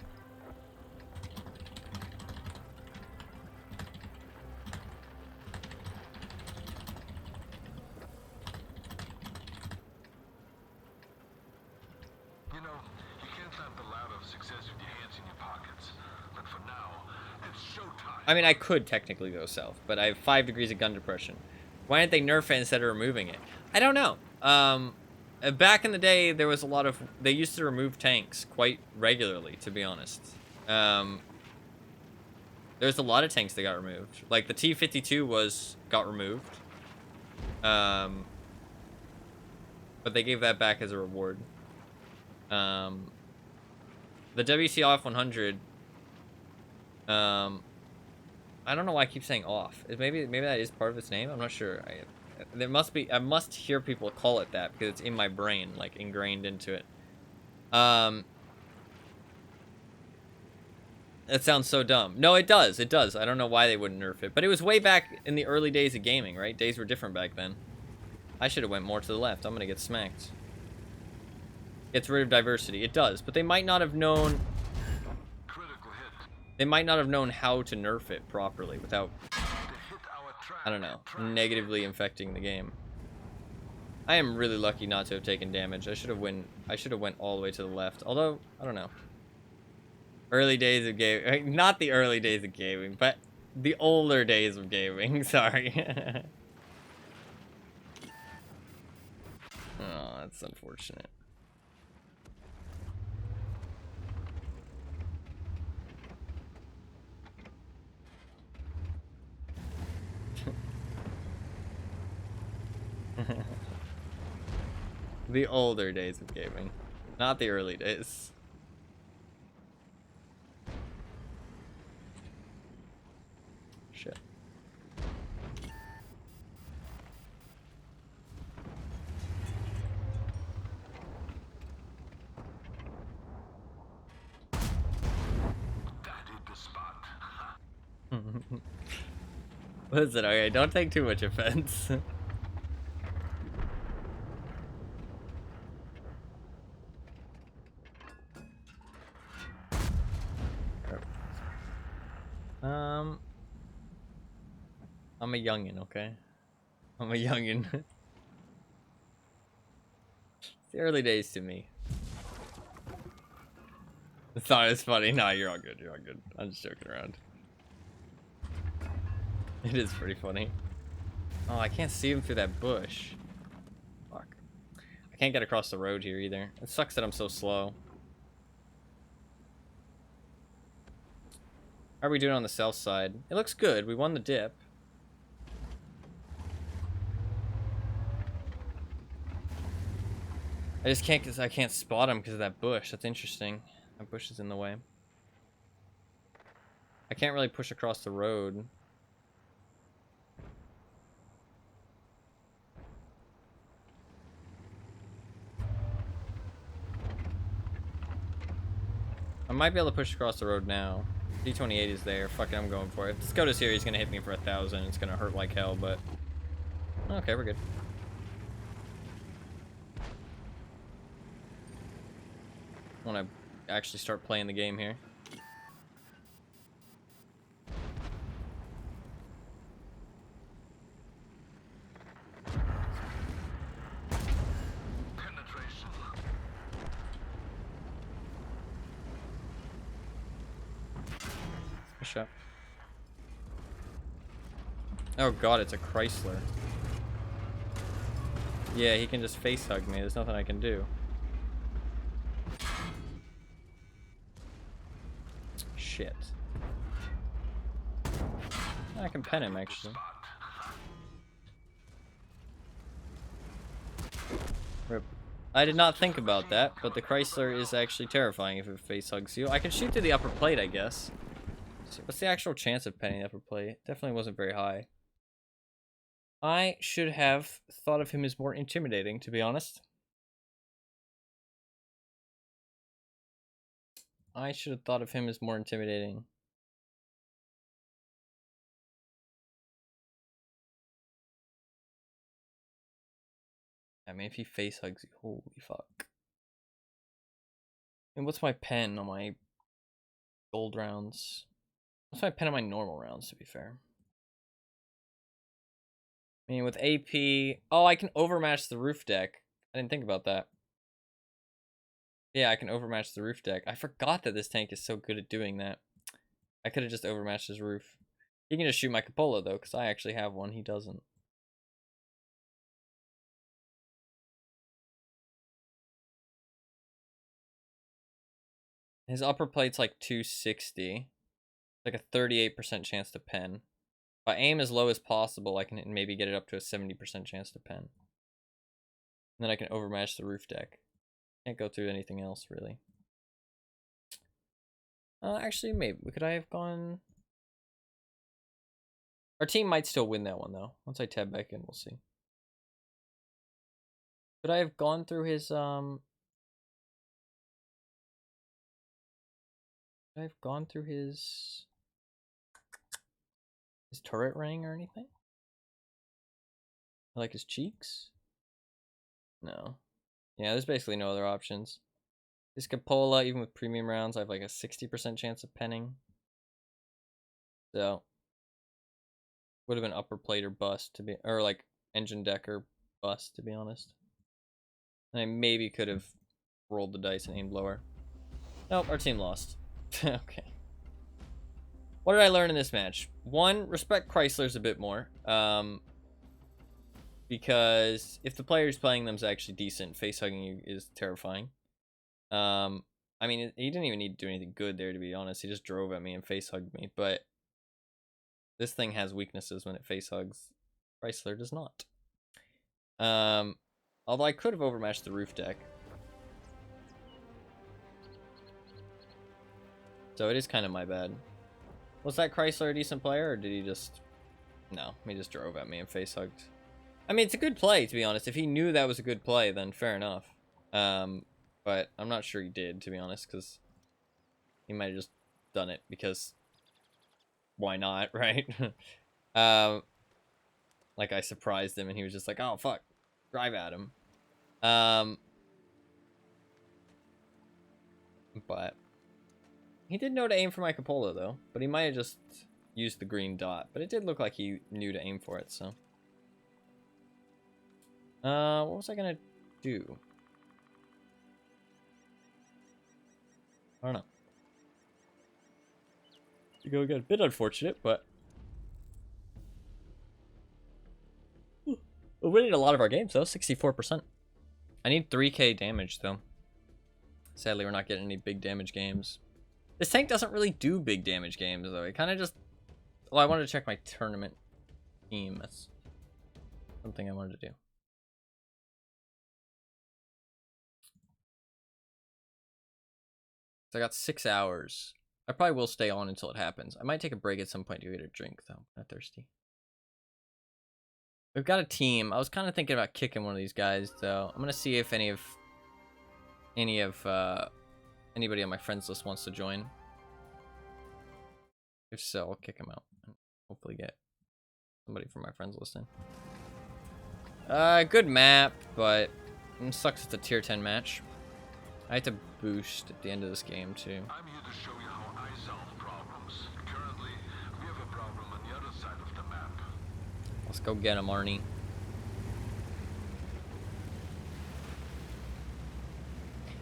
Speaker 2: You know, you can't have the ladder of success with your hands in your pockets. But for now, it's showtime.
Speaker 1: I mean, I could technically go south, but I have 5 degrees of gun depression. Why didn't they nerf it instead of removing it? I don't know. Back in the day, there was a lot of... They used to remove tanks quite regularly, to be honest. There's a lot of tanks that got removed. Like, the T-52 got removed. But they gave that back as a reward. The WC off 100... I don't know why I keep saying off. Maybe that is part of its name. I'm not sure. There must be. I must hear people call it that because it's in my brain, like ingrained into it. That sounds so dumb. No, it does. It does. I don't know why they wouldn't nerf it, but it was way back in the early days of gaming, right? Days were different back then. I should have went more to the left. I'm gonna get smacked. Gets rid of diversity. It does, but they might not have known. They might not have known how to nerf it properly without, I don't know, negatively infecting the game. I am really lucky not to have taken damage. I should have went all the way to the left. Although, I don't know. Early days of gaming. Not the early days of gaming, but the older days of gaming. Sorry. Oh, that's unfortunate. The older days of gaming, not the early days. Shit. Listen, okay, don't take too much offense. I'm a youngin', okay? I'm a youngin'. It's the early days to me. It's not as funny. Nah, you're all good. You're all good. I'm just joking around. It is pretty funny. Oh, I can't see him through that bush. Fuck. I can't get across the road here either. It sucks that I'm so slow. How are we doing on the south side? It looks good. We won the dip. I just can't because I can't spot him because of that bush. That's interesting. That bush is in the way. I can't really push across the road. I might be able to push across the road now. D28 is there. Fuck it, I'm going for it. If the Scotus here, he's gonna hit me for 1,000. It's gonna hurt like hell, but okay, we're good. I want to actually start playing the game here.
Speaker 2: Penetration.
Speaker 1: Good shot. Oh god, it's a Chrysler. Yeah, he can just face hug me. There's nothing I can do. Shit. I can pen him, actually. Rip. I did not think about that, but the Chrysler is actually terrifying if it face hugs you. I can shoot through the upper plate, I guess. What's the actual chance of penning the upper plate? Definitely wasn't very high. I should have thought of him as more intimidating, to be honest. I should have thought of him as more intimidating. I mean, if he face hugs you, holy fuck. And what's my pen on my gold rounds? What's my pen on my normal rounds, to be fair? I mean, with AP... Oh, I can overmatch the roof deck. I didn't think about that. Yeah, I can overmatch the roof deck. I forgot that this tank is so good at doing that. I could have just overmatched his roof. He can just shoot my cupola, though, because I actually have one. He doesn't. His upper plate's like 260. Like a 38% chance to pen. If I aim as low as possible, I can maybe get it up to a 70% chance to pen. And then I can overmatch the roof deck. Can't go through anything else, really. Actually, maybe. Could I have gone... Our team might still win that one, though. Once I tab back in, we'll see. Could I have gone through his, Could I have gone through his turret ring or anything? Like his cheeks? No. Yeah, there's basically no other options. His cupola, even with premium rounds, I have like a 60% chance of penning. So, would have been upper plate or bust to be, or like engine deck or bust, to be honest. And I maybe could have rolled the dice and aimed lower. Nope, our team lost. Okay. What did I learn in this match? One, respect Chryslers a bit more. Because if the player's playing them's actually decent, face hugging you is terrifying. I mean, he didn't even need to do anything good there, to be honest. He just drove at me and face hugged me. But this thing has weaknesses when it face hugs. Chrysler does not. Although I could have overmatched the roof deck. So it is kind of my bad. Was that Chrysler a decent player, or did he just... No, he just drove at me and face hugged. I mean, it's a good play, to be honest. If he knew that was a good play, then fair enough. But I'm not sure he did, to be honest, because he might have just done it because why not, right? Like I surprised him and he was just like, oh fuck, drive at him. But he did know to aim for my cupola though, but he might have just used the green dot, but it did look like he knew to aim for it, so. What was I gonna do? I don't know. To go again, a bit unfortunate, but we're winning a lot of our games though, 64%. I need 3k damage though. Sadly, we're not getting any big damage games. This tank doesn't really do big damage games though. It kind of just... Well, I wanted to check my tournament team. That's something I wanted to do. So I got 6 hours. I probably will stay on until it happens. I might take a break at some point to get a drink though. I'm not thirsty. We've got a team. I was kind of thinking about kicking one of these guys though. I'm gonna see if anybody on my friends list wants to join. If so, I'll kick him out and hopefully get somebody from my friends list in. Good map, but it sucks it's a tier 10 match. I had to boost at the end of this game too.
Speaker 2: I'm here to show you how I solve problems. Currently, we have a problem on the other side of the map.
Speaker 1: Let's go get him, Arnie.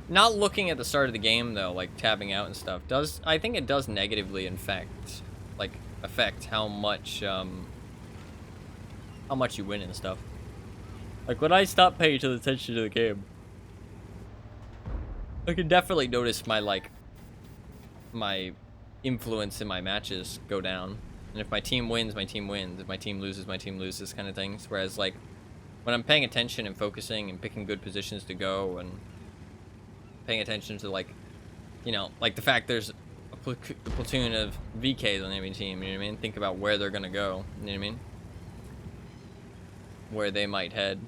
Speaker 1: Not looking at the start of the game though, like tabbing out and stuff, I think it does negatively affect how much you win and stuff. Like when I stop paying attention to the game, I can definitely notice my influence in my matches go down. And if my team wins, my team wins. If my team loses kind of things. Whereas like when I'm paying attention and focusing and picking good positions to go and paying attention to like the fact there's a platoon of VKs on the enemy team, you know what I mean? Think about where they're gonna go, you know what I mean? Where they might head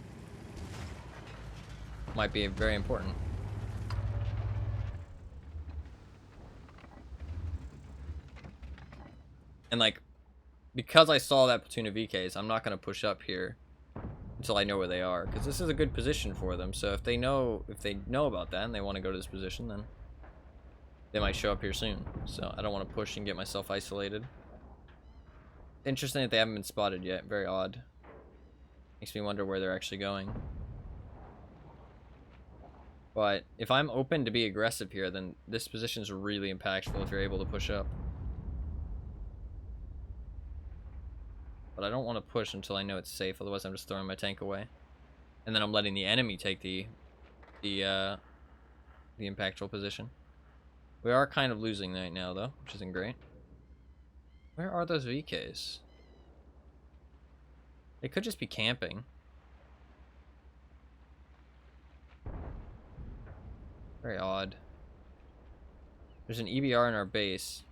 Speaker 1: might be very important. And like, because I saw that platoon of VKs, I'm not gonna push up here until I know where they are, because this is a good position for them. So if they know about that and they want to go to this position, then they might show up here soon. So I don't want to push and get myself isolated. Interesting that they haven't been spotted yet. Very odd. Makes me wonder where they're actually going. But if I'm open to be aggressive here, then this position is really impactful if you're able to push up. But I don't want to push until I know it's safe, otherwise I'm just throwing my tank away. And then I'm letting the enemy take the impactful position. We are kind of losing right now though, which isn't great. Where are those VKs? They could just be camping. Very odd. There's an EBR in our base.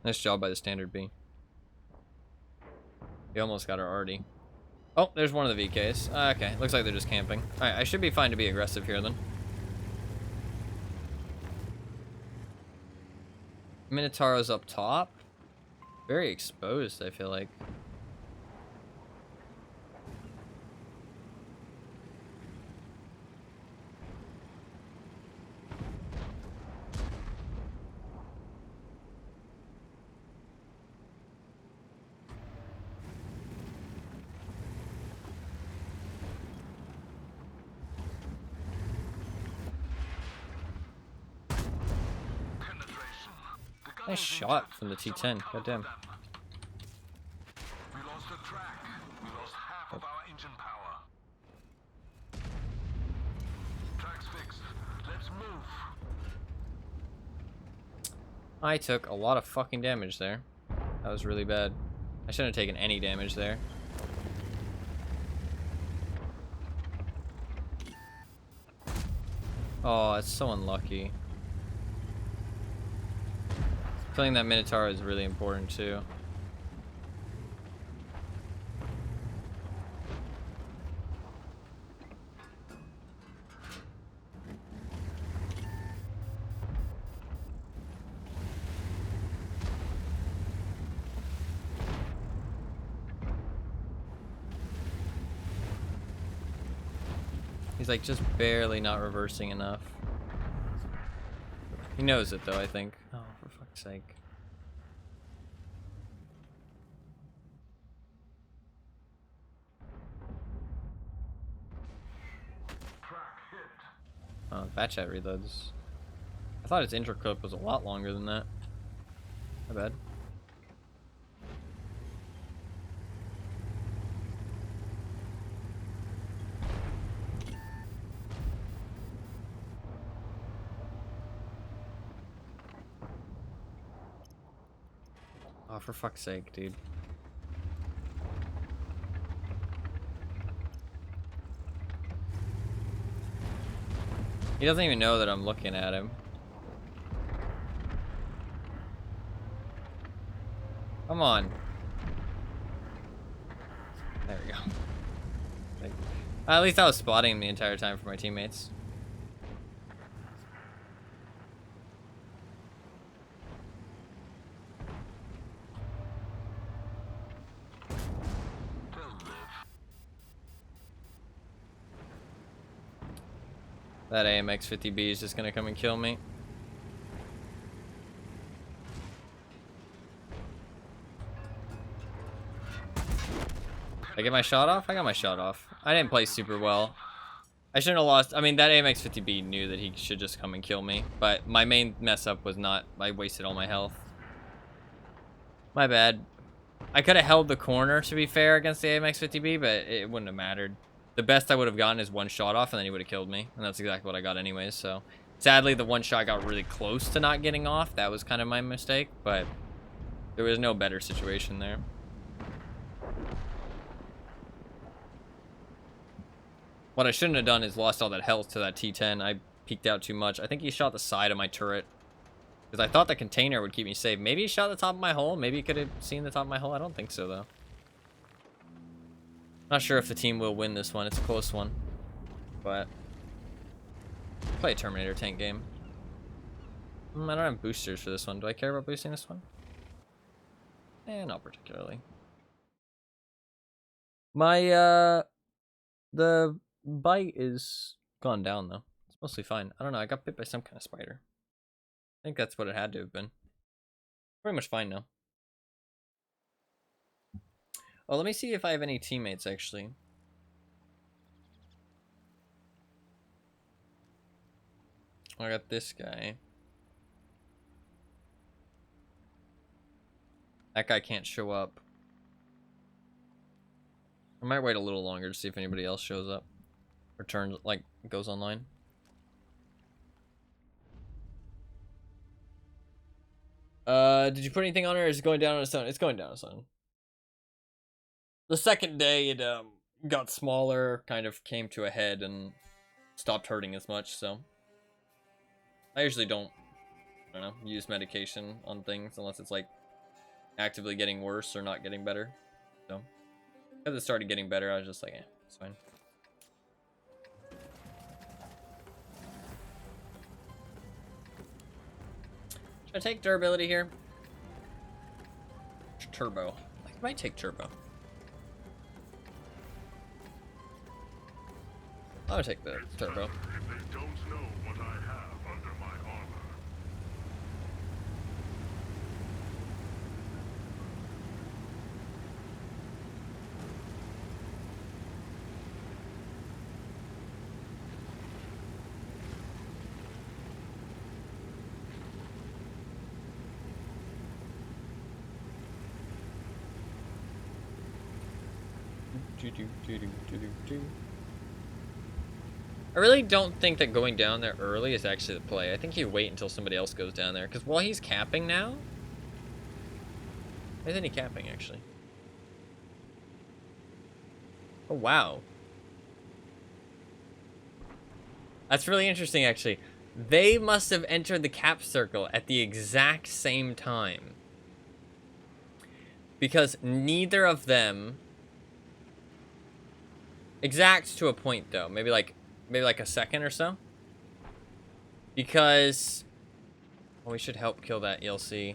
Speaker 1: Nice job by the standard B. We almost got her already. Oh, there's one of the VKs. Okay, looks like they're just camping. Alright, I should be fine to be aggressive here then. Minotauro's up top. Very exposed, I feel like. Nice shot from the T10. Goddamn.
Speaker 2: We lost the track. We lost half of our engine power. Track's fixed. Let's move.
Speaker 1: I took a lot of fucking damage there. That was really bad. I shouldn't have taken any damage there. Oh, it's so unlucky. Killing that Minotaur is really important too. He's like just barely not reversing enough. He knows it though, I think. Oh, for fuck's sake. Oh, bat chat reloads. I thought its intro clip was a lot longer than that. My bad. Oh, for fuck's sake, dude. He doesn't even know that I'm looking at him. Come on. There we go. At least I was spotting him the entire time for my teammates. That AMX-50B is just gonna come and kill me. Did I get my shot off? I got my shot off. I didn't play super well. I shouldn't have lost. I mean, that AMX-50B knew that he should just come and kill me. But my main mess up was not... I wasted all my health. My bad. I could have held the corner, to be fair, against the AMX-50B, but it wouldn't have mattered. The best I would have gotten is one shot off, and then he would have killed me. And that's exactly what I got anyways, so... Sadly, the one shot got really close to not getting off. That was kind of my mistake, but... There was no better situation there. What I shouldn't have done is lost all that health to that T10. I peeked out too much. I think he shot the side of my turret. Because I thought the container would keep me safe. Maybe he shot the top of my hull. Maybe he could have seen the top of my hull. I don't think so, though. Not sure if the team will win this one. It's a close one. But... play a Terminator tank game. I don't have boosters for this one. Do I care about boosting this one? Not particularly. My, the bite is gone down, though. It's mostly fine. I don't know. I got bit by some kind of spider. I think that's what it had to have been. Pretty much fine now. Oh, let me see if I have any teammates, actually. I got this guy. That guy can't show up. I might wait a little longer to see if anybody else shows up. Or turns, like, goes online. Did you put anything on it, or is it going down on its own? It's going down on its own. The second day, it got smaller, kind of came to a head, and stopped hurting as much, so... I usually don't, I don't know, use medication on things unless it's, like, actively getting worse or not getting better. So, as it started getting better, I was just like, eh, it's fine. Should I take durability here? Turbo. I might take turbo. I'll take the turbo.
Speaker 2: If they don't know what I have under my armor.
Speaker 1: I really don't think that going down there early is actually the play. I think you wait until somebody else goes down there. Because while he's camping now... Isn't he camping, actually? Oh, wow. That's really interesting, actually. They must have entered the cap circle at the exact same time. Because neither of them... Exact to a point, though. Maybe like a second or so. Because... Well, we should help kill that ELC.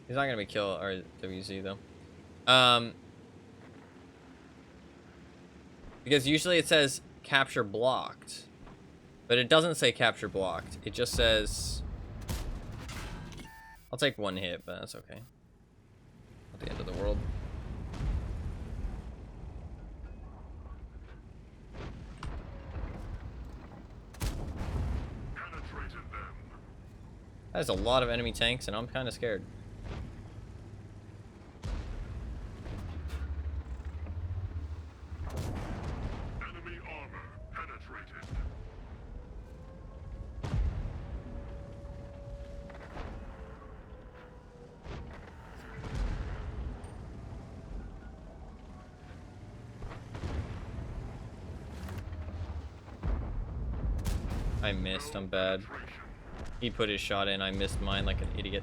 Speaker 1: He's not gonna be kill our WZ, though. Because usually it says capture blocked. But it doesn't say capture blocked. It just says... I'll take one hit, but that's okay. Not the end of the world. There's a lot of enemy tanks, and I'm kind of scared.
Speaker 2: Enemy armor penetrated.
Speaker 1: I missed, I'm bad. He put his shot in, I missed mine like an idiot.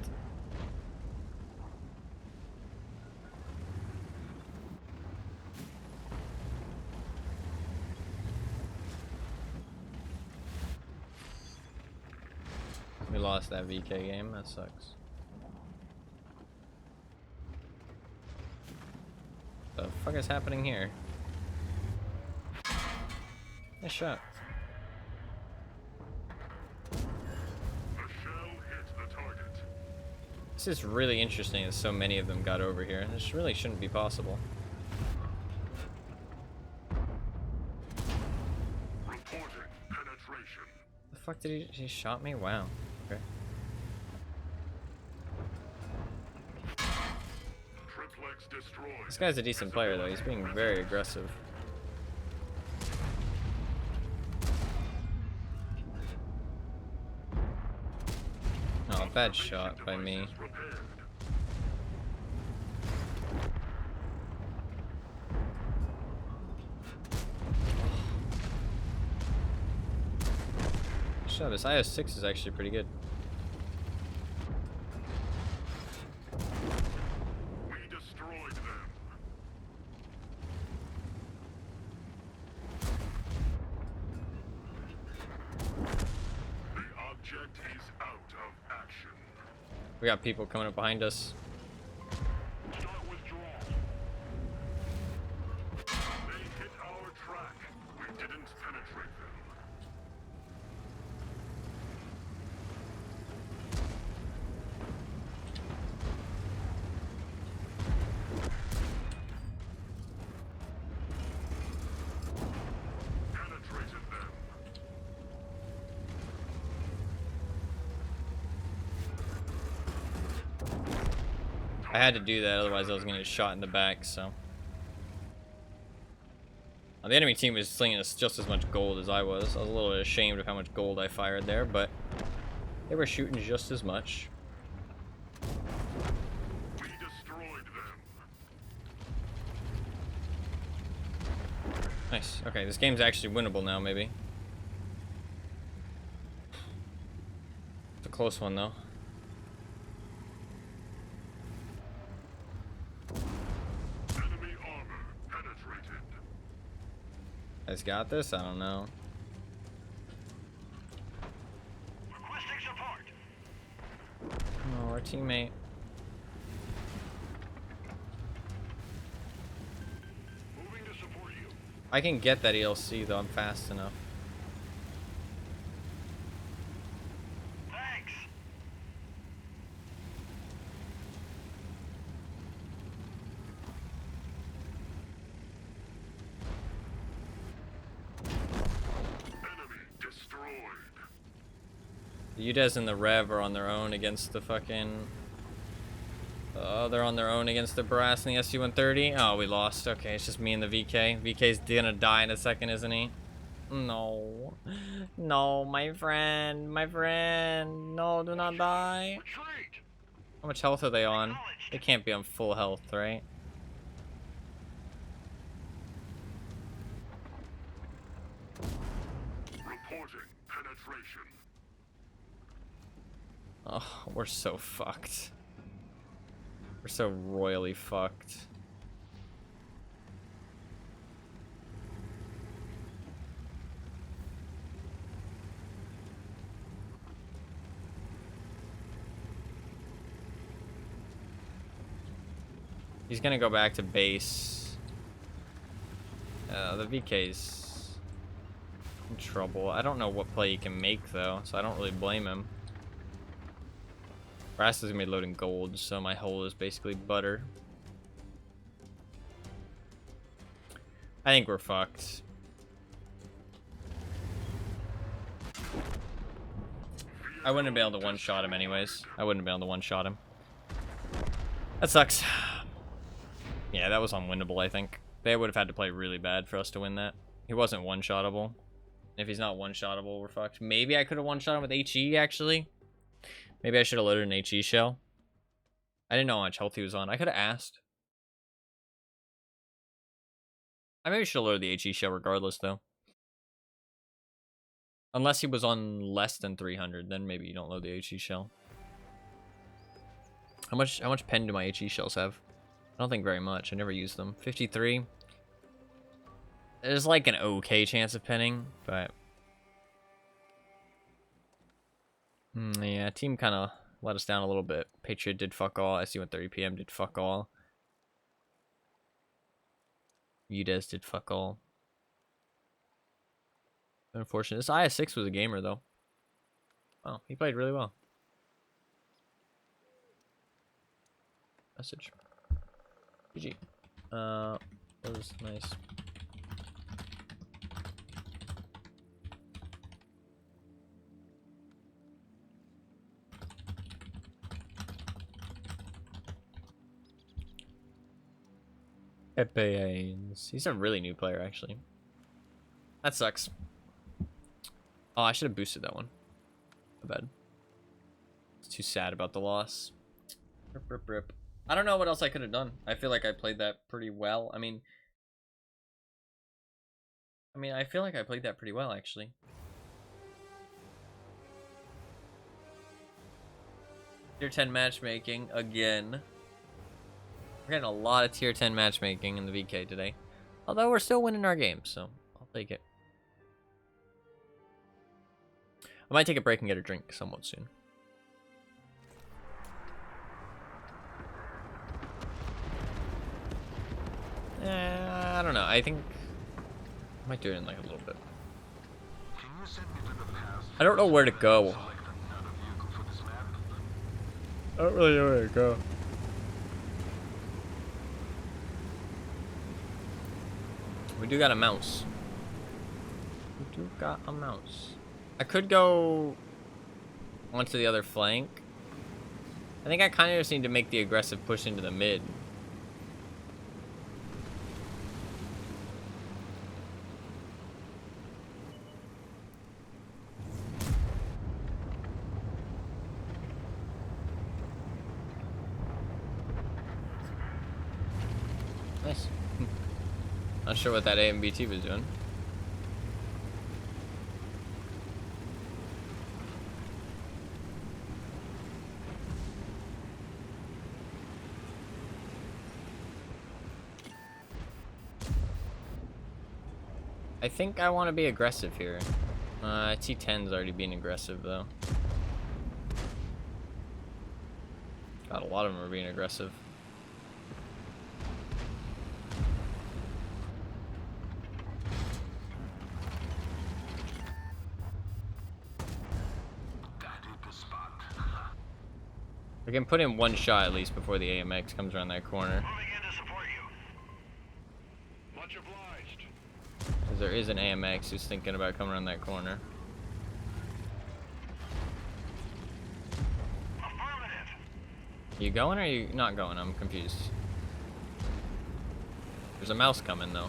Speaker 1: We lost that VK game, that sucks. The fuck is happening here? Nice shot. This is really interesting that so many of them got over here. This really shouldn't be possible.
Speaker 2: Reporting penetration.
Speaker 1: The fuck did he shot me? Wow. Okay.
Speaker 2: Triplex destroyed.
Speaker 1: This guy's a decent player though. He's being very aggressive. Oh, bad shot by me. Shut this IS-6 is actually pretty good.
Speaker 2: We destroyed them. The object is out of action.
Speaker 1: We got people coming up behind us.
Speaker 2: Start withdrawal. They hit our track. We didn't penetrate them. Penetrated them.
Speaker 1: I had to do that, otherwise I was gonna get shot in the back, so. The enemy team was slinging us just as much gold as I was. I was a little bit ashamed of how much gold I fired there, but they were shooting just as much.
Speaker 2: We destroyed them.
Speaker 1: Nice. Okay, this game's actually winnable now, maybe. It's a close one, though.
Speaker 2: Enemy armor penetrated.
Speaker 1: Guys got this? I don't know.
Speaker 2: Requesting support.
Speaker 1: Oh, our teammate.
Speaker 2: Moving to support you.
Speaker 1: I can get that ELC, though. I'm fast enough.
Speaker 2: Thanks. Enemy destroyed.
Speaker 1: The UDES and the Rev are on their own against the fucking... they're on their own against the Brass and the SU-130. Oh, we lost. Okay, it's just me and the VK. VK's gonna die in a second, isn't he? No. No, my friend. My friend. No, do not die.
Speaker 2: Retreat.
Speaker 1: How much health are they on? They can't be on full health, right?
Speaker 2: Reporting penetration.
Speaker 1: Oh, we're so fucked. We're so royally fucked. He's gonna go back to base. The VK's in trouble. I don't know what play he can make, though, so I don't really blame him. Brass is gonna be loading gold, so my hole is basically butter. I think we're fucked. I wouldn't have been able to one-shot him anyways. I wouldn't have been able to one-shot him. That sucks. Yeah, that was unwinnable, I think. They would have had to play really bad for us to win that. He wasn't one-shottable. If he's not one-shottable, we're fucked. Maybe I could have one-shot him with HE, actually. Maybe I should have loaded an HE shell. I didn't know how much health he was on. I could have asked. I maybe should have loaded the HE shell regardless, though. Unless he was on less than 300, then maybe you don't load the HE shell. How much pen do my HE shells have? I don't think very much. I never use them. 53. There's like an okay chance of penning, but yeah, team kind of let us down a little bit. Patriot did fuck all. SC-130 PM did fuck all. VODs did fuck all. Unfortunate. This IS-6 was a gamer, though. Oh, he played really well. Message. GG. That was nice. Epians. He's a really new player, actually. That sucks. Oh, I should have boosted that one. My bad. It's too sad about the loss. Rip, rip, rip. I don't know what else I could have done. I feel like I played that pretty well. I mean, I feel like I played that pretty well, actually. Tier 10 matchmaking again. We're getting a lot of tier 10 matchmaking in the VK today. Although we're still winning our games, so I'll take it. I might take a break and get a drink somewhat soon. I don't know. I think I might do it in like a little bit.
Speaker 2: Can you send me to the past?
Speaker 1: I don't know where to go.
Speaker 2: Select another vehicle for this map.
Speaker 1: I don't really know where to go. We do got a mouse. We do got a mouse. I could go onto the other flank. I think I kind of just need to make the aggressive push into the mid. Nice. Not sure what that AMBT was doing. I think I want to be aggressive here. T10's already being aggressive though. God, a lot of them are being aggressive. We can put in one shot at least before the AMX comes around that corner.
Speaker 4: Moving in to support you. Much obliged.
Speaker 1: Because there is an AMX who's thinking about coming around that corner.
Speaker 4: Affirmative.
Speaker 1: You going or are you not going? I'm confused. There's a mouse coming though.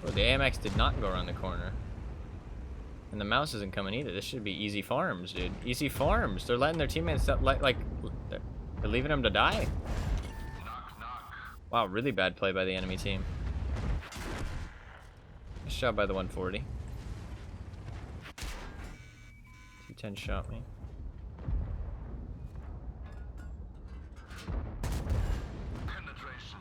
Speaker 1: Oh, the AMX did not go around the corner. And the mouse isn't coming either. This should be easy farms, dude. Easy farms. They're letting their teammates like they're leaving them to die.
Speaker 2: Knock, knock.
Speaker 1: Wow, really bad play by the enemy team. Nice job by the 140. 210 shot me.
Speaker 2: Penetration.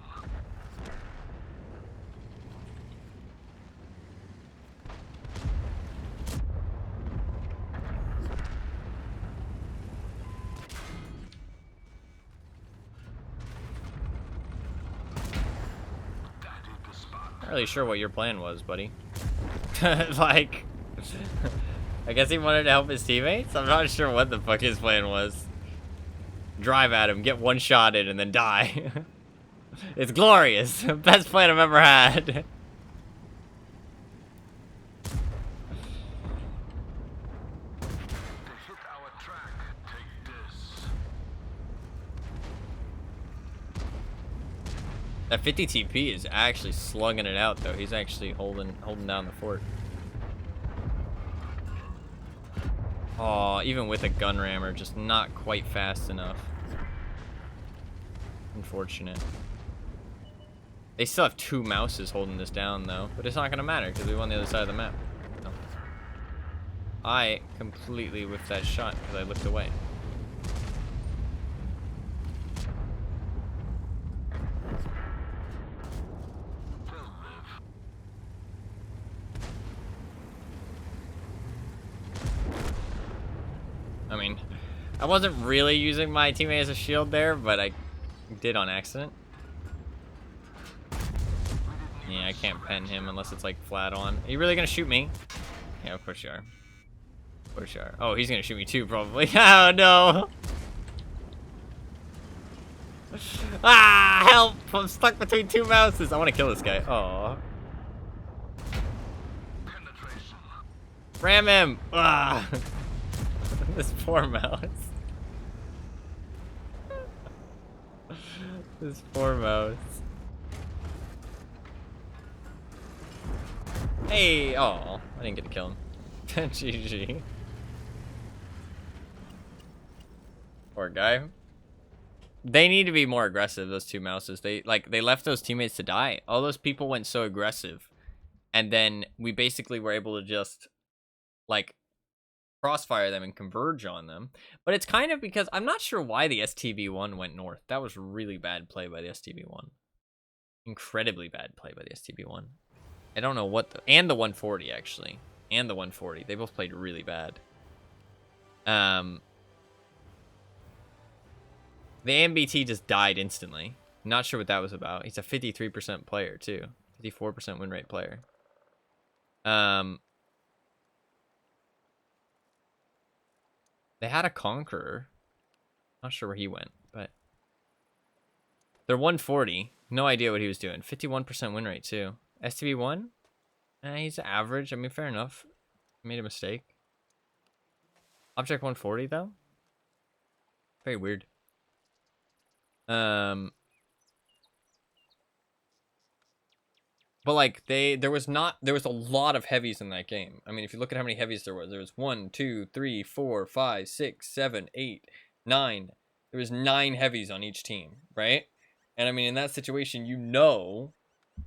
Speaker 1: Not really sure what your plan was, buddy. Like, I guess he wanted to help his teammates? I'm not sure what the fuck his plan was. Drive at him, get one shot in, and then die. It's glorious. Best plan I've ever had.
Speaker 2: To hit our track, take this.
Speaker 1: That 50 TP is actually slugging it out, though. He's actually holding down the fort. Oh, even with a gun rammer, just not quite fast enough. Unfortunate. They still have 2 mouses holding this down, though. But it's not going to matter, because we won the other side of the map. So. I completely whiffed that shot, because I looked away. I mean, I wasn't really using my teammate as a shield there, but I did on accident. Yeah, I can't pen him unless it's like flat on. Are you really gonna shoot me? Yeah, of course you are. Of course you are. Oh, he's gonna shoot me too, probably. Oh no! Ah, help! I'm stuck between 2 mouses. I want to kill this guy. Oh. Ram him! Ah! This poor mouse. This poor mouse. Hey! Oh, I didn't get to kill him. GG. Poor guy. They need to be more aggressive, those 2 mouses. They left those teammates to die. All those people went so aggressive. And then we basically were able to just, like, crossfire them and converge on them. But it's kind of because I'm not sure why the STB-1 went north. That was really bad play by the STB-1. Incredibly bad play by the STB-1. I don't know what and the 140 actually. And the 140. They both played really bad. The AMBT just died instantly. Not sure what that was about. He's a 53% player too. 54% win rate player. They had a Conqueror. Not sure where he went, but they're 140. No idea what he was doing. 51% win rate too. STB-1? He's average. I mean, fair enough. Made a mistake. Object 140 though? Very weird. But like there was a lot of heavies in that game. I mean, if you look at how many heavies there was 1, 2, 3, 4, 5, 6, 7, 8, 9. There was 9 heavies on each team, right? And I mean, in that situation, you know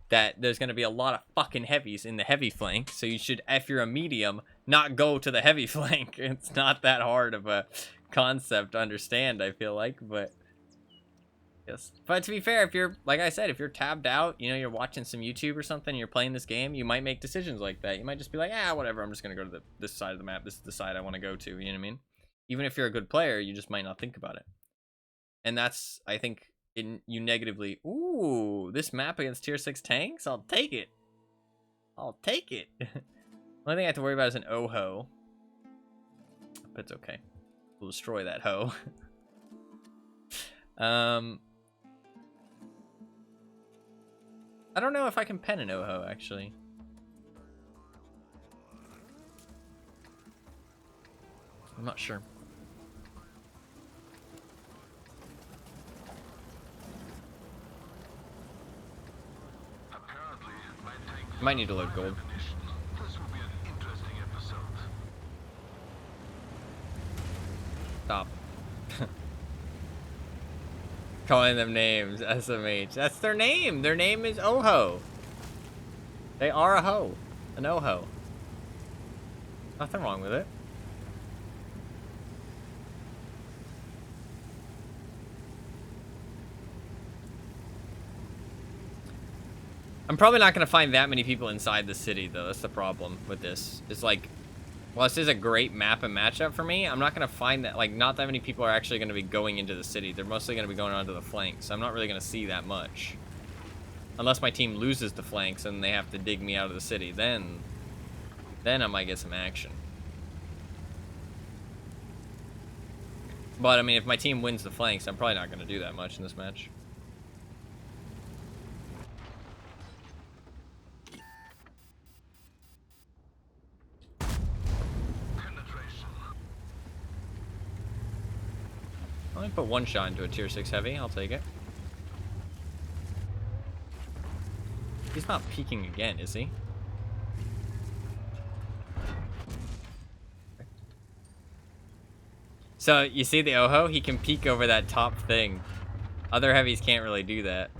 Speaker 1: that there's going to be a lot of fucking heavies in the heavy flank, so you should, if you're a medium, not go to the heavy flank. It's not that hard of a concept to understand, I feel like, but yes. But to be fair, if you're, like I said, if you're tabbed out, you know, you're watching some YouTube or something, you're playing this game, you might make decisions like that. You might just be like, whatever, I'm just going to go to this side of the map. This is the side I want to go to, you know what I mean? Even if you're a good player, you just might not think about it. And that's, I think, you negatively, ooh, this map against tier 6 tanks? I'll take it. I'll take it. Only thing I have to worry about is an O-ho. But it's okay. We'll destroy that ho. I don't know if I can pen an O-ho, actually. I'm not sure. Might need to load gold.
Speaker 2: This will be an interesting episode.
Speaker 1: Stop. Calling them names, SMH. That's their name. Their name is O-ho. They are a ho. An O-ho. Nothing wrong with it. I'm probably not going to find that many people inside the city, though. That's the problem with this. It's like, while this is a great map and matchup for me, I'm not going to find that, like, not that many people are actually going to be going into the city. They're mostly going to be going onto the flanks. So I'm not really going to see that much. Unless my team loses the flanks and they have to dig me out of the city. Then Then I might get some action. But, I mean, if my team wins the flanks, I'm probably not going to do that much in this match.
Speaker 2: Penetration.
Speaker 1: I'll only put one shot into a tier 6 heavy. I'll take it. He's not peeking again, is he? So, you see the Oho? He can peek over that top thing. Other heavies can't really do that.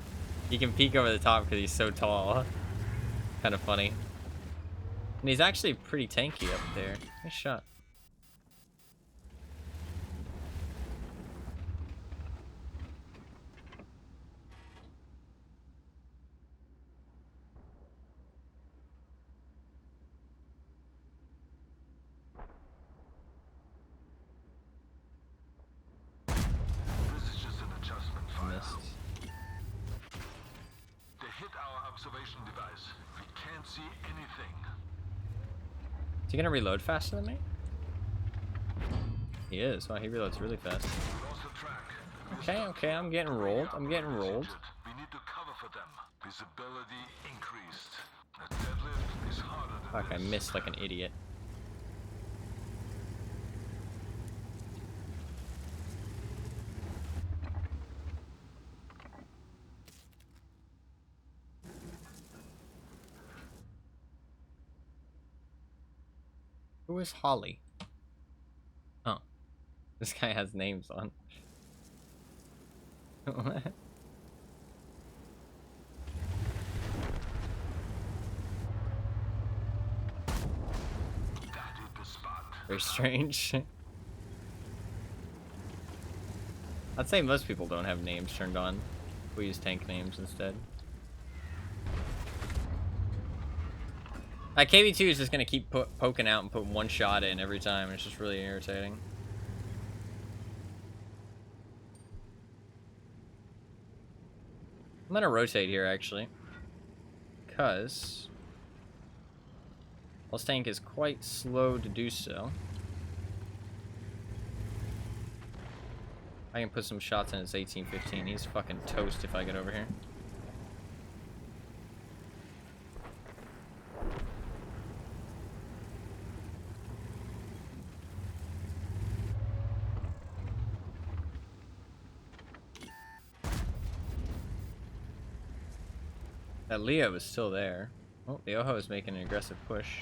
Speaker 1: He can peek over the top because he's so tall. Kind of funny. And he's actually pretty tanky up there. Nice shot.
Speaker 2: This is just an adjustment file.
Speaker 1: Missed.
Speaker 2: They hit our observation device. We can't see anything.
Speaker 1: Is he gonna reload faster than me? He is. Wow, he reloads really fast.
Speaker 2: We lost the track.
Speaker 1: Okay, I'm getting rolled. I'm getting rolled.
Speaker 2: We need to cover for them. Visibility increased. The deadlift is harder than
Speaker 1: Fuck, I
Speaker 2: this.
Speaker 1: missed like an idiot. Who is Holly? Oh. This guy has names on.
Speaker 2: That hit the spot.
Speaker 1: Very strange. I'd say most people don't have names turned on. We use tank names instead. Like, KV2 is just gonna keep poking out and putting one shot in every time. It's just really irritating. I'm gonna rotate here, actually. Because this tank is quite slow to do so. I can put some shots in his 18-15. He's fucking toast if I get over here. That Leo is still there. Oh, the Oho is making an aggressive push.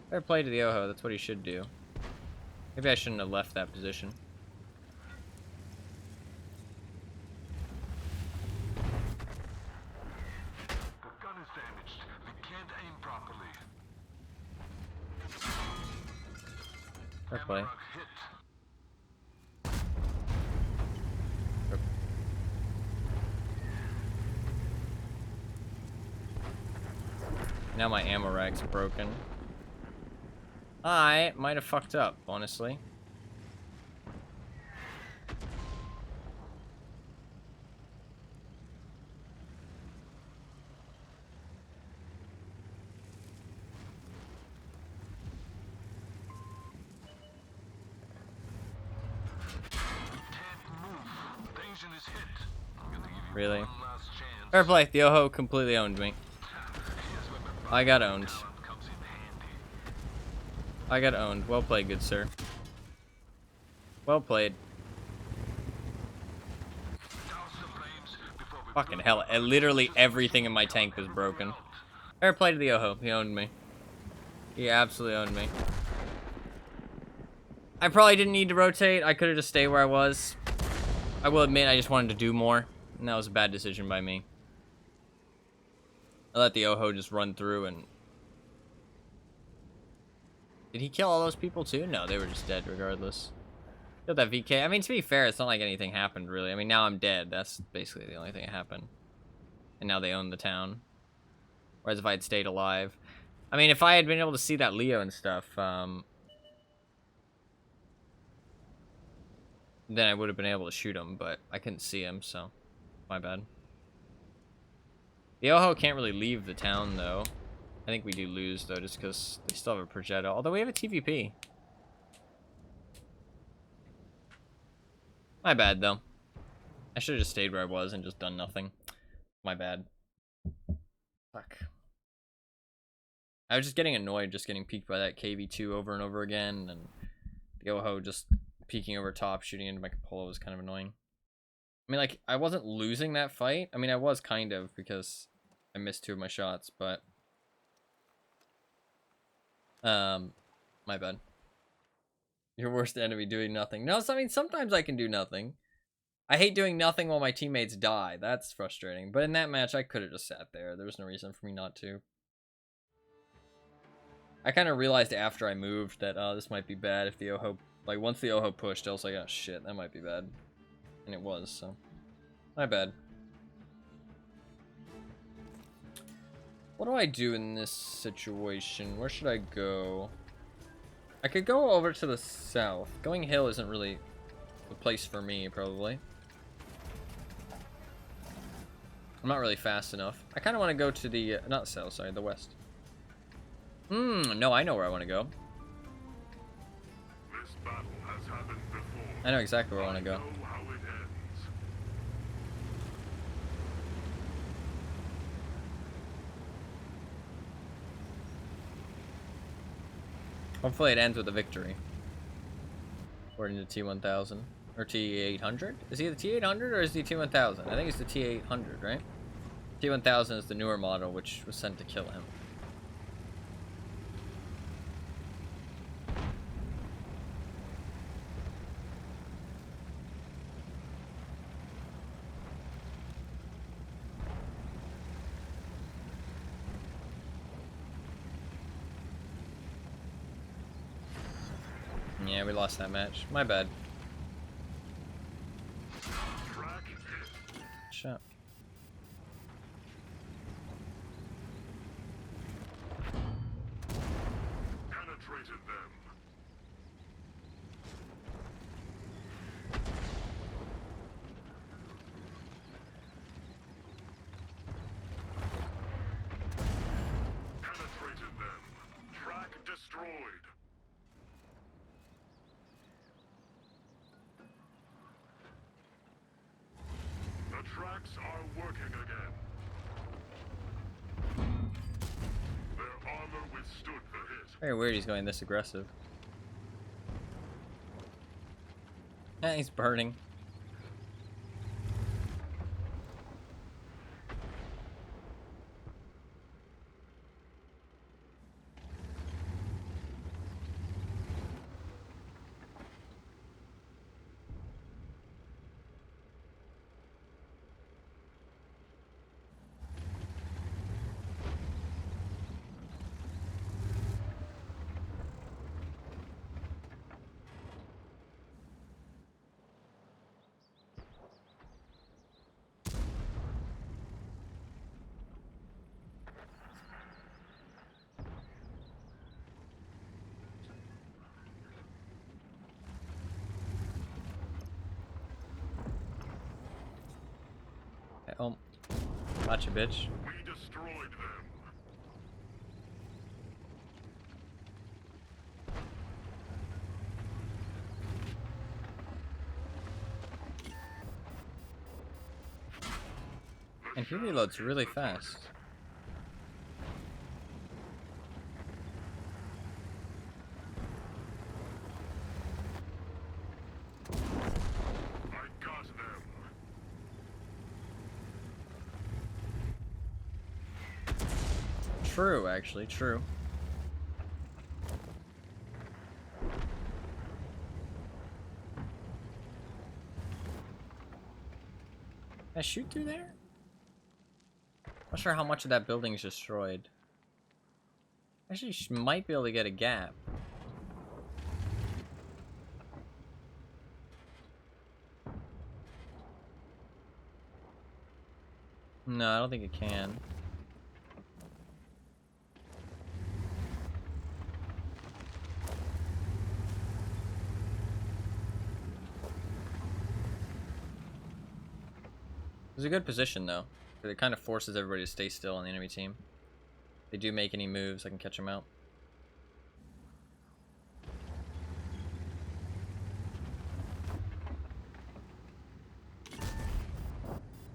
Speaker 1: Fair play to the Oho, that's what he should do. Maybe I shouldn't have left that position.
Speaker 2: The gun is damaged. We can't aim properly.
Speaker 1: Fair play.
Speaker 2: Hammerlock hit.
Speaker 1: Now my ammo rack's broken. I might have fucked up, honestly. Really? Fair play. The Oho completely owned me. I got owned. I got owned. Well played, good sir. Well played. Fucking hell. Literally everything in my tank was broken. Fair play to the Oho. He owned me. He absolutely owned me. I probably didn't need to rotate. I could have just stayed where I was. I will admit I just wanted to do more. And that was a bad decision by me. I let the Oho just run through and... Did he kill all those people too? No, they were just dead regardless. Killed that VK. I mean, to be fair, it's not like anything happened, really. I mean, now I'm dead. That's basically the only thing that happened. And now they own the town. Whereas if I had stayed alive... I mean, if I had been able to see that Leo and stuff, then I would have been able to shoot him, but I couldn't see him, so... My bad. The Oho can't really leave the town, though. I think we do lose, though, just because they still have a Progetto. Although we have a TVP. My bad, though. I should have just stayed where I was and just done nothing. My bad. Fuck. I was just getting annoyed just getting peeked by that KV2 over and over again, and the Oho just peeking over top, shooting into my cupola was kind of annoying. I mean, like, I wasn't losing that fight. I mean, I was kind of, because I missed 2 of my shots, but... my bad. Your worst enemy doing nothing. No, so, I mean, sometimes I can do nothing. I hate doing nothing while my teammates die. That's frustrating. But in that match, I could have just sat there. There was no reason for me not to. I kind of realized after I moved that, this might be bad if the Oho... Like, once the Oho pushed, I was like, oh, shit, that might be bad. And it was, so... My bad. What do I do in this situation? Where should I go? I could go over to the south. Going hill isn't really the place for me, probably. I'm not really fast enough. I kind of want to go to the... not south, sorry, the west. No, I know where I want to go.
Speaker 2: This battle has happened before.
Speaker 1: I know exactly where I want to go.
Speaker 2: Know how it ends.
Speaker 1: Hopefully it ends with a victory. According to T1000. Or T800? Is he the T800 or is he T1000? I think it's the T800, right? T1000 is the newer model which was sent to kill him. Yeah, we lost that match. My bad. Shut.
Speaker 2: Penetrated them. Penetrated them. Track destroyed. The tracks are working again. Their armor withstood the hit.
Speaker 1: Very weird he's going this aggressive. He's burning. Oh, gotcha, bitch.
Speaker 2: We destroyed them.
Speaker 1: And he reloads really fast.
Speaker 2: I got them.
Speaker 1: True, actually, true. Can I shoot through there? Not sure how much of that building is destroyed. Actually, might be able to get a gap. No, I don't think it can. It's a good position, though. It kind of forces everybody to stay still on the enemy team. they do make any moves, I can catch them out.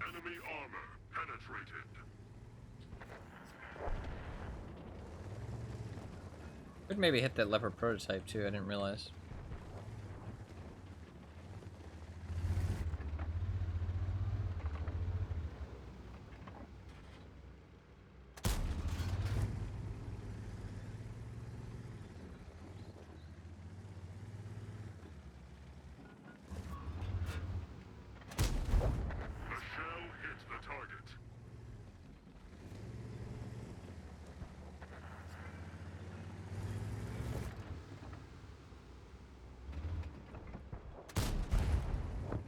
Speaker 2: Enemy armor penetrated.
Speaker 1: Could maybe hit that leopard prototype too, I didn't realize.
Speaker 2: A shell hit the target.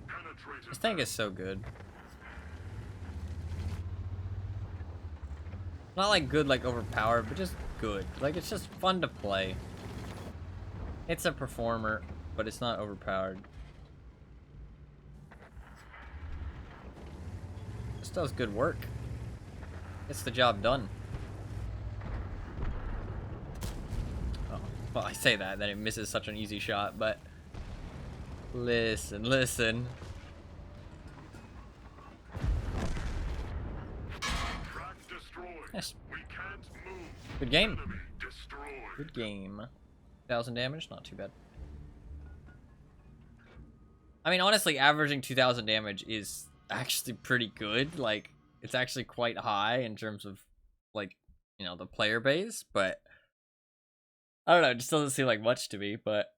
Speaker 2: Penetrated.
Speaker 1: This tank is so good. Not like good, like overpowered, but just good. Like it's just fun to play. It's a performer, but it's not overpowered. Just does good work. Gets the job done. Oh, well, I say that, then it misses such an easy shot, but listen.
Speaker 2: Track destroyed.
Speaker 1: Yes.
Speaker 2: We can't move.
Speaker 1: Good game.
Speaker 2: Enemy destroyed.
Speaker 1: Good game. 1,000 damage, not too bad. I mean, honestly, averaging 2,000 damage is actually pretty good. Like, it's actually quite high in terms of, like, you know, the player base, but I don't know, it just doesn't seem like much to me, but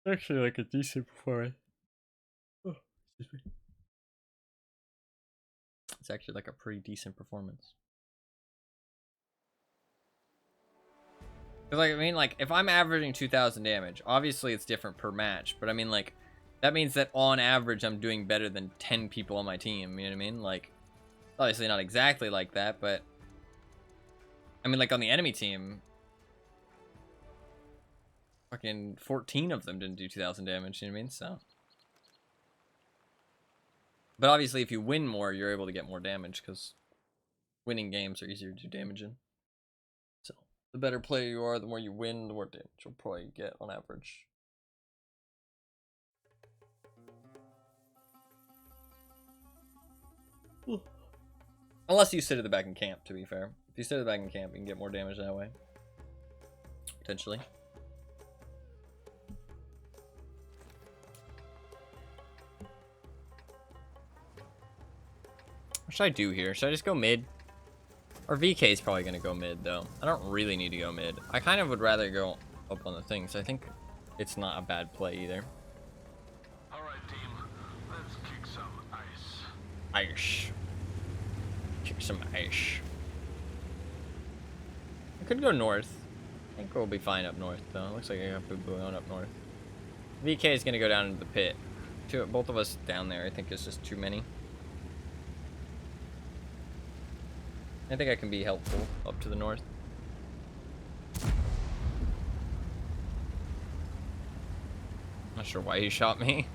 Speaker 1: actually like a decent performance. Oh, excuse me. It's actually like a pretty decent performance. Cause like, I mean, like, if I'm averaging 2,000 damage, obviously it's different per match, but I mean, like, that means that on average I'm doing better than 10 people on my team, you know what I mean? Like, obviously not exactly like that, but I mean, like, on the enemy team, fucking 14 of them didn't do 2,000 damage, you know what I mean? So, but obviously if you win more, you're able to get more damage, because winning games are easier to do damage in. So, the better player you are, the more you win, the more damage you'll probably get on average. Unless you sit at the back in camp, to be fair. If you sit at the back in camp, you can get more damage that way. Potentially. What should I do here? Should I just go mid? Or VK is probably going to go mid, though. I don't really need to go mid. I kind of would rather go up on the thing, so I think it's not a bad play either.
Speaker 2: Alright, team. Let's kick some ice.
Speaker 1: Ice. Kick some ice. I could go north. I think we'll be fine up north, though. Looks like I got people going up north. VK is going to go down into the pit. Both of us down there, I think, is just too many. I think I can be helpful up to the north. Not sure why he shot me.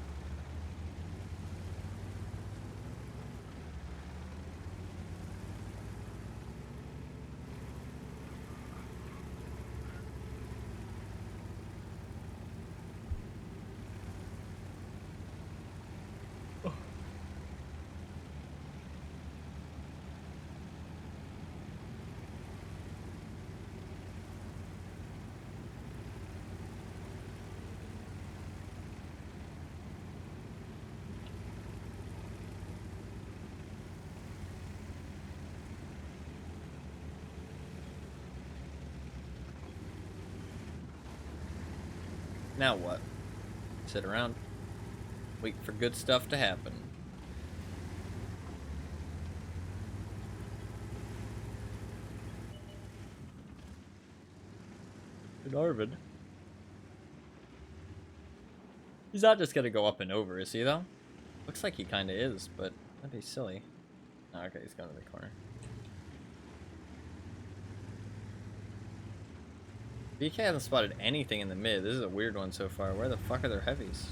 Speaker 1: Now what? Sit around. Wait for good stuff to happen. Good Arvid. He's not just gonna go up and over, is he though? Looks like he kinda is, but that'd be silly. Oh, okay, he's going to the corner. BK hasn't spotted anything in the mid. This is a weird one so far. Where the fuck are their heavies?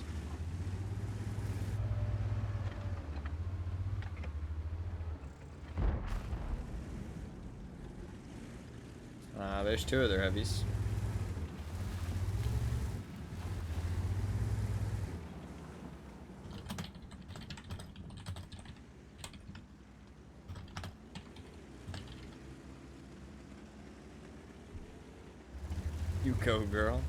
Speaker 1: There's two of their heavies. You go, girl.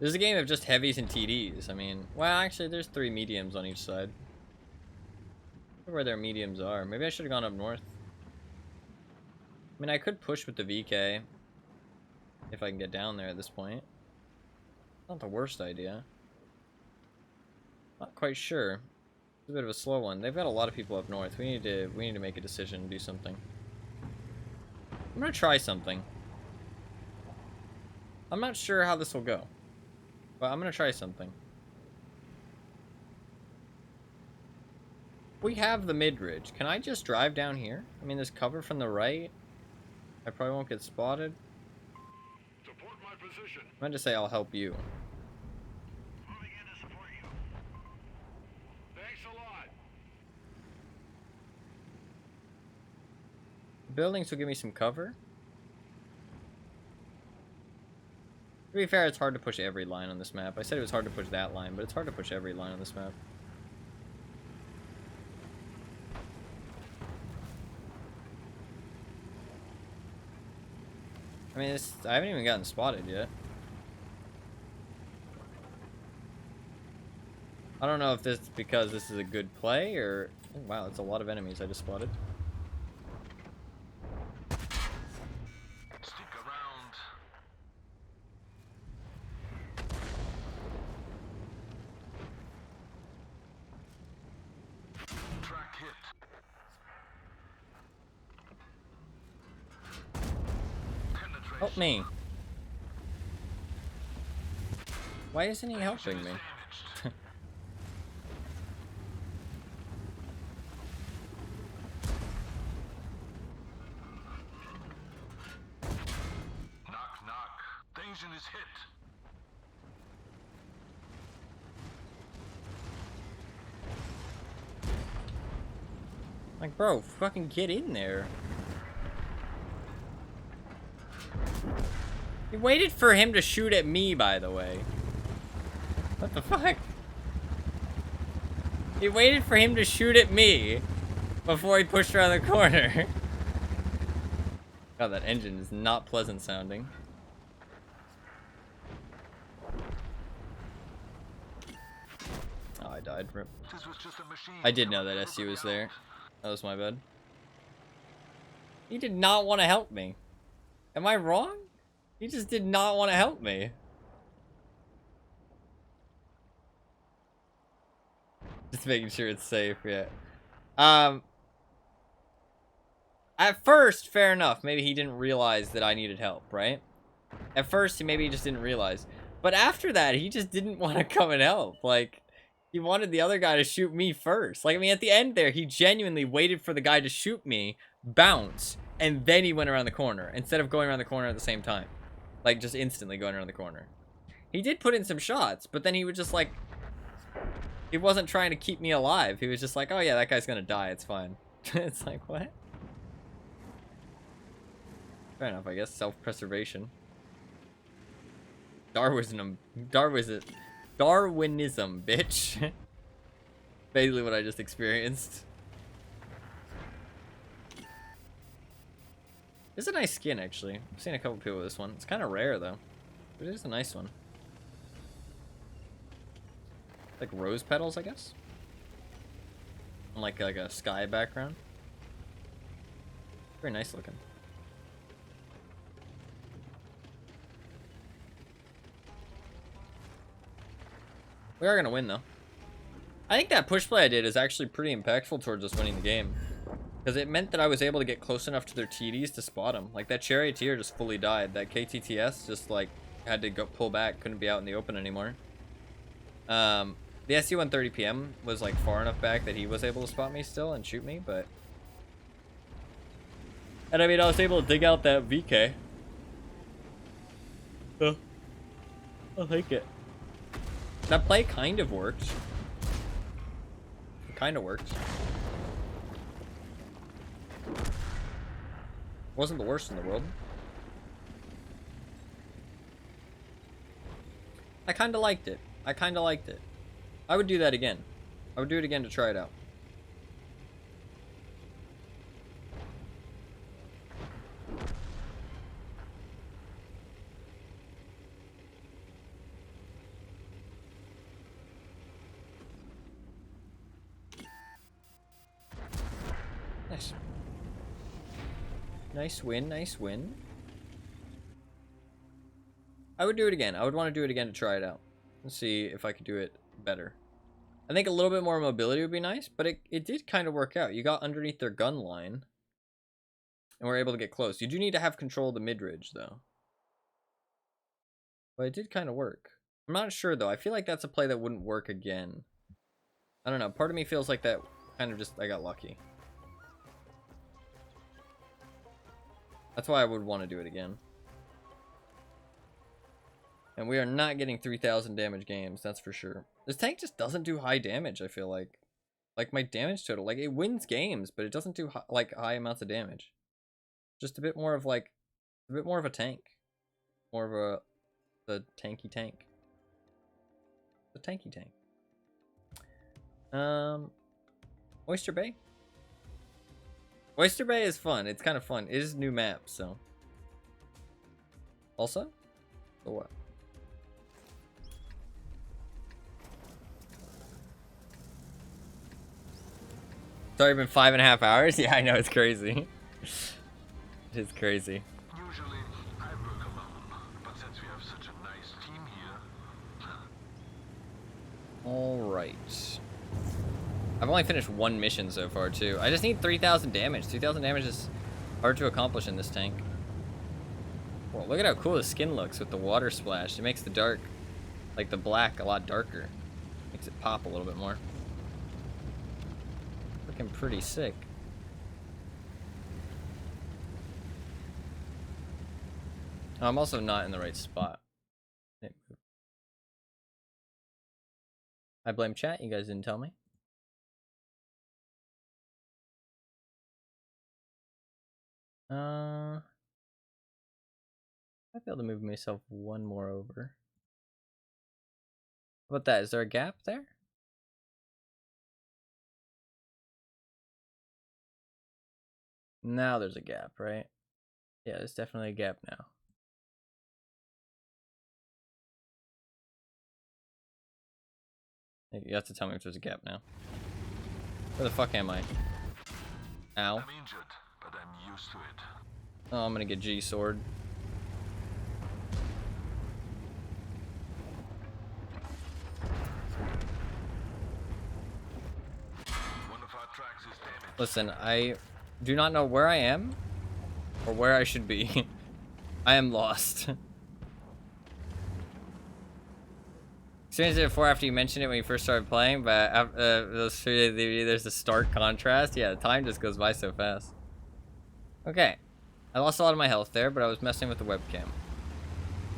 Speaker 1: This is a game of just heavies and TDs. I mean, well, actually, there's 3 mediums on each side. I wonder where their mediums are. Maybe I should have gone up north. I mean, I could push with the VK if I can get down there at this point. Not the worst idea. Not quite sure. It's a bit of a slow one. They've got a lot of people up north. We need to make a decision and do something. I'm gonna try something. I'm not sure how this will go, but I'm gonna try something. We have the mid-ridge. Can I just drive down here? I mean, there's cover from the right. I probably won't get spotted.
Speaker 2: Support my position.
Speaker 1: I meant to say I'll help you.
Speaker 2: Moving in to support you. Thanks a lot.
Speaker 1: Buildings will give me some cover. To be fair, it's hard to push every line on this map. I said it was hard to push that line, but it's hard to push every line on this map. I mean, I haven't even gotten spotted yet. I don't know if this is because this is a good play or... Oh, wow, that's a lot of enemies I just spotted.
Speaker 2: Stick around. Track hit. Penetration.
Speaker 1: Help me. Why isn't he helping me?
Speaker 2: Damaged. Knock, knock. Danger is hit.
Speaker 1: Like, bro, fucking get in there. He waited for him to shoot at me, by the way. What the fuck? He waited for him to shoot at me before he pushed around the corner. God, that engine is not pleasant sounding. Oh, I died. Rip.
Speaker 2: This was just a machine.
Speaker 1: I did know that SU was there. That was my bad. He did not want to help me. Am I wrong? He just did not want to help me. Just making sure it's safe, yeah. At first, fair enough. Maybe he didn't realize that I needed help, right? At first, maybe he just didn't realize. But after that, he just didn't want to come and help. Like, he wanted the other guy to shoot me first. Like, I mean, at the end there, he genuinely waited for the guy to shoot me, bounce, and then he went around the corner, instead of going around the corner at the same time. Like, just instantly going around the corner. He did put in some shots, but then he would just, like... He wasn't trying to keep me alive. He was just like, oh yeah, that guy's gonna die, it's fine. It's like, what? Fair enough, I guess. Self-preservation. Darwinism, bitch. Basically what I just experienced. It's a nice skin, actually. I've seen a couple people with this one. It's kind of rare, though. But it is a nice one. Like rose petals, I guess? On like a sky background. Very nice looking. We are going to win, though. I think that push play I did is actually pretty impactful towards us winning the game. Because it meant that I was able to get close enough to their TDs to spot them. Like, that charioteer just fully died. That KTTS just, like, had to go pull back. Couldn't be out in the open anymore. The SU-130 PM was, like, far enough back that he was able to spot me still and shoot me, but... And, I mean, I was able to dig out that VK. So, I'll take it. That play kind of worked. It kind of worked. Wasn't the worst in the world. I kind of liked it. I kind of liked it. I would do that again. I would do it again to try it out. Nice. Nice win, nice win. I would do it again. I would want to do it again to try it out. And see if I could do it better. I think a little bit more mobility would be nice, but it did kind of work out. You got underneath their gun line. And we're able to get close. You do need to have control of the mid-ridge, though. But it did kind of work. I'm not sure, though. I feel like that's a play that wouldn't work again. I don't know. Part of me feels like that kind of just... I got lucky. That's why I would want to do it again. And we are not getting 3,000 damage games, that's for sure. This tank just doesn't do high damage, I feel like. Like, my damage total. Like, it wins games, but it doesn't do, high amounts of damage. Just a bit more of, like... A bit more of a tank. More of the tanky tank. The tanky tank. Oyster Bay? Oyster Bay is fun. It's kind of fun. It is a new map, so... Also? So what? It's already been 5.5 hours? Yeah, I know, it's crazy. It is crazy.
Speaker 2: Usually, I work alone, but since we have such a nice team here...
Speaker 1: Alright. I've only finished one mission so far, too. I just need 3,000 damage. 3,000 damage is hard to accomplish in this tank. Well, look at how cool the skin looks with the water splash. It makes the dark, like the black, a lot darker. Makes it pop a little bit more. Looking pretty sick. Oh, I'm also not in the right spot. I blame chat. You guys didn't tell me. I might be able to move myself one more over. How about that? Is there a gap there? Now there's a gap, right? Yeah, there's definitely a gap now. You have to tell me if there's a gap now. Where the fuck am I? Ow.
Speaker 2: I'm injured, but I'm used to it.
Speaker 1: Oh, I'm gonna get G sword.
Speaker 2: One of our tracks is damaged.
Speaker 1: Listen, I do not know where I am or where I should be. I am lost. Experienced it before after you mentioned it when you first started playing, but there's a stark contrast. Yeah, the time just goes by so fast. Okay. I lost a lot of my health there, but I was messing with the webcam.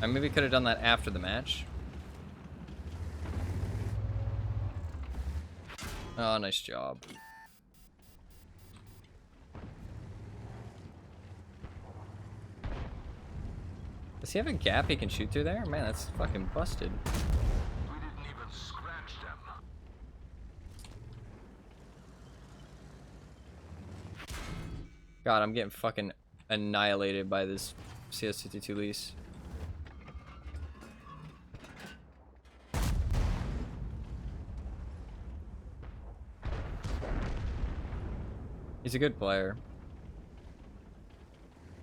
Speaker 1: I maybe could have done that after the match. Oh, nice job. Does he have a gap he can shoot through there? Man, that's fucking busted.
Speaker 2: We didn't even scratch them.
Speaker 1: God, I'm getting fucking annihilated by this CS52 lease. He's a good player.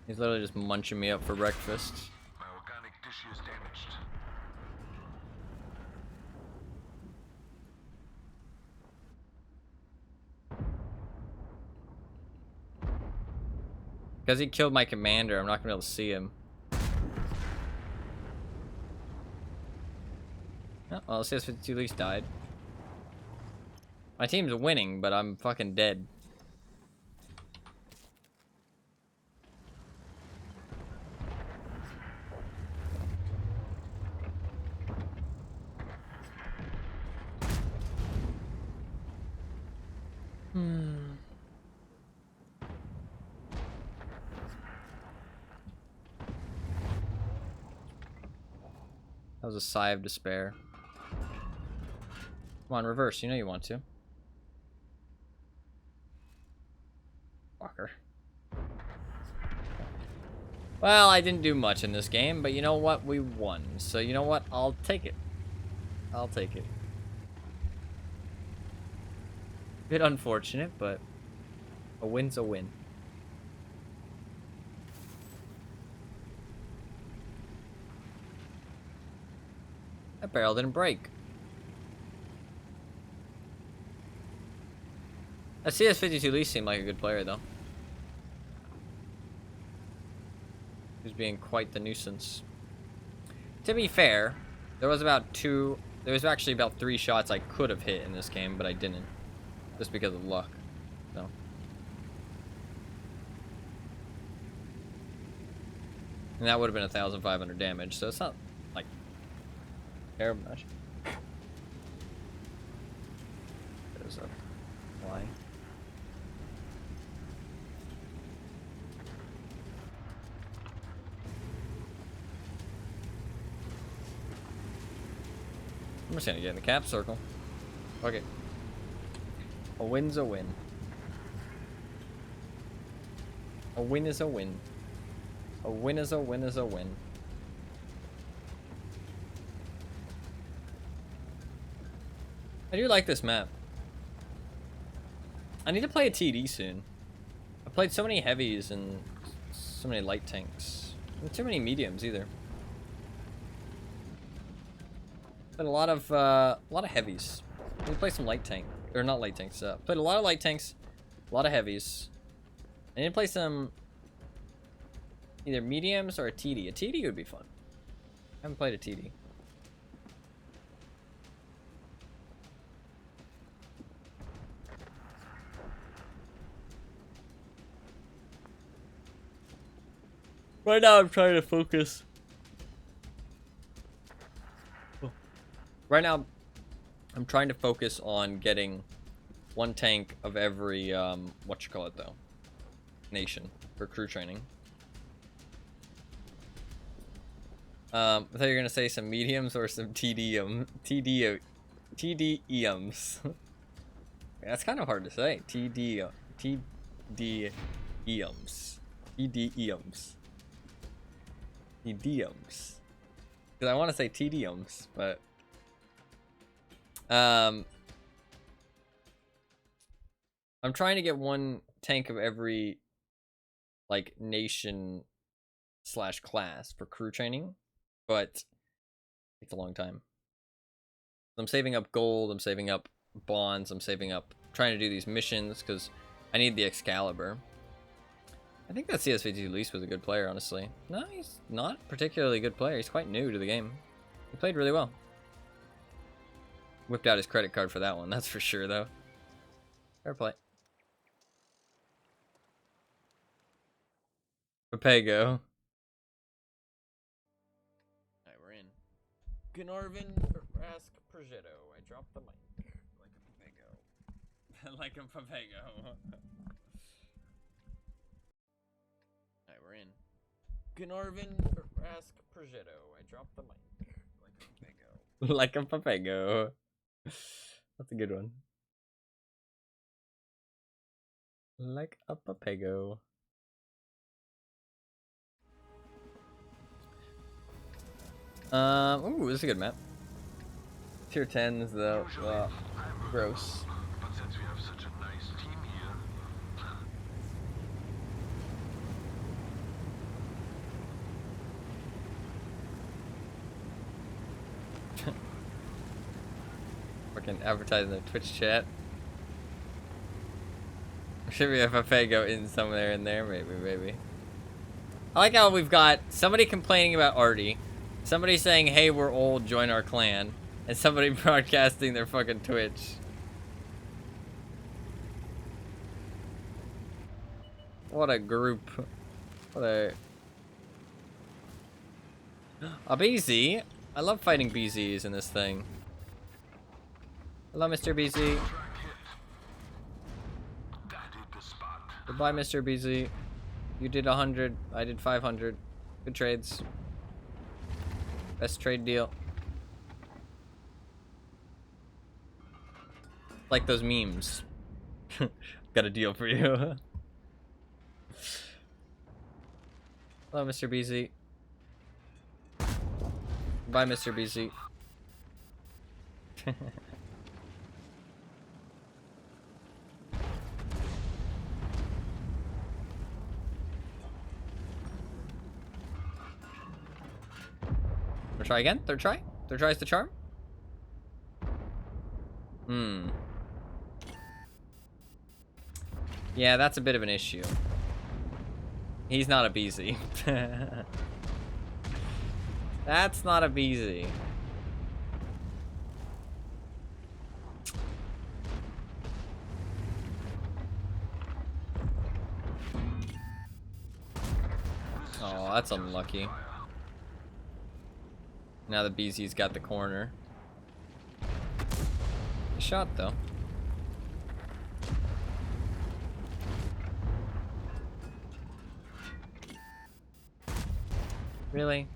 Speaker 1: He's literally just munching me up for breakfast.
Speaker 2: My organic tissue is damaged.
Speaker 1: Because he killed my commander, I'm not gonna be able to see him. Oh, well, CS52 at least died. My team's winning, but I'm fucking dead. That was a sigh of despair. Come on, reverse. You know you want to. Walker. Well, I didn't do much in this game, but you know what? We won. So you know what? I'll take it. I'll take it. Bit unfortunate, but a win's a win. That barrel didn't break. That CS52 Lee seemed like a good player, though. He was being quite the nuisance. To be fair, there was actually about 3 shots I could have hit in this game, but I didn't. Just because of luck. So. And that would have been 1,500 damage, so it's not, like, terrible much. There's a line. I'm just gonna get in the cap circle. Fuck it. A win's a win. A win is a win. A win is a win is a win. I do like this map. I need to play a TD soon. I played so many heavies and so many light tanks. Not too many mediums either. But a lot of heavies. Let me play some light tank. Or not light tanks. Played a lot of light tanks, a lot of heavies. I need to play some either mediums or a TD. A TD would be fun. I haven't played a TD. Right now I'm trying to focus. Right now I'm trying to focus on getting 1 tank of every, nation for crew training. I thought you were gonna say some mediums or some TDEMs. That's kind of hard to say. TDEMs. Because I want to say TDEMs, but I'm trying to get 1 tank of every, like, nation / class for crew training, but it takes a long time. I'm saving up gold, I'm saving up bonds, I'm saving up trying to do these missions because I need the Excalibur. I think that CS52 Lease was a good player, honestly. No, he's not a particularly good player. He's quite new to the game. He played really well. Whipped out his credit card for that one, that's for sure, though. Fair play. Papago. Alright, we're in. Gnorvin Rask Progetto. I dropped the mic. Like a Papago. Like a Papago. Alright, we're in. Gnorvin Rask Progetto. I dropped the mic. Like a Papago. Like a Papago. That's a good one. Like a Papago. Ooh, this is a good map. Tier 10s though. Gross.
Speaker 2: But since we have such a nice team here,
Speaker 1: Fucking advertising their Twitch chat. Should we have a Fago in somewhere in there? Maybe. I like how we've got somebody complaining about Artie, somebody saying, hey, we're old, join our clan, and somebody broadcasting their fucking Twitch. What a group. What a BZ. I love fighting BZs in this thing. Hello, Mr. BZ. Goodbye, Mr. BZ. You did 100. I did 500. Good trades. Best trade deal. Like those memes. Got a deal for you. Hello, Mr. BZ. Bye, Mr. BZ. We'll try again. Third try. Third try is the charm. Yeah, that's a bit of an issue. He's not a BZ. That's not a BZ. Oh, that's unlucky. Now the BZ's got the corner. Nice shot, though. Really?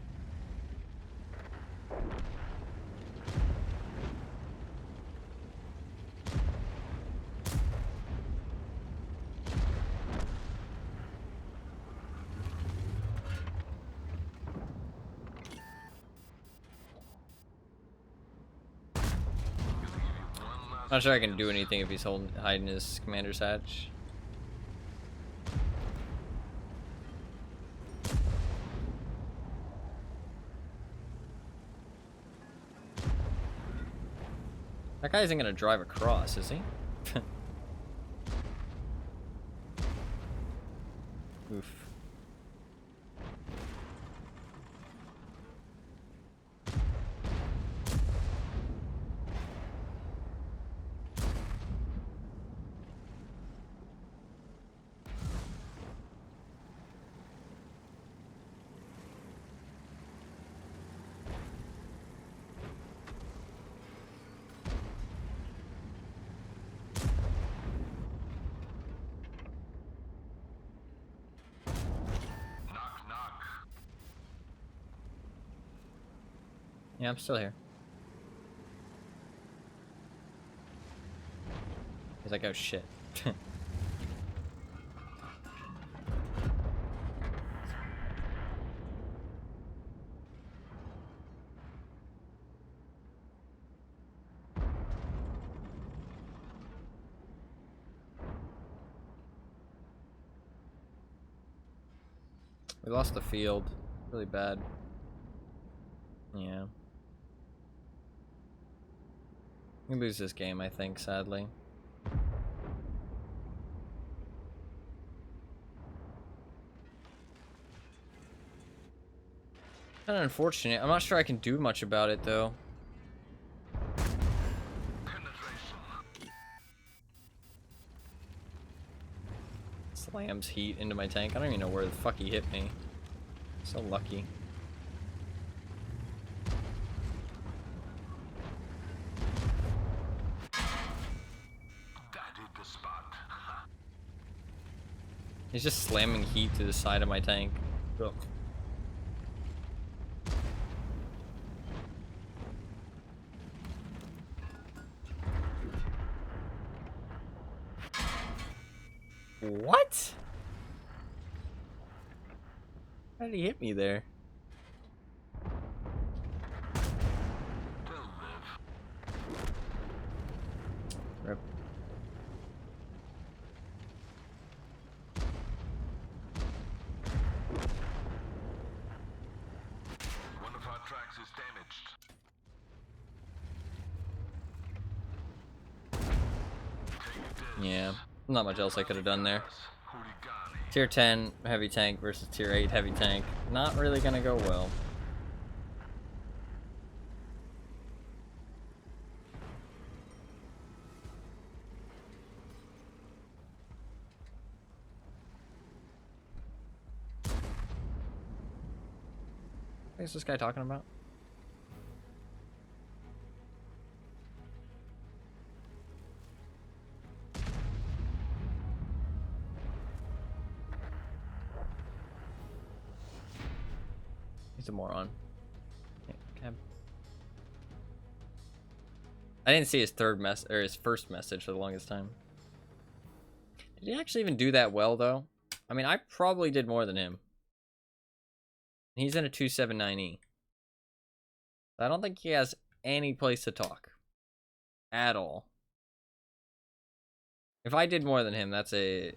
Speaker 1: Not sure I can do anything if he's hiding his commander's hatch. That guy isn't gonna drive across, is he? Oof. Yeah, I'm still here. He's like, oh shit. We lost the field. Really bad. Yeah. We lose this game, I think, sadly. Kind of unfortunate. I'm not sure I can do much about it, though. Slams heat into my tank. I don't even know where the fuck he hit me. So lucky. He's just slamming heat to the side of my tank. Ugh. What? How did he hit me there? Rip.
Speaker 2: One of our tracks is damaged.
Speaker 1: Yeah, not much else I could have done there. Tier 10 heavy tank versus tier 8 heavy tank. Not really gonna go well. What is this guy talking about? He's a moron. I didn't see his his first message for the longest time. Did he actually even do that well though? I mean, I probably did more than him. He's in a 279E. I don't think he has any place to talk at all. If I did more than him, that's a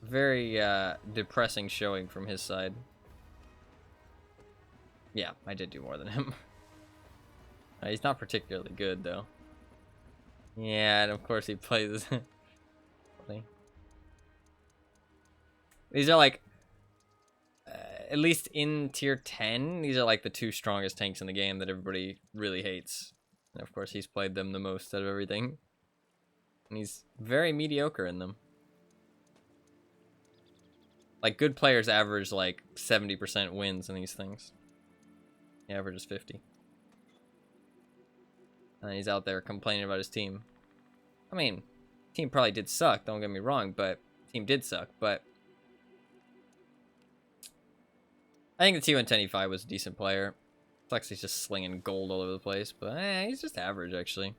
Speaker 1: very depressing showing from his side. Yeah, I did do more than him. He's not particularly good though. Yeah, and of course he plays. These are like, at least in tier 10, these are like the 2 strongest tanks in the game that everybody really hates. And of course he's played them the most out of everything. And he's very mediocre in them. Like, good players average like 70% wins in these things. He averages 50. And he's out there complaining about his team. I mean, team probably did suck, don't get me wrong, but team did suck, but I think the T110E5 was a decent player. Flexi's just slinging gold all over the place, but he's just average, actually.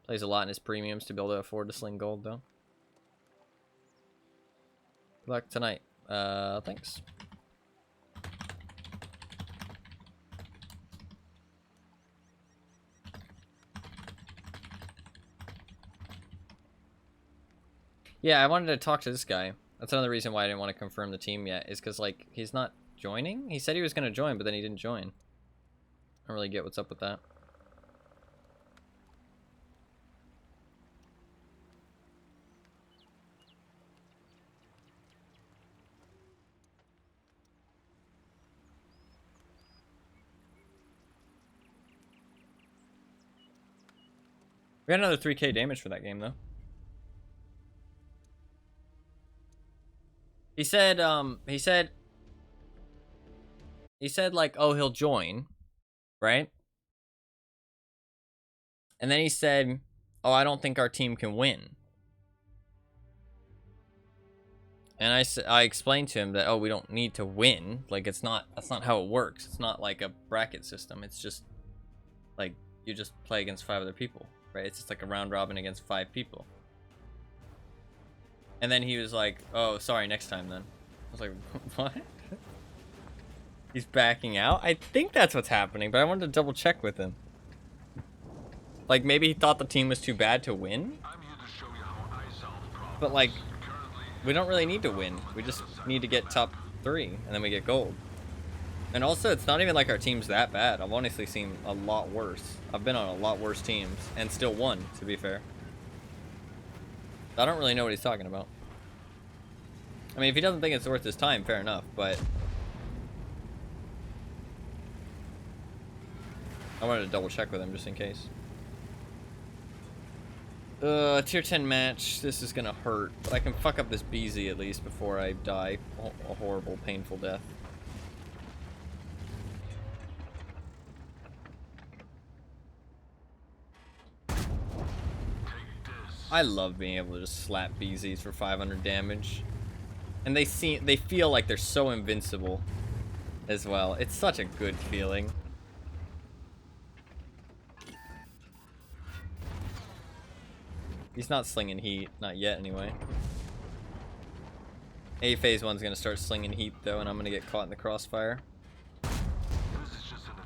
Speaker 1: Plays a lot in his premiums to be able to afford to sling gold, though. Good luck tonight. Thanks. Yeah, I wanted to talk to this guy. That's another reason why I didn't want to confirm the team yet, is because, like, he's not joining? He said he was going to join, but then he didn't join. I don't really get what's up with that. We got another 3k damage for that game, though. He said, like, oh, he'll join, right? And then he said, oh, I don't think our team can win. And I explained to him that, oh, we don't need to win. Like, that's not how it works. It's not like a bracket system. It's just, like, you just play against 5 other people, right? It's just like a round robin against 5 people. And then he was like, oh, sorry, next time then. I was like, what? He's backing out? I think that's what's happening, but I wanted to double check with him. Like, maybe he thought the team was too bad to win?
Speaker 2: I'm here to show you how I solve problems.
Speaker 1: But, like,
Speaker 2: Currently,
Speaker 1: we don't really need to win. We just need to get top 3, and then we get gold. And also, it's not even like our team's that bad. I've honestly seen a lot worse. I've been on a lot worse teams, and still won, to be fair. I don't really know what he's talking about. I mean, if he doesn't think it's worth his time, fair enough, but I wanted to double check with him just in case. Tier 10 match. This is gonna hurt, but I can fuck up this BZ at least before I die a horrible, painful death. I love being able to just slap BZs for 500 damage. And they feel like they're so invincible as well. It's such a good feeling. He's not slinging heat, not yet anyway. A phase 1's gonna start slinging heat though, and I'm gonna get caught in the crossfire.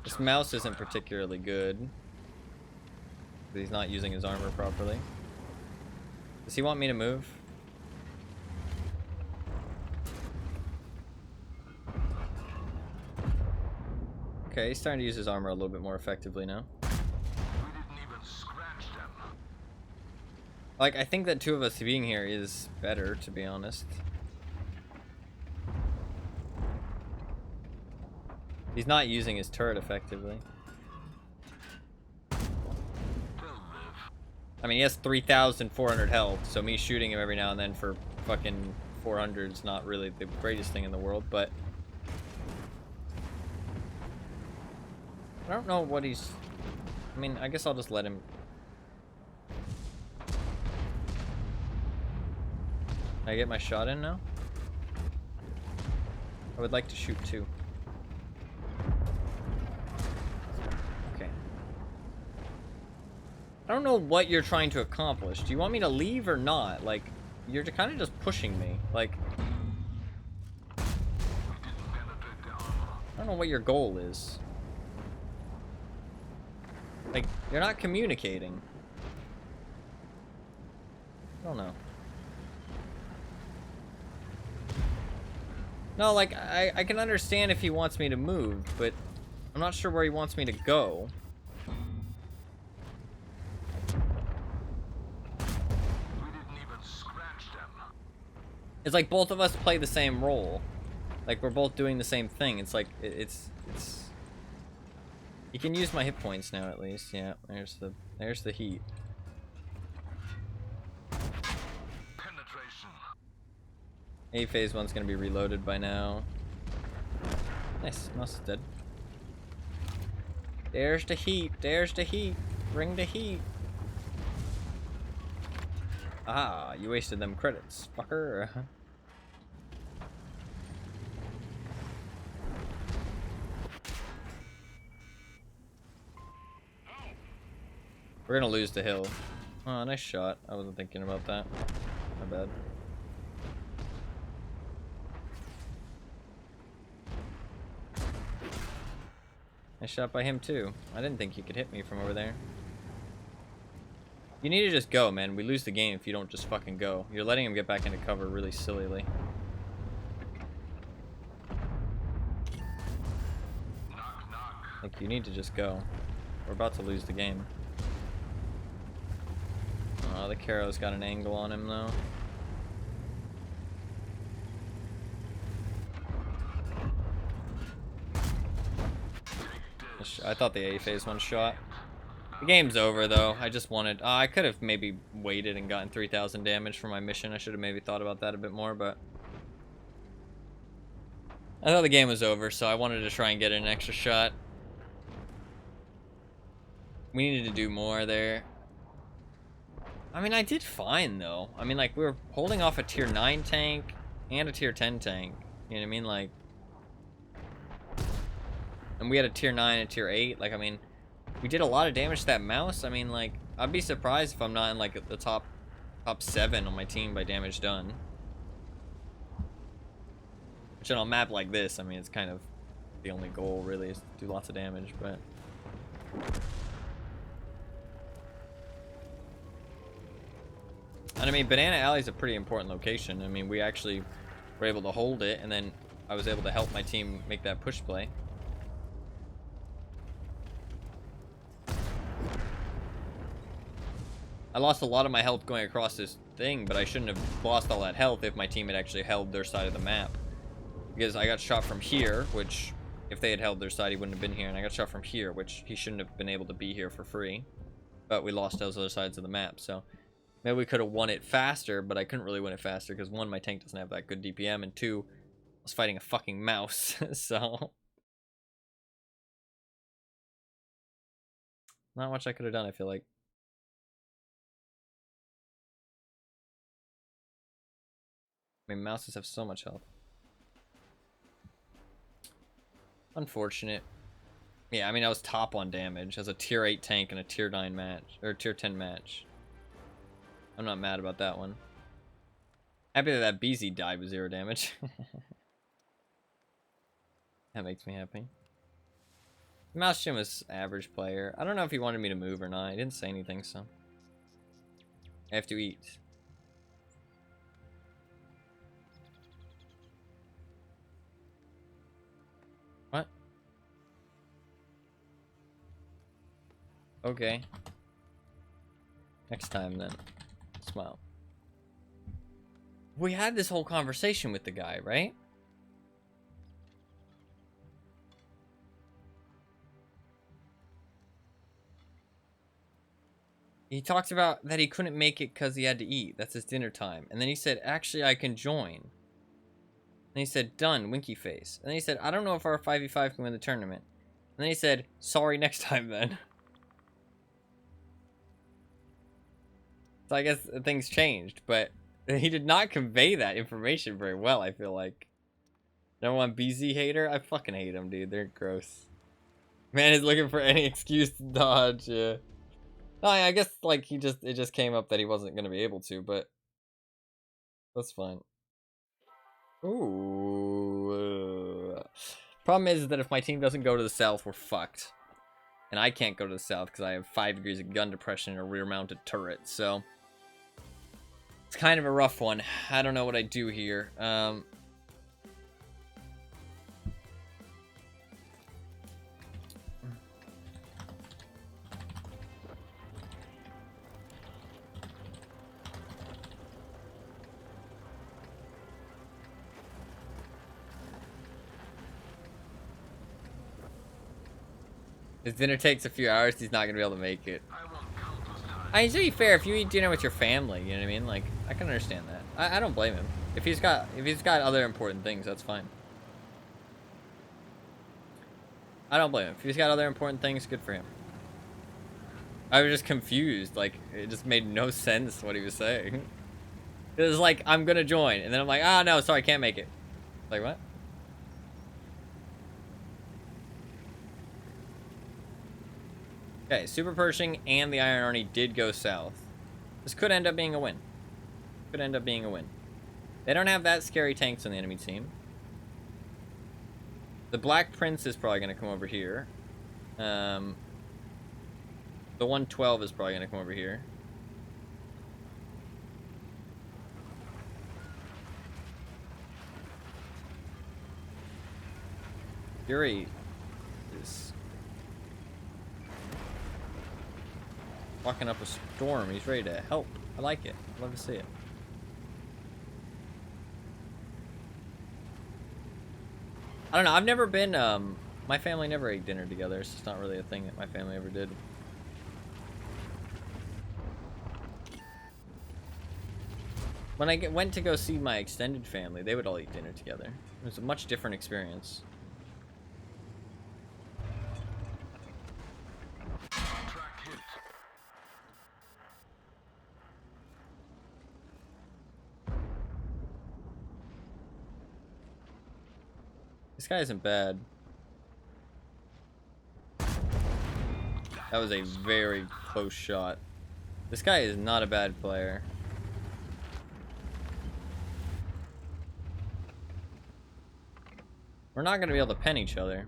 Speaker 1: This mouse isn't particularly good. He's not using his armor properly. Does he want me to move? Okay, he's starting to use his armor a little bit more effectively now.
Speaker 2: we didn't even scratch them.
Speaker 1: Like, I think that 2 of us being here is better, to be honest. He's not using his turret effectively.
Speaker 2: They'll live.
Speaker 1: I mean, he has 3,400 health, so me shooting him every now and then for fucking 400 is not really the greatest thing in the world, but I don't know what he's... I mean, I guess I'll just let him... Can I get my shot in now? I would like to shoot too. Okay. I don't know what you're trying to accomplish. Do you want me to leave or not? Like, you're kind of just pushing me. Like, I don't know what your goal is. Like, you're not communicating. I don't know. No, like, I can understand if he wants me to move, but I'm not sure where he wants me to go. It's like both of us play the same role. Like, we're both doing the same thing. It's like, it's... You can use my hit points now, at least. Yeah, there's the heat.
Speaker 2: Penetration.
Speaker 1: A phase 1's gonna be reloaded by now. Nice, mouse is dead. There's the heat, there's the heat. Bring the heat. Ah, you wasted them credits, fucker. We're gonna lose the hill. Oh, nice shot. I wasn't thinking about that. My bad. Nice shot by him too. I didn't think he could hit me from over there. You need to just go, man. We lose the game if you don't just fucking go. You're letting him get back into cover really sillily.
Speaker 2: Knock, knock.
Speaker 1: Like, you need to just go. We're about to lose the game. Oh, the Caro's got an angle on him, though. I thought the A phase 1 shot. The game's over, though. I just wanted... I could have maybe waited and gotten 3,000 damage for my mission. I should have maybe thought about that a bit more, but... I thought the game was over, so I wanted to try and get an extra shot. We needed to do more there. I mean, I did fine, though. I mean, like, we were holding off a tier 9 tank and a tier 10 tank. You know what I mean? Like... And we had a tier 9 and a tier 8. Like, I mean, we did a lot of damage to that mouse. I mean, like, I'd be surprised if I'm not in, like, the top 7 on my team by damage done. Which on a map like this, I mean, it's kind of the only goal, really, is to do lots of damage, but... And I mean, Banana Alley is a pretty important location. I mean, we actually were able to hold it, and then I was able to help my team make that push play. I lost a lot of my health going across this thing, but I shouldn't have lost all that health if my team had actually held their side of the map. Because I got shot from here, which, if they had held their side, he wouldn't have been here. And I got shot from here, which he shouldn't have been able to be here for free. But we lost those other sides of the map, so... Maybe we could have won it faster, but I couldn't really win it faster, because 1, my tank doesn't have that good DPM, and 2, I was fighting a fucking mouse, so... Not much I could have done, I feel like. I mean, mouses have so much health. Unfortunate. Yeah, I mean, I was top on damage as a tier 8 tank in a tier 9 match, or tier 10 match. I'm not mad about that one. Happy that that BZ died with 0 damage. That makes me happy. Mouse Jim was average player. I don't know if he wanted me to move or not. He didn't say anything, so. I have to eat. What? Okay. Next time, then. Smile. We had this whole conversation with the guy, right? He talked about that he couldn't make it because he had to eat. That's his dinner time. And then he said, actually, I can join. And he said, done, winky face. And then he said, I don't know if our 5v5 can win the tournament. And then he said, sorry, next time then. So I guess things changed, but he did not convey that information very well, I feel like. Number one BZ hater? I fucking hate them, dude. They're gross. Man is looking for any excuse to dodge, yeah. No, I guess, like, it just came up that he wasn't gonna be able to, but that's fine. Ooh. Problem is that if my team doesn't go to the south, we're fucked. And I can't go to the south because I have 5 degrees of gun depression and a rear-mounted turret, so... It's kind of a rough one. I don't know what I do here. His dinner takes a few hours, he's not gonna be able to make it. I mean, to be fair, if you eat dinner with your family, you know what I mean? Like, I can understand that. I don't blame him. If he's got other important things, that's fine. I don't blame him. If he's got other important things, good for him. I was just confused. Like, it just made no sense what he was saying. It was like, I'm gonna join. And then I'm like, ah, no, sorry, I can't make it. Like, what? Okay, Super Pershing and the Iron Army did go south. This could end up being a win. Could end up being a win. They don't have that scary tanks on the enemy team. The Black Prince is probably going to come over here. The 112 is probably going to come over here. Fury is walking up a storm. He's ready to help. I like it. I love to see it. I don't know. I've never been, my family never ate dinner together. It's just not really a thing that my family ever did. When I went to go see my extended family, they would all eat dinner together. It was a much different experience. This guy isn't bad. That was a very close shot. This guy is not a bad player. We're not going to be able to pen each other.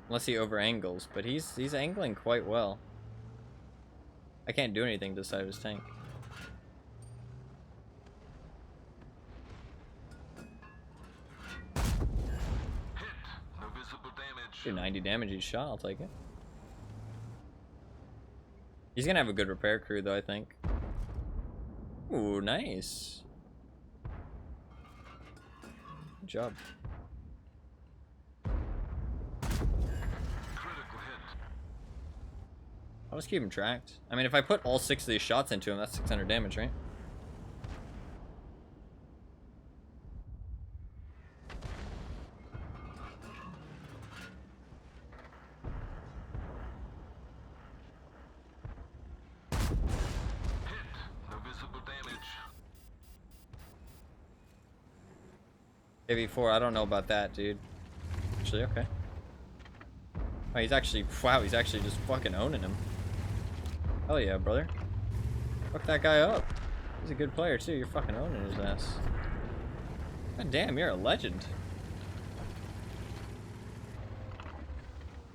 Speaker 1: Unless he over angles, but he's angling quite well. I can't do anything to the side of his tank. Do 90 damage each shot, I'll take it. He's gonna have a good repair crew though, I think. Ooh, nice. Good job. I'll just keep him tracked. I mean, if I put all 6 of these shots into him, that's 600 damage, right? KV4, I don't know about that, dude. Actually, okay. Oh, he's actually, wow, he's actually just fucking owning him. Hell yeah, brother. Fuck that guy up. He's a good player, too. You're fucking owning his ass. God damn, you're a legend.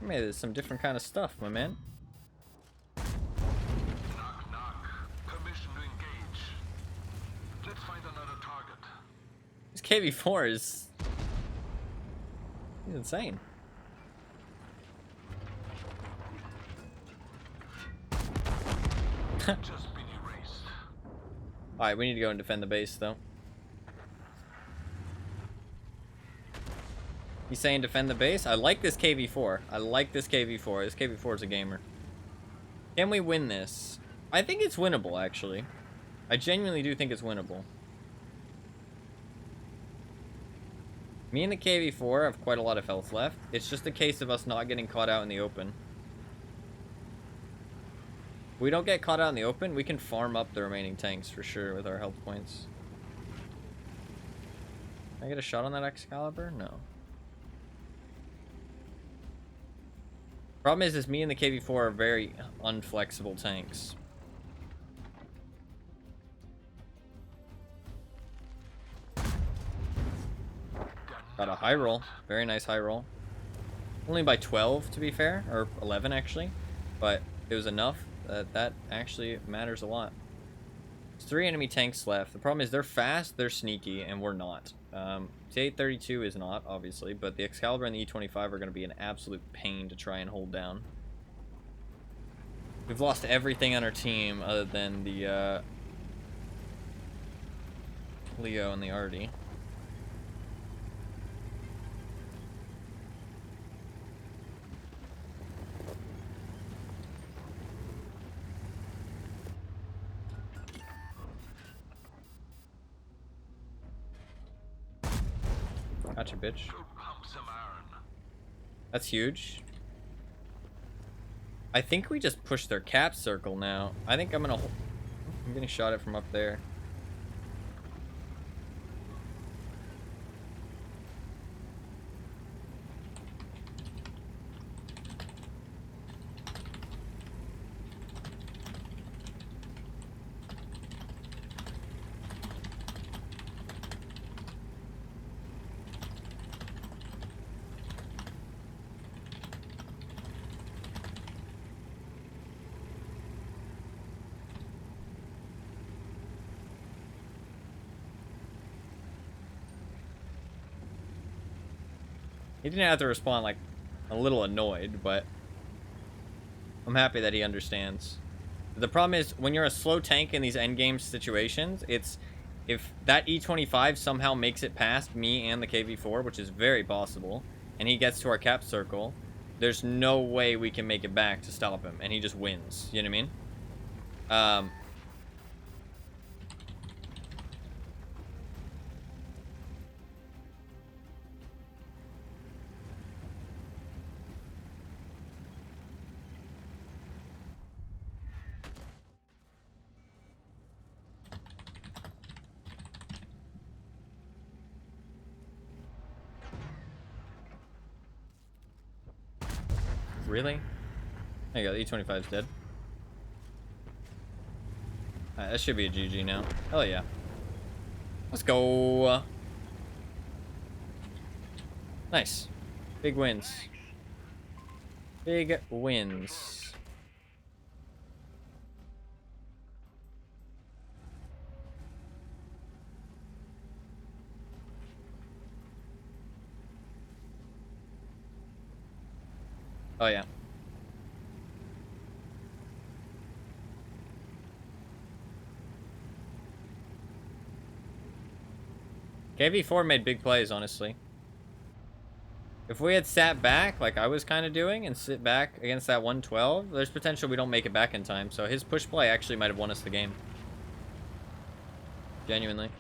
Speaker 1: You made some different kind of stuff, my man.
Speaker 2: Knock, knock. Permission to engage. Let's find another target.
Speaker 1: This KV4 is... he's insane.
Speaker 2: Just been erased.
Speaker 1: Alright, we need to go and defend the base, though. He's saying defend the base? I like this KV4. I like this KV4. This KV4 is a gamer. Can we win this? I think it's winnable, actually. I genuinely do think it's winnable. Me and the KV4 have quite a lot of health left. It's just a case of us not getting caught out in the open. If we don't get caught out in the open, we can farm up the remaining tanks for sure with our health points. Can I get a shot on that Excalibur? No. Problem is me and the KV-4 are very unflexible tanks. Got a high roll. Very nice high roll. Only by 12, to be fair. Or 11, actually. But it was enough that actually matters a lot. There's 3 enemy tanks left. The problem is they're fast, they're sneaky, and we're not. T-832 is not, obviously, but the Excalibur and the E-25 are going to be an absolute pain to try and hold down. We've lost everything on our team other than the Leo and the Artie. Gotcha, bitch.
Speaker 2: Go pump some iron.
Speaker 1: That's huge. I think we just pushed their cap circle now. I think I'm getting shot at from up there. He didn't have to respond like a little annoyed, but I'm happy that he understands. The problem is when you're a slow tank in these endgame situations, it's if that E25 somehow makes it past me and the KV-4, which is very possible, and he gets to our cap circle, there's no way we can make it back to stop him, and he just wins. You know what I mean? Really? There you go, the E25's dead. Alright, that should be a GG now. Hell yeah. Let's go. Nice. Big wins. Big wins. Oh yeah. KV-4 made big plays, honestly. If we had sat back, like I was kind of doing, and sit back against that 112, there's potential we don't make it back in time. So his push play actually might have won us the game. Genuinely.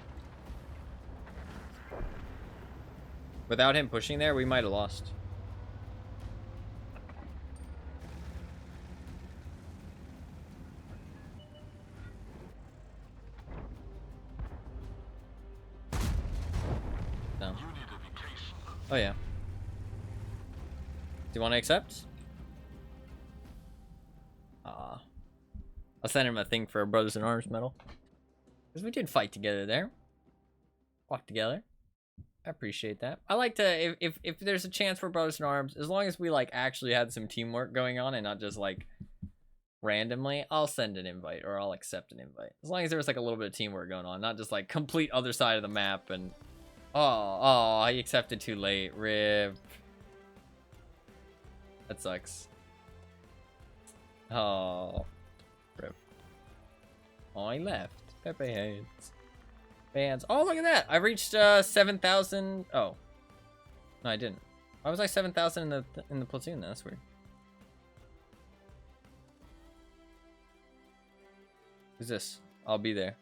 Speaker 1: Without him pushing there, we might have lost. No. Oh yeah. Do you want to accept? I'll send him a thing for a Brothers in Arms medal. Because we did fight together there. Walk together. I appreciate that. I like to, if there's a chance for Brothers in Arms, as long as we like actually had some teamwork going on and not just like randomly, I'll send an invite or I'll accept an invite. As long as there's like a little bit of teamwork going on, not just like complete other side of the map and oh, I accepted too late. Rip. That sucks. Oh. Rip. Oh, I left. Pepe hates. Bands. Oh, look at that. I reached 7,000. Oh. No, I didn't. Why was I 7,000 in the platoon? That's weird. Who's this? I'll be there.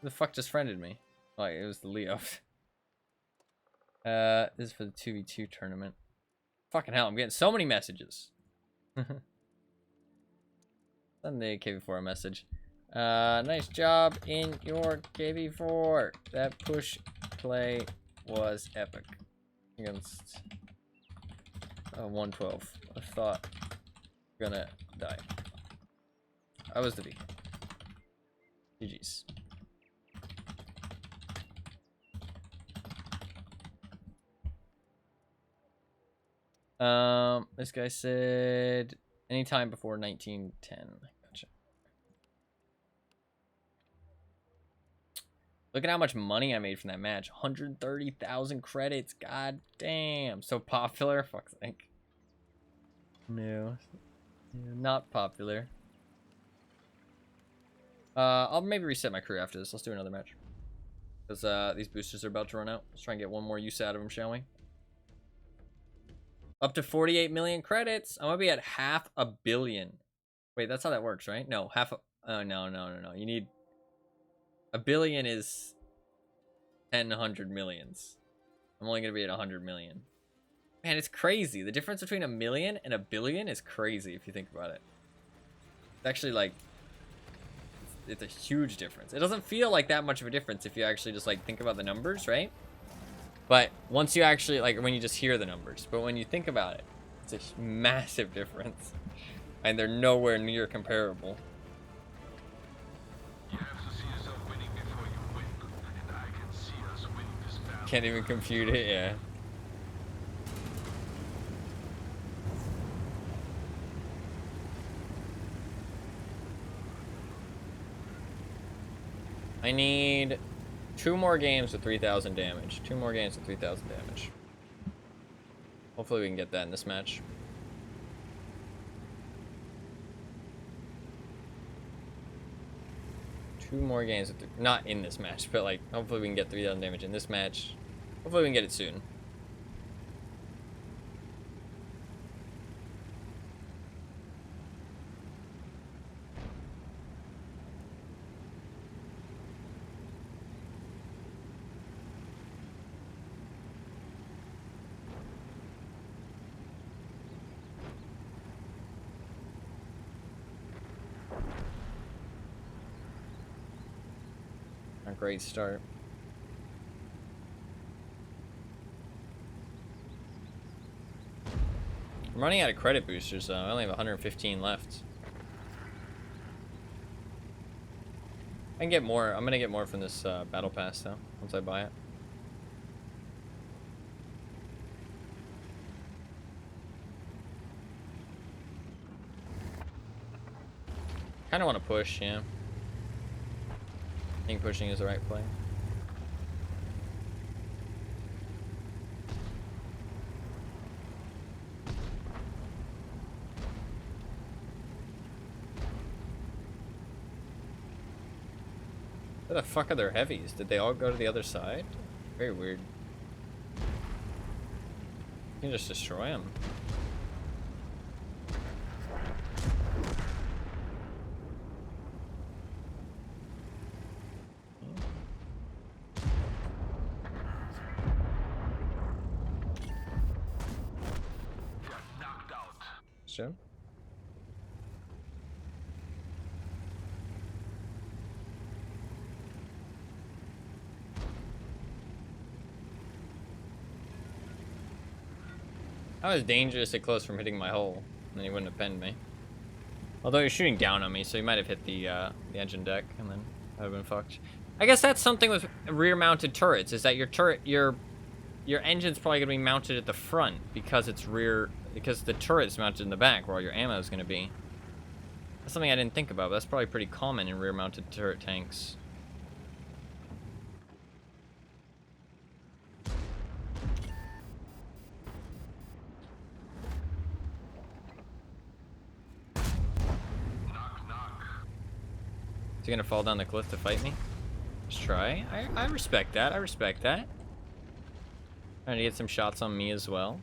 Speaker 1: Who the fuck just friended me? Oh, it was the Leo. This is for the 2v2 tournament. Fucking hell, I'm getting so many messages. Send the KV4 a message. Nice job in your KV4. That push play was epic against 112. I thought gonna die. I was the V. GG's. This guy said anytime before 1910. Gotcha. Look at how much money I made from that match. 130,000 credits. God damn. So popular. Fuck's sake. No. Yeah, not popular. I'll maybe reset my crew after this. Let's do another match. Because these boosters are about to run out. Let's try and get one more use out of them, shall we? Up to 48 million credits. I'm gonna be at 500 million. Wait, that's how that works, right? No, oh, no. You need... A billion is 100 millions. I'm only gonna be at 100 million. Man, it's crazy. The difference between a million and a billion is crazy if you think about it. It's actually like... It's a huge difference. It doesn't feel like that much of a difference if you actually just like think about the numbers, right? But once you actually, like, when you just hear the numbers. But when you think about it, it's a massive difference. And they're nowhere near comparable.
Speaker 2: You have to see yourself winning before you win. And I can see us winning this battle.
Speaker 1: Can't even compute it, yeah. I need 2 more games with 3,000 damage. 2 more games with 3,000 damage. Hopefully we can get that in this match. Two more games with not in this match, but like hopefully we can get 3,000 damage in this match. Hopefully we can get it soon. A great start. I'm running out of credit boosters though. I only have 115 left. I can get more. I'm gonna get more from this battle pass though, once I buy it. Kinda wanna push, yeah. I think pushing is the right play. Where the fuck are their heavies? Did they all go to the other side? Very weird. You can just destroy them.
Speaker 2: Knocked out.
Speaker 1: Sure. I was dangerously close from hitting my hull, and then he wouldn't have pinned me. Although he was shooting down on me, so he might have hit the engine deck, and then I'd have been fucked. I guess that's something with rear-mounted turrets, is that your turret, your engine's probably gonna be mounted at the front because it's because the turret's mounted in the back where all your ammo is gonna be. That's something I didn't think about, but that's probably pretty common in rear-mounted turret tanks. Is he gonna fall down the cliff to fight me? Let's try. I respect that. I respect that. Trying to get some shots on me as well.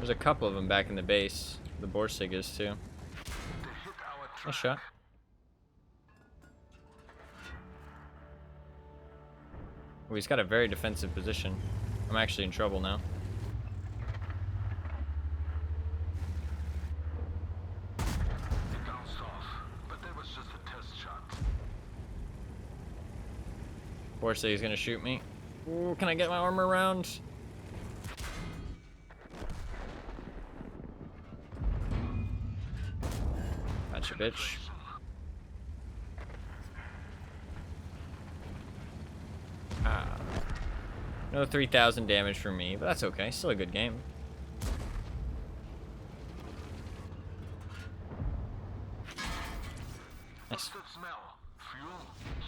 Speaker 1: There's a couple of them back in the base. The Borsig is too.
Speaker 2: They hit our track.
Speaker 1: Nice shot. Oh, he's got a very defensive position. I'm actually in trouble now.
Speaker 2: They bounced off, but that was just a test shot.
Speaker 1: Borsig is gonna shoot me. Ooh, can I get my armor around? Gotcha, bitch. Ah. No 3,000 damage from me, but that's okay. Still a good game.
Speaker 2: What's that smell? Fuel?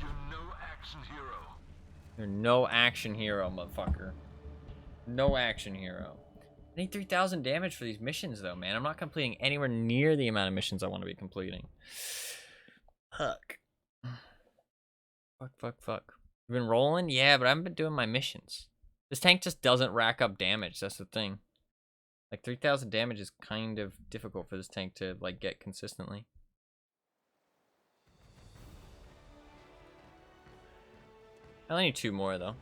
Speaker 2: You're no action hero.
Speaker 1: You're no action hero, motherfucker. No action hero. I need 3,000 damage for these missions, though, man. I'm not completing anywhere near the amount of missions I want to be completing. Fuck. Fuck. You've been rolling? Yeah, but I haven't been doing my missions. This tank just doesn't rack up damage. That's the thing. Like, 3,000 damage is kind of difficult for this tank to, like, get consistently. I only need 2 more, though.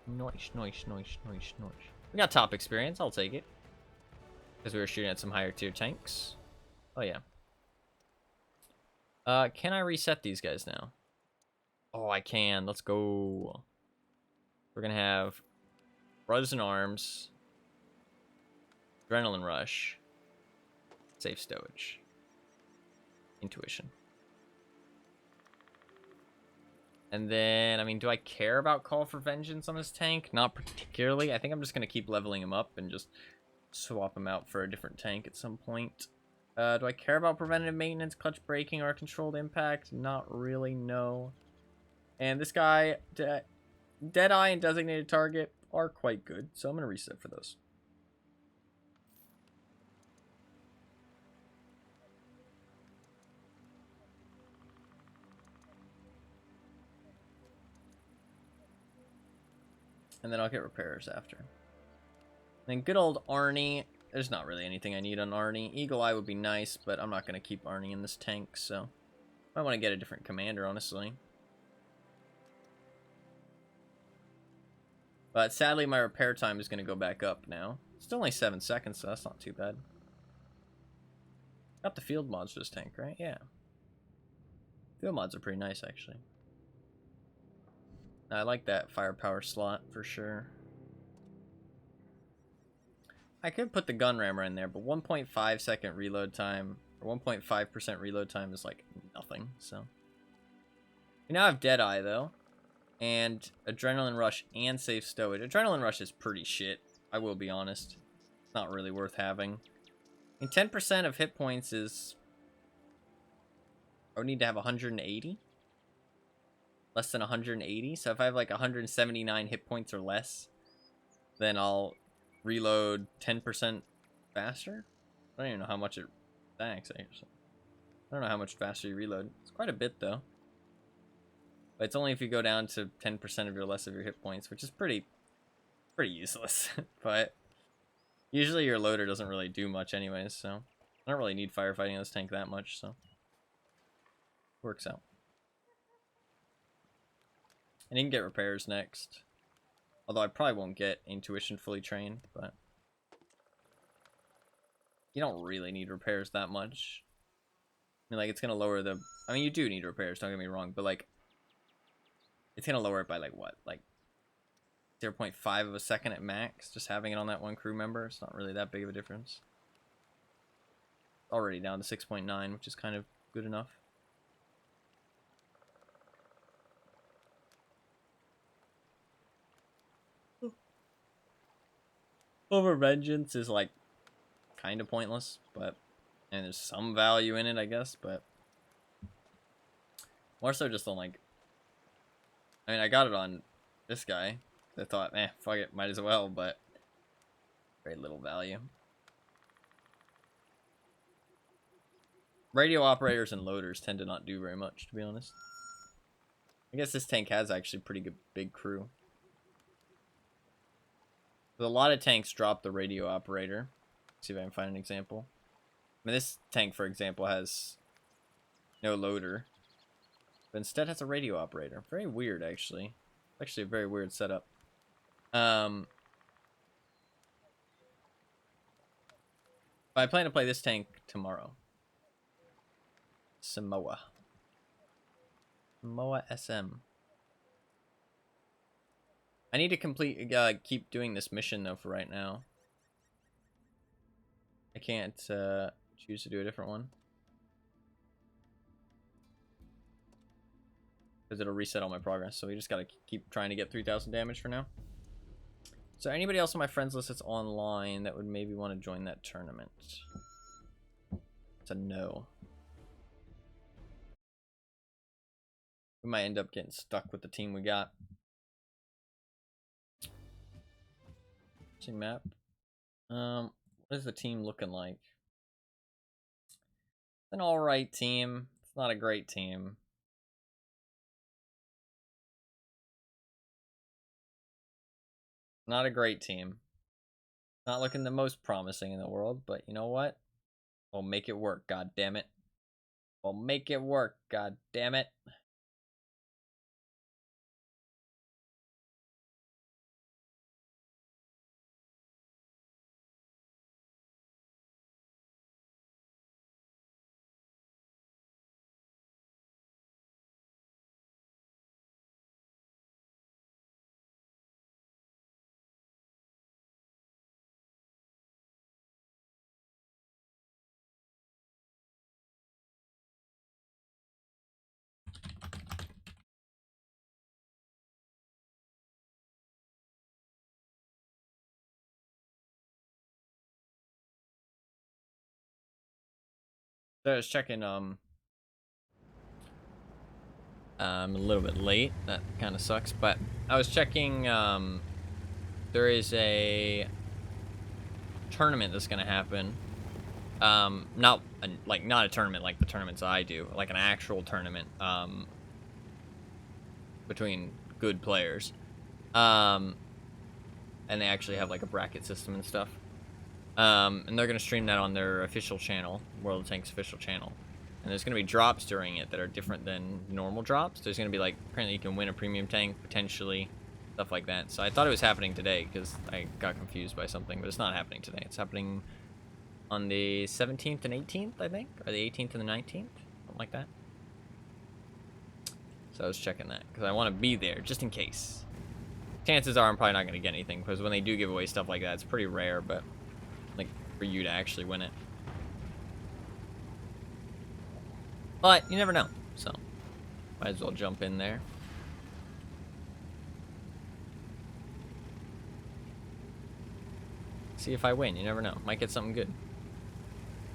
Speaker 1: Nice. We got top experience. I'll take it. Because we were shooting at some higher tier tanks. Oh, yeah. Can I reset these guys now? Oh, I can. Let's go. We're gonna have Brothers in Arms, Adrenaline Rush, Safe Stowage, Intuition. And then, I mean, do I care about Call for Vengeance on this tank? Not particularly. I think I'm just gonna keep leveling him up and just swap him out for a different tank at some point. Do I care about preventative maintenance, clutch braking, or controlled impact? Not really, no. And this guy, Deadeye and Designated Target are quite good, so I'm going to reset for those. And then I'll get repairs after. Then good old Arnie. There's not really anything I need on Arnie. Eagle Eye would be nice, but I'm not going to keep Arnie in this tank, so I want to get a different commander, honestly. But sadly, my repair time is going to go back up now. It's only 7 seconds, so that's not too bad. Got the field mods for this tank, right? Yeah. Field mods are pretty nice, actually. I like that firepower slot for sure. I could put the gun rammer in there, but 1.5 second reload time, or 1.5% reload time is like nothing, so. We now have Deadeye, though, and Adrenaline Rush and Safe Stowage. Adrenaline Rush is pretty shit, I will be honest. It's not really worth having. I mean, 10% of hit points is... I would need to have 180? Less than 180? So if I have like 179 hit points or less, then I'll reload 10% faster? I don't even know how much it stacks, actually. I don't know how much faster you reload. It's quite a bit, though. But it's only if you go down to 10% of your less of your hit points, which is pretty useless. But usually your loader doesn't really do much anyways, so I don't really need firefighting on this tank that much, so works out. And you can get repairs next. Although I probably won't get Intuition fully trained, but you don't really need repairs that much. I mean, like, it's gonna lower the... I mean, you do need repairs, don't get me wrong, but, like, it's gonna lower it by, like, what? Like, 0.5 of a second at max, just having it on that one crew member. It's not really that big of a difference. Already down to 6.9, which is kind of good enough. Over Vengeance is, like, kind of pointless, but... And there's some value in it, I guess, but... More so just on, like... I mean, I got it on this guy. I thought, fuck it, might as well, but... Very little value. Radio operators and loaders tend to not do very much, to be honest. I guess this tank has actually pretty good big crew. A lot of tanks drop the radio operator. See if I can find an example. I mean, this tank, for example, has no loader, but instead has a radio operator. Very weird, actually. Actually, a very weird setup. But I plan to play this tank tomorrow. Samoa. Samoa SM. I need to keep doing this mission, though, for right now. I can't choose to do a different one. Because it'll reset all my progress, so we just gotta keep trying to get 3,000 damage for now. So anybody else on my friends list that's online that would maybe want to join that tournament? It's a no. We might end up getting stuck with the team we got. Team map. What is the team looking like? It's an alright team. It's not a great team. Not a great team. Not looking the most promising in the world, but you know what? We'll make it work, god damn it. We'll make it work, god damn it. So I was checking, I'm a little bit late. That kind of sucks, but I was checking, there is a tournament that's gonna happen. Not a tournament like the tournaments I do, like an actual tournament, between good players. And they actually have like a bracket system and stuff. And they're gonna stream that on their official channel, World of Tanks official channel. And there's gonna be drops during it that are different than normal drops. There's gonna be like, apparently you can win a premium tank, potentially, stuff like that. So I thought it was happening today because I got confused by something, but it's not happening today. It's happening on the 17th and 18th, I think, or the 18th and the 19th, something like that. So I was checking that because I want to be there just in case. Chances are I'm probably not gonna get anything because when they do give away stuff like that, it's pretty rare, but like for you to actually win it. But you never know, so might as well jump in there. See if I win. You never know. Might get something good.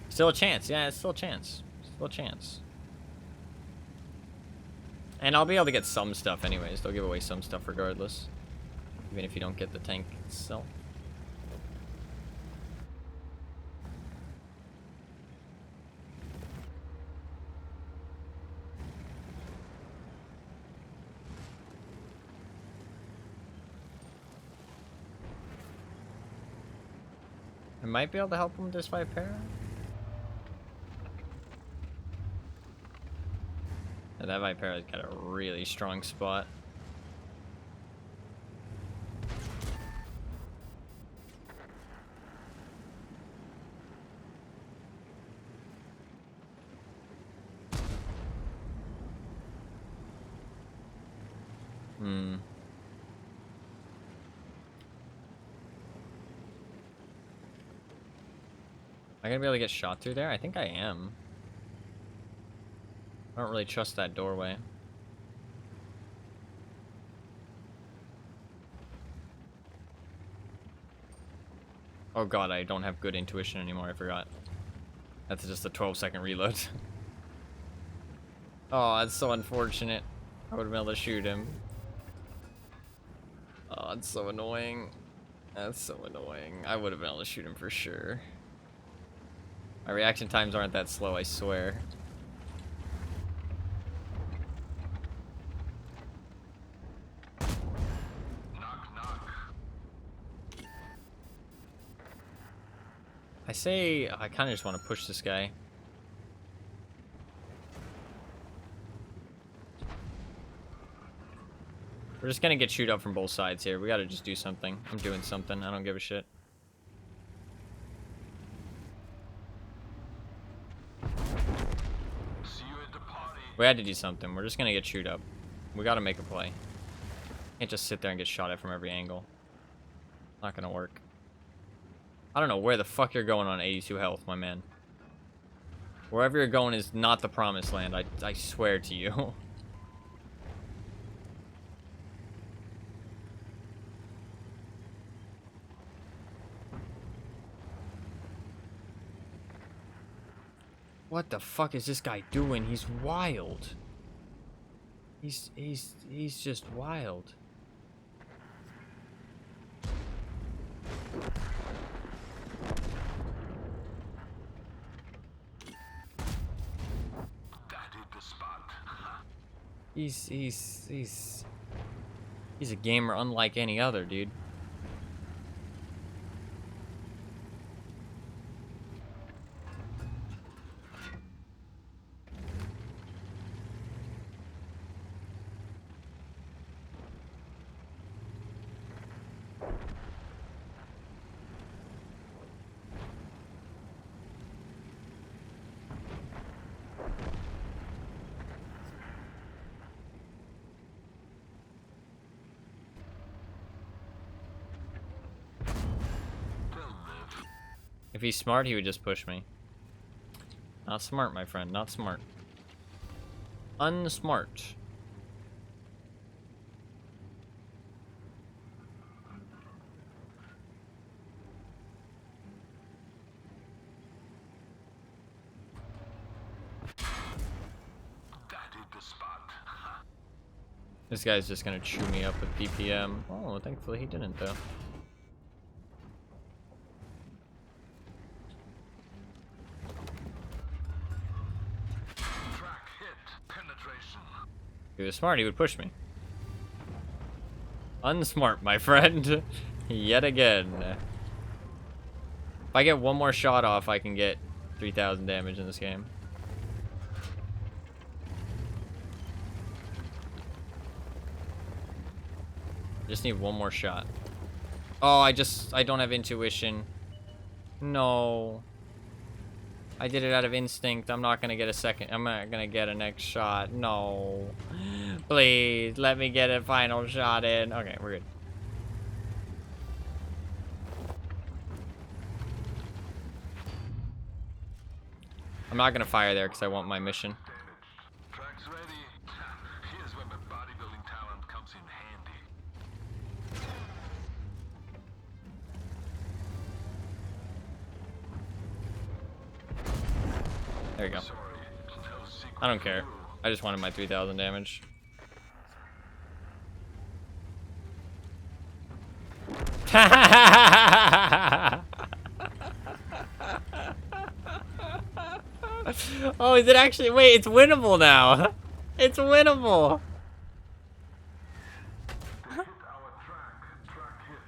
Speaker 1: Still a chance. Yeah, it's still a chance. Still a chance. And I'll be able to get some stuff anyways. They'll give away some stuff regardless. Even if you don't get the tank itself. I might be able to help him with this Vipera. Yeah, that Vipera's got a really strong spot. Am I gonna be able to get shot through there? I think I am. I don't really trust that doorway. Oh god, I don't have good intuition anymore, I forgot. That's just a 12-second reload. Oh, that's so unfortunate. I would have been able to shoot him. Oh, it's so annoying. That's so annoying. I would have been able to shoot him for sure. My reaction times aren't that slow, I swear.
Speaker 2: Knock, knock.
Speaker 1: I say I kind of just want to push this guy. We're just gonna get chewed up from both sides here. We gotta just do something. I'm doing something. I don't give a shit.
Speaker 2: See you at the party.
Speaker 1: We had to do something. We're just gonna get chewed up. We gotta make a play. Can't just sit there and get shot at from every angle. Not gonna work. I don't know where the fuck you're going on 82 health, my man. Wherever you're going is not the promised land. I swear to you. What the fuck is this guy doing? He's wild. He's just wild.
Speaker 2: That hit the spot.
Speaker 1: He's a gamer unlike any other, dude.
Speaker 2: They'll live.
Speaker 1: If he's smart, he would just push me. Not smart, my friend. Not smart. Unsmart.
Speaker 2: That hit the spot.
Speaker 1: This guy's just gonna chew me up with PPM. Oh, thankfully he didn't, though.
Speaker 2: Track hit. Penetration.
Speaker 1: If he was smart, he would push me. Unsmart, my friend. Yet again. If I get one more shot off, I can get 3,000 damage in this game. Just need one more shot. Oh, I don't have intuition. No. I did it out of instinct. I'm not gonna get a second. I'm not gonna get a next shot. No. Please, let me get a final shot in. Okay, we're good. I'm not gonna fire there because I want my mission.
Speaker 2: Track's ready. Here's where my bodybuilding talent comes in handy.
Speaker 1: There you go.
Speaker 2: Sorry, no secret
Speaker 1: I don't care.
Speaker 2: rule.
Speaker 1: I just wanted my 3,000 damage. Oh, is it actually? Wait, it's winnable now. It's winnable.
Speaker 2: They hit our track. Track hit.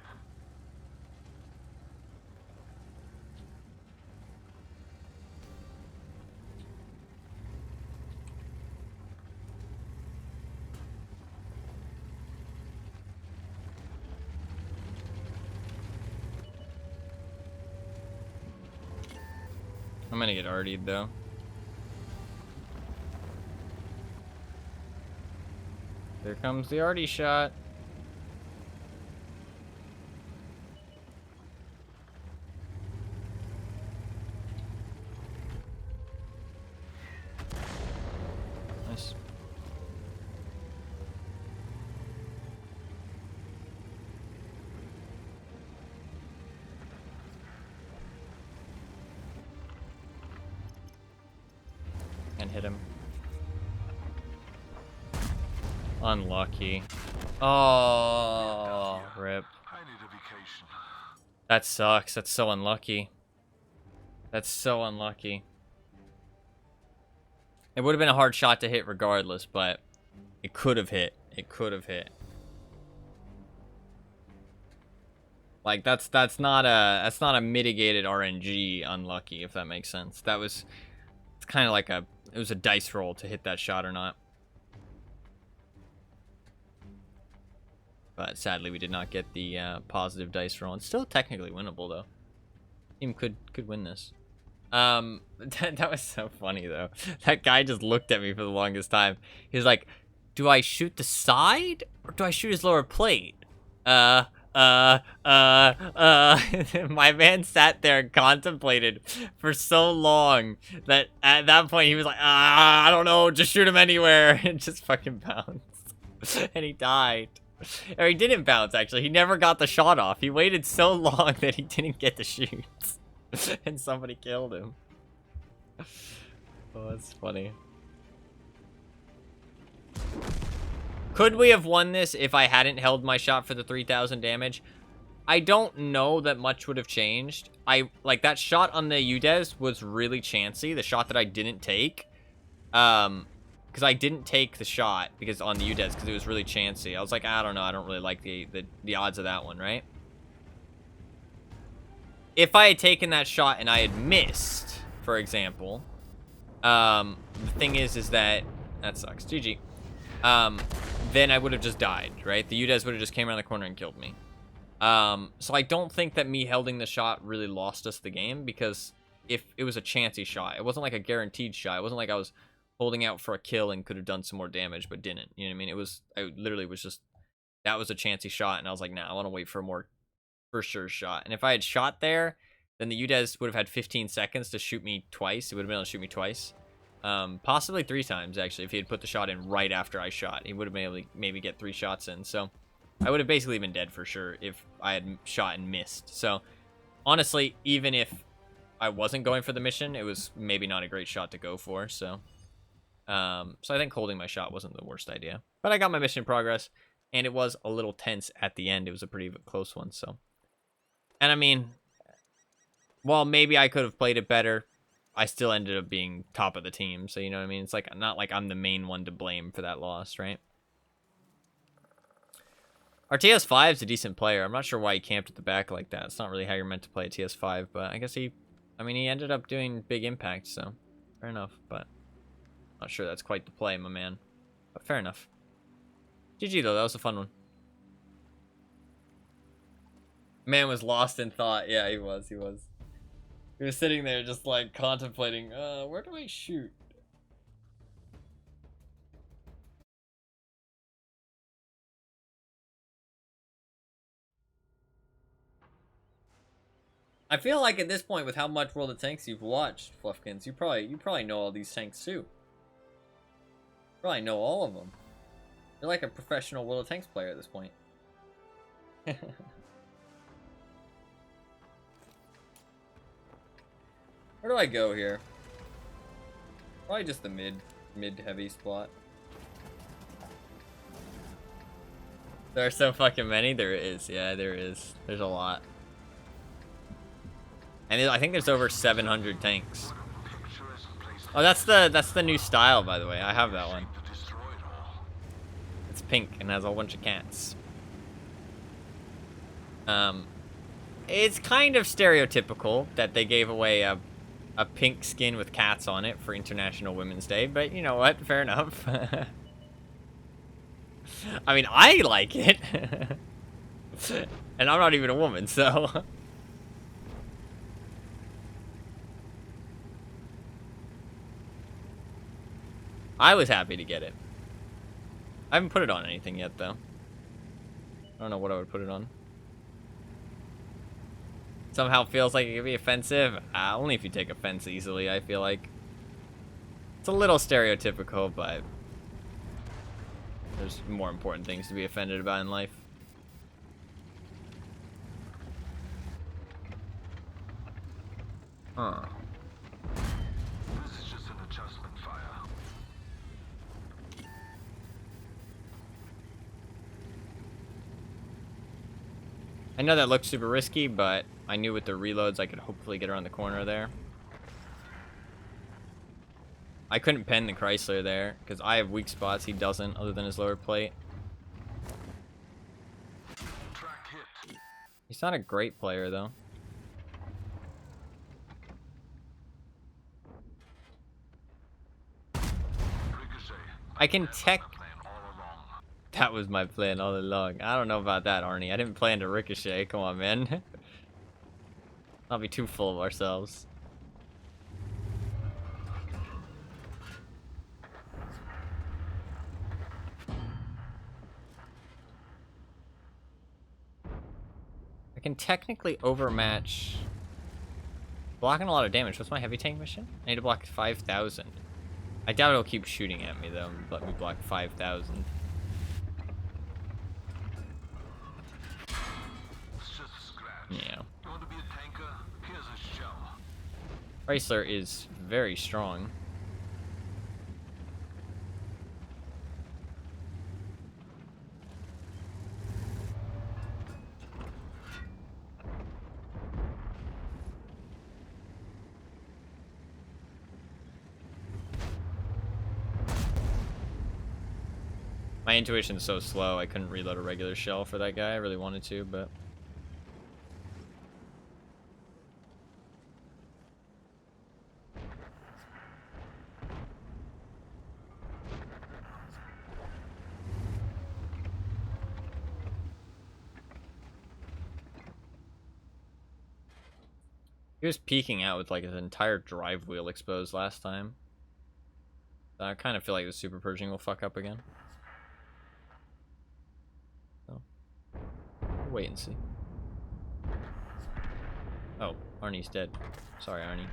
Speaker 1: I'm gonna get RD'd though. Here comes the RD shot. Nice. And hit him. Unlucky. Oh, rip.
Speaker 2: I need a vacation.
Speaker 1: That sucks. That's so unlucky. That's so unlucky. It would have been a hard shot to hit regardless, but it could have hit. It could have hit. Like, Like that's not a mitigated RNG unlucky, if that makes sense. It's kind of like it was a dice roll to hit that shot or not. But sadly, we did not get the positive dice roll. It's still technically winnable though. Team could win this. That was so funny though. That guy just looked at me for the longest time. He was like, "Do I shoot the side or do I shoot his lower plate?" My man sat there and contemplated for so long that at that point he was like, I don't know, just shoot him anywhere, and just fucking bounced. And he died. Or he didn't bounce, actually. He never got the shot off. He waited so long that he didn't get to shoot. And somebody killed him. Oh, that's funny. Could we have won this if I hadn't held my shot for the 3,000 damage? I don't know that much would have changed. Like, that shot on the UDES was really chancy. The shot that I didn't take. Because I didn't take the shot because on the UDES because it was really chancy. I was like, I don't know. I don't really like the odds of that one, right? If I had taken that shot and I had missed, for example, the thing is that sucks. GG. Then I would have just died, right? The UDES would have just came around the corner and killed me. So I don't think that me holding the shot really lost us the game that it was a chancy shot. It wasn't like a guaranteed shot. It wasn't like I was holding out for a kill and could have done some more damage, but didn't. You know what I mean? I literally was just, that was a chancy shot, and I was like, nah, I want to wait for a more for sure shot. And if I had shot there, then the UDES would have had 15 seconds to shoot me twice. He would have been able to shoot me twice. Possibly 3 times, actually, if he had put the shot in right after I shot. He would have been able to maybe get 3 shots in, so I would have basically been dead for sure if I had shot and missed. So, honestly, even if I wasn't going for the mission, it was maybe not a great shot to go for, so I think holding my shot wasn't the worst idea. But I got my mission progress, and it was a little tense at the end. It was a pretty close one, so. And I mean, while maybe I could have played it better, I still ended up being top of the team, so you know what I mean? It's like, not like I'm the main one to blame for that loss, right? Our TS5 is a decent player. I'm not sure why he camped at the back like that. It's not really how you're meant to play a TS5, but I guess he ended up doing big impact, so fair enough, but not sure that's quite the play, my man. But fair enough. GG, though. That was a fun one. Man was lost in thought. Yeah, he was. He was sitting there just, like, contemplating, where do I shoot? I feel like at this point, with how much World of Tanks you've watched, Fluffkins, you probably know all these tanks too. Probably know all of them. You're like a professional World of Tanks player at this point. Where do I go here? Probably just the mid-heavy spot. There are so fucking many? There is. Yeah, there is. There's a lot. And I think there's over 700 tanks. Oh, that's the new style, by the way. I have that one. It's pink and has a whole bunch of cats. It's kind of stereotypical that they gave away a pink skin with cats on it for International Women's Day, but you know what? Fair enough. I mean, I like it. And I'm not even a woman, so... I was happy to get it. I haven't put it on anything yet, though. I don't know what I would put it on. Somehow feels like it could be offensive. Only if you take offense easily, I feel like. It's a little stereotypical, but there's more important things to be offended about in life. Huh.
Speaker 2: This is just an adjustment fire.
Speaker 1: I know that looks super risky, but I knew with the reloads I could hopefully get around the corner there. I couldn't pen the Chrysler there, because I have weak spots, he doesn't, other than his lower plate.
Speaker 2: Track hit.
Speaker 1: He's He's not a great player, though. I can tech... That was my plan all along. I don't know about that, Arnie. I didn't plan to ricochet. Come on, man. I'll be too full of ourselves. I can technically overmatch... Blocking a lot of damage. What's my heavy tank mission? I need to block 5,000. I doubt it'll keep shooting at me, though, and let me block 5,000. Yeah. Chrysler is very strong. My intuition's so slow, I couldn't reload a regular shell for that guy. I really wanted to, but... He was peeking out with like his entire drive wheel exposed last time. So I kind of feel like the Super Pershing will fuck up again. So, we'll wait and see. Oh, Arnie's dead. Sorry, Arnie.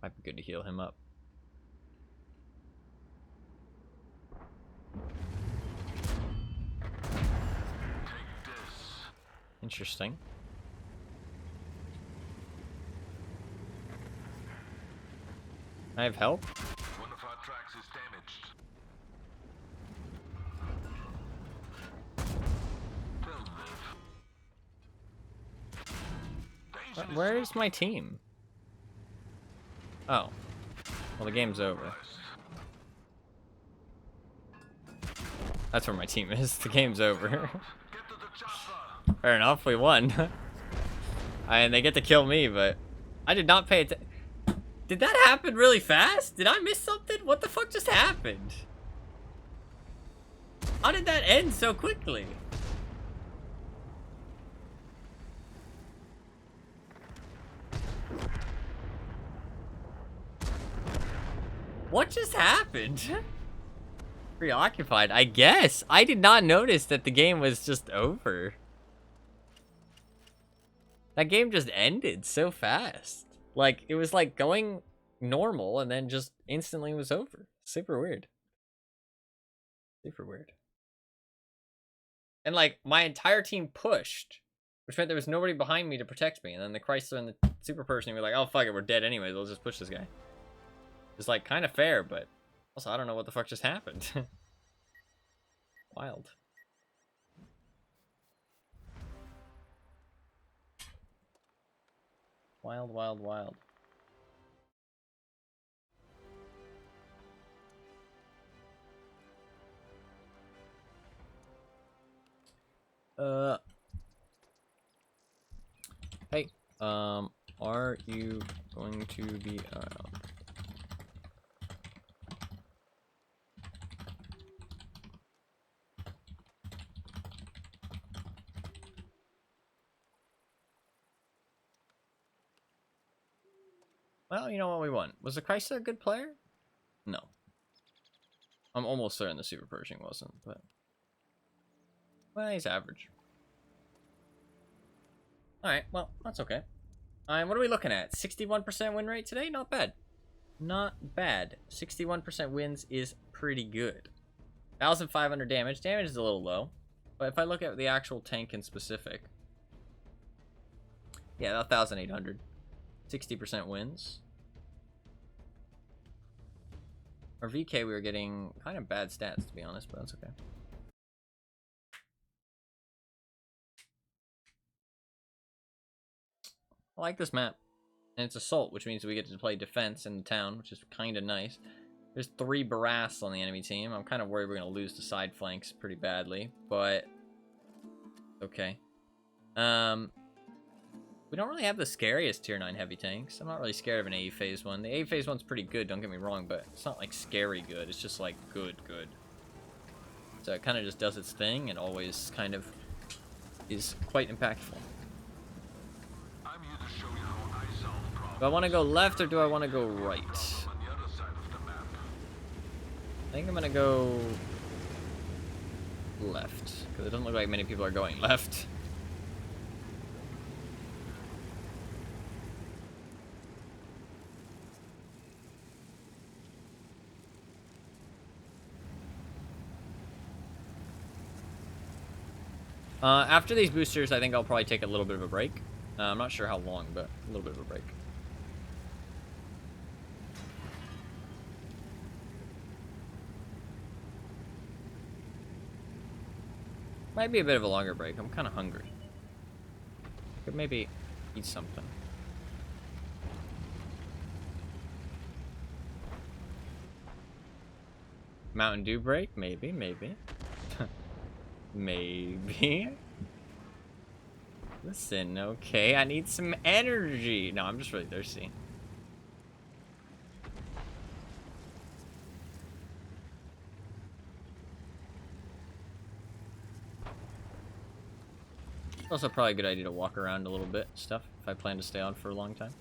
Speaker 1: Might be good to heal him up. Interesting. I have help?
Speaker 2: One of our tracks is damaged.
Speaker 1: Where's my team? Oh. Well, the game's over. That's where my team is. The game's over. Fair enough, we won. And they get to kill me, but I did not pay attention. Did that happen really fast? Did I miss something? What the fuck just happened? How did that end so quickly? What just happened? Preoccupied, I guess. I did not notice that the game was just over. That game just ended so fast. Like, it was like going normal and then just instantly was over. Super weird. Super weird. And like, my entire team pushed, which meant there was nobody behind me to protect me. And then the Chrysler and the Super Pershing were like, oh fuck it, we're dead anyways, we'll just push this guy. It's like kind of fair, but also I don't know what the fuck just happened. Wild. Wild, wild, wild. Hey, are you going to be around? Well, you know what, we won. Was the Chrysler a good player? No. I'm almost certain the Super Pershing wasn't, but... Well, he's average. Alright, well, that's okay. What are we looking at? 61% win rate today? Not bad. Not bad. 61% wins is pretty good. 1,500 damage. Damage is a little low. But if I look at the actual tank in specific... Yeah, 1,800. 60% wins. Our VK, we were getting kind of bad stats, to be honest, but that's okay. I like this map. And it's assault, which means we get to play defense in the town, which is kind of nice. There's 3 Barras on the enemy team. I'm kind of worried we're going to lose the side flanks pretty badly, but okay. We don't really have the scariest tier 9 heavy tanks. I'm not really scared of an AE phase 1. The AE phase 1's pretty good, don't get me wrong, but it's not like scary good. It's just like good. So it kind of just does its thing and always kind of is quite impactful.
Speaker 2: I'm here to show you how I solve problems.
Speaker 1: Do I want to go left or do I want to go right?
Speaker 2: On the other side of the map.
Speaker 1: I think I'm going to go left, because it doesn't look like many people are going left. After these boosters, I think I'll probably take a little bit of a break. I'm not sure how long, but a little bit of a break. Might be a bit of a longer break. I'm kind of hungry. Could maybe eat something. Mountain Dew break? Maybe. Maybe. Listen, okay, I need some energy. No, I'm just really thirsty. It's also probably a good idea to walk around a little bit, stuff, if I plan to stay on for a long time.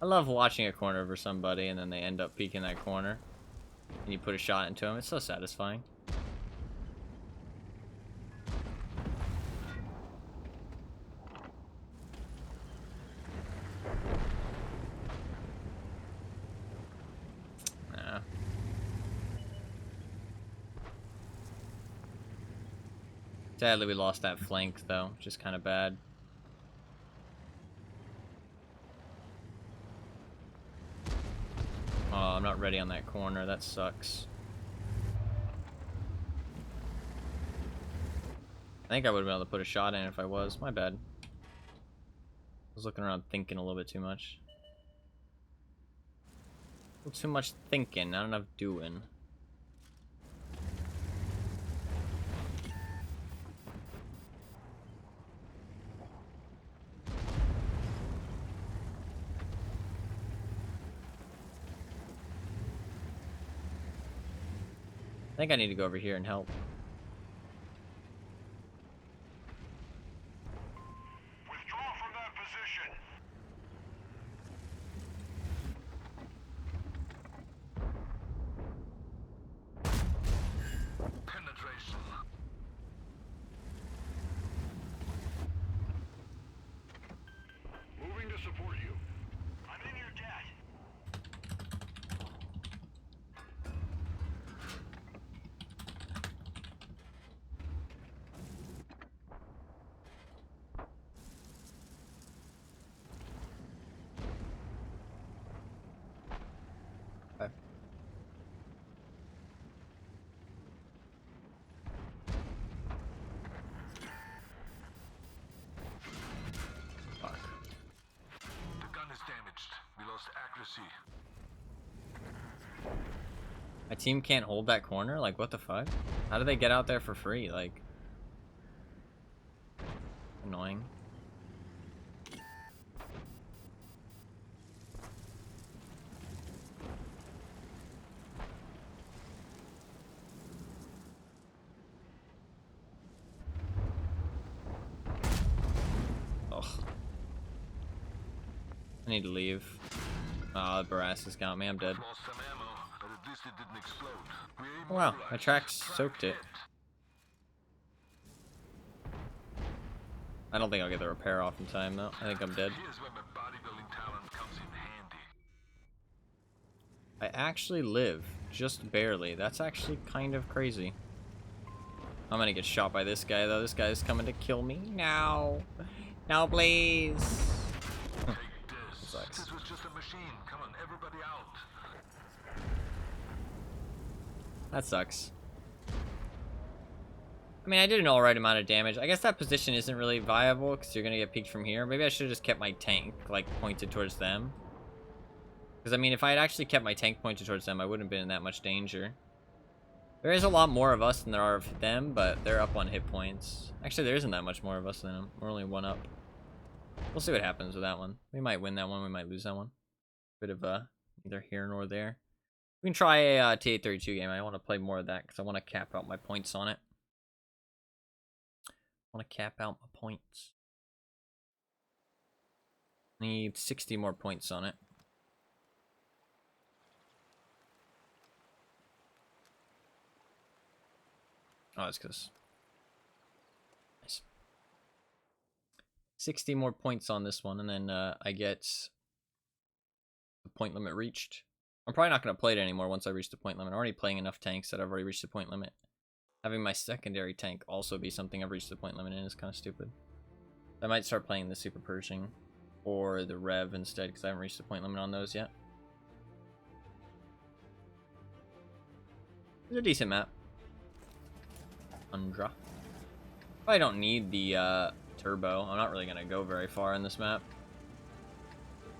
Speaker 1: I love watching a corner over somebody and then they end up peeking that corner. And you put a shot into them. It's so satisfying. Nah. Sadly, we lost that flank, though, which is kind of bad. Oh, I'm not ready on that corner. That sucks. I think I would have been able to put a shot in if I was. My bad. I was looking around thinking a little bit too much. A little too much thinking, not enough doing. I think I need to go over here and help.
Speaker 2: Withdraw from that position. Penetration. Moving to support you. I'm in your debt.
Speaker 1: Okay. Fuck.
Speaker 2: The gun is damaged. We lost accuracy.
Speaker 1: My team can't hold that corner? Like, what the fuck? How do they get out there for free? Like, annoying. Ugh. I need to leave. Oh, the Barras has got me. I'm dead.
Speaker 2: Lost some ammo, but at least it didn't explode. We
Speaker 1: Oh, wow, my tracks soaked it. I don't think I'll get the repair off in time, though. I think I'm dead.
Speaker 2: Here's where my bodybuilding talent comes in handy.
Speaker 1: I actually live. Just barely. That's actually kind of crazy. I'm gonna get shot by this guy, though. This guy's coming to kill me. No. No, please.
Speaker 2: Take this.
Speaker 1: Sucks.
Speaker 2: This was just a machine. Come on, everybody out.
Speaker 1: That sucks. I mean, I did an alright amount of damage. I guess that position isn't really viable because you're gonna get peeked from here. Maybe I should have just kept my tank, like, pointed towards them. Because, I mean, if I had actually kept my tank pointed towards them, I wouldn't have been in that much danger. There is a lot more of us than there are of them, but they're up on hit points. Actually, there isn't that much more of us than them. We're only one up. We'll see what happens with that one. We might win that one. We might lose that one. Bit of neither here nor there. We can try a TA32 game. I want to play more of that because I want to cap out my points on it. I want to cap out my points. Need 60 more points on it. Oh, it's because... Nice. 60 more points on this one, and then I get the point limit reached. I'm probably not going to play it anymore once I reach the point limit. I'm already playing enough tanks that I've already reached the point limit. Having my secondary tank also be something I've reached the point limit in is kind of stupid. I might start playing the Super Pershing or the Rev instead, because I haven't reached the point limit on those yet. It's a decent map. Undra. I don't need the turbo. I'm not really going to go very far in this map.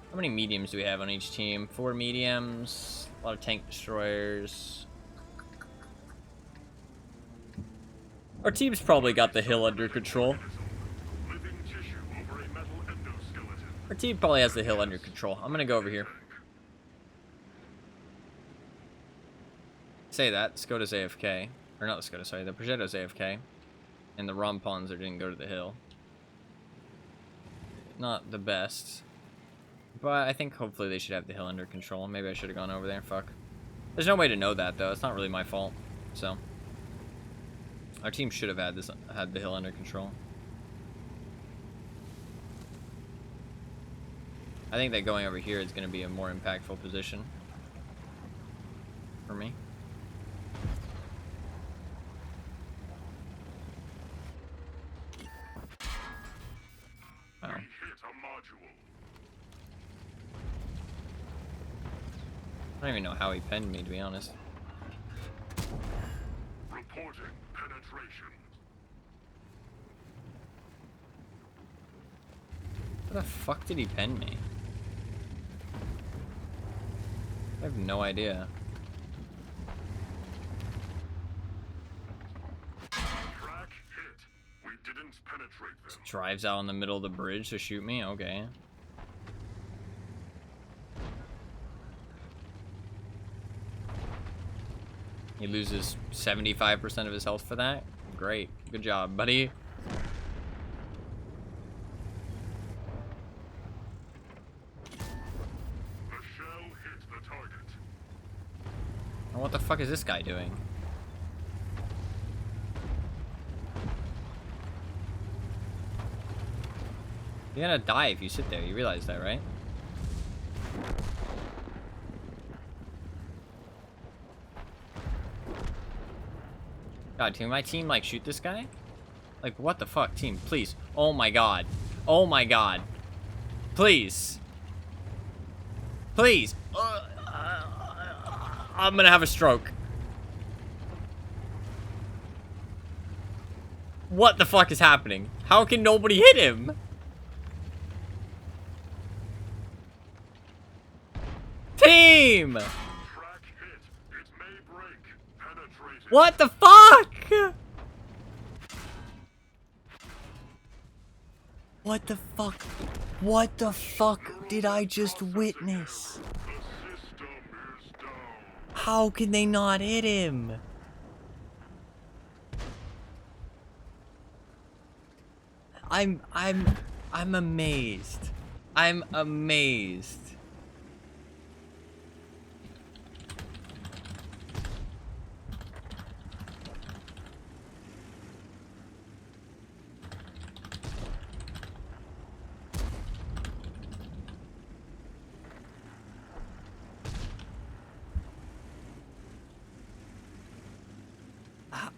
Speaker 1: How many mediums do we have on each team? 4 mediums, a lot of tank destroyers. Our team's probably got the hill under control. Our team probably has the hill under control. I'm going to go over here. Say that. Skoda's AFK. Or not the Skoda, sorry. The Progetto's AFK. And the Romponzer didn't go to the hill. Not the best. But I think hopefully they should have the hill under control. Maybe I should have gone over there. Fuck. There's no way to know that, though. It's not really my fault. So. Our team should have had the hill under control. I think that going over here is going to be a more impactful position. For me. Wow. I don't even know how he penned me, to be honest.
Speaker 2: Reporting penetration.
Speaker 1: How the fuck did he pen me? I have no idea.
Speaker 2: Track hit. We didn't penetrate them.
Speaker 1: Just drives out in the middle of the bridge to shoot me? Okay. He loses 75% of his health for that? Great. Good job, buddy.
Speaker 2: The shell hit the target.
Speaker 1: And what the fuck is this guy doing? You're gonna die if you sit there. You realize that, right? God, can my team, like, shoot this guy? Like, what the fuck, team? Please. Oh my god. Oh my god. Please. Please. I'm gonna have a stroke. What the fuck is happening? How can nobody hit him? Team!
Speaker 2: Track hit. It may break. Penetrated.
Speaker 1: What the fuck? What the fuck? What the fuck did I just witness?
Speaker 2: The system is down.
Speaker 1: How can they not hit him? I'm amazed. I'm amazed.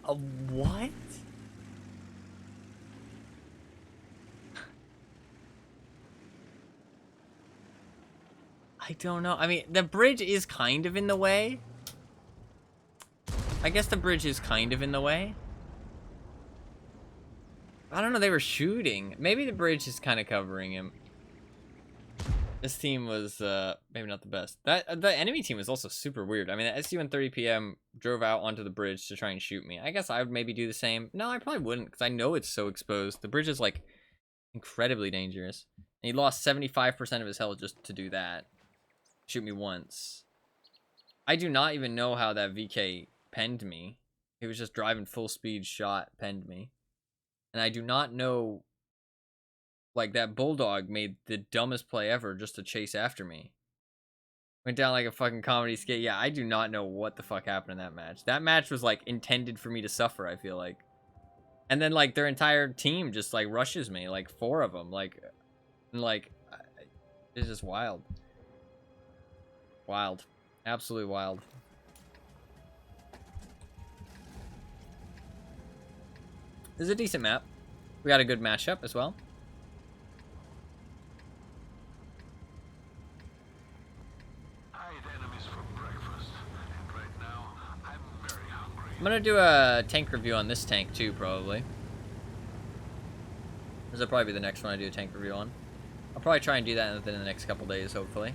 Speaker 1: What? I don't know. I mean, the bridge is kind of in the way. I guess the bridge is kind of in the way. I don't know. They were shooting. Maybe the bridge is kind of covering him. This team was maybe not the best. The enemy team was also super weird. I mean, the SU-130 PM drove out onto the bridge to try and shoot me. I guess I would maybe do the same. No, I probably wouldn't, because I know it's so exposed. The bridge is like incredibly dangerous. And he lost 75% of his health just to do that. Shoot me once. I do not even know how that VK penned me. He was just driving full speed shot, penned me. And I do not know. Like, that bulldog made the dumbest play ever just to chase after me. Went down like a fucking comedy skit. Yeah, I do not know what the fuck happened in that match. That match was, like, intended for me to suffer, I feel like. And then, like, their entire team just, like, rushes me. Like, 4 of them. Like, it's just wild. Wild. Absolutely wild. This is a decent map. We got a good matchup as well. I'm gonna do a tank review on this tank too, probably. This will probably be the next one I do a tank review on. I'll probably try and do that within the next couple days, hopefully.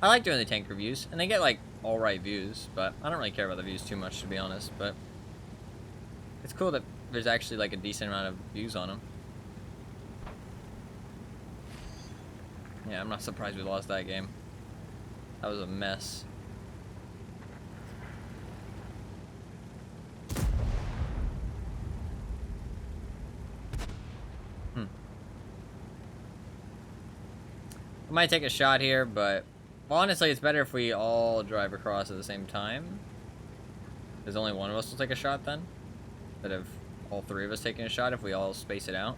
Speaker 1: I like doing the tank reviews, and they get, like, alright views, but I don't really care about the views too much, to be honest, but it's cool that there's actually, like, a decent amount of views on them. Yeah, I'm not surprised we lost that game. That was a mess. I might take a shot here, but honestly, it's better if we all drive across at the same time. There's only one of us will take a shot then. Instead of all 3 of us taking a shot if we all space it out.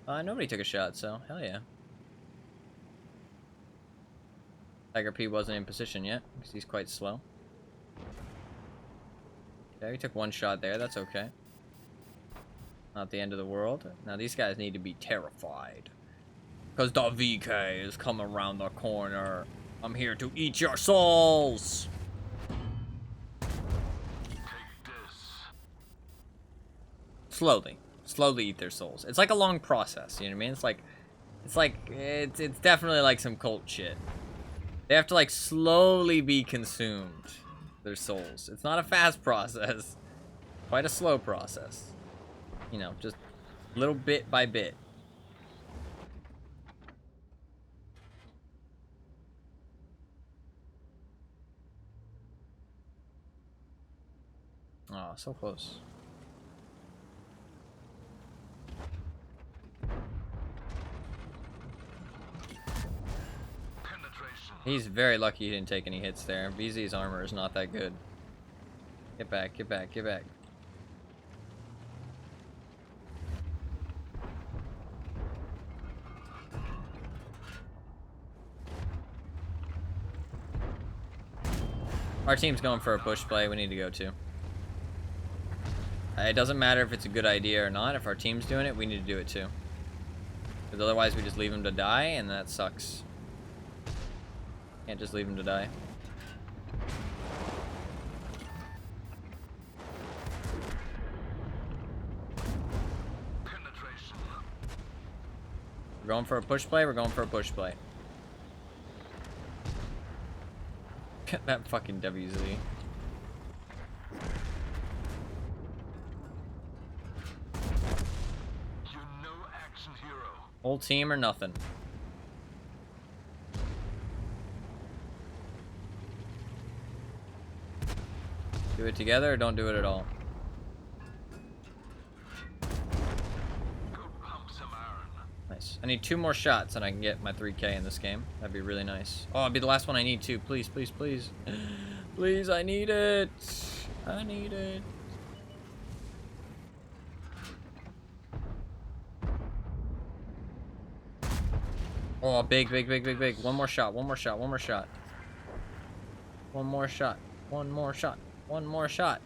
Speaker 1: Nobody took a shot, so hell yeah. Tiger P wasn't in position yet, because he's quite slow. Okay, we took 1 shot there, that's okay. Not the end of the world. Now these guys need to be terrified. Because the VK is coming around the corner. I'm here to eat your souls! Slowly. Slowly eat their souls. It's like a long process, you know what I mean? It's definitely like some cult shit. They have to, like, slowly be consumed. Their souls. It's not a fast process. Quite a slow process. You know, just little bit by bit. Oh, so close. He's very lucky he didn't take any hits there. BZ's armor is not that good. Get back, get back, get back. Our team's going for a push play. We need to go to. It doesn't matter if it's a good idea or not. If our team's doing it, we need to do it too. Because otherwise we just leave them to die, and that sucks. Can't just leave them to die. We're going for a push play, we're going for a push play. Get that fucking WZ. Whole team or nothing. Do it together or don't do it at all.
Speaker 2: Go pump some
Speaker 1: I need 2 more shots and I can get my 3K in this game. That'd be really nice. Oh, it'd be the last one I need too. Please, please, please. Please, I need it. I need it. Oh, big, big, big, big, big. One more shot, one more shot, one more shot. One more shot, one more shot, one more shot.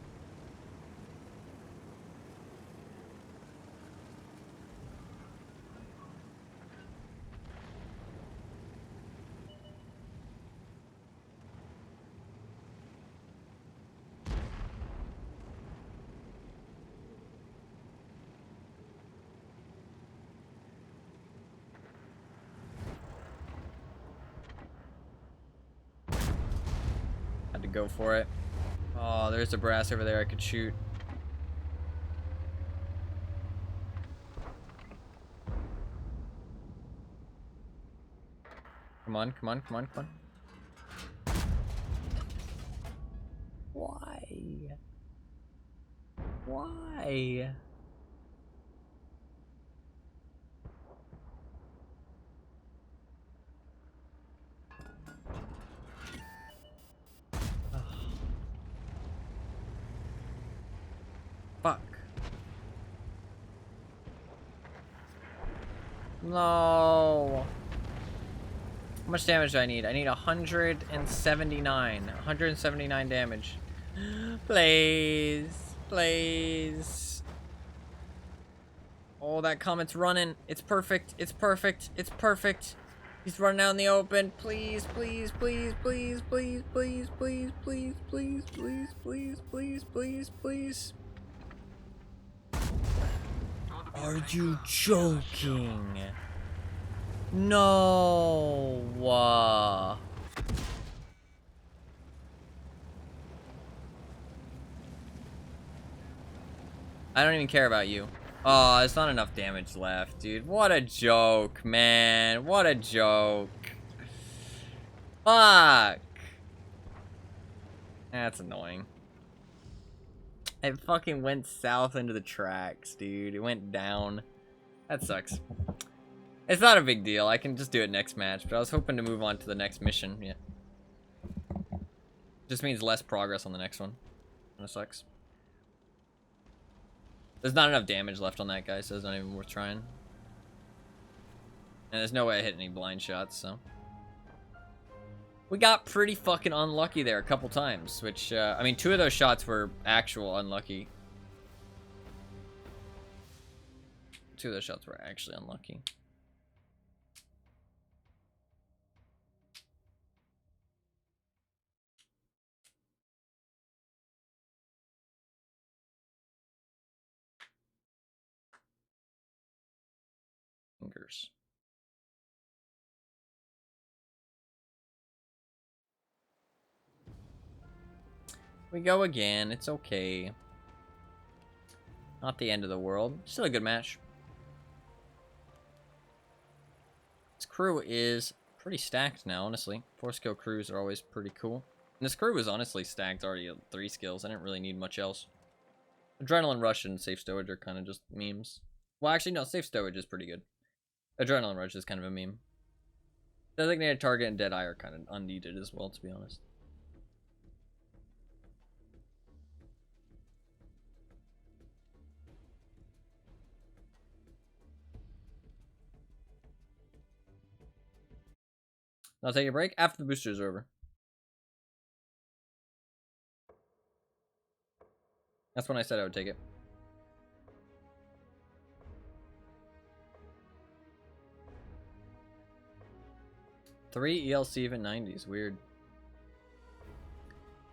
Speaker 1: Had to go for it. Oh, there's a brass over there I could shoot. Come on, come on, come on, come on. Why? Why? Fuck. No. How much damage do I need? I need 179. 179 damage. Please. Please. Oh, that comet's running. It's perfect. It's perfect. It's perfect. He's running out in the open. Please, please, please, please, please, please, please, please, please, please, please, please, please, please. Are you joking? No. I don't even care about you. Oh, there's not enough damage left, dude. What a joke, man. What a joke. Fuck. That's annoying. It fucking went south into the tracks, dude. It went down. That sucks. It's not a big deal. I can just do it next match, but I was hoping to move on to the next mission. Yeah. Just means less progress on the next one. That sucks. There's not enough damage left on that guy, so it's not even worth trying. And there's no way I hit any blind shots, so. We got pretty fucking unlucky there a couple times, which, I mean, 2 of those shots were actual unlucky. 2 of those shots were actually unlucky. Fingers. We go again. It's okay. Not the end of the world. Still a good match. This crew is pretty stacked now, honestly. 4-skill crews are always pretty cool. And this crew was honestly stacked already at 3 skills. I didn't really need much else. Adrenaline Rush and Safe Stowage are kind of just memes. Well, actually, no. Safe Stowage is pretty good. Adrenaline Rush is kind of a meme. Designated Target and Deadeye are kind of unneeded as well, to be honest. I'll take a break after the boosters are over. That's when I said I would take it. Three ELC even 90s. Weird.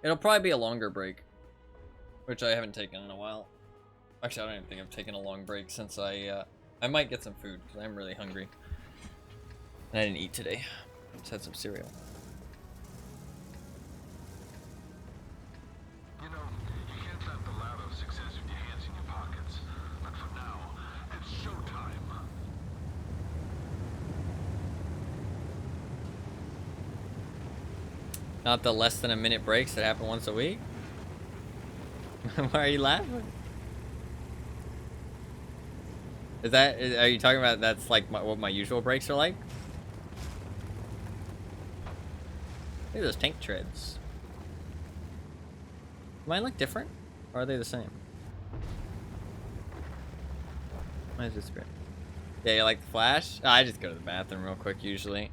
Speaker 1: It'll probably be a longer break, which I haven't taken in a while. Actually, I don't even think I've taken a long break since I might get some food because I'm really hungry. And I didn't eat today. Just had some cereal.
Speaker 2: You know, you can't let the loud of success with your hands in your pockets. But for now, it's showtime.
Speaker 1: Not the less than a minute breaks that happen once a week? Why are you laughing? Are you talking about that's like what my usual brakes are like? Look at those tank treads. Mine look different? Or are they the same? Why is this great? Yeah, you like the flash? Oh, I just go to the bathroom real quick usually.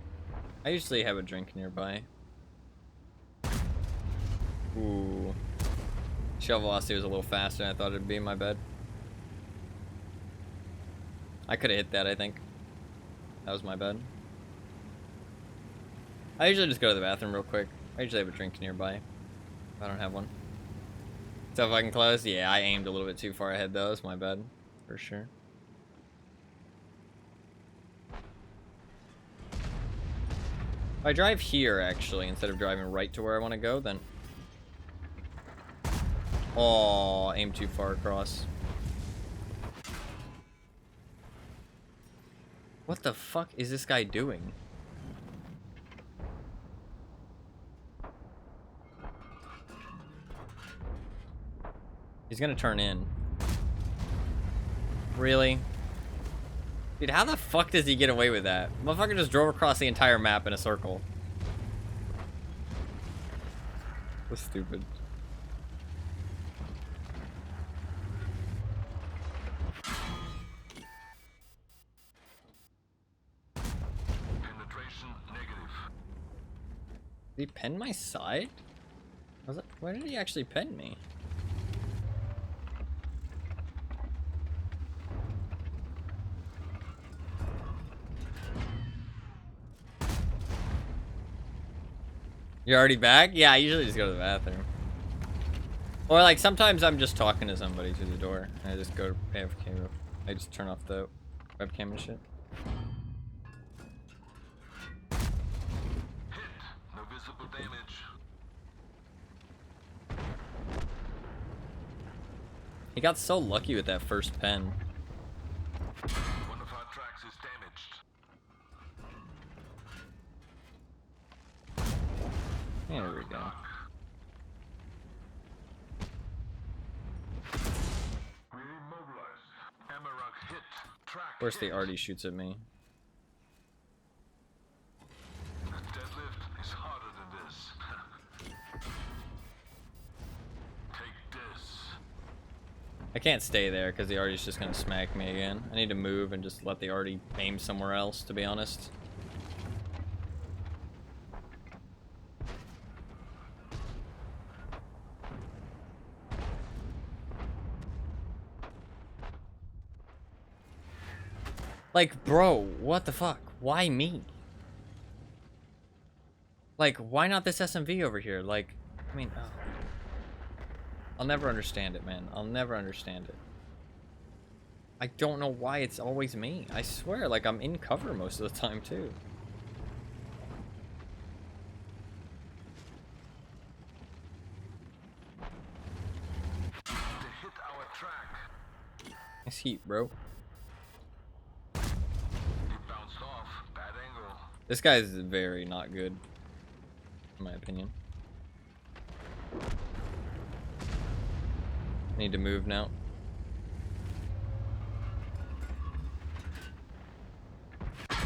Speaker 1: I usually have a drink nearby. Ooh. Shell velocity was a little faster than I thought it'd be, my bad. I could have hit that, I think. That was my bad. I usually just go to the bathroom real quick. I usually have a drink nearby. If I don't have one. So if I can close? Yeah, I aimed a little bit too far ahead though. That's my bad. For sure. If I drive here, actually, instead of driving right to where I want to go, then... Oh, aim too far across. What the fuck is this guy doing? He's gonna turn in. Really? Dude, how the fuck does he get away with that? Motherfucker just drove across the entire map in a circle. That's stupid.
Speaker 2: Penetration negative.
Speaker 1: Did he pen my side? Was it? Where did he actually pen me? You're already back? Yeah, I usually just go to the bathroom. Or like sometimes I'm just talking to somebody through the door. And I just go to AFK. I just turn off the webcam and shit.
Speaker 2: Hit. No visible damage.
Speaker 1: He got so lucky with that first pen.
Speaker 2: One of our tracks is damaged.
Speaker 1: There we go.
Speaker 2: We immobilized. Amarok hit. Track
Speaker 1: Of course, the
Speaker 2: hit.
Speaker 1: Artie shoots at me.
Speaker 2: The deadlift is harder than this. Take this.
Speaker 1: I can't stay there because the Artie's just gonna smack me again. I need to move and just let the Artie aim somewhere else, to be honest. Like, bro, what the fuck? Why me? Like, why not this SMV over here? Like, I mean, oh. I'll never understand it, man. I'll never understand it. I don't know why it's always me. I swear, like, I'm in cover most of the time, too.
Speaker 2: They hit our track.
Speaker 1: Nice heat, bro.
Speaker 2: It bounced off. Bad angle.
Speaker 1: This guy's very not good, in my opinion. Need to move now.
Speaker 2: That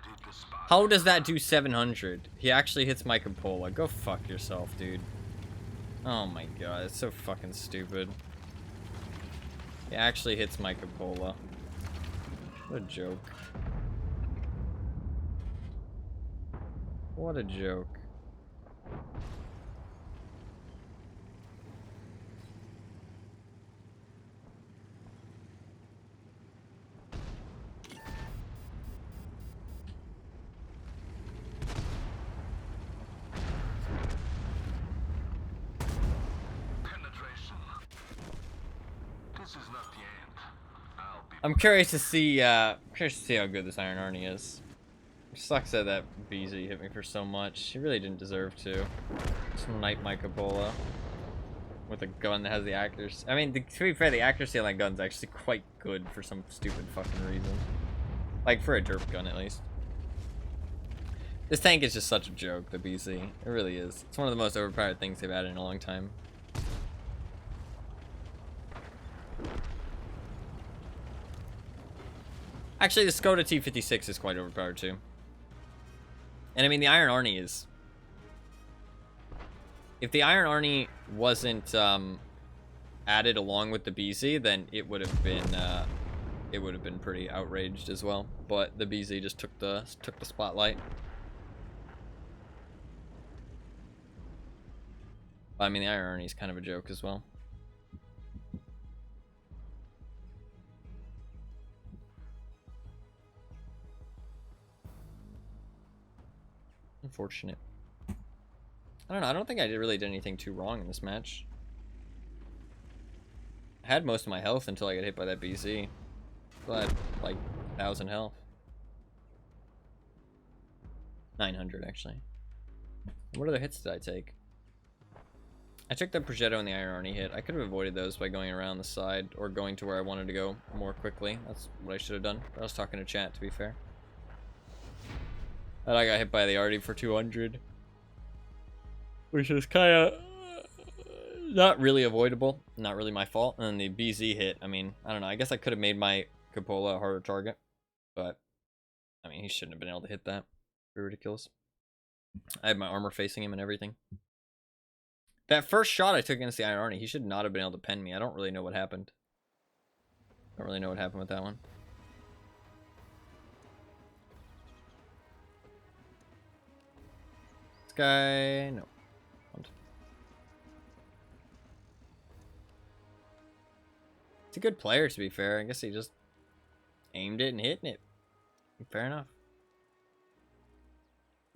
Speaker 2: hit the spot.
Speaker 1: How does that do 700? He actually hits my cupola. Go fuck yourself, dude. Oh my god, it's so fucking stupid. He actually hits my cupola. What a joke. What a joke.
Speaker 2: Penetration. This is not the end. I'll be
Speaker 1: I'm curious to see how good this Iron Arnie is. It sucks that that BZ hit me for so much. He really didn't deserve to. Snipe my cupola with a gun that has the accuracy. I mean, to be fair, the accuracy on that gun's actually quite good for some stupid fucking reason. Like, for a derp gun, at least. This tank is just such a joke, the BZ. It really is. It's one of the most overpowered things they've had in a long time. Actually, the Skoda T56 is quite overpowered too. And I mean, the Iron Arnie is... If the Iron Arnie wasn't added along with the BZ, then it would have been pretty outraged as well. But the BZ just took the spotlight. I mean, the Iron Arnie is kind of a joke as well. Unfortunate. I don't know. I don't think I really did anything too wrong in this match. I had most of my health until I got hit by that BZ. Still had like 1,000 health. 900 actually. What other hits did I take? I took the Progetto and the Iron Arnie hit. I could have avoided those by going around the side or going to where I wanted to go more quickly. That's what I should have done. I was talking to chat, to be fair. And I got hit by the Artie for 200. Which is kind of not really avoidable. Not really my fault. And the BZ hit, I mean, I don't know. I guess I could have made my Coppola a harder target. But, I mean, he shouldn't have been able to hit that. Pretty ridiculous. I had my armor facing him and everything. That first shot I took against the Iron Arnie, he should not have been able to pen me. I don't really know what happened. I don't really know what happened with that one. This guy, no. It's a good player, to be fair. I guess he just aimed it and hitting it. Fair enough.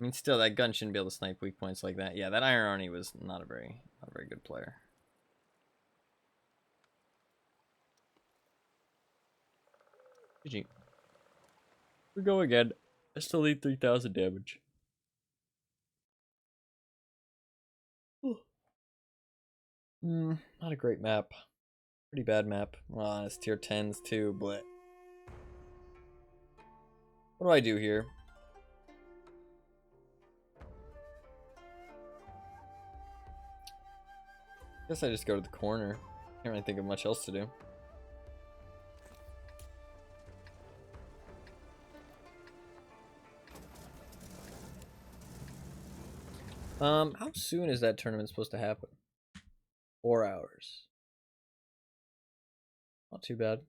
Speaker 1: I mean, still, that gun shouldn't be able to snipe weak points like that. Yeah, that Iron Arnie was not a very good player. GG. We go again. I still need 3,000 damage. Not a great map. Pretty bad map. Well, it's tier 10s too, but... What do I do here? Guess I just go to the corner. Can't really think of much else to do. How soon is that tournament supposed to happen? 4 hours. Not too bad.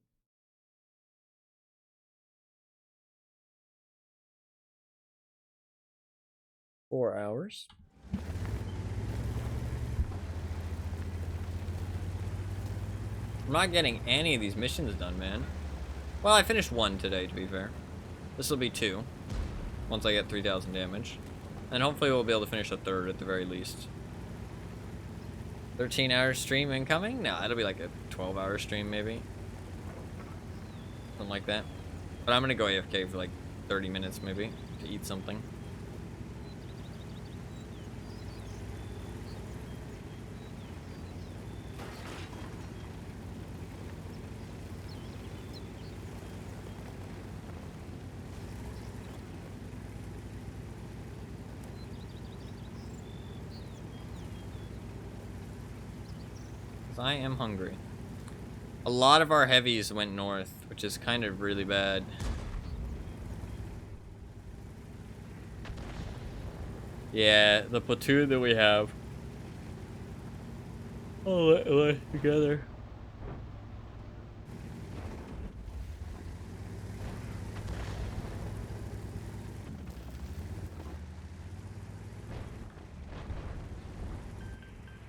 Speaker 1: Four hours. I'm not getting any of these missions done, man. Well, I finished one today, to be fair. This will be 2. Once I get 3,000 damage. And hopefully we'll be able to finish a 3rd at the very least. 13-hour stream incoming? No, it'll be like a 12-hour stream, maybe. Something like that. But I'm gonna go AFK for like 30 minutes, maybe, to eat something. I am hungry. A lot of our heavies went north, which is kind of really bad. Yeah, the platoon that we have. Oh, let together.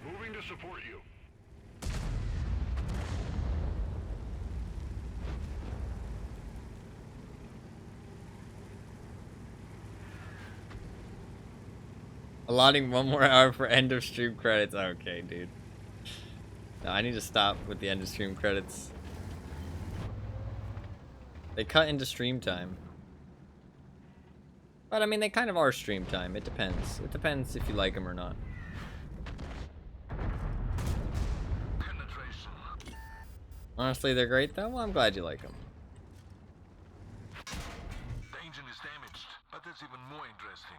Speaker 2: Moving to support you.
Speaker 1: Allotting 1 more hour for end of stream credits. Okay, dude. No, I need to stop with the end of stream credits. They cut into stream time. But I mean, they kind of are stream time. It depends. It depends if you like them or not.
Speaker 2: Penetration.
Speaker 1: Honestly, they're great though. Well, I'm glad you like them.
Speaker 2: The engine is damaged, but that's even more interesting.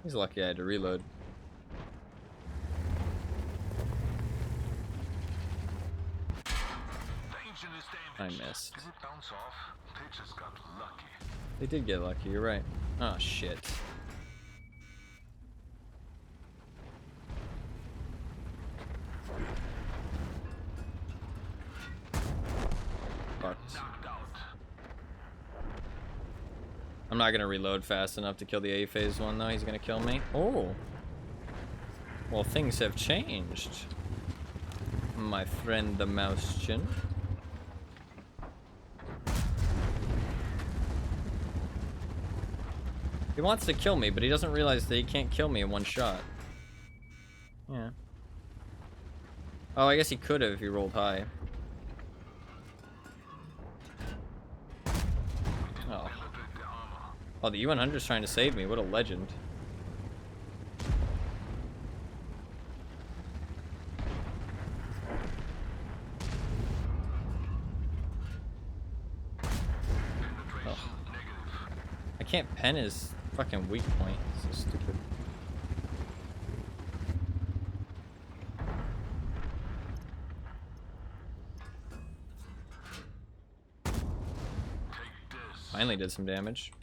Speaker 1: He's lucky I had to reload.
Speaker 2: bonus
Speaker 1: I
Speaker 2: damage.
Speaker 1: missed.
Speaker 2: Did it bounce off? They just got lucky.
Speaker 1: They did get lucky, you're right. Oh, shit. Fuck.
Speaker 2: Knocked out.
Speaker 1: I'm not gonna reload fast enough to kill the A phase one, though. He's gonna kill me. Oh. Well, things have changed. My friend the Mousechin. He wants to kill me, but he doesn't realize that he can't kill me in one shot. Yeah. Oh, I guess he could have if he rolled high. Oh. Oh, the U-100's trying to save me. What a legend. Oh. I can't pen his fucking weak point. It's so stupid. Finally did some damage.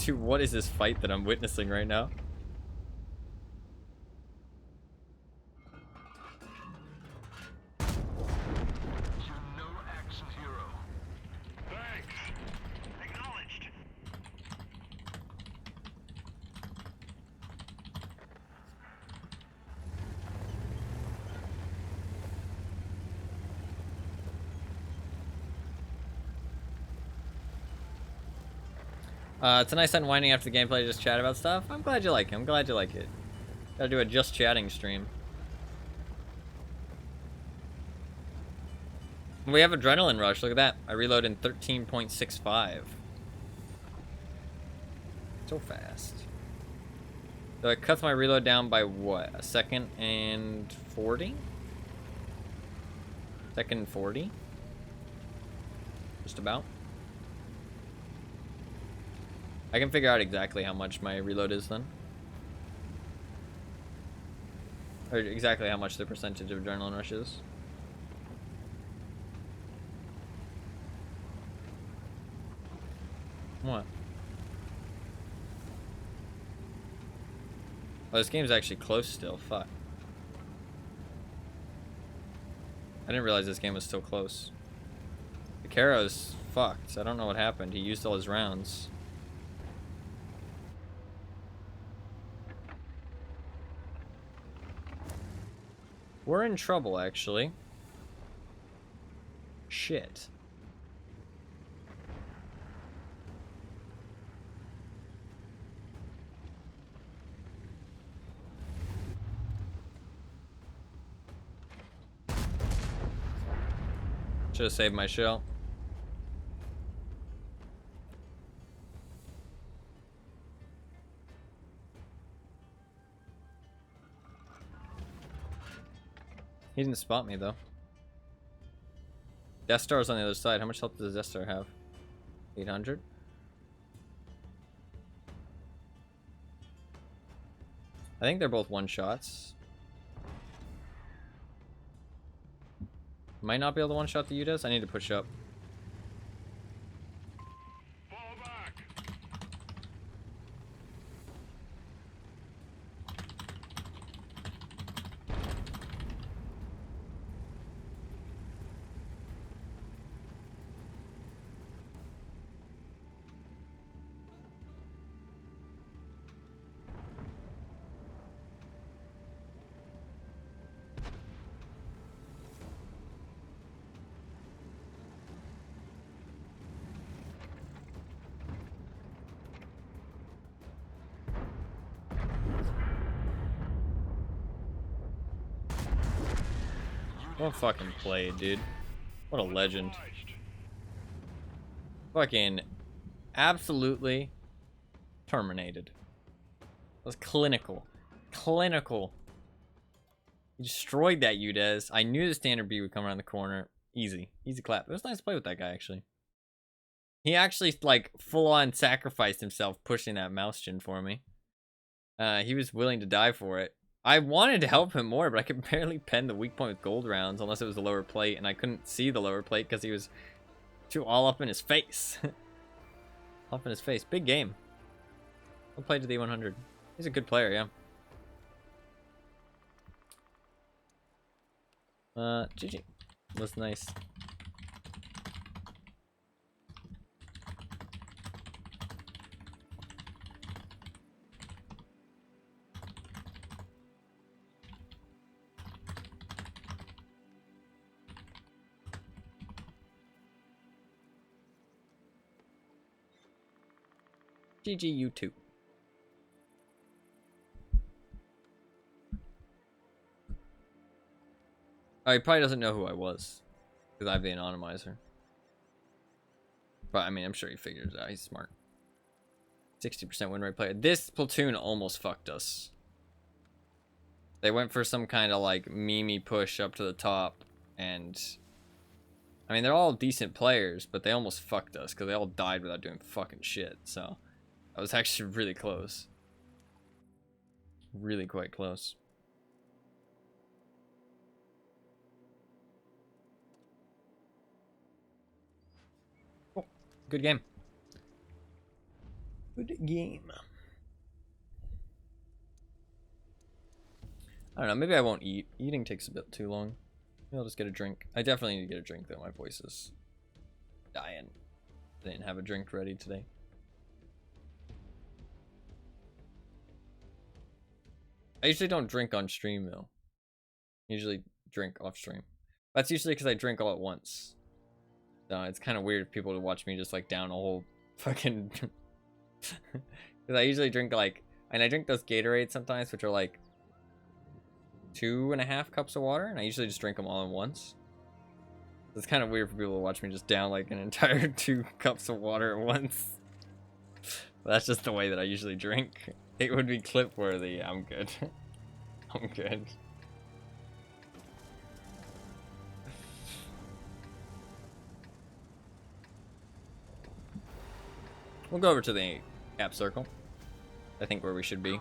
Speaker 1: Dude, what is this fight that I'm witnessing right now?
Speaker 2: You no action hero.
Speaker 4: Thanks. Acknowledged.
Speaker 1: It's a nice unwinding after the gameplay, just chat about stuff. I'm glad you like it. I'm glad you like it. Gotta do a just chatting stream. We have Adrenaline Rush. Look at that. I reload in 13.65. So fast. So it cuts my reload down by what? A second and 40? Second and 40? Just about. I can figure out exactly how much my reload is then. Or exactly how much the percentage of Adrenaline Rush is. What? Oh, this game's actually close still. Fuck. I didn't realize this game was still close. The Caro's fucked. I don't know what happened. He used all his rounds. We're in trouble, actually. Shit. Should have saved my shell. He didn't spot me, though. Death Star's on the other side. How much health does Death Star have? 800? I think they're both one-shots. Might not be able to one-shot the UDES. I need to push up.
Speaker 4: Fall back.
Speaker 1: Well fucking played, dude. What a legend. Fucking absolutely terminated. That was clinical. Clinical. He destroyed that UDES. I knew the standard B would come around the corner. Easy. Easy clap. It was nice to play with that guy, actually. He actually, like, full-on sacrificed himself pushing that mouse chin for me. He was willing to die for it. I wanted to help him more, but I could barely pen the weak point with gold rounds unless it was the lower plate, and I couldn't see the lower plate because he was too all up in his face. Up in his face. Big game. I'll play to the 100. He's a good player, yeah. GG. Was nice. GG, you too. Oh, he probably doesn't know who I was. Because I have the anonymizer. But, I mean, I'm sure he figures it out. He's smart. 60% win rate player. This platoon almost fucked us. They went for some kind of, like, meme push up to the top. And... I mean, they're all decent players, but they almost fucked us. Because they all died without doing fucking shit. So, that was actually really close. Really quite close. Good game. Good game. I don't know, maybe I won't eat. Eating takes a bit too long. Maybe I'll just get a drink. I definitely need to get a drink though, my voice is dying. I didn't have a drink ready today. I usually don't drink on stream though. I usually drink off stream. That's usually because I drink all at once. So it's kind of weird for people to watch me just like down a whole fucking... Because I usually drink like... And I drink those Gatorades sometimes, which are like 2.5 cups of water. And I usually just drink them all at once. It's kind of weird for people to watch me just down like an entire 2 cups of water at once. But that's just the way that I usually drink. It would be clip worthy. I'm good. I'm good. We'll go over to the cap circle. I think where we should be.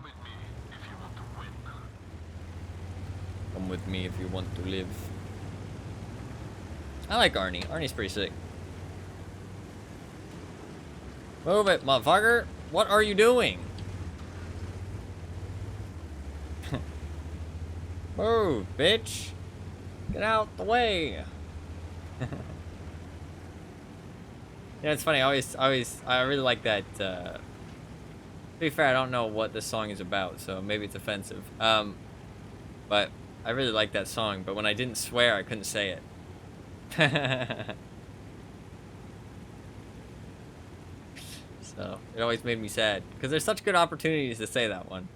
Speaker 1: Come with me if you want to live. I like Arnie. Arnie's pretty sick. Move it, motherfucker. What are you doing? Move, bitch. Get out the way. Yeah, it's funny. I really like that. To be fair, I don't know what this song is about, so maybe it's offensive. But I really like that song. But when I didn't swear, I couldn't say it. So it always made me sad because there's such good opportunities to say that one.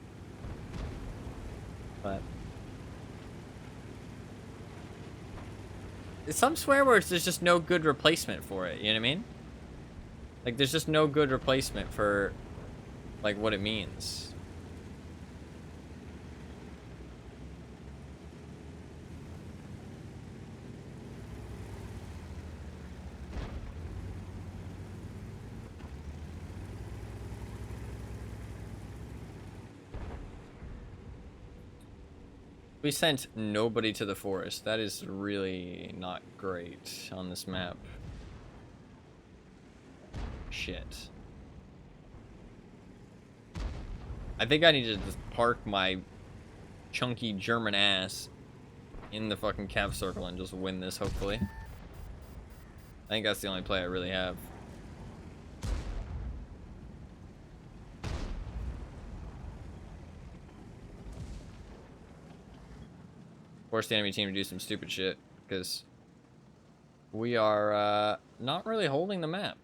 Speaker 1: But some swear words, there's just no good replacement for it. You know what I mean? Like, there's just no good replacement for, like, what it means. We sent nobody to the forest. That is really not great on this map. Shit. I think I need to just park my chunky German ass in the fucking cap circle and just win this, hopefully. I think that's the only play I really have. Force the enemy team to do some stupid shit, because we are not really holding the map.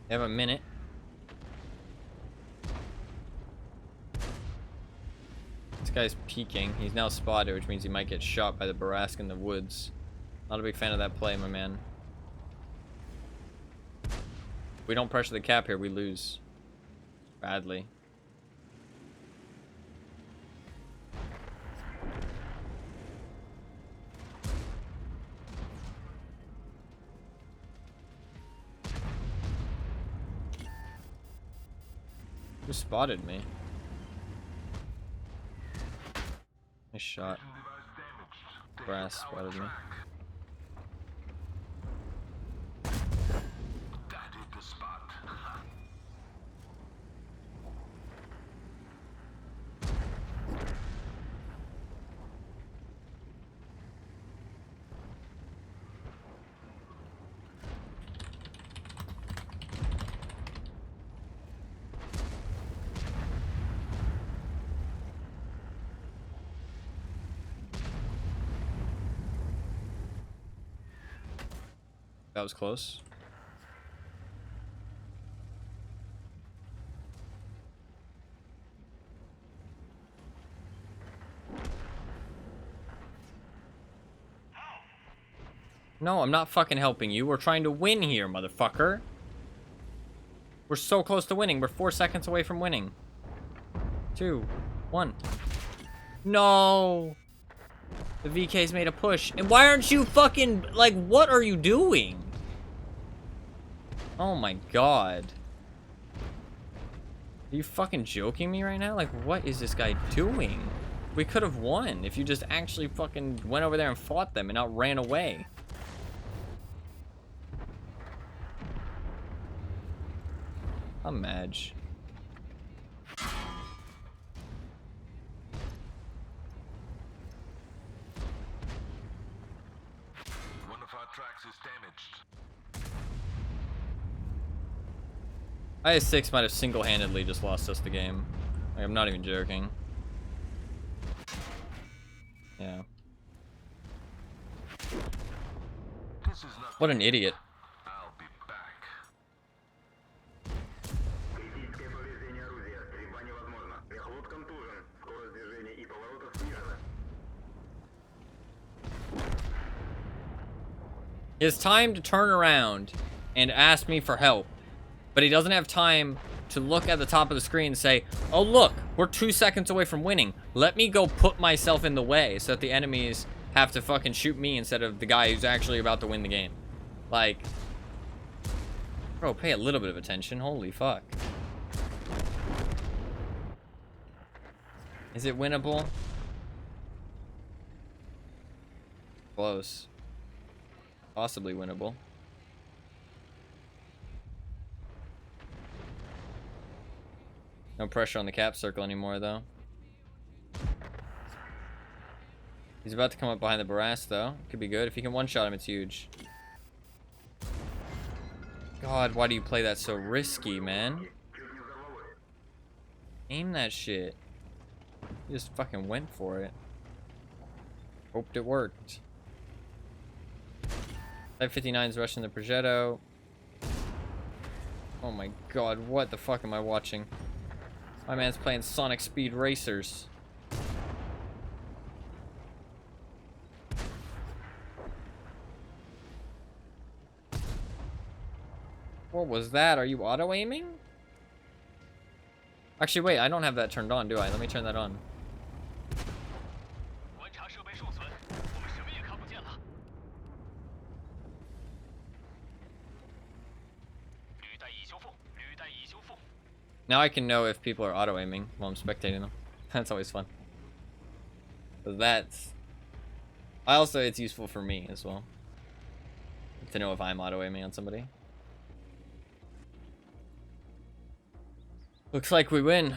Speaker 1: We have a minute. This guy's peeking. He's now spotted, which means he might get shot by the Barask in the woods. Not a big fan of that play, my man. If we don't pressure the cap here, we lose. Badly. Who spotted me? Nice shot. Brass spotted me.
Speaker 2: That hit the spot.
Speaker 1: That was close. No, I'm not fucking helping you. We're trying to win here, motherfucker. We're so close to winning. We're 4 seconds away from winning. 2, 1. No. The VK's made a push. And why aren't you fucking... Like, what are you doing? Oh my god. Are you fucking joking me right now? Like, what is this guy doing? We could have won if you just actually fucking went over there and fought them and not ran away. I'm Madge.
Speaker 2: One of our tracks is damaged.
Speaker 1: IS-6 might have single-handedly just lost us the game. Like, I'm not even joking. Yeah.
Speaker 2: This is not.
Speaker 1: What an idiot.
Speaker 2: I'll be back.
Speaker 5: Критическое повреждение орудия. Стрельба невозможна. Мехвод контужен. Скорость движения и поворотов снижена.
Speaker 1: It's time to turn around and ask me for help. But he doesn't have time to look at the top of the screen and say, oh, look, we're 2 seconds away from winning. Let me go put myself in the way so that the enemies have to fucking shoot me instead of the guy who's actually about to win the game. Like, bro, pay a little bit of attention. Holy fuck. Is it winnable? Close. Possibly winnable. No pressure on the cap circle anymore, though. He's about to come up behind the Barras, though. Could be good. If he can one-shot him, it's huge. God, why do you play that so risky, man? Aim that shit. You just fucking went for it. Hoped it worked. Type 59's rushing the Progetto. Oh my god, what the fuck am I watching? My man's playing Sonic Speed Racers. What was that? Are you auto-aiming? Actually, wait, I don't have that turned on, do I? Let me turn that on. Now I can know if people are auto-aiming while I'm spectating them. That's always fun. But that's... Also, it's useful for me as well. To know if I'm auto-aiming on somebody. Looks like we win.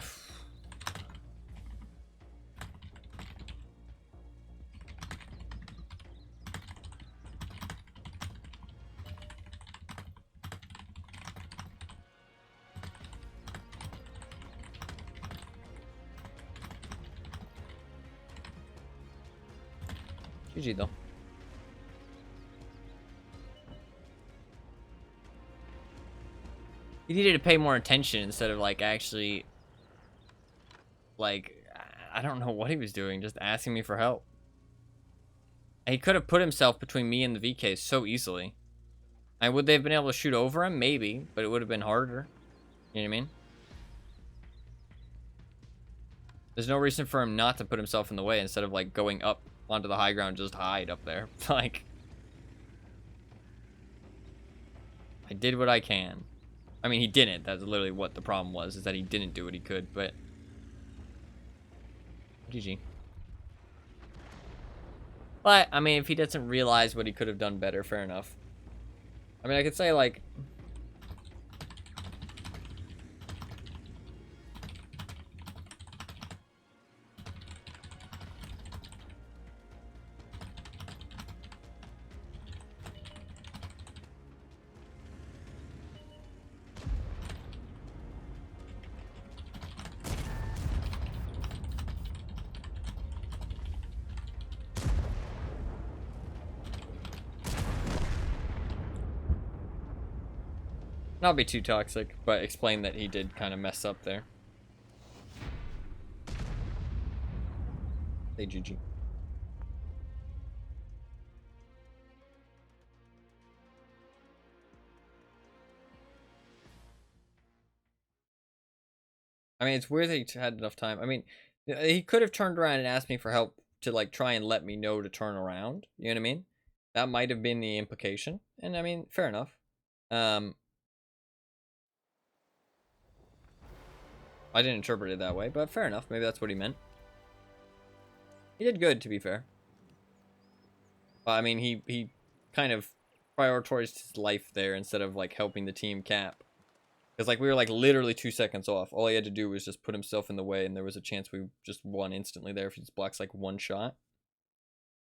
Speaker 1: GG though. He needed to pay more attention instead of like actually like I don't know what he was doing, just asking me for help. And he could have put himself between me and the VK so easily. And would they have been able to shoot over him? Maybe, but it would have been harder. You know what I mean? There's no reason for him not to put himself in the way instead of, like, going up onto the high ground, just hide up there. Like, I did what I can. I mean, he didn't. That's literally what the problem was, is that he didn't do what he could, but... GG. But, I mean, if he doesn't realize what he could have done better, fair enough. I mean, I could say, like... Not be too toxic, but explain that he did kind of mess up there. Hey, GG. I mean, it's weird that he had enough time. I mean, he could have turned around and asked me for help to, like, try and let me know to turn around. You know what I mean? That might have been the implication. And, I mean, fair enough. I didn't interpret it that way, but fair enough. Maybe that's what he meant. He did good, to be fair. But, I mean, he kind of prioritized his life there instead of, like, helping the team cap. Because, like, we were, like, literally 2 seconds off. All he had to do was just put himself in the way, and there was a chance we just won instantly there if he just blocks, like, one shot.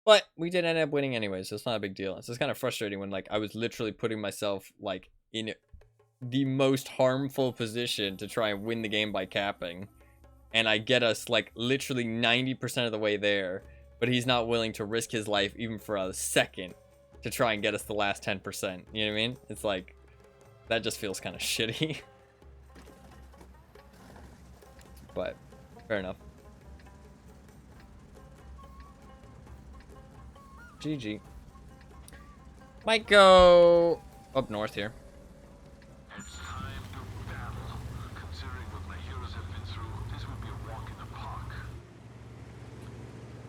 Speaker 1: But we did end up winning anyway, so it's not a big deal. It's just kind of frustrating when, like, I was literally putting myself, like, in the most harmful position to try and win the game by capping. And I get us, like, literally 90% of the way there, but he's not willing to risk his life even for a second to try and get us the last 10%. You know what I mean? It's like, that just feels kind of shitty. But, fair enough. GG. Might go up north here.
Speaker 2: It's time to battle. Considering what my heroes have been through, this would be a walk in the park.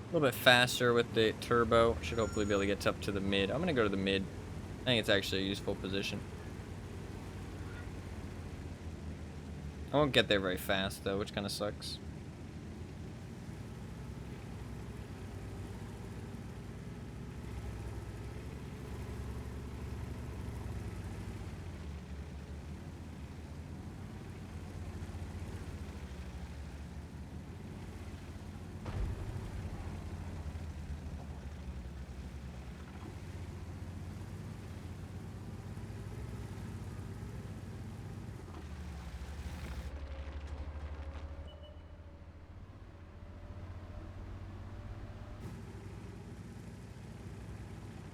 Speaker 1: A little bit faster with the turbo. Should hopefully be able to get up to the mid. I'm going to go to the mid. I think it's actually a useful position. I won't get there very fast, though, which kind of sucks.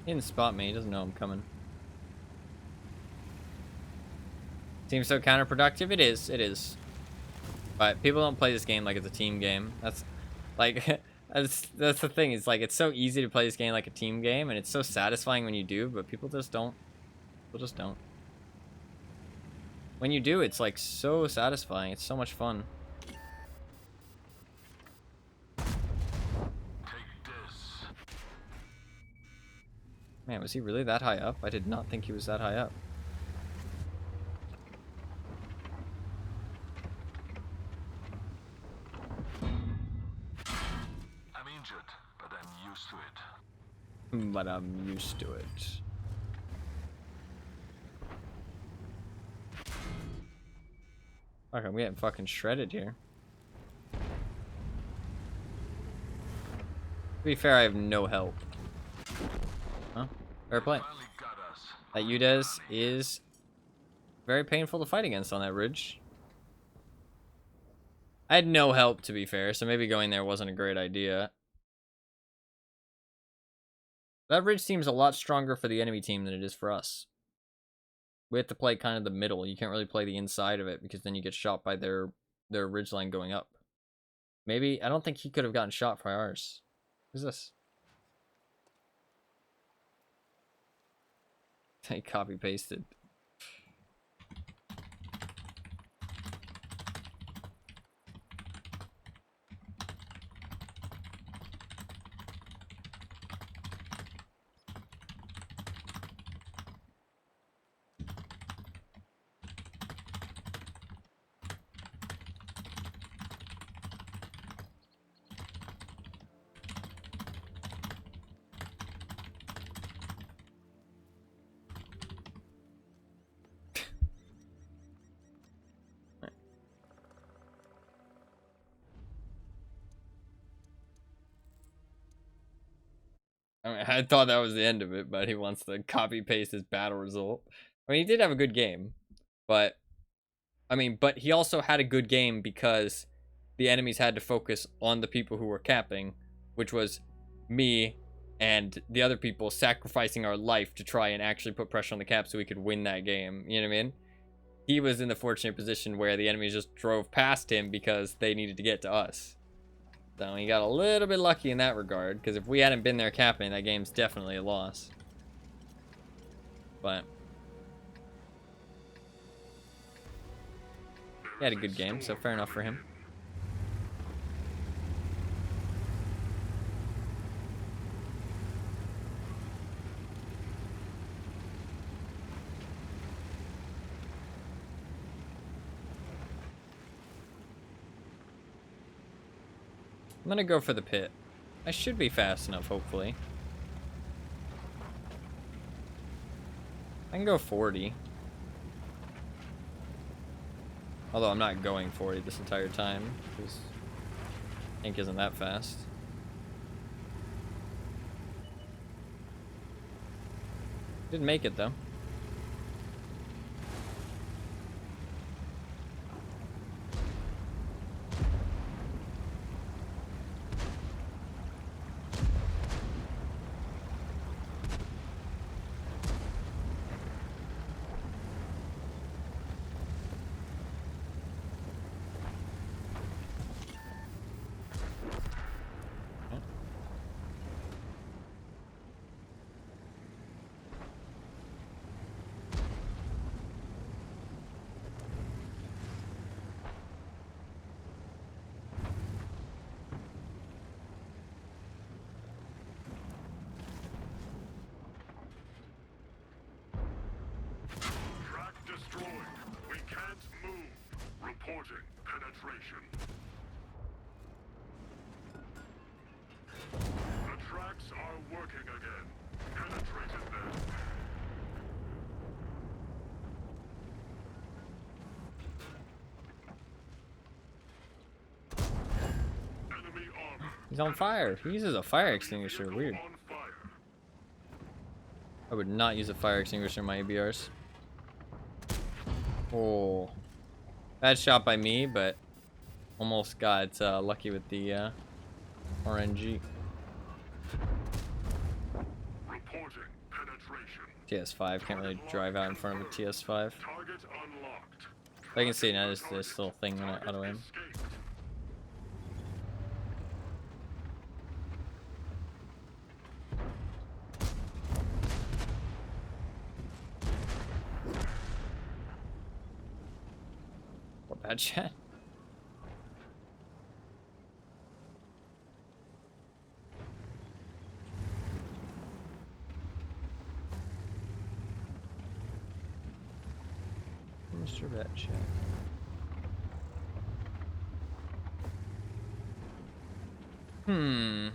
Speaker 1: He didn't spot me. He doesn't know I'm coming. Seems so counterproductive. It is. It is. But people don't play this game like it's a team game. That's like that's the thing. It's like it's so easy to play this game like a team game, and it's so satisfying when you do. But people just don't. People just don't. When you do, it's like so satisfying. It's so much fun. Man, was he really that high up? I did not think he was that high up.
Speaker 2: I'm injured, but I'm used to it.
Speaker 1: But I'm used to it. Fuck, I'm getting fucking shredded here. To be fair, I have no help. Huh? Fair play. That UDES is very painful to fight against on that ridge. I had no help, to be fair, so maybe going there wasn't a great idea. That ridge seems a lot stronger for the enemy team than it is for us. We have to play kind of the middle. You can't really play the inside of it because then you get shot by their ridgeline going up. Maybe, I don't think he could have gotten shot by ours. Who's this? I copy pasted. I mean, I thought that was the end of it, but he wants to copy paste his battle result. I mean, he did have a good game, but I mean, but he also had a good game because the enemies had to focus on the people who were capping, which was me and the other people sacrificing our life to try and actually put pressure on the cap so we could win that game. You know what I mean? He was in the fortunate position where the enemies just drove past him because they needed to get to us. So he got a little bit lucky in that regard, because if we hadn't been there capping, that game's definitely a loss. But he had a good game, so fair enough for him. I'm gonna go for the pit. I should be fast enough, hopefully. I can go 40. Although I'm not going 40 this entire time, because Ink isn't that fast. Didn't make it, though.
Speaker 2: Track destroyed. We can't move. Reporting penetration. The tracks are working again. Penetrated them. Enemy armor.
Speaker 1: He's on fire. He uses a fire extinguisher. Weird.
Speaker 2: On fire.
Speaker 1: I would not use a fire extinguisher in my ABRs. Oh. Bad shot by me, but almost got lucky with the RNG.
Speaker 2: Reporting penetration.
Speaker 1: TS5. Can't really drive out in front of a TS5.
Speaker 2: Target unlocked.
Speaker 1: I can see now there's this little thing when I auto aim.
Speaker 2: Escaped.
Speaker 1: What bad shot? Mr. Bad Chat. Hmm.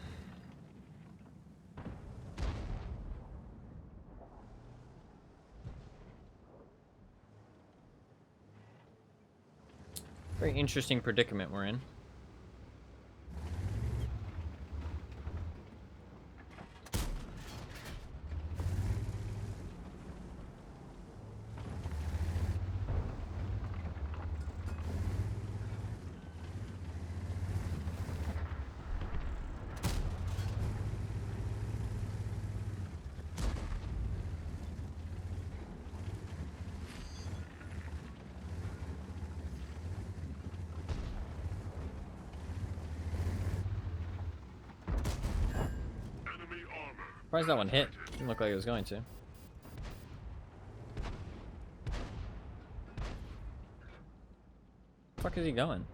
Speaker 1: Very interesting predicament we're in.
Speaker 2: Enemy armor.
Speaker 1: Surprised that one hit. Didn't look like it was going to. Fuck is he going?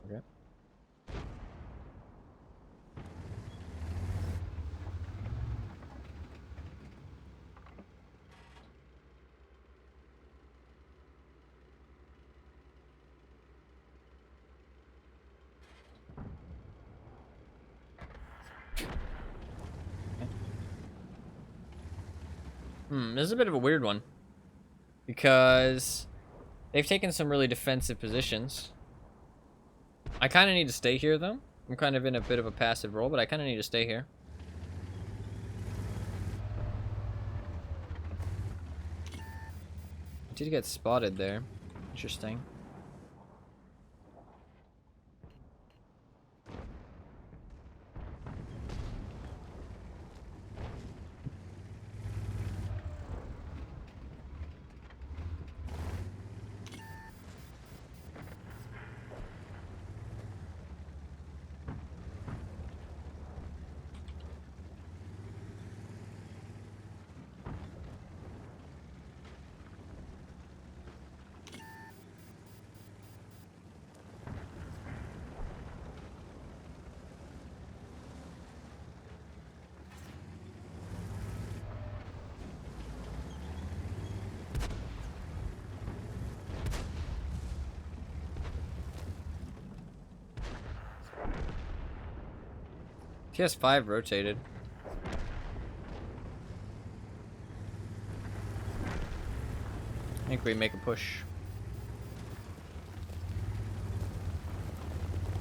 Speaker 1: Okay. This is a bit of a weird one. Because they've taken some really defensive positions. I kind of need to stay here, though. I'm kind of in a bit of a passive role, but I kind of need to stay here. Did get spotted there. Interesting. PS5 rotated. I think we make a push.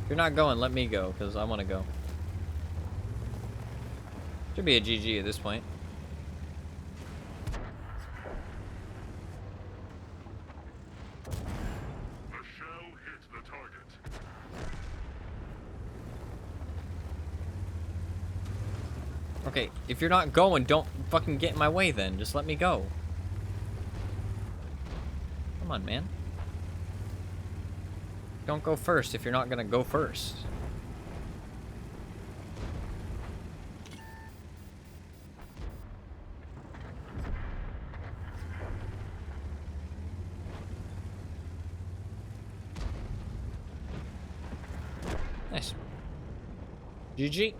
Speaker 1: If you're not going, let me go, because I want to go. Should be a GG at this point.
Speaker 2: A shell hit the target.
Speaker 1: Okay, if you're not going, don't fucking get in my way then. Just let me go. Come on, man. Don't go first if you're not gonna go first. Nice. GG.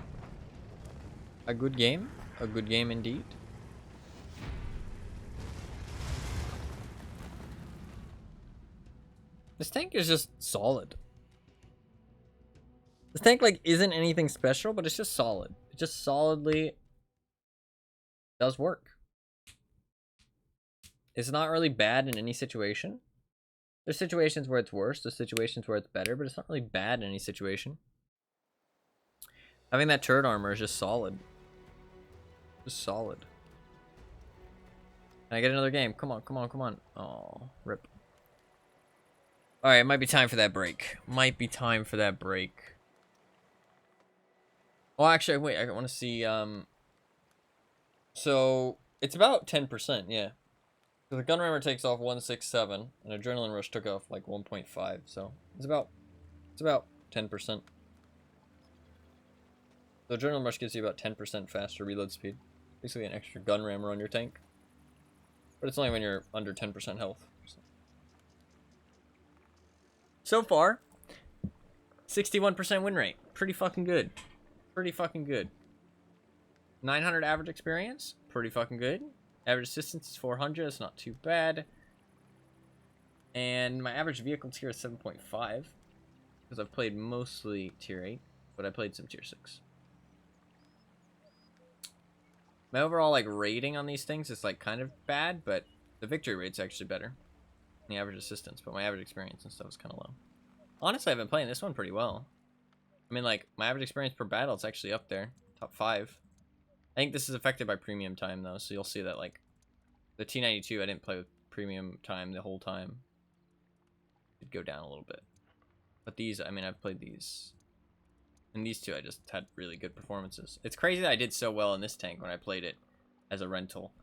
Speaker 1: A good game. A good game indeed. This tank is just solid. This tank, like, isn't anything special, but it's just solid. It just solidly does work. It's not really bad in any situation. There's situations where it's worse. There's situations where it's better, but it's not really bad in any situation. Having that turret armor is just solid. Just solid. Can I get another game? Come on, come on, come on. Oh, rip. Alright, it might be time for that break. Might be time for that break. Well, actually, wait, I want to see, so, it's about 10%, yeah. So the gun rammer takes off 167, and adrenaline rush took off like 1.5, so it's about 10%. The adrenaline rush gives you about 10% faster reload speed. Basically an extra gun rammer on your tank. But it's only when you're under 10% health. So far, 61% win rate. Pretty fucking good. Pretty fucking good. 900 average experience. Pretty fucking good. Average assistance is 400. It's not too bad. And my average vehicle tier is 7.5. Because I've played mostly tier 8. But I played some tier 6. My overall, like, rating on these things is, like, kind of bad. But the victory rate's actually better. The average assistance, but my average experience and stuff is kind of low. Honestly, I've been playing this one pretty well. I mean, like, my average experience per battle, it's actually up there. Top 5. I think this is affected by premium time, though, so you'll see that, like, the T92, I didn't play with premium time the whole time. It'd go down a little bit. But these, I mean, I've played these. And these two, I just had really good performances. It's crazy that I did so well in this tank when I played it as a rental.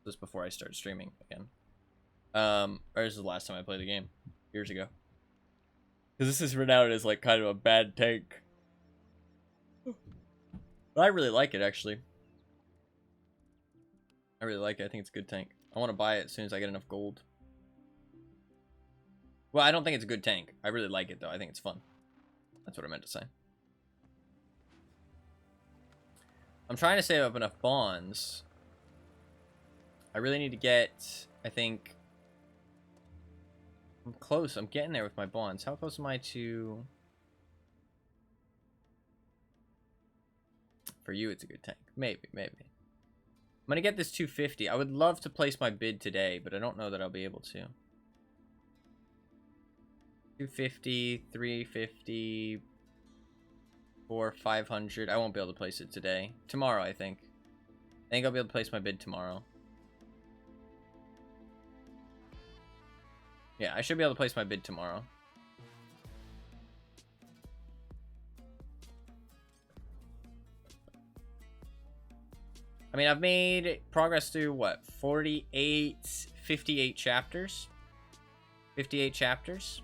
Speaker 1: Just before I started streaming again. Or this is the last time I played the game. Years ago. Because this is renowned as, like, kind of a bad tank. But I really like it, actually. I really like it. I think it's a good tank. I want to buy it as soon as I get enough gold. Well, I don't think it's a good tank. I really like it, though. I think it's fun. That's what I meant to say. I'm trying to save up enough bonds. I really need to get, I think... I'm close. I'm getting there with my bonds. How close am I to... For you, it's a good tank. Maybe, maybe. I'm going to get this 250. I would love to place my bid today, but I don't know that I'll be able to. 250, 350, 500. I won't be able to place it today. Tomorrow, I think. I think I'll be able to place my bid tomorrow. Yeah, I should be able to place my bid tomorrow. I mean, I've made progress through, what, 58 chapters? 58 chapters?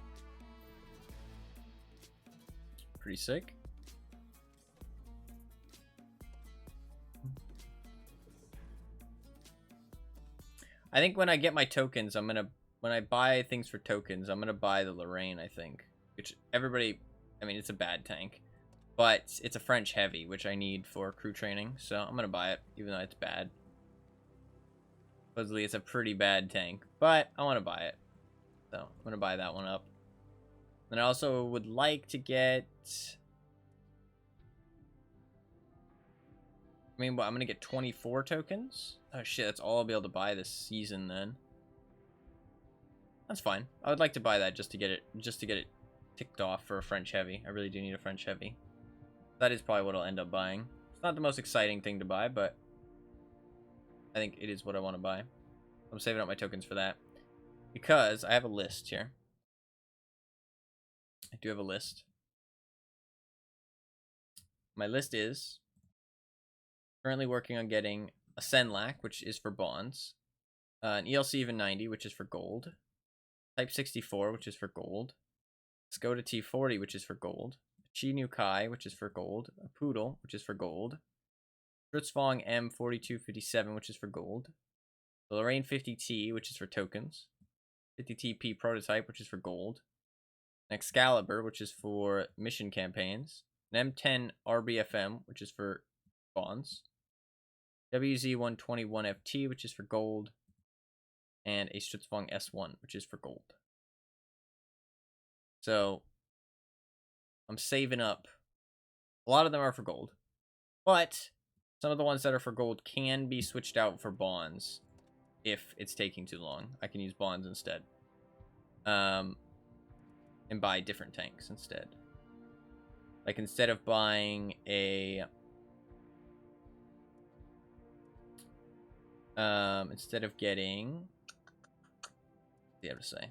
Speaker 1: Pretty sick. I think when I get my tokens, when I buy things for tokens, I'm gonna buy the Lorraine, I think. Which everybody, I mean, it's a bad tank. But it's a French heavy, which I need for crew training, so I'm gonna buy it, even though it's bad. Supposedly it's a pretty bad tank, but I want to buy it. So I'm gonna buy that one up. And I also would like to get... I mean, what, I'm gonna get 24 tokens? Oh shit, that's all I'll be able to buy this season then. That's fine. I would like to buy that just to get it ticked off for a French heavy. I really do need a French heavy. That is probably what I'll end up buying. It's not the most exciting thing to buy, but I think it is what I want to buy. I'm saving up my tokens for that. Because I have a list here. I do have a list. My list is currently working on getting a Senlac, which is for bonds. An ELC even 90, which is for gold. Type 64, which is for gold. Skoda T40, which is for gold. Chi Kai, which is for gold. A Poodle, which is for gold. Schutzwang M4257, which is for gold. The Lorraine 50T, which is for tokens. 50TP Prototype, which is for gold. An Excalibur, which is for mission campaigns. An M10 RBFM, which is for bonds. WZ121FT, which is for gold. And a Schutzwang S1, which is for gold. So I'm saving up. A lot of them are for gold. But some of the ones that are for gold can be switched out for bonds if it's taking too long. I can use bonds instead. And buy different tanks instead. Like instead of buying a... instead of getting... What do you have to say?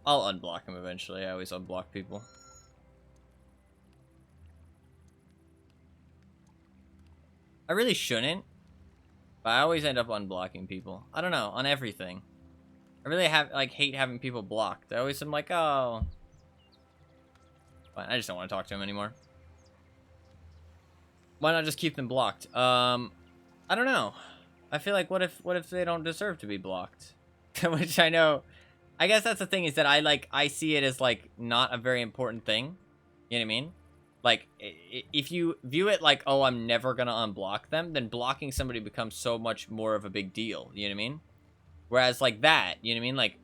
Speaker 1: I'll unblock him eventually. I always unblock people. I really shouldn't, but I always end up unblocking people. I don't know, on everything. I really hate having people blocked. I always am like, oh. Fine, I just don't want to talk to him anymore. Why not just keep them blocked? I don't know. I feel like what if they don't deserve to be blocked? Which I know. I guess that's the thing, is that I see it as like not a very important thing. You know what I mean? Like if you view it like, oh, I'm never gonna unblock them, then blocking somebody becomes so much more of a big deal. You know what I mean? Whereas like that, you know what I mean? Like,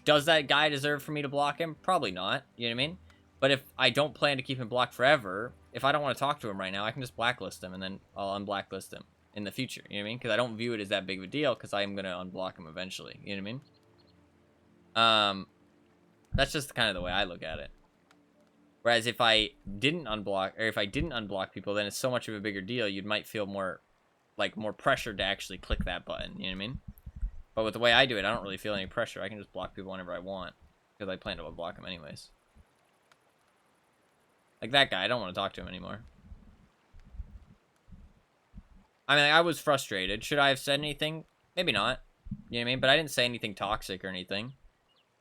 Speaker 1: does that guy deserve for me to block him? Probably not. You know what I mean? But if I don't plan to keep him blocked forever, if I don't want to talk to him right now, I can just blacklist him and then I'll unblacklist him. in the future. You know what I mean? Because I don't view it as that big of a deal because I am going to unblock him eventually. You know what I mean? That's just kind of the way I look at it. Whereas if I didn't unblock people, then it's so much of a bigger deal. You might feel more, like, more pressure to actually click that button. You know what I mean? But with the way I do it, I don't really feel any pressure. I can just block people whenever I want because I plan to unblock them anyways. Like that guy, I don't want to talk to him anymore. I mean, I was frustrated. Should I have said anything? Maybe not. You know what I mean? But I didn't say anything toxic or anything.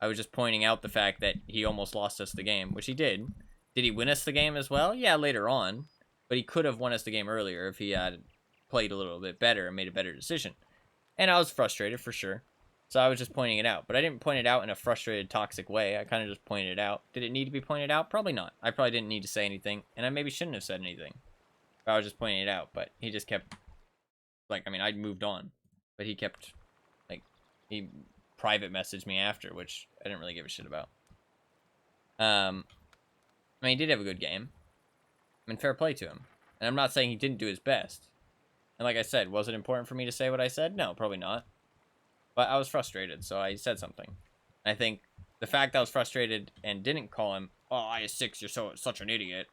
Speaker 1: I was just pointing out the fact that he almost lost us the game, which he did. Did he win us the game as well? Yeah, later on. But he could have won us the game earlier if he had played a little bit better and made a better decision. And I was frustrated for sure. So I was just pointing it out. But I didn't point it out in a frustrated, toxic way. I kind of just pointed it out. Did it need to be pointed out? Probably not. I probably didn't need to say anything. And I maybe shouldn't have said anything. I was just pointing it out. But he just kept... Like, I mean, I moved on. But he kept... Like, he private messaged me after, which I didn't really give a shit about. I mean, he did have a good game. I mean, fair play to him. And I'm not saying he didn't do his best. And like I said, was it important for me to say what I said? No, probably not. But I was frustrated, so I said something. And I think the fact that I was frustrated and didn't call him, oh, IS6, you're such an idiot,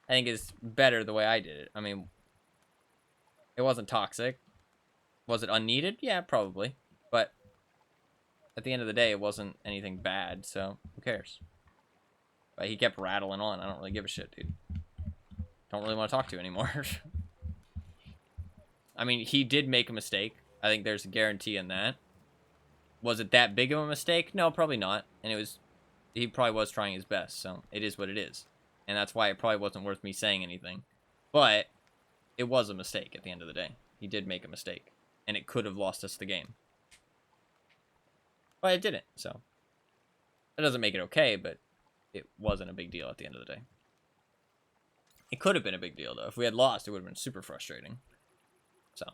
Speaker 1: I think is better the way I did it. I mean, it wasn't toxic. Was it unneeded? Yeah, probably. But at the end of the day, it wasn't anything bad, so who cares? But he kept rattling on. I don't really give a shit, dude. Don't really want to talk to you anymore. I mean, he did make a mistake. I think there's a guarantee in that. Was it that big of a mistake? No, probably not. And he probably was trying his best, so it is what it is. And that's why it probably wasn't worth me saying anything. But it was a mistake at the end of the day. He did make a mistake. And it could have lost us the game. But it didn't, so. That doesn't make it okay, but it wasn't a big deal at the end of the day. It could have been a big deal, though. If we had lost, it would have been super frustrating. So.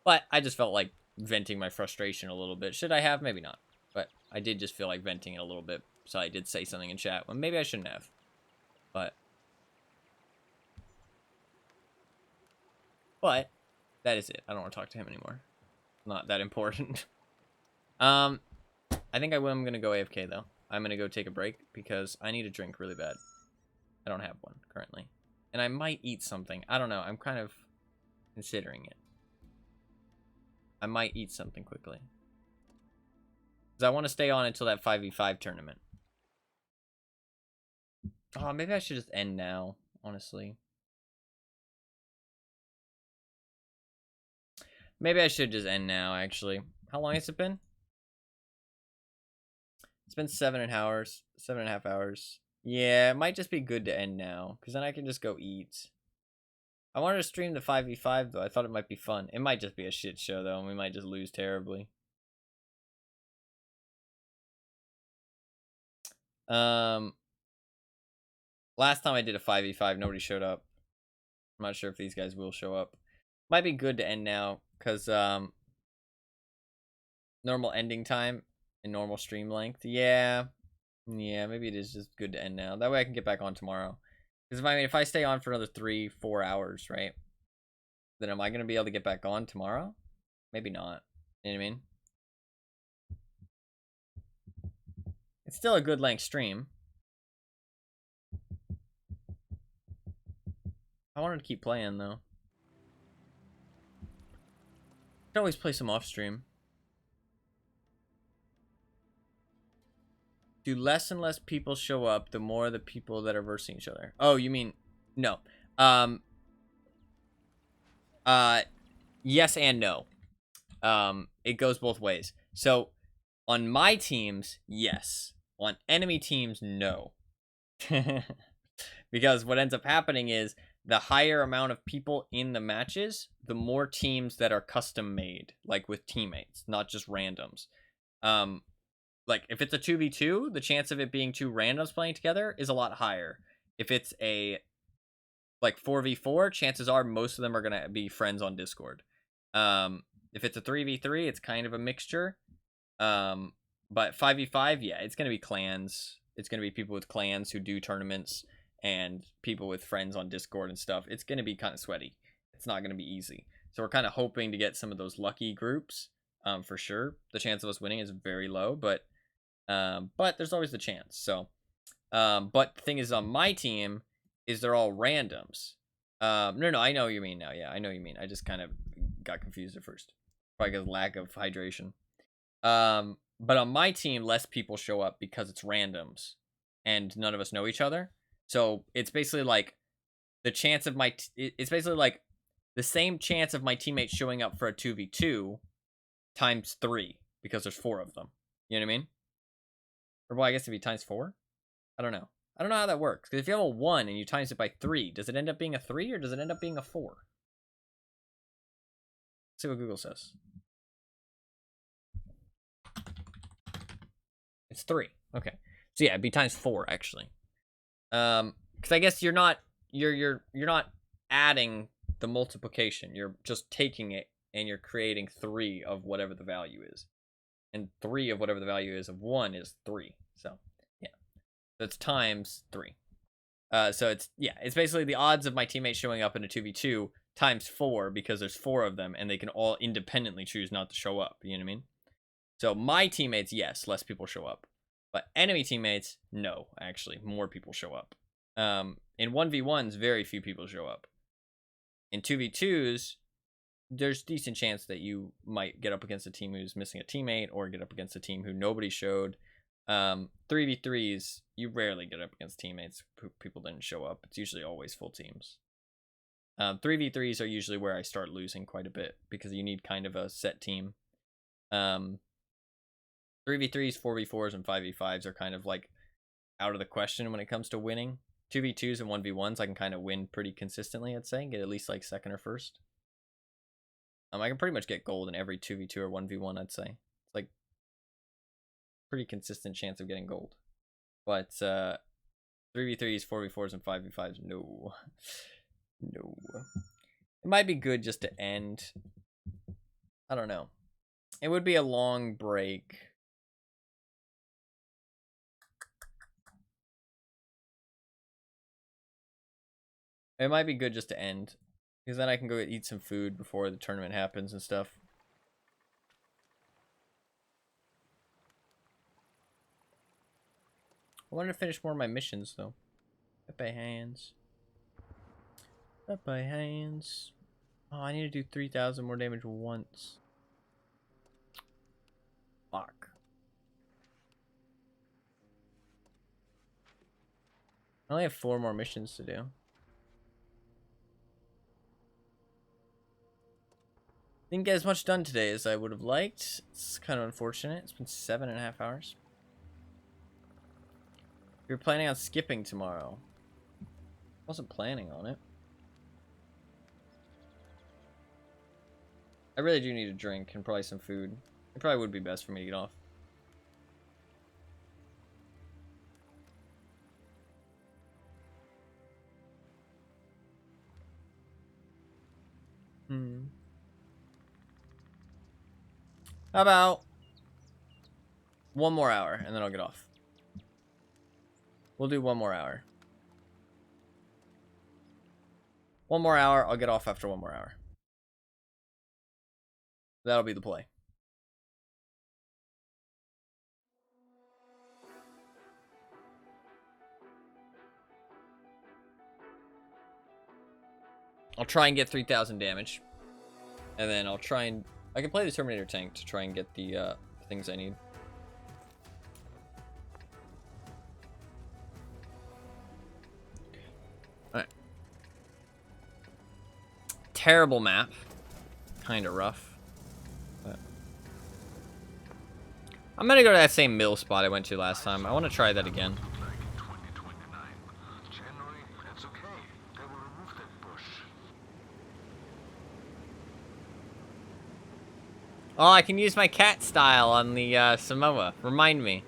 Speaker 1: But I just felt like venting my frustration a little bit. Should I have? Maybe not. But I did just feel like venting it a little bit. So I did say something in chat. Well, maybe I shouldn't have. But that is it. I don't want to talk to him anymore. Not that important. I think I'm going to go AFK, though. I'm going to go take a break because I need a drink really bad. I don't have one currently. And I might eat something. I don't know. I'm kind of considering it. I might eat something quickly. Because I want to stay on until that 5v5 tournament. Oh, maybe I should just end now, honestly. Maybe I should just end now, actually. How long has it been? It's been 7.5 hours. Yeah, it might just be good to end now, because then I can just go eat. I wanted to stream the 5v5, though. I thought it might be fun. It might just be a shit show, though, and we might just lose terribly. Last time I did a 5v5, nobody showed up. I'm not sure if these guys will show up. Might be good to end now, because, normal ending time and normal stream length. Yeah, maybe it is just good to end now. That way I can get back on tomorrow. Because if I stay on for another 3-4 hours, right? Then am I going to be able to get back on tomorrow? Maybe not. You know what I mean? It's still a good length stream. I wanted to keep playing, though. I can always play some off stream. Do less and less people show up the more the people that are versing each other? Oh, you mean no. Yes and no. It goes both ways. So on my teams, yes. On enemy teams, no. Because what ends up happening is the higher amount of people in the matches, the more teams that are custom made, like with teammates, not just randoms. Like, if it's a 2v2, the chance of it being two randoms playing together is a lot higher. If it's a, like, 4v4, chances are most of them are going to be friends on Discord. If it's a 3v3, it's kind of a mixture. But 5v5, yeah, it's going to be clans. It's going to be people with clans who do tournaments and people with friends on Discord and stuff. It's going to be kind of sweaty. It's not going to be easy. So we're kind of hoping to get some of those lucky groups, for sure. The chance of us winning is very low, but there's always the chance. So, but the thing is, on my team, is they're all randoms. No, I know what you mean now. Yeah, I know what you mean. I just kind of got confused at first. Probably because of lack of hydration. But on my team, less people show up because it's randoms, and none of us know each other. So it's basically like the chance of it's basically like the same chance of my teammates showing up for a 2v2 times 3 because there's 4 of them. You know what I mean? Or well, I guess it'd be times 4. I don't know. I don't know how that works. Because if you have a 1 and you times it by 3, does it end up being a 3 or does it end up being a 4? Let's see what Google says. It's 3. Okay. So yeah, it'd be times 4 actually. Because I guess you're not adding the multiplication. You're just taking it and you're creating 3 of whatever the value is. And 3 of whatever the value is of 1 is 3. So yeah. So it's times 3. So it's basically the odds of my teammates showing up in a 2v2 times 4 because there's 4 of them and they can all independently choose not to show up. You know what I mean? So my teammates, yes, less people show up. But enemy teammates, no, actually, more people show up. In 1v1s, very few people show up. In 2v2s, there's decent chance that you might get up against a team who's missing a teammate or get up against a team who nobody showed. 3v3s, you rarely get up against teammates who people didn't show up. It's usually always full teams. 3v3s are usually where I start losing quite a bit because you need kind of a set team. 3v3s, 4v4s, and 5v5s are kind of like out of the question when it comes to winning. 2v2s and 1v1s, I can kind of win pretty consistently, I'd say. Get at least like second or first. I can pretty much get gold in every 2v2 or 1v1, I'd say. It's like pretty consistent chance of getting gold. But 3v3s, 4v4s, and 5v5s, no. No. It might be good just to end. I don't know. It would be a long break. It might be good just to end. Because then I can go eat some food before the tournament happens and stuff. I wanted to finish more of my missions, though. Up by hands. Up by hands. Oh, I need to do 3,000 more damage once. Fuck. I only have 4 more missions to do. Didn't get as much done today as I would have liked. It's kind of unfortunate. It's been 7.5 hours. You're planning on skipping tomorrow. Wasn't planning on it. I really do need a drink and probably some food. It probably would be best for me to get off. How about 1 more hour and then I'll get off. We'll do 1 more hour. 1 more hour, I'll get off after 1 more hour. That'll be the play. I'll try and get 3,000 damage. And then I'll try and... I can play the Terminator tank to try and get the things I need. Alright. Terrible map. Kinda rough. But I'm gonna go to that same mill spot I went to last time. I want to try that again. Oh, I can use my cat style on the Samoa. Remind me.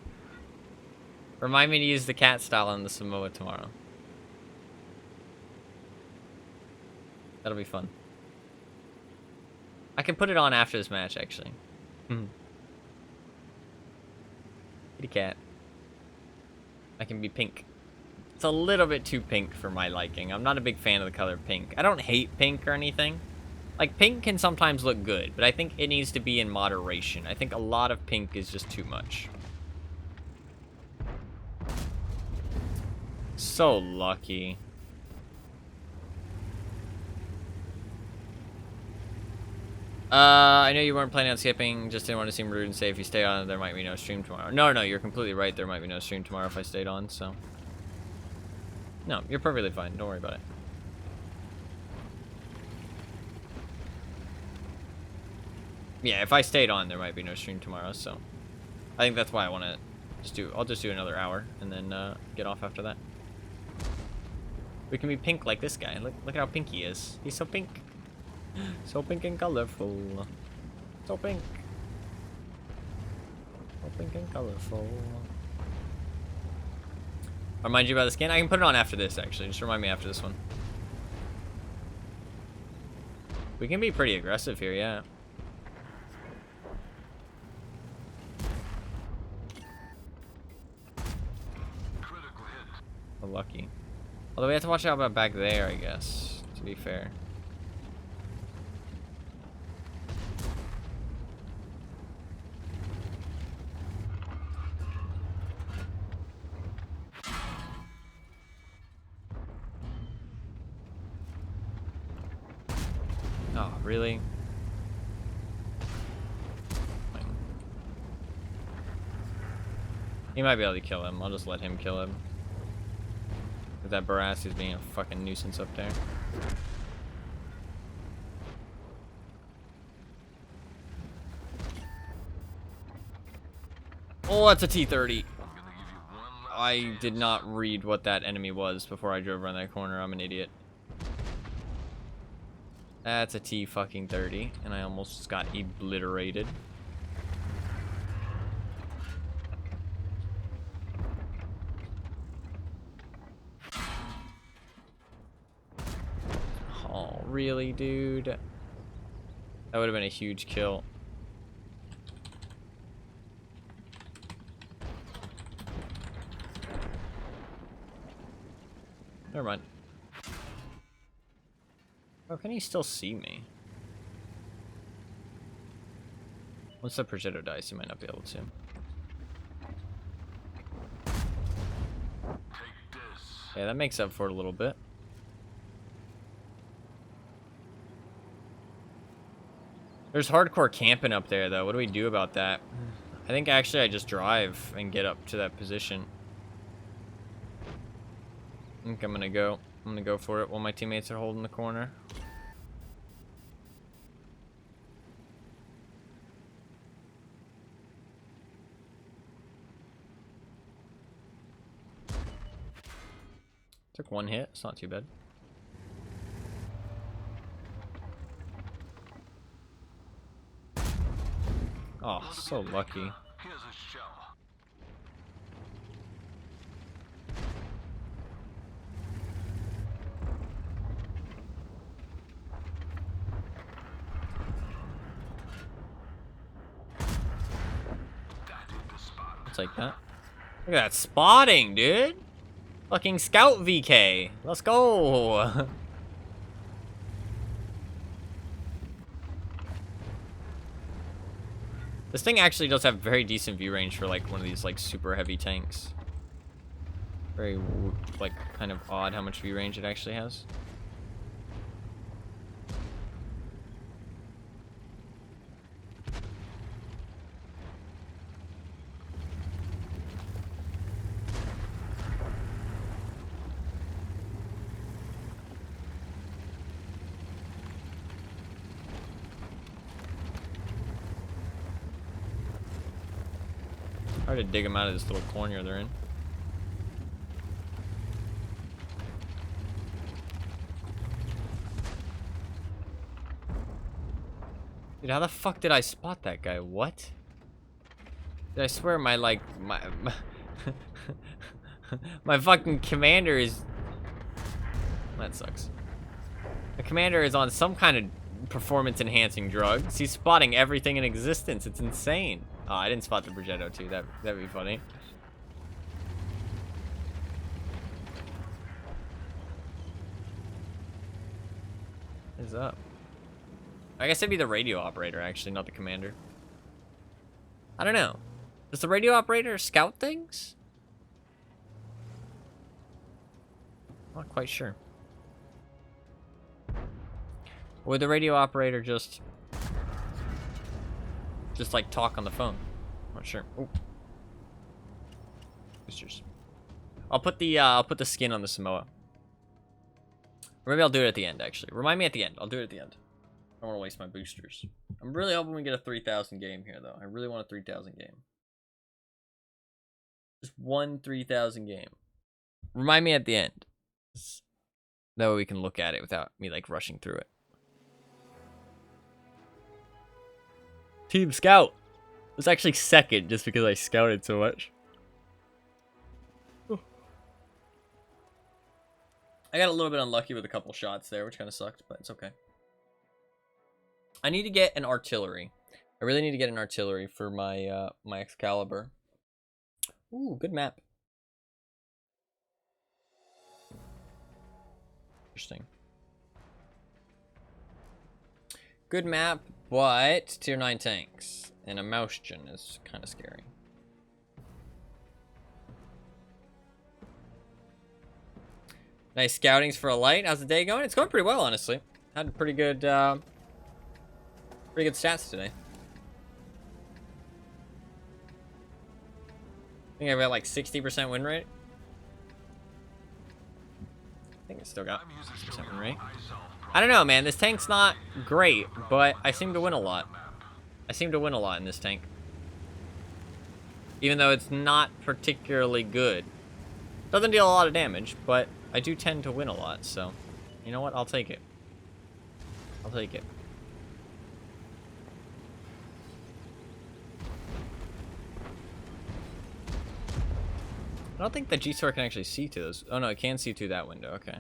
Speaker 1: Remind me to use the cat style on the Samoa tomorrow. That'll be fun. I can put it on after this match, actually. Kitty cat. I can be pink. It's a little bit too pink for my liking. I'm not a big fan of the color pink. I don't hate pink or anything. Like, pink can sometimes look good, but I think it needs to be in moderation. I think a lot of pink is just too much. So lucky. I know you weren't planning on skipping, just didn't want to seem rude and say if you stay on, there might be no stream tomorrow. No, you're completely right. There might be no stream tomorrow if I stayed on, so. No, you're perfectly fine. Don't worry about it. Yeah, if I stayed on, there might be no stream tomorrow, so. I think that's why I want to I'll just do another hour and then get off after that. We can be pink like this guy. Look at how pink he is. He's so pink. So pink and colorful. So pink. So pink and colorful. I'll remind you about the skin. I can put it on after this, actually. Just remind me after this one. We can be pretty aggressive here, yeah.
Speaker 2: Critical hit.
Speaker 1: Oh, lucky. Although we have to watch out about back there, I guess, to be fair. Oh, really? Fine. He might be able to kill him. I'll just let him kill him. If that Barras is being a fucking nuisance up there. Oh, that's a T-30.
Speaker 2: I'm gonna give you one last
Speaker 1: I
Speaker 2: chance.
Speaker 1: did not read what that enemy was before I drove around that corner. I'm an idiot. That's a T-fucking-30, and I almost just got obliterated. Oh, really, dude? That would have been a huge kill. Never mind. How can he still see me? Once the Progetto dies, he might not be able to.
Speaker 2: Take this.
Speaker 1: Yeah, that makes up for it a little bit. There's hardcore camping up there, though. What do we do about that? I think actually I just drive and get up to that position. I think I'm gonna go for it while my teammates are holding the corner. Took one hit. It's not too bad. Oh, so lucky.
Speaker 2: Here's a shell. That hit the spot.
Speaker 1: It's like that. Look at that spotting, dude. Fucking scout VK. Let's go. This thing actually does have very decent view range for like one of these like super heavy tanks. Very like kind of odd how much view range it actually has. Hard to dig them out of this little corner they're in. Dude, how the fuck did I spot that guy? What? Did I swear my my fucking commander is... That sucks. The commander is on some kind of performance-enhancing drugs. He's spotting everything in existence. It's insane. Oh, I didn't spot the Progetto too. That'd be funny. What is up? I guess it'd be the radio operator, actually, not the commander. I don't know. Does the radio operator scout things? Not quite sure. Or would the radio operator just like talk on the phone? Not sure. Ooh. Boosters. I'll put the skin on the Samoa. Or maybe I'll do it at the end, actually. Remind me at the end. I'll do it at the end. I don't want to waste my boosters. I'm really hoping we get a 3,000 game here, though. I really want a 3,000 game. Just one 3,000 game. Remind me at the end. That way we can look at it without me, like, rushing through it. Team Scout was actually second just because I scouted so much. I got a little bit unlucky with a couple shots there, which kind of sucked, but it's okay. I need to get an artillery. I really need to get an artillery for my my Excalibur. Ooh, good map. Interesting. Good map, but tier 9 tanks. And a Mauschen is kind of scary. Nice scoutings for a light. How's the day going? It's going pretty well, honestly. Had pretty good stats today. I think I've got like 60% win rate. I think I still got 60% win rate. I don't know, man. This tank's not great, but I seem to win a lot. I seem to win a lot in this tank. Even though it's not particularly good. Doesn't deal a lot of damage, but I do tend to win a lot, so... You know what? I'll take it. I'll take it. I don't think the G-Star can actually see through those. Oh no, it can see through that window. Okay.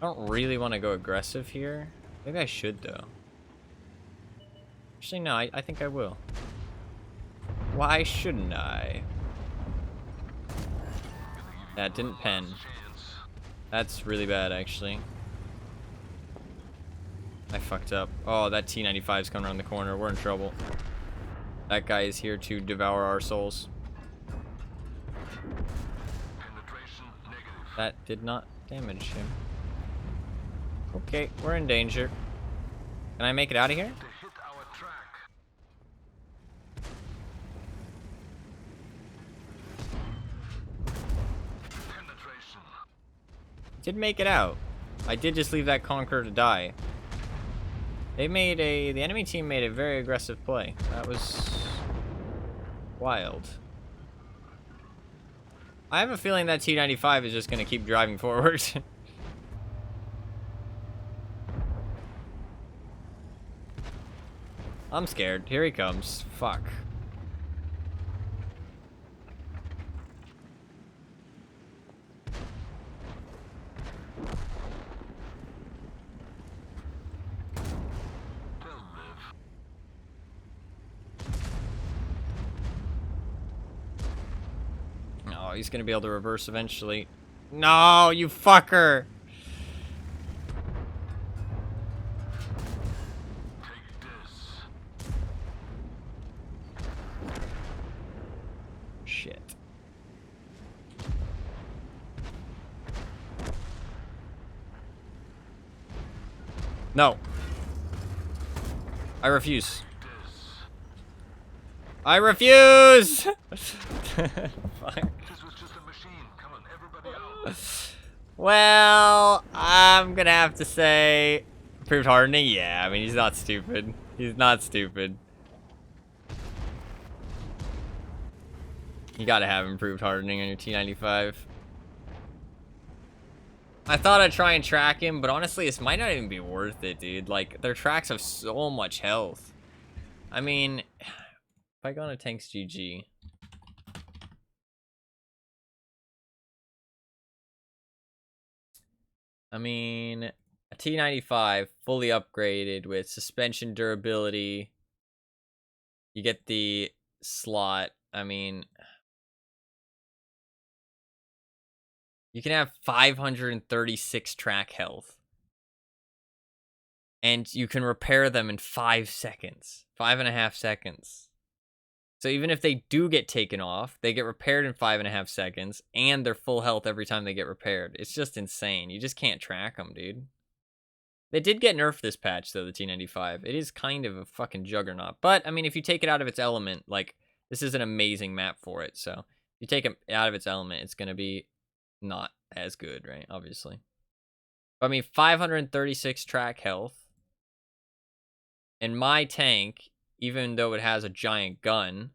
Speaker 1: I don't really want to go aggressive here. Maybe I should, though. Actually, no, I think I will. Why shouldn't I? That didn't pen. That's really bad, actually. I fucked up. Oh, that T-95's coming around the corner. We're in trouble. That guy is here to devour our souls. That did not damage him. Okay, we're in danger. Can I make it out of here? Did make it out. I did just leave that Conqueror to die. The enemy team made a very aggressive play. That was wild. I have a feeling that T-95 is just gonna keep driving forward. I'm scared. Here he comes. Fuck. Oh, he's gonna be able to reverse eventually. No, you fucker! Shit. No. I refuse. I refuse! Fuck. Well, I'm gonna have to say improved hardening. Yeah, I mean, he's not stupid. He's not stupid. You gotta have improved hardening on your T-95. I thought I'd try and track him, but honestly, this might not even be worth it, dude. Like, their tracks have so much health. I mean, if I go on a Tanks GG... I mean, a T-95 fully upgraded with suspension durability. You get the slot. I mean, you can have 536 track health. and you can repair them in 5 seconds, 5.5 seconds. So even if they do get taken off, they get repaired in 5.5 seconds, and they're full health every time they get repaired. It's just insane. You just can't track them, dude. They did get nerfed this patch, though, the T95. It is kind of a fucking juggernaut. But, I mean, if you take it out of its element, like, this is an amazing map for it. So, if you take it out of its element, it's going to be not as good, right? Obviously. But, I mean, 536 track health. And my tank, even though it has a giant gun,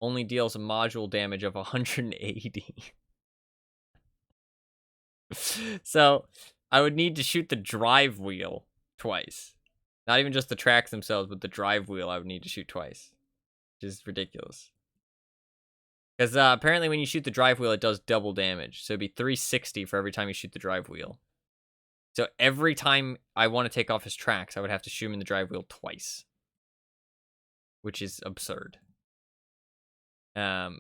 Speaker 1: only deals a module damage of 180. So, I would need to shoot the drive wheel twice. Not even just the tracks themselves, but the drive wheel I would need to shoot twice. Which is ridiculous. Because apparently when you shoot the drive wheel, it does double damage. So it'd be 360 for every time you shoot the drive wheel. So every time I want to take off his tracks, I would have to shoot him in the drive wheel twice. Which is absurd. Yeah.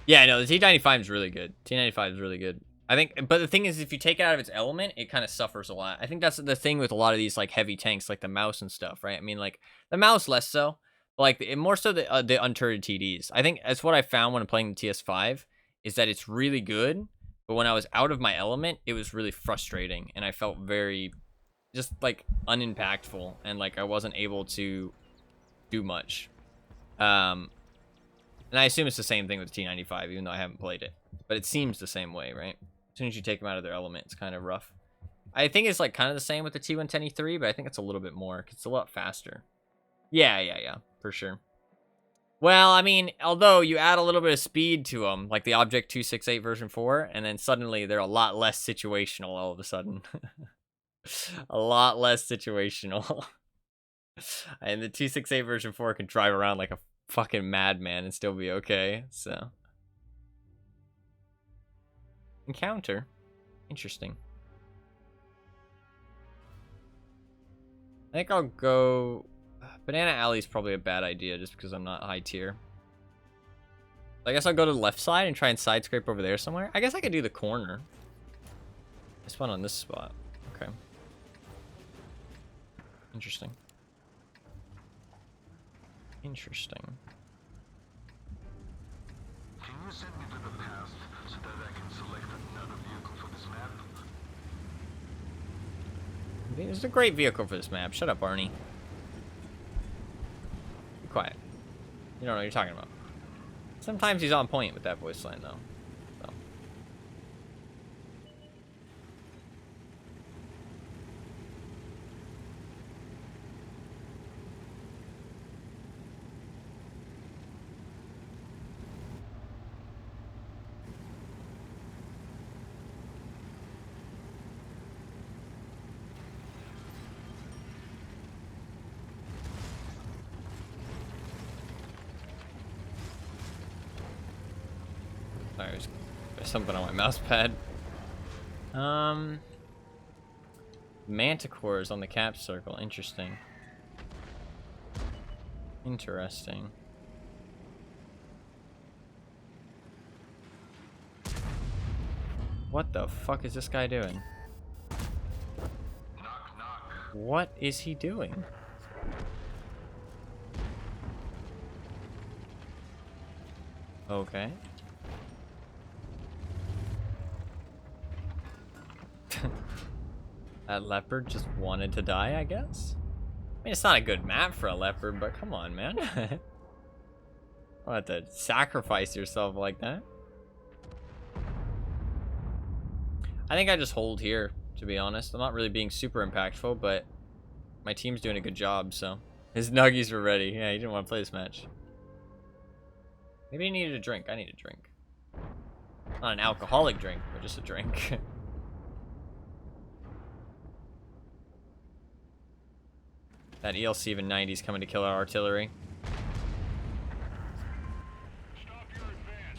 Speaker 1: Yeah, no, the T95 is really good. T95 is really good. I think, but the thing is, if you take it out of its element, it kind of suffers a lot. I think that's the thing with a lot of these, like, heavy tanks, like the mouse and stuff, right? I mean, like, the mouse less so, but, like, more so the unturreted TDs. I think that's what I found when I'm playing the TS5, is that it's really good, but when I was out of my element, it was really frustrating, and I felt very, just, like, unimpactful, and, like, I wasn't able to do much. And I assume it's the same thing with the T95, even though I haven't played it. But it seems the same way, right? As soon as you take them out of their element, it's kind of rough. I think it's like kind of the same with the T110E3, but I think it's a little bit more, because it's a lot faster. Yeah, for sure. Well, I mean, although you add a little bit of speed to them, like the Object 268 version 4, and then suddenly they're a lot less situational all of a sudden. A lot less situational. And the 268 version 4 can drive around like a fucking madman and still be okay, so. Encounter. Interesting. I think I'll go... Banana Alley is probably a bad idea just because I'm not high tier. I guess I'll go to the left side and try and side scrape over there somewhere. I guess I could do the corner. I spawn on this spot. Okay. Interesting. Interesting.
Speaker 2: Can you send me to the past so that I can select another vehicle for this map?
Speaker 1: This is a great vehicle for this map. Shut up, Barney. Be quiet. You don't know what you're talking about. Sometimes he's on point with that voice line, though. So. Sorry, there's something on my mouse pad. Manticores on the cap circle. Interesting. Interesting. What the fuck is this guy doing?
Speaker 2: Knock, knock.
Speaker 1: What is he doing? Okay. That leopard just wanted to die, I guess? I mean, it's not a good map for a leopard, but come on, man. You don't have to sacrifice yourself like that. I think I just hold here, to be honest. I'm not really being super impactful, but my team's doing a good job, so. His nuggies were ready. Yeah, he didn't want to play this match. Maybe he needed a drink. I need a drink. Not an alcoholic drink, but just a drink. That ELC even 90's coming to kill our artillery.
Speaker 2: Stop your advance.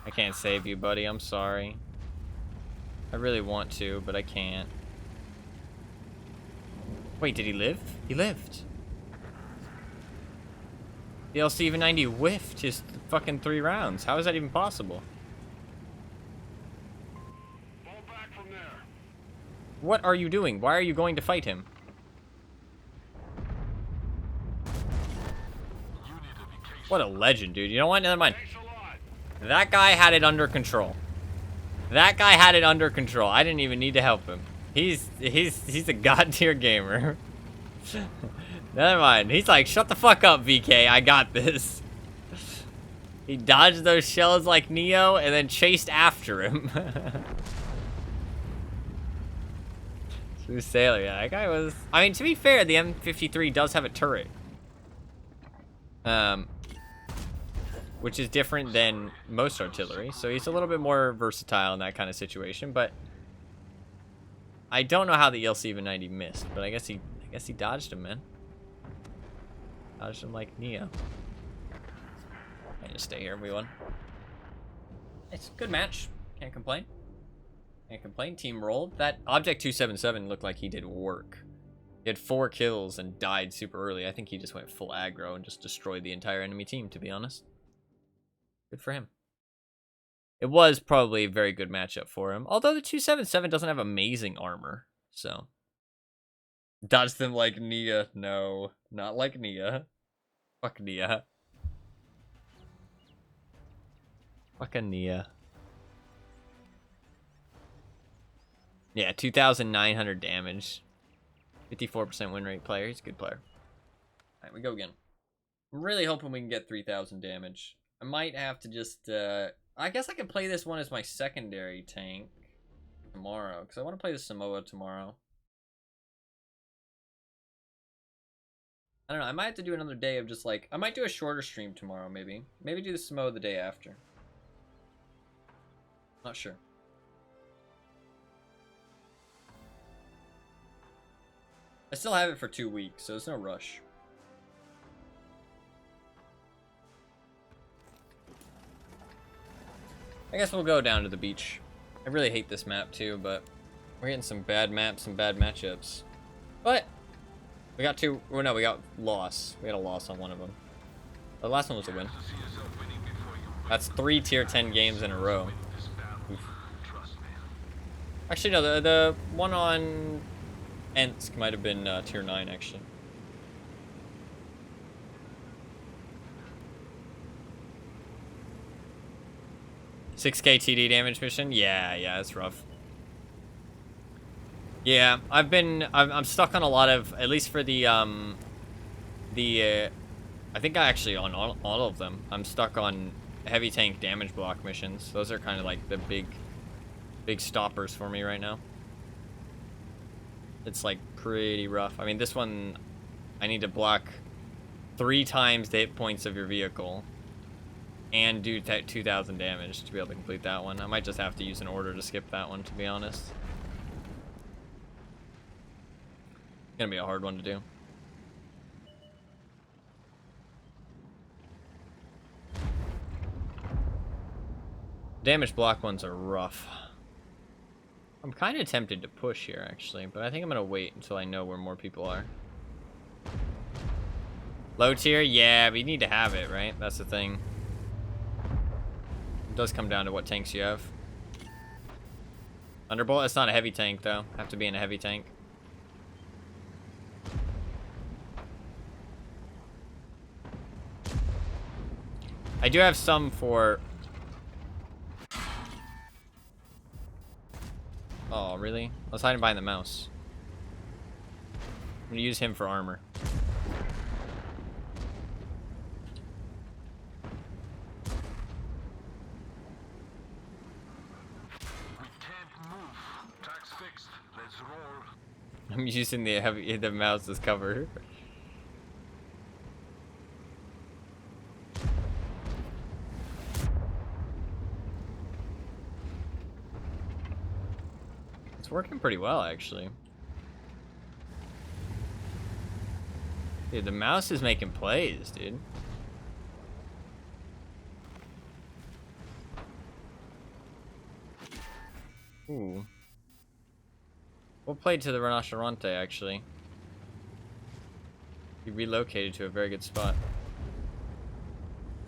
Speaker 1: I can't save you, buddy. I'm sorry. I really want to, but I can't. Wait, did he live? He lived. The LC-90 whiffed his fucking 3 rounds. How is that even possible?
Speaker 2: Fall back from there.
Speaker 1: What are you doing? Why are you going to fight him?
Speaker 2: You need to be patient.
Speaker 1: What a legend, dude. You know what? Never mind.
Speaker 2: Thanks a lot.
Speaker 1: That guy had it under control. That guy had it under control. I didn't even need to help him. He's a god tier gamer. Never mind. He's like, shut the fuck up, VK. I got this. He dodged those shells like Neo and then chased after him. Smooth sailor. Yeah, that guy was... I mean, to be fair, the M53 does have a turret. Which is different than most artillery. So he's a little bit more versatile in that kind of situation. But I don't know how the LC-90 missed. But I guess he dodged him, man. Dodged him like Neo. I just stay here, we won. It's a good match. Can't complain. Can't complain. Team rolled. That Object 277 looked like he did work. He had 4 kills and died super early. I think he just went full aggro and just destroyed the entire enemy team, to be honest. Good for him. It was probably a very good matchup for him. Although the 277 doesn't have amazing armor. So. Dodge them like Nia. No. Not like Nia. Fuck Nia. Fuck Nia. Yeah, 2,900 damage. 54% win rate player. He's a good player. Alright, we go again. I'm really hoping we can get 3,000 damage. I might have to just, I guess I could play this one as my secondary tank tomorrow. Because I want to play the Samoa tomorrow. I don't know. I might have to do another day of just like... I might do a shorter stream tomorrow, maybe. Maybe do the Samoa the day after. Not sure. I still have it for 2 weeks, so there's no rush. I guess we'll go down to the beach. I really hate this map too, but we're getting some bad maps and bad matchups. But we got 2. Well, no, we got loss. We got a loss on one of them. The last one was a win. That's 3 tier 10 games in a row. Oof. Actually, no, the one on Ensk might have been tier 9, actually. $6K TD damage mission? Yeah, it's rough. Yeah, I'm stuck on a lot of, at least for the I think I actually on all of them. I'm stuck on heavy tank damage block missions. Those are kind of like the big stoppers for me right now. It's like pretty rough. I mean, this one, I need to block 3 times the hit points of your vehicle and do 2,000 damage to be able to complete that one. I might just have to use an order to skip that one, to be honest. It's gonna be a hard one to do. Damage block ones are rough. I'm kind of tempted to push here, actually, but I think I'm gonna wait until I know where more people are. Low tier? Yeah, we need to have it, right? That's the thing. It does come down to what tanks you have. Thunderbolt? It's not a heavy tank, though. Have to be in a heavy tank. I do have some for... Oh, really? I was hiding behind the mouse. I'm gonna use him for armor.
Speaker 2: We can't move. Track's fixed. Let's roll.
Speaker 1: I'm using the mouse as cover. It's working pretty well, actually. Dude, the mouse is making plays, dude. Ooh. We'll play to the Rinoceronte, actually. He relocated to a very good spot.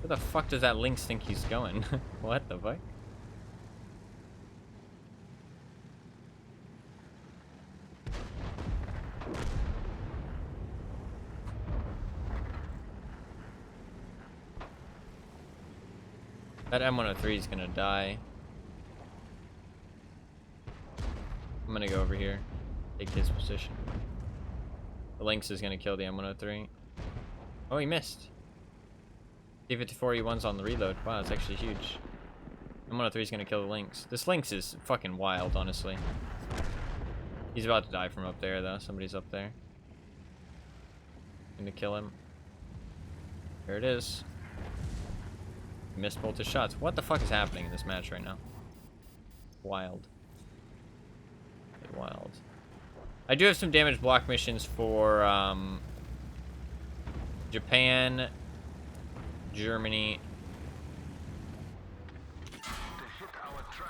Speaker 1: Where the fuck does that Lynx think he's going? What the fuck? That M103 is gonna die. I'm gonna go over here, take his position. The Lynx is gonna kill the M103. Oh, he missed. T-54E1's on the reload. Wow, that's actually huge. M103 is gonna kill the Lynx. This Lynx is fucking wild, honestly. He's about to die from up there, though. Somebody's up there. Gonna kill him. There it is. He missed both his shots. What the fuck is happening in this match right now? Wild. Wild. I do have some damage block missions for Japan, Germany.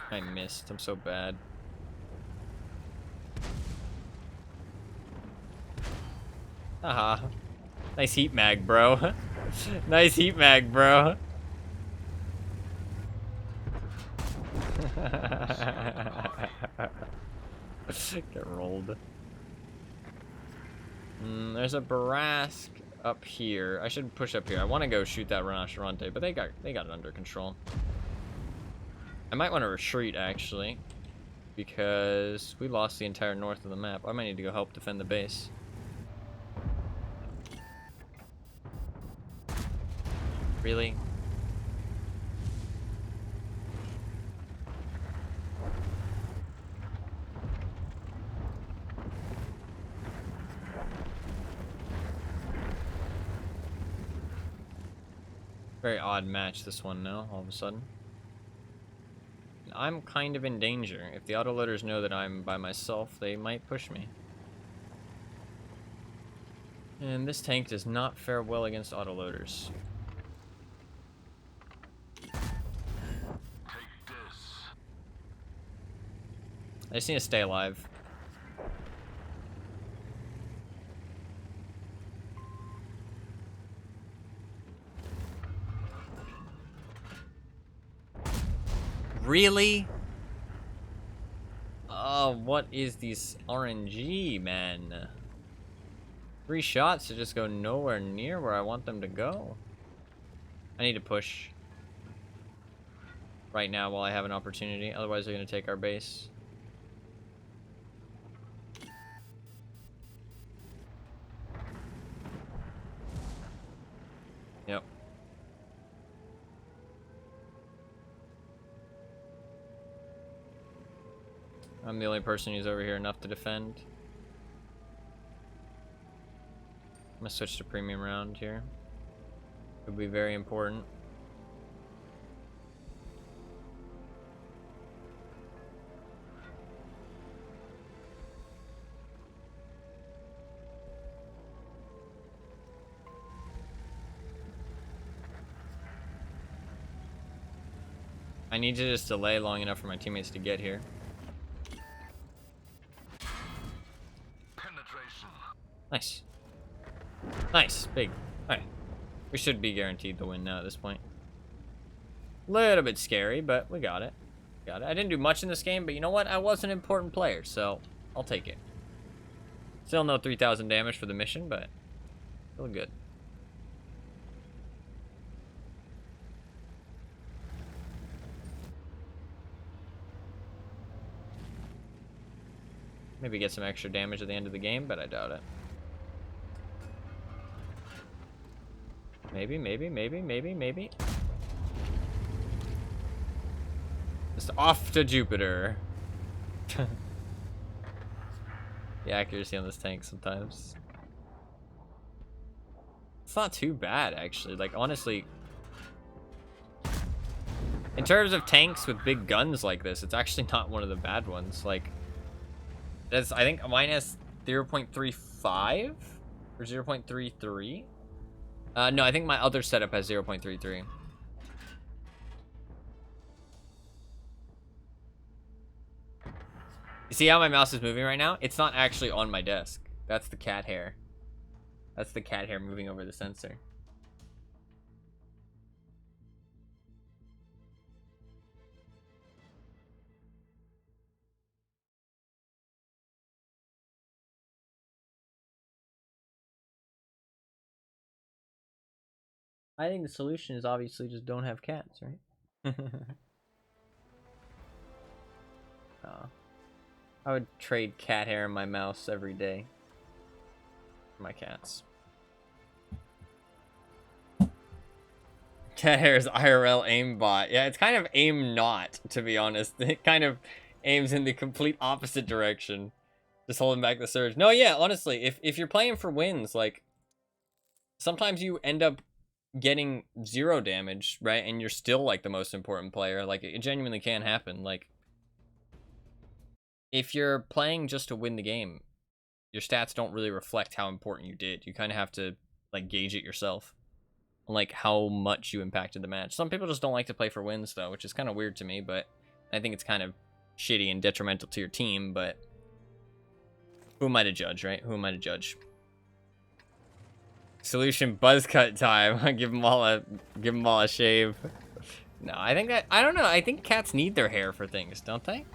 Speaker 1: I missed. I'm so bad. Haha. Nice heat mag, bro. Nice heat mag, bro. Get rolled. There's a Barask up here. I should push up here. I want to go shoot that Rinoceronte, but they got it under control. I might want to retreat actually, because we lost the entire north of the map. I might need to go help defend the base. Really? Very odd match, this one now, all of a sudden. I'm kind of in danger. If the autoloaders know that I'm by myself, they might push me. And this tank does not fare well against autoloaders.
Speaker 2: Take this.
Speaker 1: I just need to stay alive. Really? Oh, what is this RNG, man? 3 shots to just go nowhere near where I want them to go. I need to push right now while I have an opportunity. Otherwise, they're going to take our base. Yep. I'm the only person who's over here enough to defend. I'm gonna switch to premium round here. It would be very important. I need to just delay long enough for my teammates to get here.
Speaker 2: Penetration.
Speaker 1: Nice. Nice. Big. Alright. We should be guaranteed the win now at this point. Little bit scary, but we got it. Got it. I didn't do much in this game, but you know what? I was an important player, so I'll take it. Still no 3,000 damage for the mission, but still good. Maybe get some extra damage at the end of the game, but I doubt it. Maybe, maybe, maybe, maybe, maybe. Just off to Jupiter. The accuracy on this tank sometimes. It's not too bad, actually. Like, honestly, in terms of tanks with big guns like this, it's actually not one of the bad ones. Like, that's, I think mine has 0.35 or 0.33. No, I think my other setup has 0.33. You see how my mouse is moving right now? It's not actually on my desk. That's the cat hair. That's the cat hair moving over the sensor. I think the solution is obviously just don't have cats, right? I would trade cat hair and my mouse every day for my cats. Cat hair is IRL aimbot. Yeah, it's kind of aim not, to be honest. It kind of aims in the complete opposite direction. Just holding back the surge. No, yeah, honestly, if you're playing for wins, like, sometimes you end up getting 0 damage, right? And you're still, like, the most important player. Like, it genuinely can happen. Like, if you're playing just to win the game, your stats don't really reflect how important you did. You kind of have to, like, gauge it yourself. Like, how much you impacted the match. Some people just don't like to play for wins, though, which is kind of weird to me, but I think it's kind of shitty and detrimental to your team, but who am I to judge, right? Who am I to judge? Solution buzz cut time. give them all a shave. No, I don't know. I think cats need their hair for things, don't they?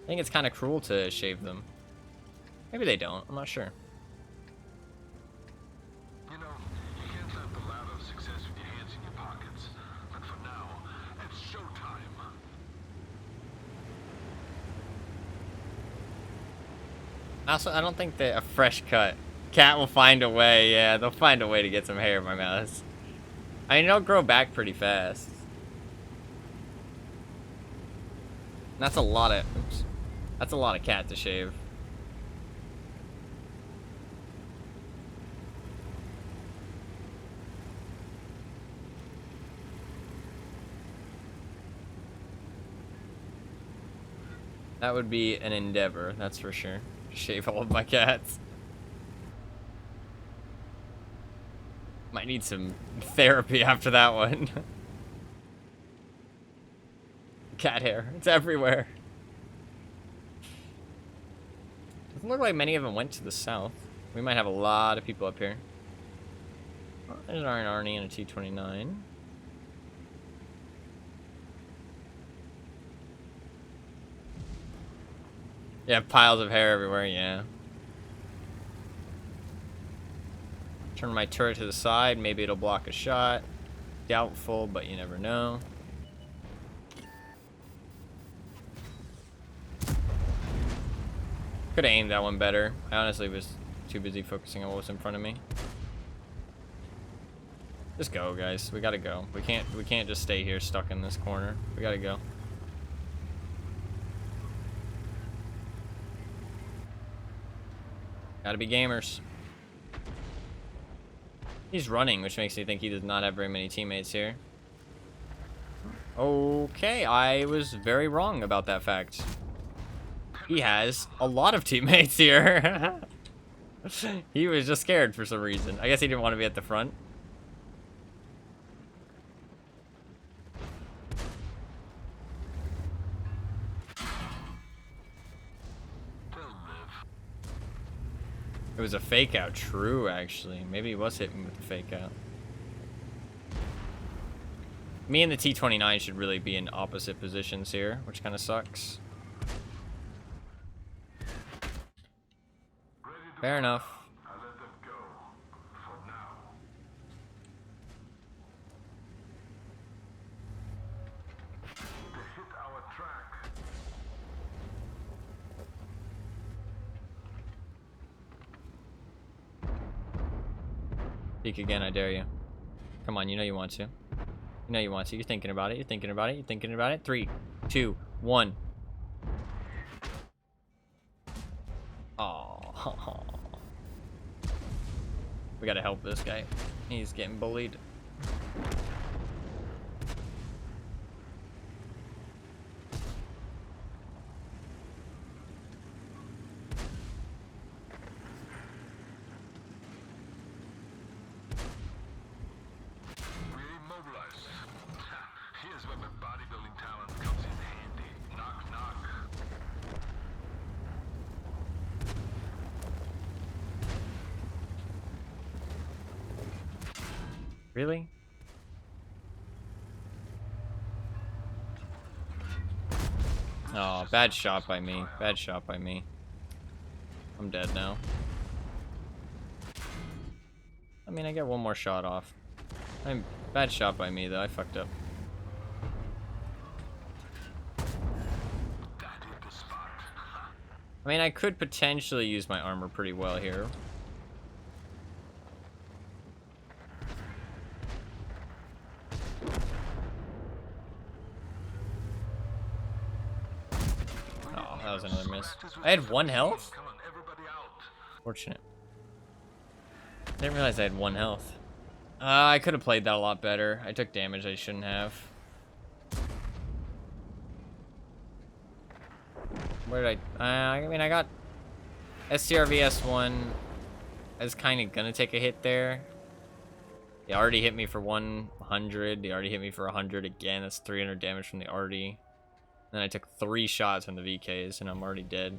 Speaker 1: I think it's kind of cruel to shave them. Maybe they don't. I'm not sure.
Speaker 2: You know, you can't have the ladder of success with your hands in your pockets. But for now, it's showtime.
Speaker 1: Also, I don't think that a fresh cut cat will find a way. Yeah, they'll find a way to get some hair in my mouse. I mean, it'll grow back pretty fast. That's a lot of... Oops. That's a lot of cat to shave. That would be an endeavor, that's for sure. Shave all of my cats. Might need some therapy after that one. Cat hair, it's everywhere. Doesn't look like many of them went to the south. We might have a lot of people up here. Oh, there's an Arnie and a T-29. Yeah, piles of hair everywhere, yeah. Turn my turret to the side, maybe it'll block a shot. Doubtful, but you never know. Could have aimed that one better. I honestly was too busy focusing on what was in front of me. Just go, guys. We gotta go. We can't just stay here stuck in this corner. We gotta go. Gotta be gamers. He's running, which makes me think he does not have very many teammates here. Okay, I was very wrong about that fact. He has a lot of teammates here. He was just scared for some reason. I guess he didn't want to be at the front. It was a fake out. True, actually. Maybe he was hitting with the fake out. Me and the T-29 should really be in opposite positions here, which kind of sucks. Fair enough.
Speaker 2: I let them go. For now. They hit our track.
Speaker 1: Peek again, I dare you. Come on, you know you want to. You know you want to. You're thinking about it. You're thinking about it. You're thinking about it. 3, 2, 1. Oh. We gotta help this guy. He's getting bullied.
Speaker 2: We're immobilized. Here's where my bodybuilding talent comes in handy. Knock, knock.
Speaker 1: Really? Oh, bad shot by me. Bad shot by me. I'm dead now. I mean, I get one more shot off. Bad shot by me, though. I fucked up. I mean, I could potentially use my armor pretty well here. Oh, that was another miss. I had 1 health?
Speaker 2: Come on, everybody out.
Speaker 1: Fortunate. Didn't realize I had 1 health. I could have played that a lot better. I took damage I shouldn't have. Where did I mean, I got SCRVS1. I was kind of gonna take a hit there. They already hit me for 100. They already hit me for 100 again. That's 300 damage from the arty. Then I took 3 shots from the VKs, and I'm already dead.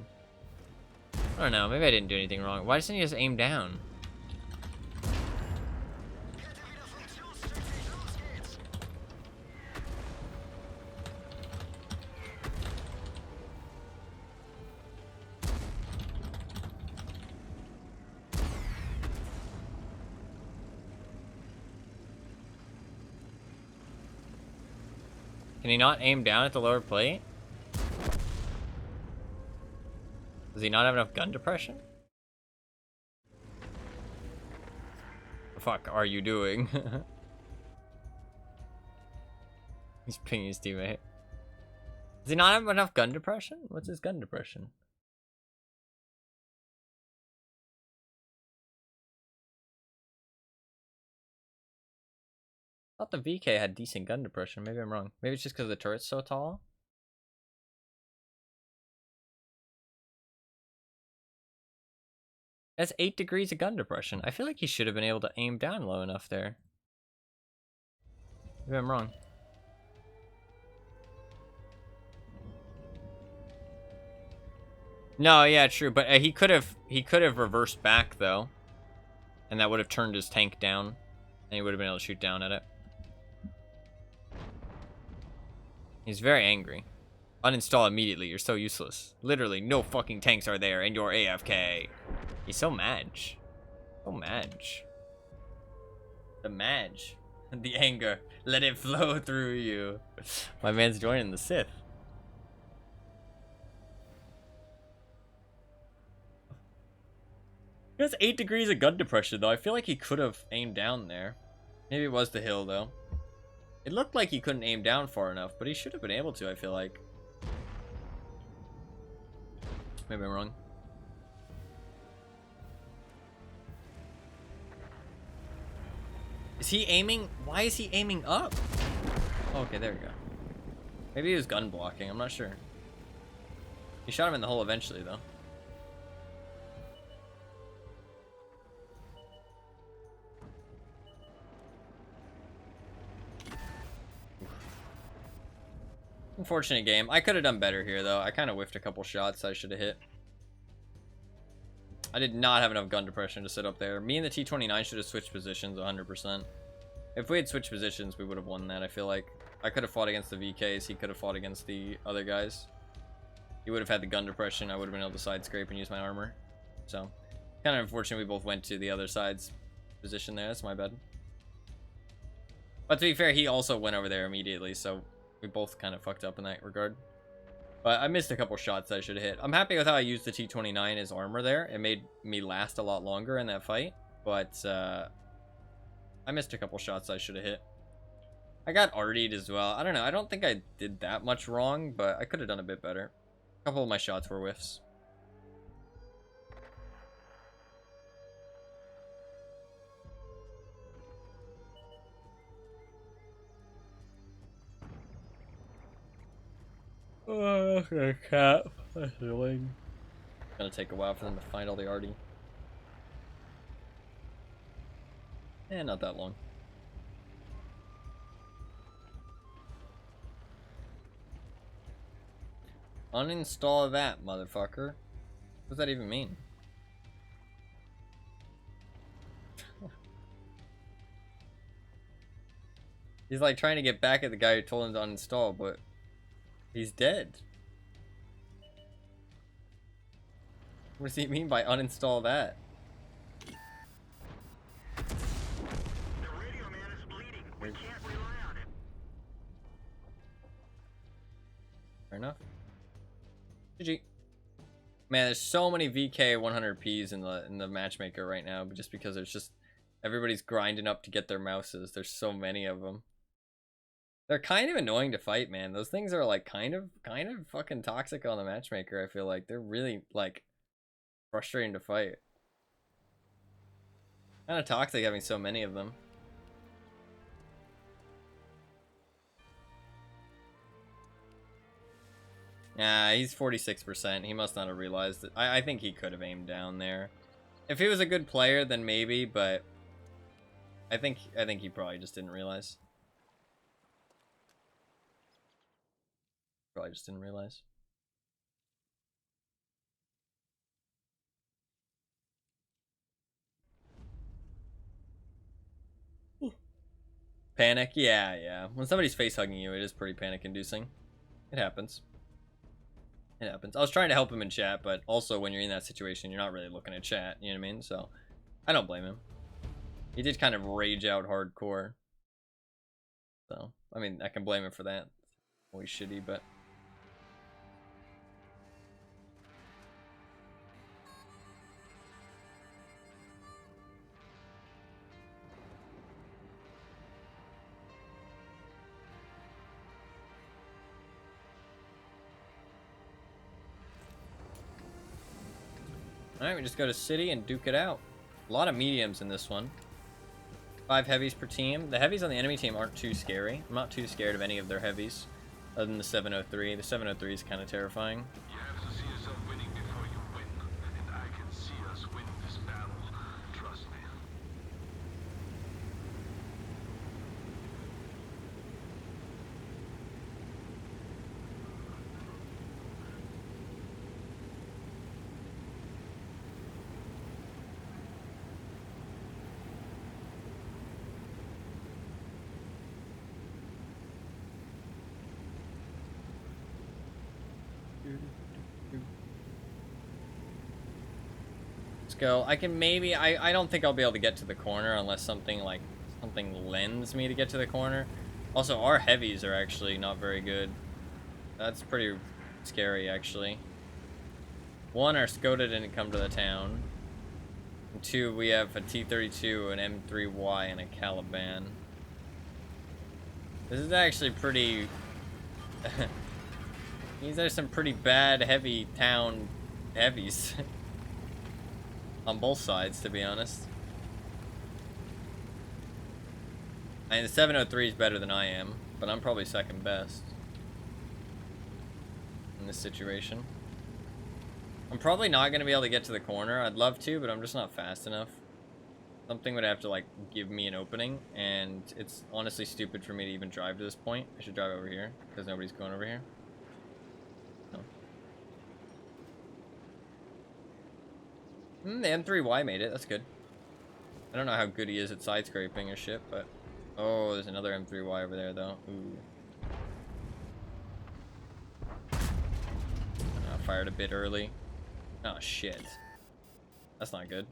Speaker 1: I don't know. Maybe I didn't do anything wrong. Why doesn't he just aim down? Can he not aim down at the lower plate? Does he not have enough gun depression? What the fuck are you doing? He's pinging his teammate. Does he not have enough gun depression? What's his gun depression? I thought the VK had decent gun depression. Maybe I'm wrong. Maybe it's just because the turret's so tall. That's 8 degrees of gun depression. I feel like he should have been able to aim down low enough there. Maybe I'm wrong. No, yeah, true. But he could have reversed back though, and that would have turned his tank down, and he would have been able to shoot down at it. He's very angry. Uninstall immediately. You're so useless. Literally, no fucking tanks are there, and you're AFK. He's so mad. So mad. The madge. The anger. Let it flow through you. My man's joining the Sith. He has 8 degrees of gun depression, though. I feel like he could have aimed down there. Maybe it was the hill, though. It looked like he couldn't aim down far enough, but he should have been able to, I feel like. Maybe I'm wrong. Is he aiming? Why is he aiming up? Oh, okay, there we go. Maybe he was gun blocking, I'm not sure. He shot him in the hole eventually, though. Unfortunate game. I could have done better here, though. I kind of whiffed a couple shots I should have hit. I did not have enough gun depression to sit up there. Me and the T-29 should have switched positions 100%. If we had switched positions, we would have won that, I feel like. I could have fought against the VKs. He could have fought against the other guys. He would have had the gun depression. I would have been able to side scrape and use my armor. So, kind of unfortunate we both went to the other side's position there. That's my bad. But to be fair, he also went over there immediately, so we both kind of fucked up in that regard. But I missed a couple shots that I should have hit. I'm happy with how I used the T-29 as armor there. It made me last a lot longer in that fight. But I missed a couple shots I should have hit. I got artied as well. I don't know. I don't think I did that much wrong, but I could have done a bit better. A couple of my shots were whiffs. Oh, okay, cat. That's annoying. Gonna take a while for them to find all the arty. Eh, not that long. Uninstall that, motherfucker. What does that even mean? He's like trying to get back at the guy who told him to uninstall, but he's dead. What does he mean by uninstall that?
Speaker 5: The radio man is bleeding. We can't rely on it.
Speaker 1: Fair enough. GG. Man, there's so many VK 100Ps in the matchmaker right now, but just because there's just everybody's grinding up to get their mouses. There's so many of them. They're kind of annoying to fight, man. Those things are like kind of fucking toxic on the matchmaker. I feel like they're really like frustrating to fight. Kind of toxic having so many of them. Nah, he's 46%. He must not have realized it. I think he could have aimed down there. If he was a good player, then maybe, but I think he probably just didn't realize. Probably just didn't realize. Panic? Yeah. When somebody's face hugging you, it is pretty panic inducing. It happens. It happens. I was trying to help him in chat, but also when you're in that situation, you're not really looking at chat, you know what I mean? So, I don't blame him. He did kind of rage out hardcore. So, I mean, I can blame him for that. Always shitty, but... Alright, we just go to city and duke it out. A lot of mediums in this one. 5 heavies per team. The heavies on the enemy team aren't too scary. I'm not too scared of any of their heavies, other than the 703. The 703 is kind of terrifying.
Speaker 2: You have to see yourself winning before you win. And I can see us win this battle. Trust me.
Speaker 1: Let's go. I can maybe... I don't think I'll be able to get to the corner unless something lends me to get to the corner. Also, our heavies are actually not very good. That's pretty scary, actually. 1, our Skoda didn't come to the town. And 2, we have a T-32, an M3Y, and a Caliban. This is actually pretty... These are some pretty bad heavy town heavies. On both sides, to be honest. I mean, the 703 is better than I am, but I'm probably second best in this situation. I'm probably not going to be able to get to the corner. I'd love to, but I'm just not fast enough. Something would have to, like, give me an opening, and it's honestly stupid for me to even drive to this point. I should drive over here, because nobody's going over here. The M3Y made it. That's good. I don't know how good he is at side scraping or shit, but... Oh, there's another M3Y over there, though. Ooh. Fired a bit early. Oh, shit. That's not good.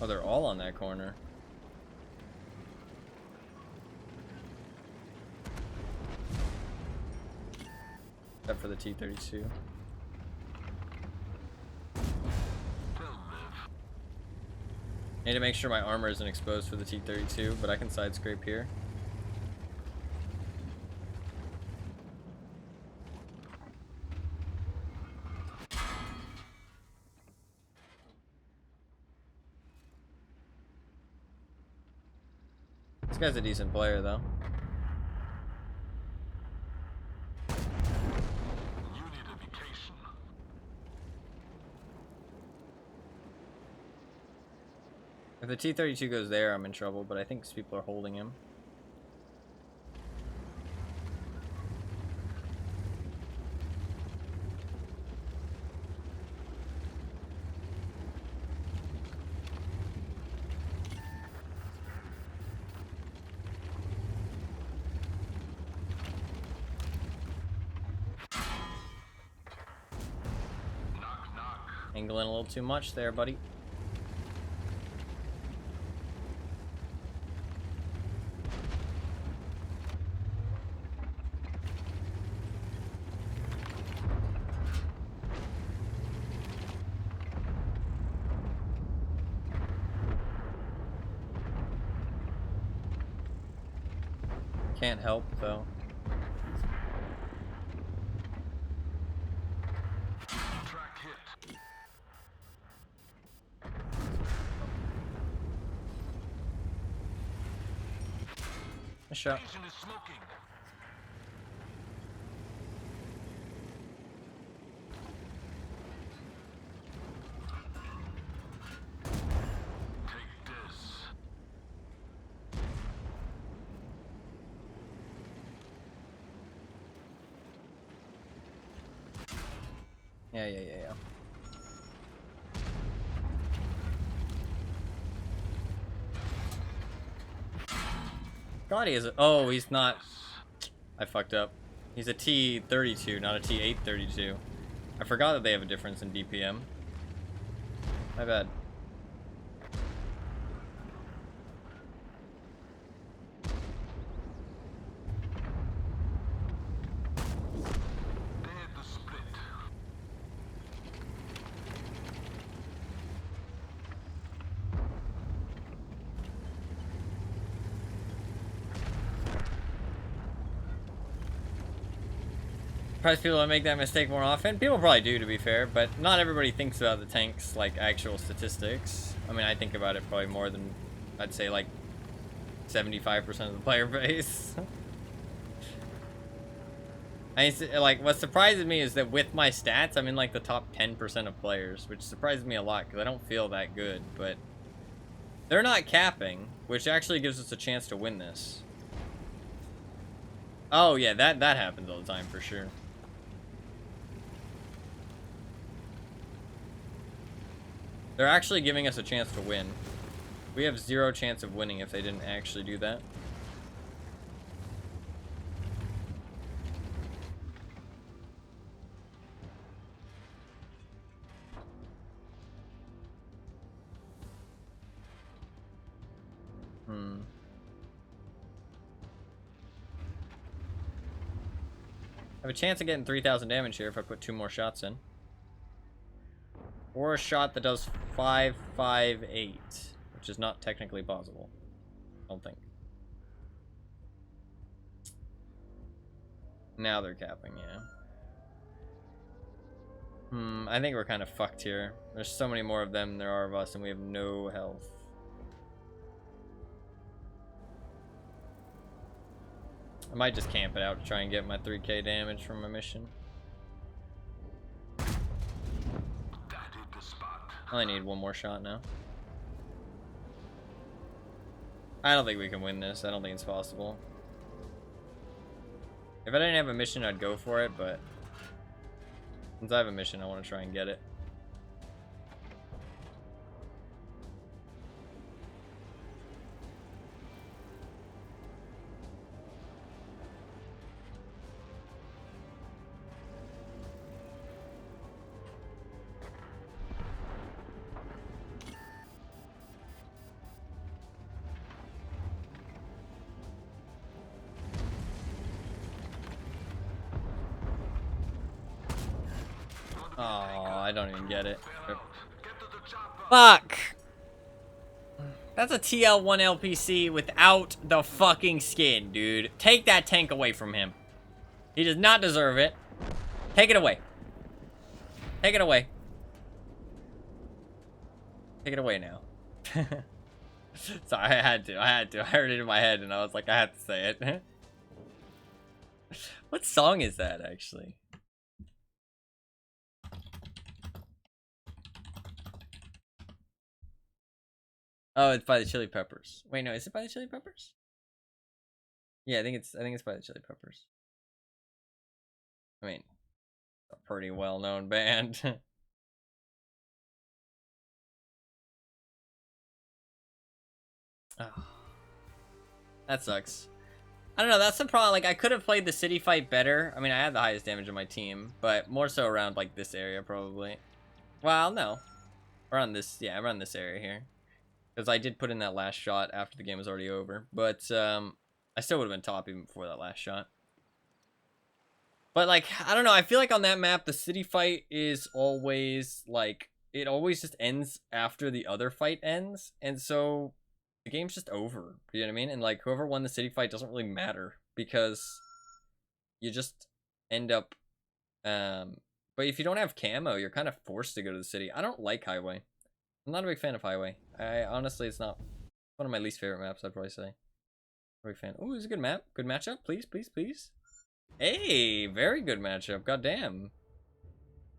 Speaker 1: Oh, they're all on that corner. Except for the T-32. Need to make sure my armor isn't exposed for the T-32, but I can side scrape here. This guy's a decent player, though. If the T-32 goes there, I'm in trouble, but I think people are holding him. Angling a little too much there, buddy. Can't help, though.
Speaker 2: Track hit.
Speaker 1: A shot.
Speaker 2: Station is smoking. Take this.
Speaker 1: Yeah. God, he is. Oh, he's not. I fucked up. He's a T32, not a T832. I forgot that they have a difference in DPM. My bad.
Speaker 2: They had the split.
Speaker 1: Probably people that make that mistake more often. People probably do, to be fair, but not everybody thinks about the tanks like actual statistics. I mean, I think about it probably more than, I'd say, like 75% of the player base. I mean, like, what surprises me is that with my stats, I'm in like the top 10% of players, which surprises me a lot because I don't feel that good, but they're not capping, which actually gives us a chance to win this. Oh yeah, that happens all the time for sure. They're actually giving us a chance to win. We have 0 chance of winning if they didn't actually do that. I have a chance of getting 3,000 damage here if I put 2 more shots in. Or a shot that does 558, which is not technically possible. I don't think. Now they're capping, yeah. I think we're kind of fucked here. There's so many more of them than there are of us, and we have no health. I might just camp it out to try and get my 3k damage from my mission.
Speaker 2: That hit the spot.
Speaker 1: I only need 1 more shot now. I don't think we can win this. I don't think it's possible. If I didn't have a mission, I'd go for it, but since I have a mission, I want to try and get it. Oh, I don't even get it.
Speaker 2: Get to the chopper.
Speaker 1: Fuck! That's a TL1 LPC without the fucking skin, dude. Take that tank away from him. He does not deserve it. Take it away. Take it away. Take it away now. Sorry, I had to. I heard it in my head and I was like, I had to say it. What song is that, actually? Oh, it's by the Chili Peppers. Wait, no, is it by the Chili Peppers? Yeah, I think it's by the Chili Peppers. I mean, a pretty well-known band. Oh, that sucks. I don't know, that's the problem. Like, I could have played the city fight better. I mean, I had the highest damage on my team, but more so around, like, this area, probably. Well, no. Around this, yeah, around this area here. Because I did put in that last shot after the game was already over. But, I still would have been top even before that last shot. But, like, I don't know. I feel like on that map, the city fight is always, like, it always just ends after the other fight ends. And so, the game's just over. You know what I mean? And, like, whoever won the city fight doesn't really matter. Because you just end up, but if you don't have camo, you're kind of forced to go to the city. I don't like Highway. I'm not a big fan of Highway. I honestly, it's not one of my least favorite maps, I'd probably say. Big fan. Oh, it's a good map. Good matchup. Please, please, please. Hey, very good matchup. Goddamn.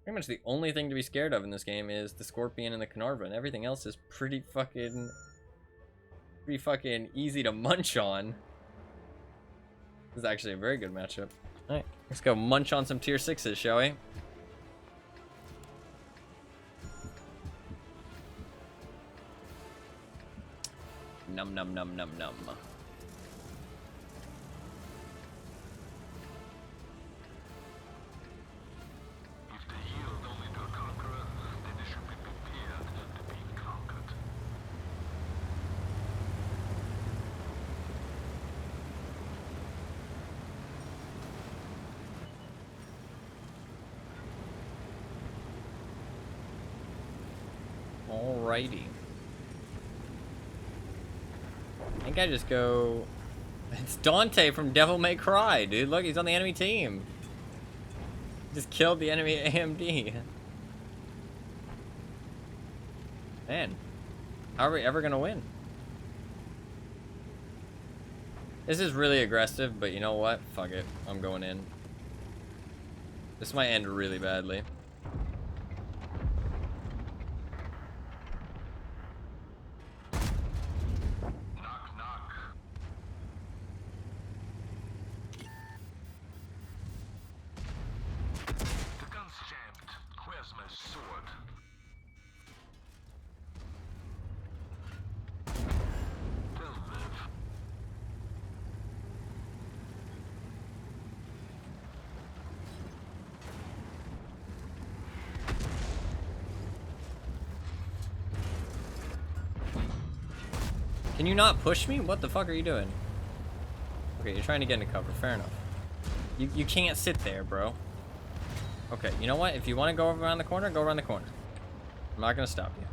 Speaker 1: Pretty much the only thing to be scared of in this game is the Scorpion and the Carnarvon. Everything else is pretty fucking easy to munch on. This is actually a very good matchup. Alright, let's go munch on some tier 6s, shall we? Num num num num num.
Speaker 2: If they yield only to a conqueror, then they should be prepared to be conquered.
Speaker 1: Alrighty. I think I just go... It's Dante from Devil May Cry, dude. Look, he's on the enemy team. Just killed the enemy AMD. Man. How are we ever gonna win? This is really aggressive, but you know what? Fuck it. I'm going in. This might end really badly.
Speaker 2: Knock, knock. The gun's jammed. Where's my sword? They'll live.
Speaker 1: Can you not push me? What the fuck are you doing? Okay, you're trying to get into cover. Fair enough. You can't sit there, bro. Okay, you know what? If you want to go around the corner, go around the corner. I'm not gonna stop you.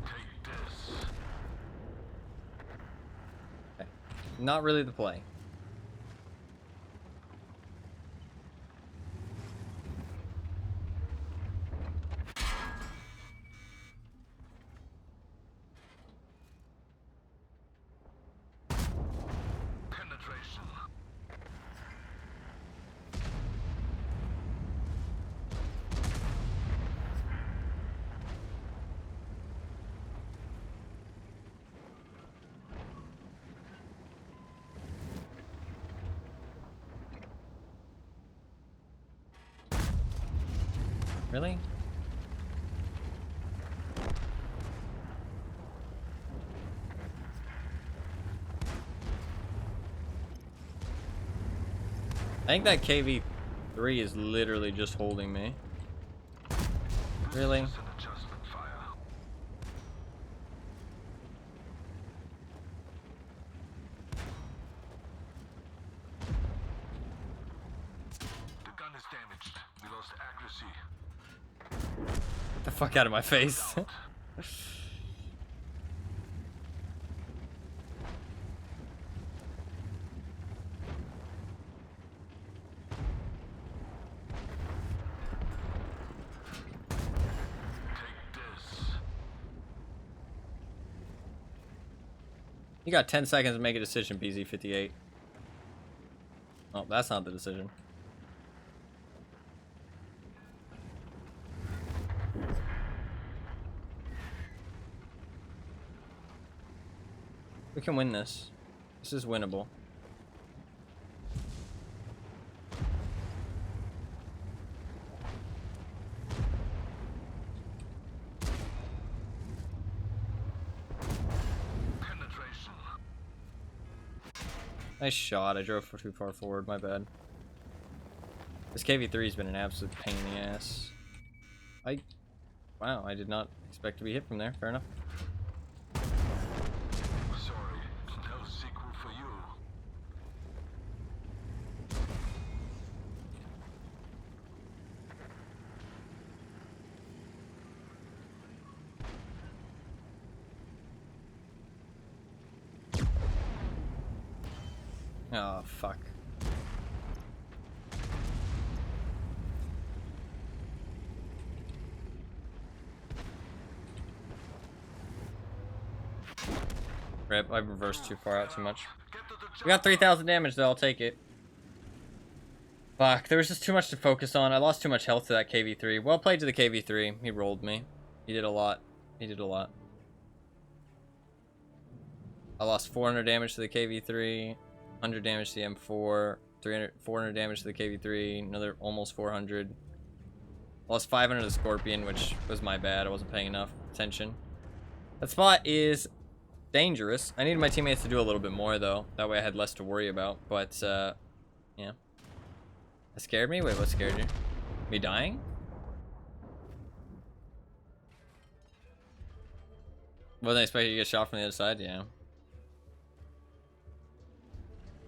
Speaker 2: Take this.
Speaker 1: Okay. Not really the play.
Speaker 2: Penetration.
Speaker 1: Really? I think that KV-3 is literally just holding me. Really?
Speaker 2: This is an adjustment fire. The gun is damaged. We lost accuracy.
Speaker 1: Get the fuck out of my face.
Speaker 2: Take this.
Speaker 1: You got 10 seconds to make a decision, BZ58. Oh, that's not the decision. We can win this. This is winnable.
Speaker 2: Penetration.
Speaker 1: Nice shot. I drove too far forward. My bad. This KV-3 has been an absolute pain in the ass. Wow, I did not expect to be hit from there. Fair enough.
Speaker 2: Sorry, no sequel for you.
Speaker 1: Oh, fuck. Rip, I reversed too far out too much.
Speaker 2: Get to the
Speaker 1: We got 3,000 damage though, I'll take it. Fuck, there was just too much to focus on. I lost too much health to that KV-3. Well played to the KV-3. He rolled me. He did a lot. He did a lot. I lost 400 damage to the KV-3, 100 damage to the M4, 400 damage to the KV-3, another almost 400. Lost 500 to the Scorpion, which was my bad. I wasn't paying enough attention. That spot is dangerous. I needed my teammates to do a little bit more, though. That way I had less to worry about. But, yeah. That scared me? Wait, what scared you? Me dying? Wasn't expecting to get shot from the other side? Yeah.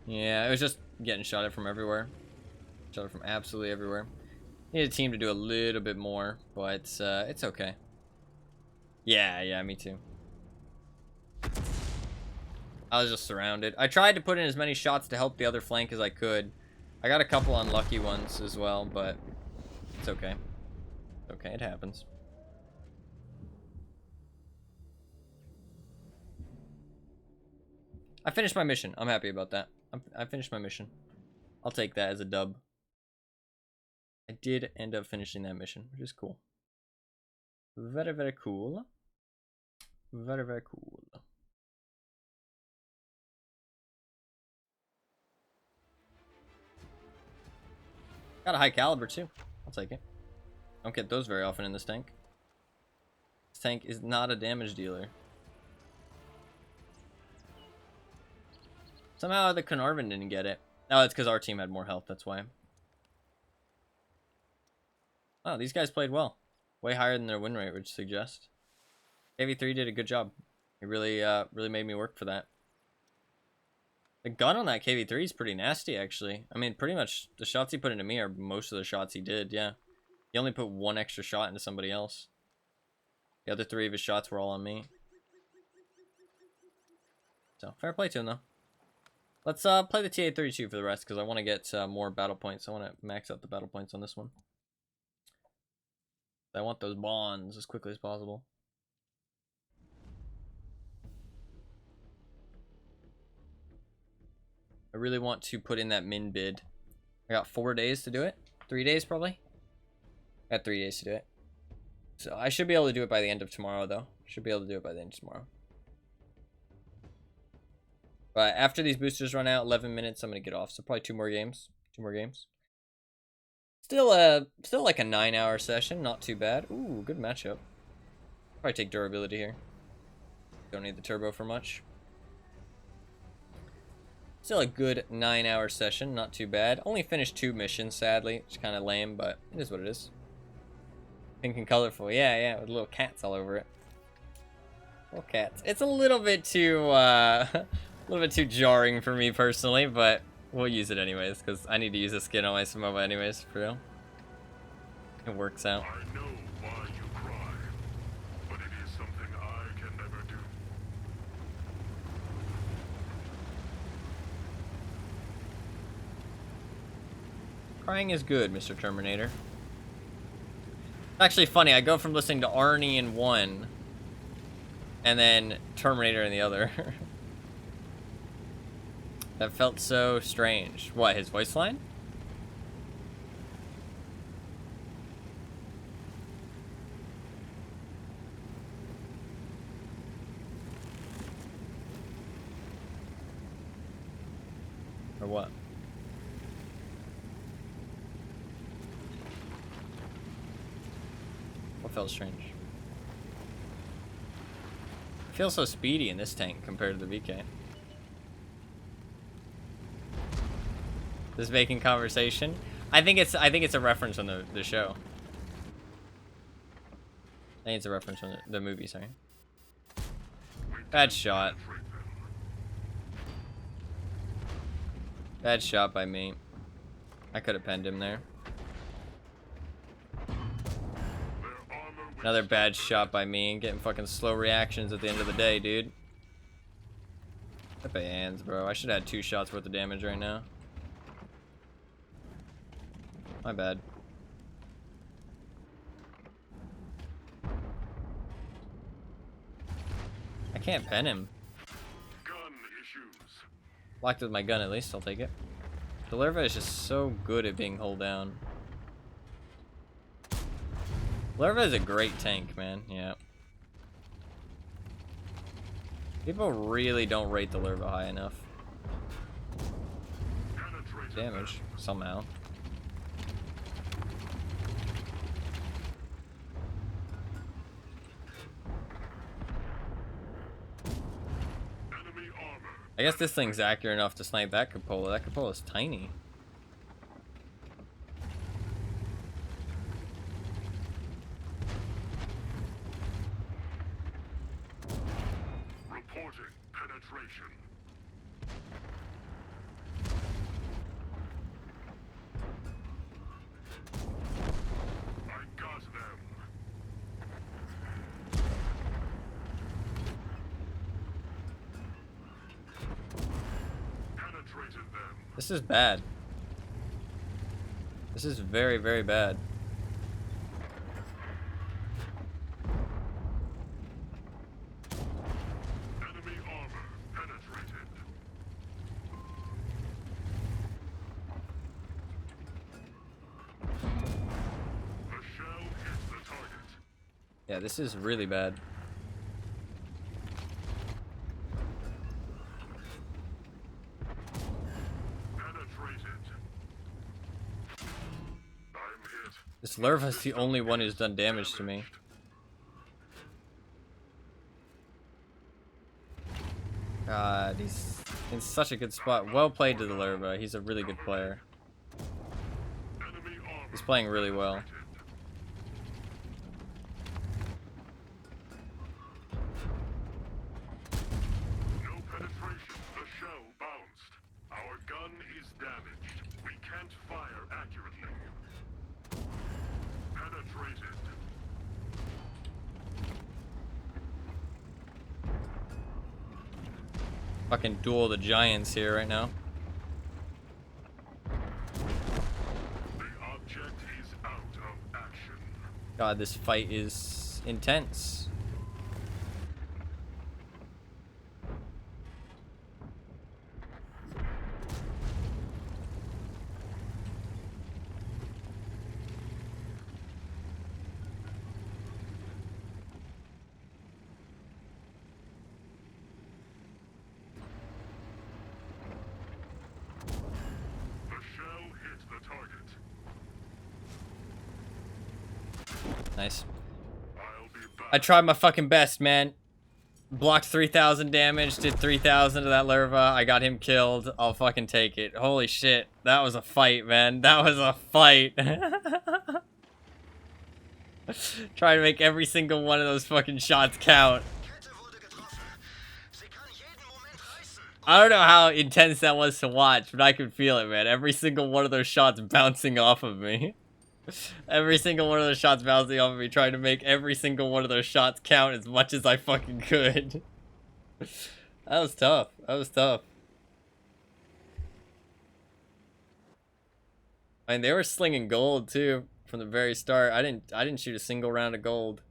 Speaker 1: Yeah, it was just getting shot at from everywhere. Shot at from absolutely everywhere. Need a team to do a little bit more, but it's okay. Yeah, me too. I was just surrounded. I tried to put in as many shots to help the other flank as I could. I got a couple unlucky ones as well, but it's okay. It's okay, it happens. I finished my mission. I'm happy about that. I finished my mission. I'll take that as a dub. I did end up finishing that mission, which is cool. Very, very cool. Very, very cool. Got a high caliber too. I'll take it. Don't get those very often in this tank. This tank is not a damage dealer. Somehow the Carnarvon didn't get it. Oh, it's because our team had more health, that's why. Oh, these guys played well. Way higher than their win rate would suggest. KV-3 did a good job. He really made me work for that. The gun on that KV-3 is pretty nasty, actually. I mean, pretty much the shots he put into me are most of the shots he did, yeah. He only put one extra shot into somebody else. The other 3 of his shots were all on me. So, fair play to him, though. Let's play the TA-32 for the rest, because I want to get more battle points. I want to max out the battle points on this one. I want those bonds as quickly as possible. I really want to put in that min bid. I got 4 days to do it. 3 days, probably. I got 3 days to do it. So I should be able to do it by the end of tomorrow, though. Should be able to do it by the end of tomorrow. But after these boosters run out, 11 minutes, I'm going to get off. So probably 2 more games. 2 more games. Still like a 9-hour session. Not too bad. Ooh, good matchup. Probably take durability here. Don't need the turbo for much. Still a good 9-hour session. Not too bad. Only finished 2 missions, sadly. It's kind of lame, but it is what it is. Pink and colorful. Yeah, with little cats all over it. Little cats. It's a little bit too, a little bit too jarring for me personally, but we'll use it anyways, because I need to use a skin on my Samoa anyways, for real. It works out.
Speaker 2: I know why you cry, but it is something I can never do.
Speaker 1: Crying is good, Mr. Terminator. It's actually funny, I go from listening to Arnie in one, and then Terminator in the other. That felt so strange. What, his voice line? Or what? What felt strange? It feels so speedy in this tank compared to the VK. This vacant conversation. I think it's a reference on the show. I think it's a reference on the movie, sorry. Bad shot. Bad shot by me. I could have penned him there. Another bad shot by me and getting fucking slow reactions at the end of the day, dude. Up my hands, bro. I should have had 2 shots worth of damage right now. My bad. I can't pen him.
Speaker 2: Gun issues.
Speaker 1: Locked with my gun at least, I'll take it. The larva is just so good at being hulled down. Larva is a great tank, man. Yeah. People really don't rate the larva high enough. Damage, somehow.
Speaker 2: Enemy armor.
Speaker 1: I guess this thing's accurate enough to snipe that cupola. That cupola's tiny.
Speaker 2: Reporting penetration. I got them. Penetrated them.
Speaker 1: This is bad. This is very, very bad.
Speaker 2: Enemy armor penetrated. The shell hit the target.
Speaker 1: Yeah, this is really bad.
Speaker 2: Penetrated. I'm hit.
Speaker 1: This larva's the only one who's done damage to me. God, he's in such a good spot. Well played to the larva. He's a really good player.
Speaker 2: Enemy armor.
Speaker 1: He's playing really well.
Speaker 2: No penetration. The shell bounced. Our gun is damaged. We can't fire accurately. Penetrated.
Speaker 1: Fucking duel the giants here right now.
Speaker 2: The object is out of action.
Speaker 1: God, this fight is intense.
Speaker 2: The shell hit the target.
Speaker 1: Nice.
Speaker 2: I'll be back.
Speaker 1: I tried my fucking best, man. Blocked 3,000 damage, did 3,000 to that larva. I got him killed. I'll fucking take it. Holy shit. That was a fight, man. That was a fight. Try to make every single one of those fucking shots count. I don't know how intense that was to watch, but I could feel it, man. Every single one of those shots bouncing off of me. Every single one of those shots bouncing off of me, trying to make every single one of those shots count as much as I fucking could. That was tough. That was tough. I mean, they were slinging gold too from the very start. I didn't shoot a single round of gold.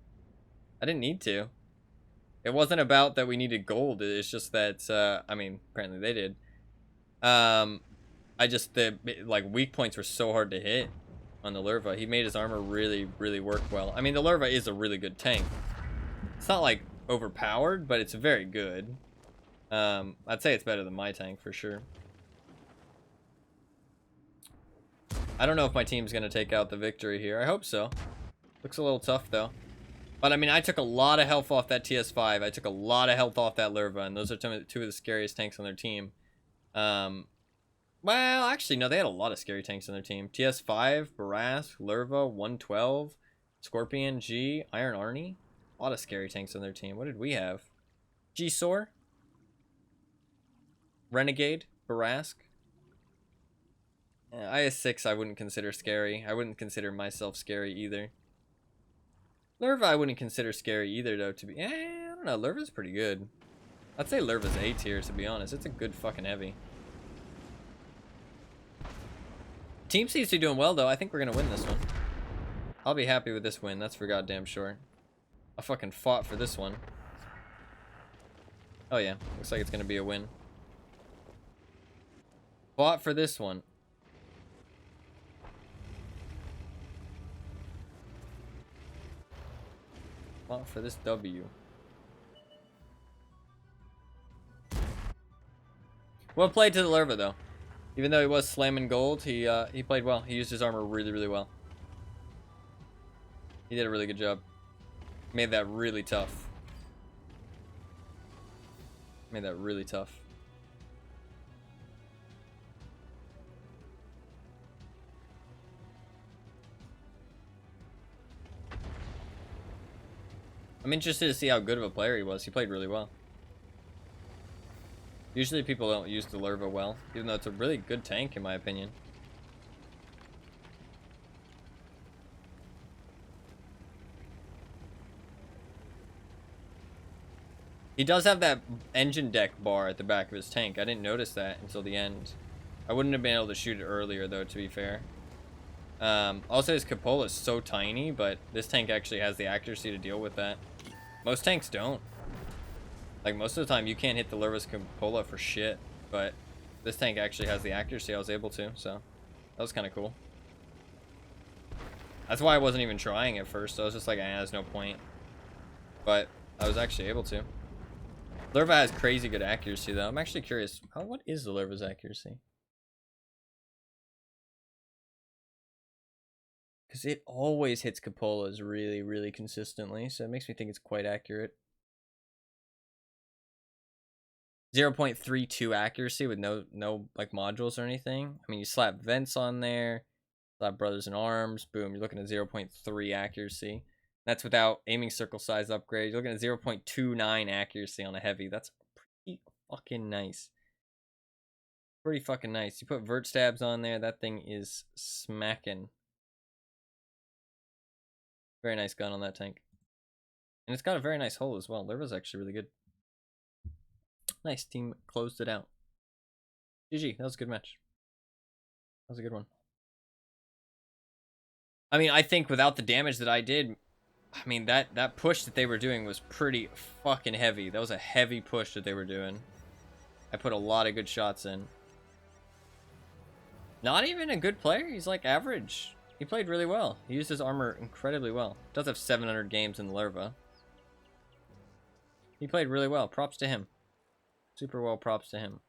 Speaker 1: I didn't need to. It wasn't about that we needed gold. It's just that I mean, apparently they did. Like weak points were so hard to hit on the larva. He made his armor really, really work well. I mean, the larva is a really good tank. It's not like overpowered, but it's very good. I'd say it's better than my tank for sure. I don't know if my team's gonna take out the victory here. I hope so. Looks a little tough though. But I mean, I took a lot of health off that TS5. I took a lot of health off that larva, and those are two of the scariest tanks on their team. Well, actually, no, they had a lot of scary tanks on their team. TS5, Barask, Lerva, 112, Scorpion, G, Iron Arnie. A lot of scary tanks on their team. What did we have? G-Sor, Renegade, Barask. IS-6 I wouldn't consider scary. I wouldn't consider myself scary either. Lerva I wouldn't consider scary either, though, to be... I don't know. Lerva's pretty good. I'd say Lerva's A tier, to be honest. It's a good fucking heavy. Team seems to be doing well, though. I think we're going to win this one. I'll be happy with this win. That's for goddamn sure. I fucking fought for this one. Oh, yeah. Looks like it's going to be a win. Fought for this one. Fought for this W. Well played to the Lerva, though. Even though he was slamming gold, he played well. He used his armor really, really well. He did a really good job. Made that really tough. Made that really tough. I'm interested to see how good of a player he was. He played really well. Usually people don't use the Lerva well, even though it's a really good tank in my opinion. He does have that engine deck bar at the back of his tank. I didn't notice that until the end. I wouldn't have been able to shoot it earlier though, to be fair. Also his cupola is so tiny, but this tank actually has the accuracy to deal with that. Most tanks don't. Like, most of the time, you can't hit the Lerva's cupola for shit. But this tank actually has the accuracy I was able to, so that was kind of cool. That's why I wasn't even trying at first. I was just like, there's no point. But I was actually able to. Lerva has crazy good accuracy, though. I'm actually curious. What is the Lerva's accuracy? Because it always hits cupolas really, really consistently. So it makes me think it's quite accurate. 0.32 accuracy with no like modules or anything. I mean, you slap vents on there, slap brothers in arms, boom, you're looking at 0.3 accuracy. That's without aiming circle size upgrade. You're looking at 0.29 accuracy on a heavy. That's pretty fucking nice. Pretty fucking nice. You put vert stabs on there, that thing is smacking. Very nice gun on that tank. And it's got a very nice hull as well. Lerva's actually really good. Nice, team closed it out. GG, that was a good match. That was a good one. I mean, I think without the damage that I did, I mean, that push that they were doing was pretty fucking heavy. That was a heavy push that they were doing. I put a lot of good shots in. Not even a good player. He's like average. He played really well. He used his armor incredibly well. Does have 700 games in the Lerva. He played really well. Props to him. Super well, props to him.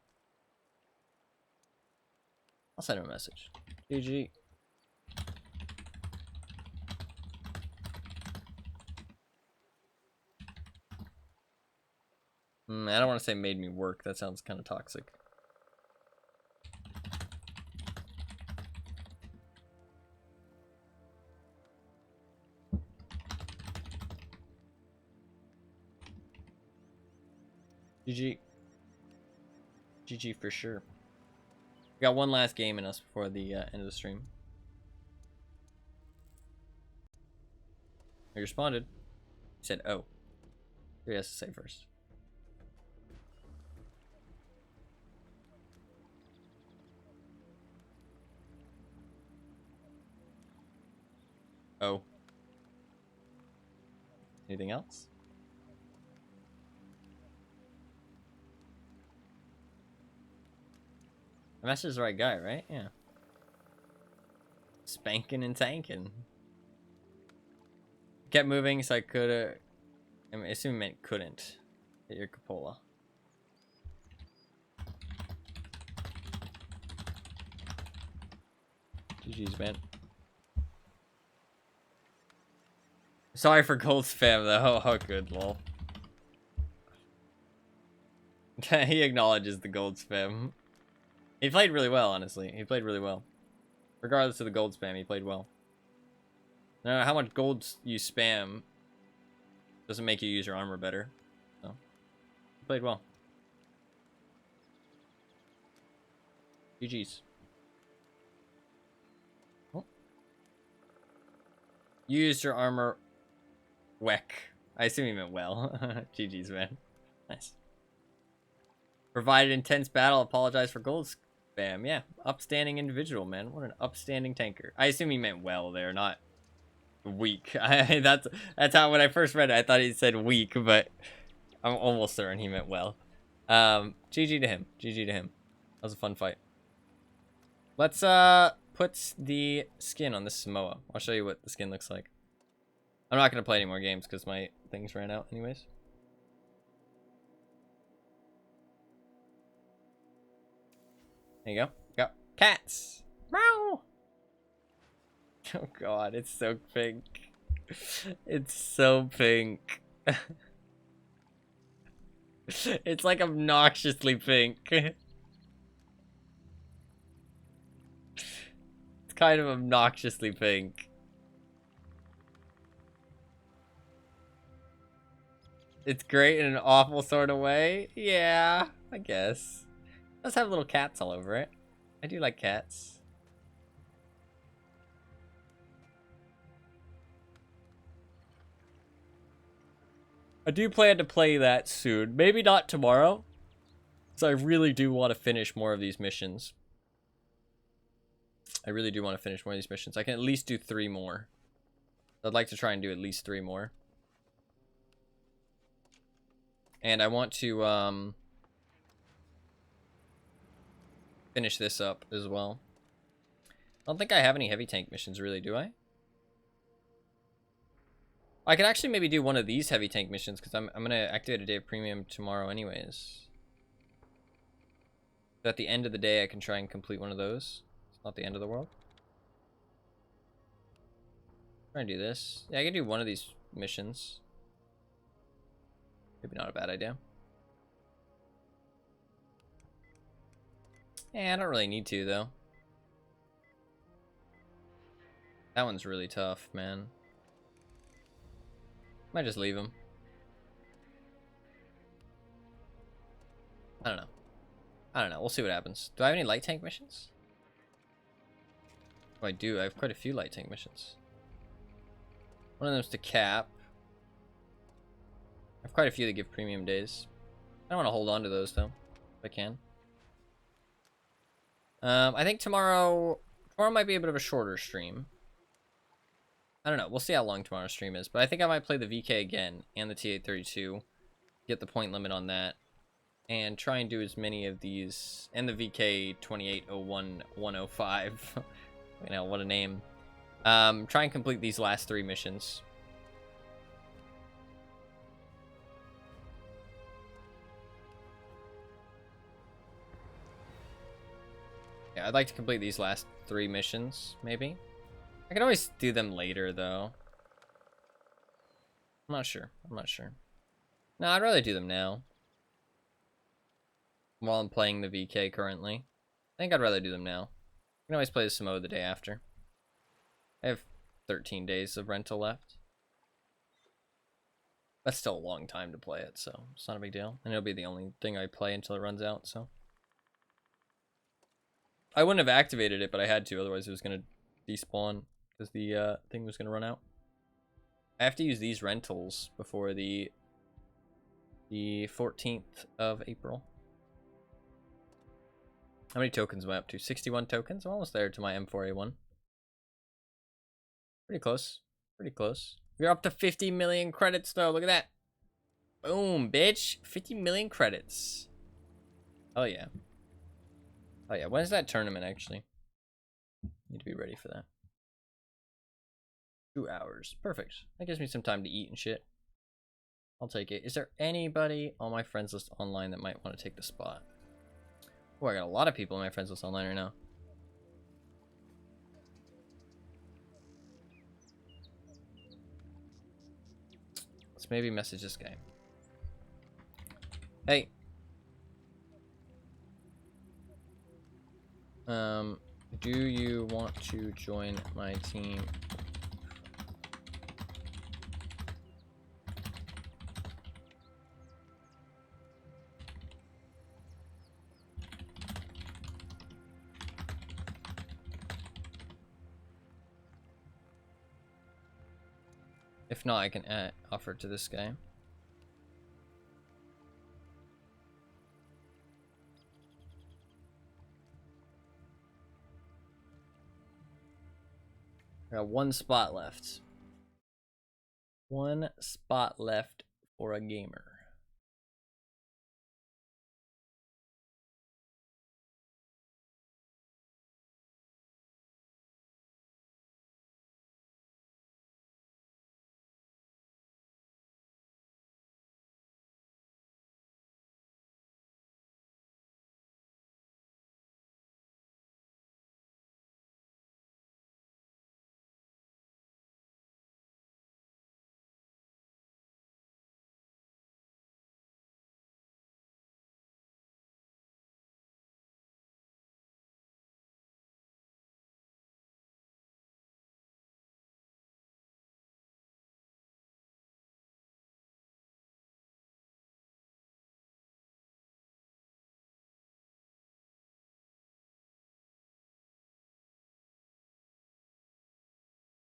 Speaker 1: I'll send him a message. GG. I don't want to say made me work. That sounds kind of toxic. GG. GG for sure. We got one last game in us before the end of the stream. He responded. He said, oh. He has to say first. Oh. Anything else? I messaged the right guy, right? Yeah. Spanking and tanking. Kept moving, so I could I assume it meant couldn't hit your cupola. GG's, man. Sorry for gold spam, though. Oh, good, lol. He acknowledges the gold spam. He played really well, honestly. He played really well. Regardless of the gold spam, he played well. No matter how much gold you spam, doesn't make you use your armor better. So, he played well. GG's. Oh. Used your armor weck. I assume he meant well. GG's, man. Nice. Provided intense battle, apologize for gold spam. Yeah, upstanding individual, man. What an upstanding tanker. I assume he meant well there, not weak. That's how, when I first read it, I thought he said weak, but I'm almost certain he meant well. GG to him. GG to him. That was a fun fight. Let's put the skin on this Samoa. I'll show you what the skin looks like. I'm not gonna play any more games because my things ran out anyways. There you go. Go. Cats! Meow! Oh god, it's so pink. It's so pink. It's like obnoxiously pink. It's kind of obnoxiously pink. It's great in an awful sort of way. Yeah, I guess. It does have little cats all over it. I do like cats. I do plan to play that soon. Maybe not tomorrow. Because I really do want to finish more of these missions. I really do want to finish more of these missions. I can at least do 3 more. I'd like to try and do at least 3 more. And I want to finish this up as well. I don't think I have any heavy tank missions really, do I? I could actually maybe do one of these heavy tank missions because I'm going to activate a day of premium tomorrow anyways. So at the end of the day, I can try and complete one of those. It's not the end of the world. Try and do this. Yeah, I can do one of these missions. Maybe not a bad idea. Yeah, I don't really need to, though. That one's really tough, man. Might just leave him. I don't know. I don't know. We'll see what happens. Do I have any light tank missions? Oh, I do. I have quite a few light tank missions. One of them's to cap. I have quite a few that give premium days. I don't want to hold on to those, though, if I can. I think tomorrow might be a bit of a shorter stream. I don't know. We'll see how long tomorrow's stream is. But I think I might play the VK again and the T832. Get the point limit on that. And try and do as many of these. And the VK 2801-105. You know, what a name. Try and complete these last 3 missions. Yeah, I'd like to complete these last 3 missions, maybe. I can always do them later, though. I'm not sure. I'm not sure. No, I'd rather do them now. While I'm playing the VK currently. I think I'd rather do them now. I can always play the Samoa the day after. I have 13 days of rental left. That's still a long time to play it, so it's not a big deal. And it'll be the only thing I play until it runs out, so. I wouldn't have activated it, but I had to, otherwise it was going to despawn. Because the thing was going to run out. I have to use these rentals before the 14th of April. How many tokens am I up to? 61 tokens? I'm almost there to my M4A1. Pretty close. Pretty close. We're up to 50 million credits, though. Look at that. Boom, bitch. 50 million credits. Oh, yeah. Oh, yeah. When is that tournament, actually? Need to be ready for that. 2 hours. Perfect. That gives me some time to eat and shit. I'll take it. Is there anybody on my friends list online that might want to take the spot? Oh, I got a lot of people on my friends list online right now. Let's maybe message this guy. Hey. Do you want to join my team? If not, I can offer it to this guy. I got one spot left. One spot left for a gamer.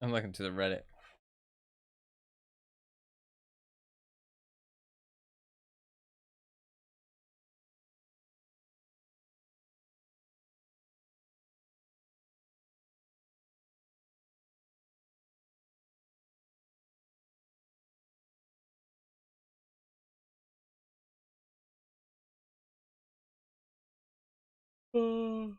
Speaker 1: I'm looking to the Reddit. Hmm.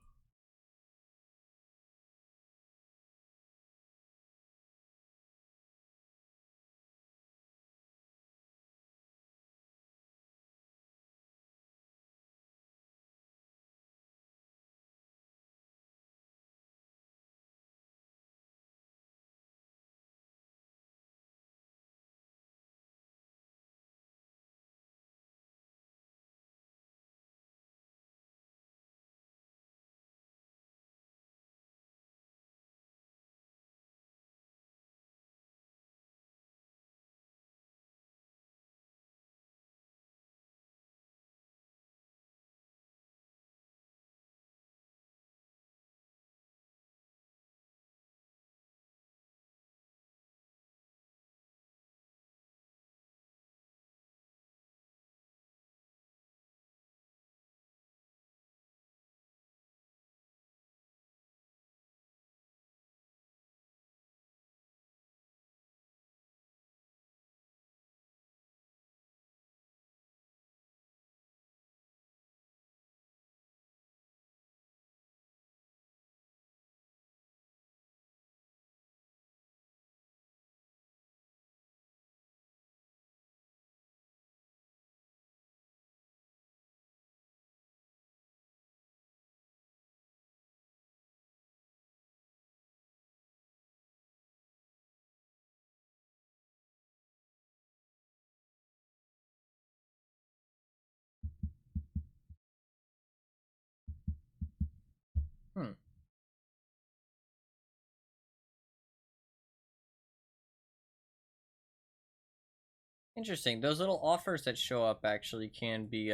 Speaker 1: Interesting. Those little offers that show up actually can be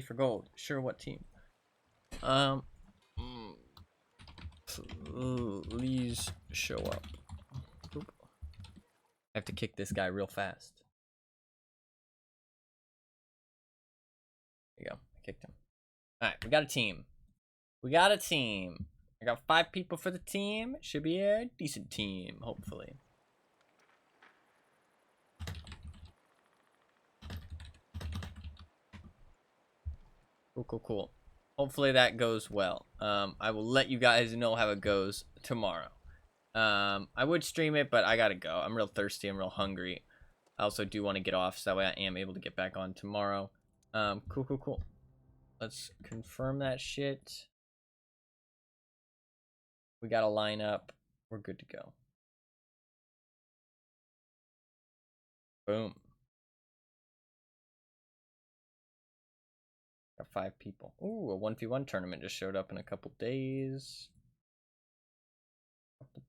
Speaker 1: for gold. Sure, what team? Um, please show up. Oop. I have to kick this guy real fast. There you go. I kicked him. All right, we got a team. We got a team. I got 5 people for the team. Should be a decent team, hopefully. Cool, cool, cool. Hopefully that goes well. I will let you guys know how it goes tomorrow. I would stream it, but I gotta go. I'm real thirsty. I'm real hungry. I also do want to get off, so that way I am able to get back on tomorrow. Cool, cool, cool. Let's confirm that shit. We got a lineup. We're good to go. Boom. Got 5 people. Ooh, a 1v1 tournament just showed up in a couple days. Couple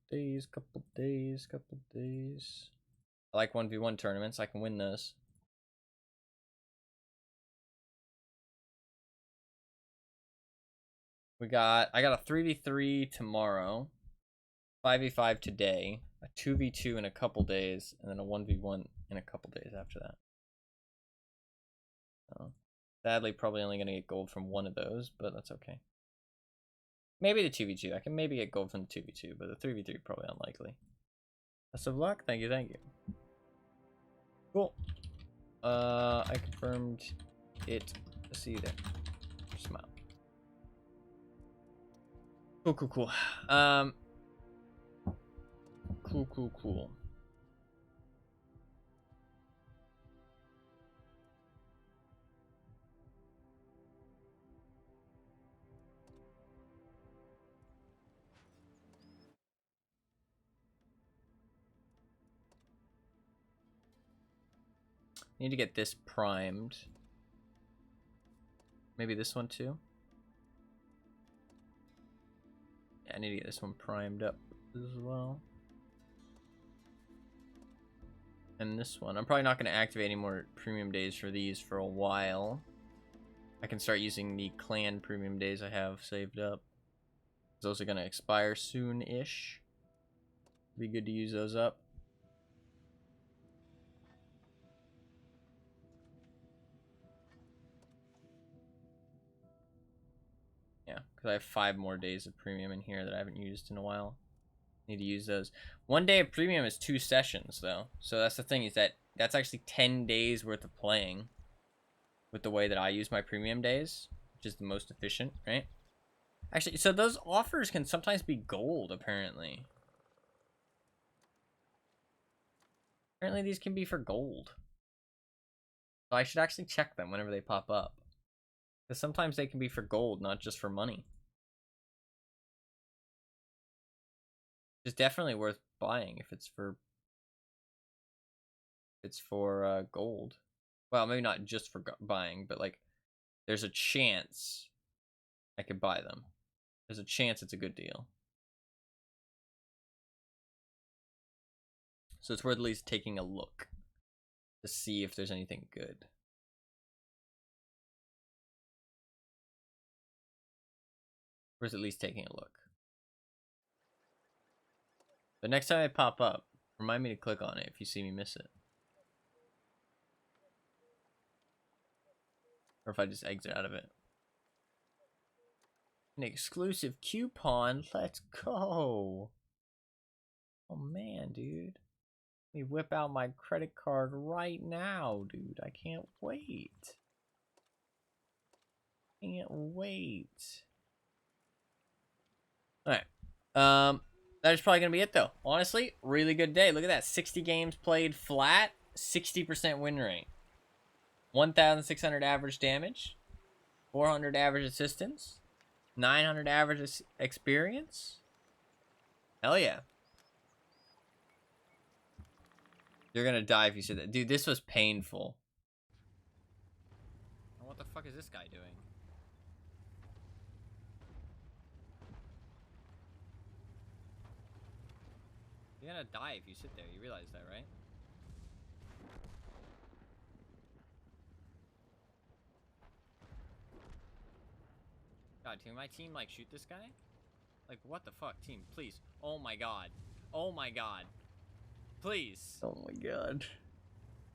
Speaker 1: days. I like 1v1 tournaments. I can win those. I got a 3v3 tomorrow, 5v5 today, a 2v2 in a couple days, and then a 1v1 in a couple days after that. So, sadly, probably only going to get gold from one of those, but that's okay. Maybe the 2v2. I can maybe get gold from the 2v2, but the 3v3 probably unlikely. Best of luck. Thank you, thank you. Cool. I confirmed it. See you there. Smile. Cool. Cool. Need to get this primed. Maybe this one too. Yeah, I need to get this one primed up as well. And this one. I'm probably not going to activate any more premium days for these for a while. I can start using the clan premium days I have saved up. Those are going to expire soon-ish. Be good to use those up. Yeah, because I have 5 more days of premium in here that I haven't used in a while. Need to use those. 1 day of premium is 2 sessions, though. So that's the thing, is that that's actually 10 days worth of playing with the way that I use my premium days, which is the most efficient, right? Actually, so those offers can sometimes be gold, apparently. Apparently these can be for gold. So I should actually check them whenever they pop up. Because sometimes they can be for gold, not just for money. It's definitely worth buying if it's for gold. Well, maybe not just for buying, but like there's a chance I could buy them. There's a chance it's a good deal. So it's worth at least taking a look to see if there's anything good. Worth at least taking a look. The next time I pop up, remind me to click on it if you see me miss it. Or if I just exit out of it. An exclusive coupon. Let's go. Oh man, dude. Let me whip out my credit card right now, dude. I can't wait. Can't wait. Alright. That is probably going to be it, though. Honestly, really good day. Look at that. 60 games played flat. 60% win rate. 1,600 average damage. 400 average assistance. 900 average experience. Hell yeah. You're going to die if you said that. Dude, this was painful. What the fuck is this guy doing? You're gonna die if you sit there. You realize that, right? God, can my team, like, shoot this guy? Like, what the fuck, team? Please. Oh my god. Oh my god. Please. Oh my god.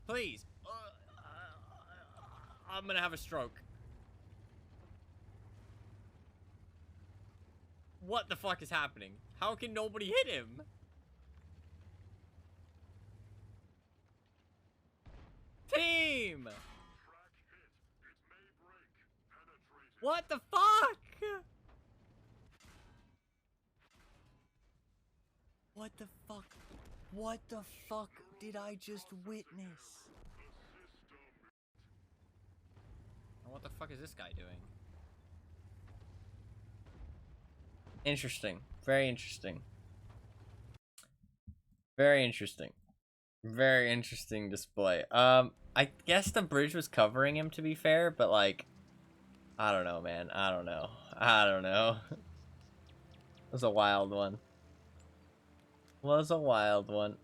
Speaker 1: Please. I'm gonna have a stroke. What the fuck is happening? How can nobody hit him? Team! What the fuck? What the fuck? What the fuck did I just witness? And what the fuck is this guy doing? Interesting. Very interesting. Very interesting. Very interesting display. I guess the bridge was covering him, to be fair, but like I don't know, man. I don't know. I don't know. It was a wild one. Was a wild one.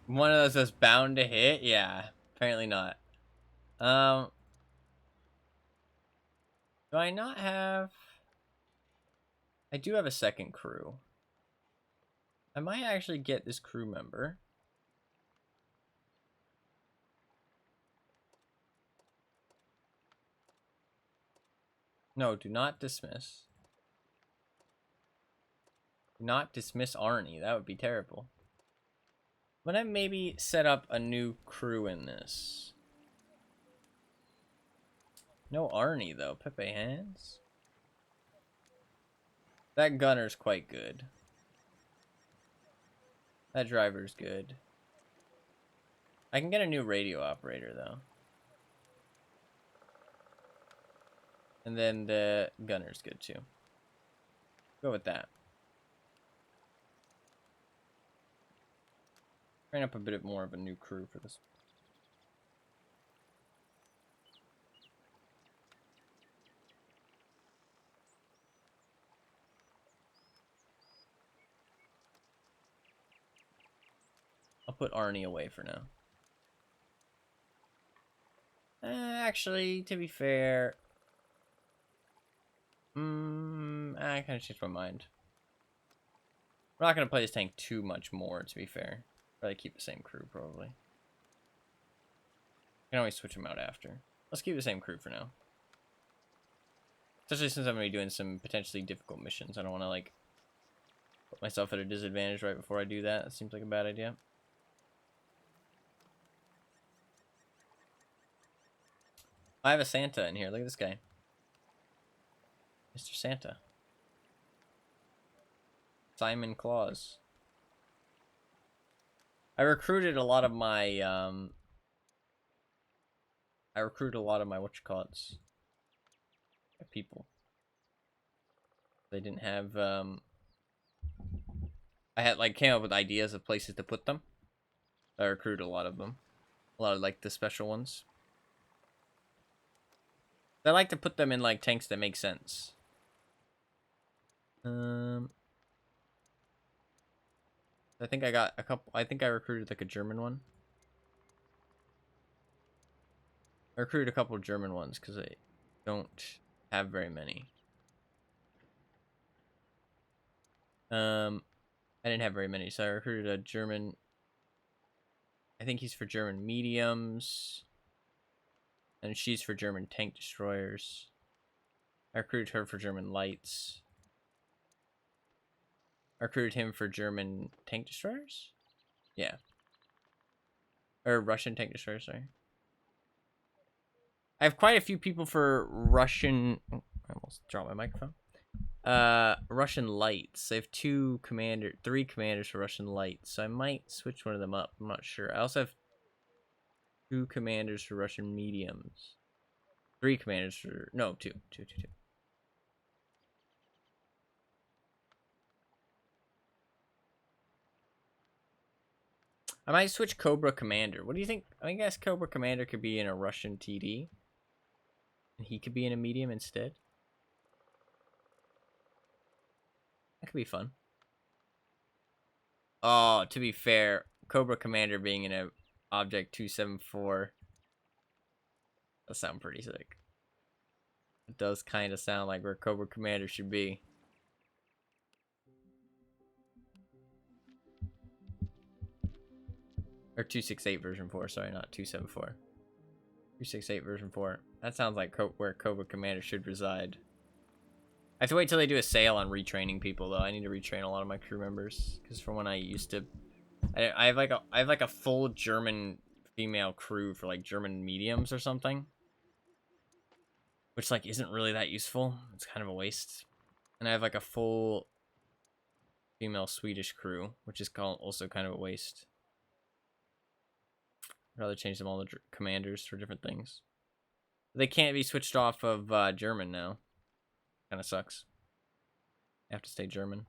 Speaker 1: One of those that's bound to hit? Yeah. Apparently not. Do I not have... I do have a second crew. I might actually get this crew member. No, do not dismiss. Do not dismiss Arnie. That would be terrible. I'm gonna maybe set up a new crew in this. No Arnie, though. Pepe Hands. That gunner's quite good. That driver's good. I can get a new radio operator, though. And then the gunner's good, too. Go with that. Train up a bit more of a new crew for this. I'll put Arnie away for now. Actually, to be fair... I kind of changed my mind. We're not going to play this tank too much more, to be fair. Probably keep the same crew, probably. You can always switch them out after. Let's keep the same crew for now. Especially since I'm going to be doing some potentially difficult missions. I don't want to, like, put myself at a disadvantage right before I do that. That seems like a bad idea. I have a Santa in here. Look at this guy. Mr. Santa. Simon Claus. I recruited a lot of my, whatchamacallits, people. They didn't have, I had, like, came up with ideas of places to put them. I recruited a lot of them. A lot of, like, the special ones. I like to put them in, like, tanks that make sense. I think I got a couple. I think I recruited like a German one. I recruited a couple of German ones because I don't have very many. I didn't have very many, so I recruited a German. I think he's for German mediums, and she's for German tank destroyers. I recruited her for German lights. I recruited him for German tank destroyers? Yeah. Or Russian tank destroyers, sorry. I have quite a few people for Russian... Oh, I almost dropped my microphone. Russian lights. I have three commanders for Russian lights. So I might switch one of them up. I'm not sure. I also have 2 commanders for Russian mediums. 3 commanders for... No, 2. 2. I might switch Cobra Commander. What do you think? I guess Cobra Commander could be in a Russian TD. And he could be in a medium instead. That could be fun. Oh, to be fair, Cobra Commander being in a Object 274 does sound pretty sick. It does kind of sound like where Cobra Commander should be. Or 268 version 4, sorry, not 274. 268 version 4. That sounds like where Cobra Commander should reside. I have to wait till they do a sale on retraining people, though. I need to retrain a lot of my crew members, because from when I used to... I have like a full German female crew for like German mediums or something. Which like isn't really that useful. It's kind of a waste. And I have like a full female Swedish crew, which is also kind of a waste. I'd rather change them all to commanders for different things. They can't be switched off of German now. Kind of sucks. I have to stay German.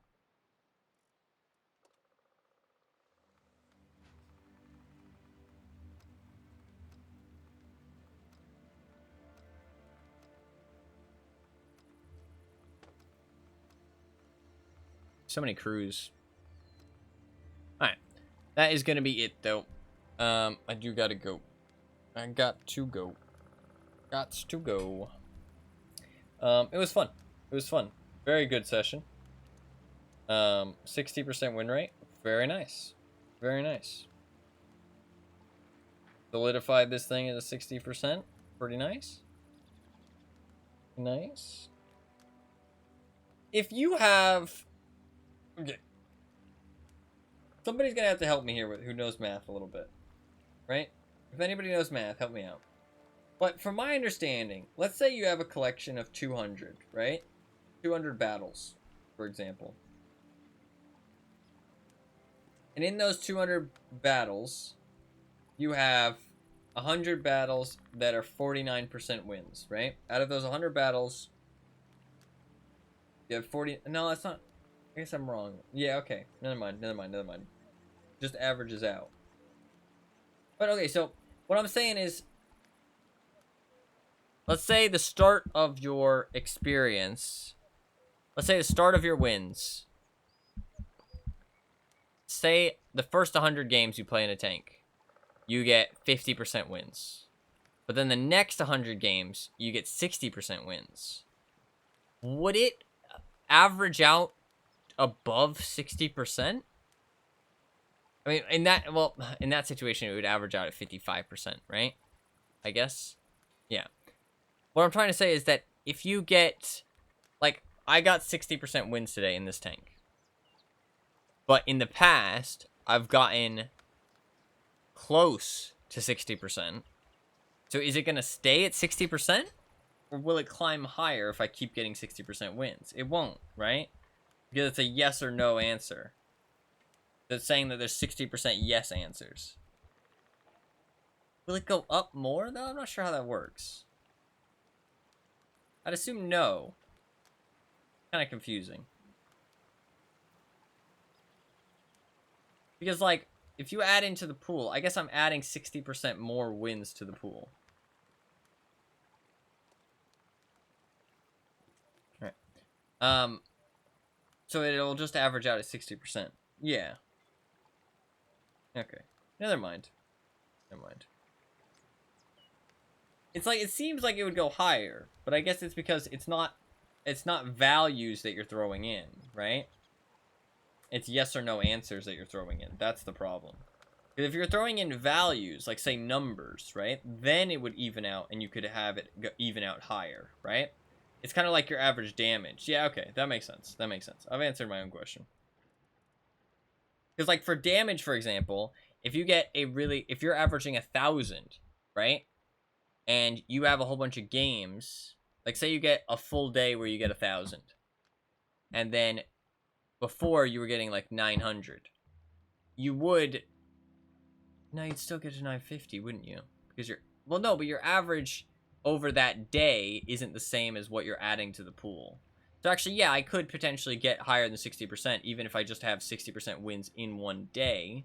Speaker 1: So many crews. Alright. That is going to be it, though. I do gotta go. I got to go. Got to go. It was fun. It was fun. Very good session. 60% win rate. Very nice. Very nice. Solidified this thing at a 60%. Pretty nice. Nice. If you have... Okay. Somebody's gonna have to help me here with who knows math a little bit. Right? If anybody knows math, help me out. But from my understanding, let's say you have a collection of 200, right? 200 battles, for example. And in those 200 battles, you have 100 battles that are 49% wins, right? Out of those 100 battles, you have 40... No, that's not... I guess I'm wrong. Yeah, okay. Never mind. Just averages out. But okay, so what I'm saying is, let's say the start of your experience, let's say the start of your wins, say the first 100 games you play in a tank, you get 50% wins. But then the next 100 games, you get 60% wins. Would it average out above 60%? I mean, in that situation, it would average out at 55%, right? I guess. Yeah. What I'm trying to say is that if you get, like, I got 60% wins today in this tank. But in the past, I've gotten close to 60%. So is it going to stay at 60%? Or will it climb higher if I keep getting 60% wins? It won't, right? Because it's a yes or no answer. It's saying that there's 60% yes answers. Will it go up more, though? I'm not sure how that works. I'd assume no. Kind of confusing. Because, like, if you add into the pool, I guess I'm adding 60% more wins to the pool. Alright. So it'll just average out at 60%. Yeah. Okay. Never mind. It's like, it seems like it would go higher, but I guess it's because it's not values that you're throwing in, right? It's yes or no answers that you're throwing in. That's the problem. Because if you're throwing in values, like say numbers, right? Then it would even out and you could have it even out higher, right? It's kind of like your average damage. Yeah, okay. That makes sense. I've answered my own question. Because like for damage, for example, if you're averaging 1,000, right? And you have a whole bunch of games, like say you get a full day where you get 1,000. And then before you were getting like 900. You'd still get to 950, wouldn't you? Because but your average over that day isn't the same as what you're adding to the pool. So actually, yeah, I could potentially get higher than 60%, even if I just have 60% wins in one day,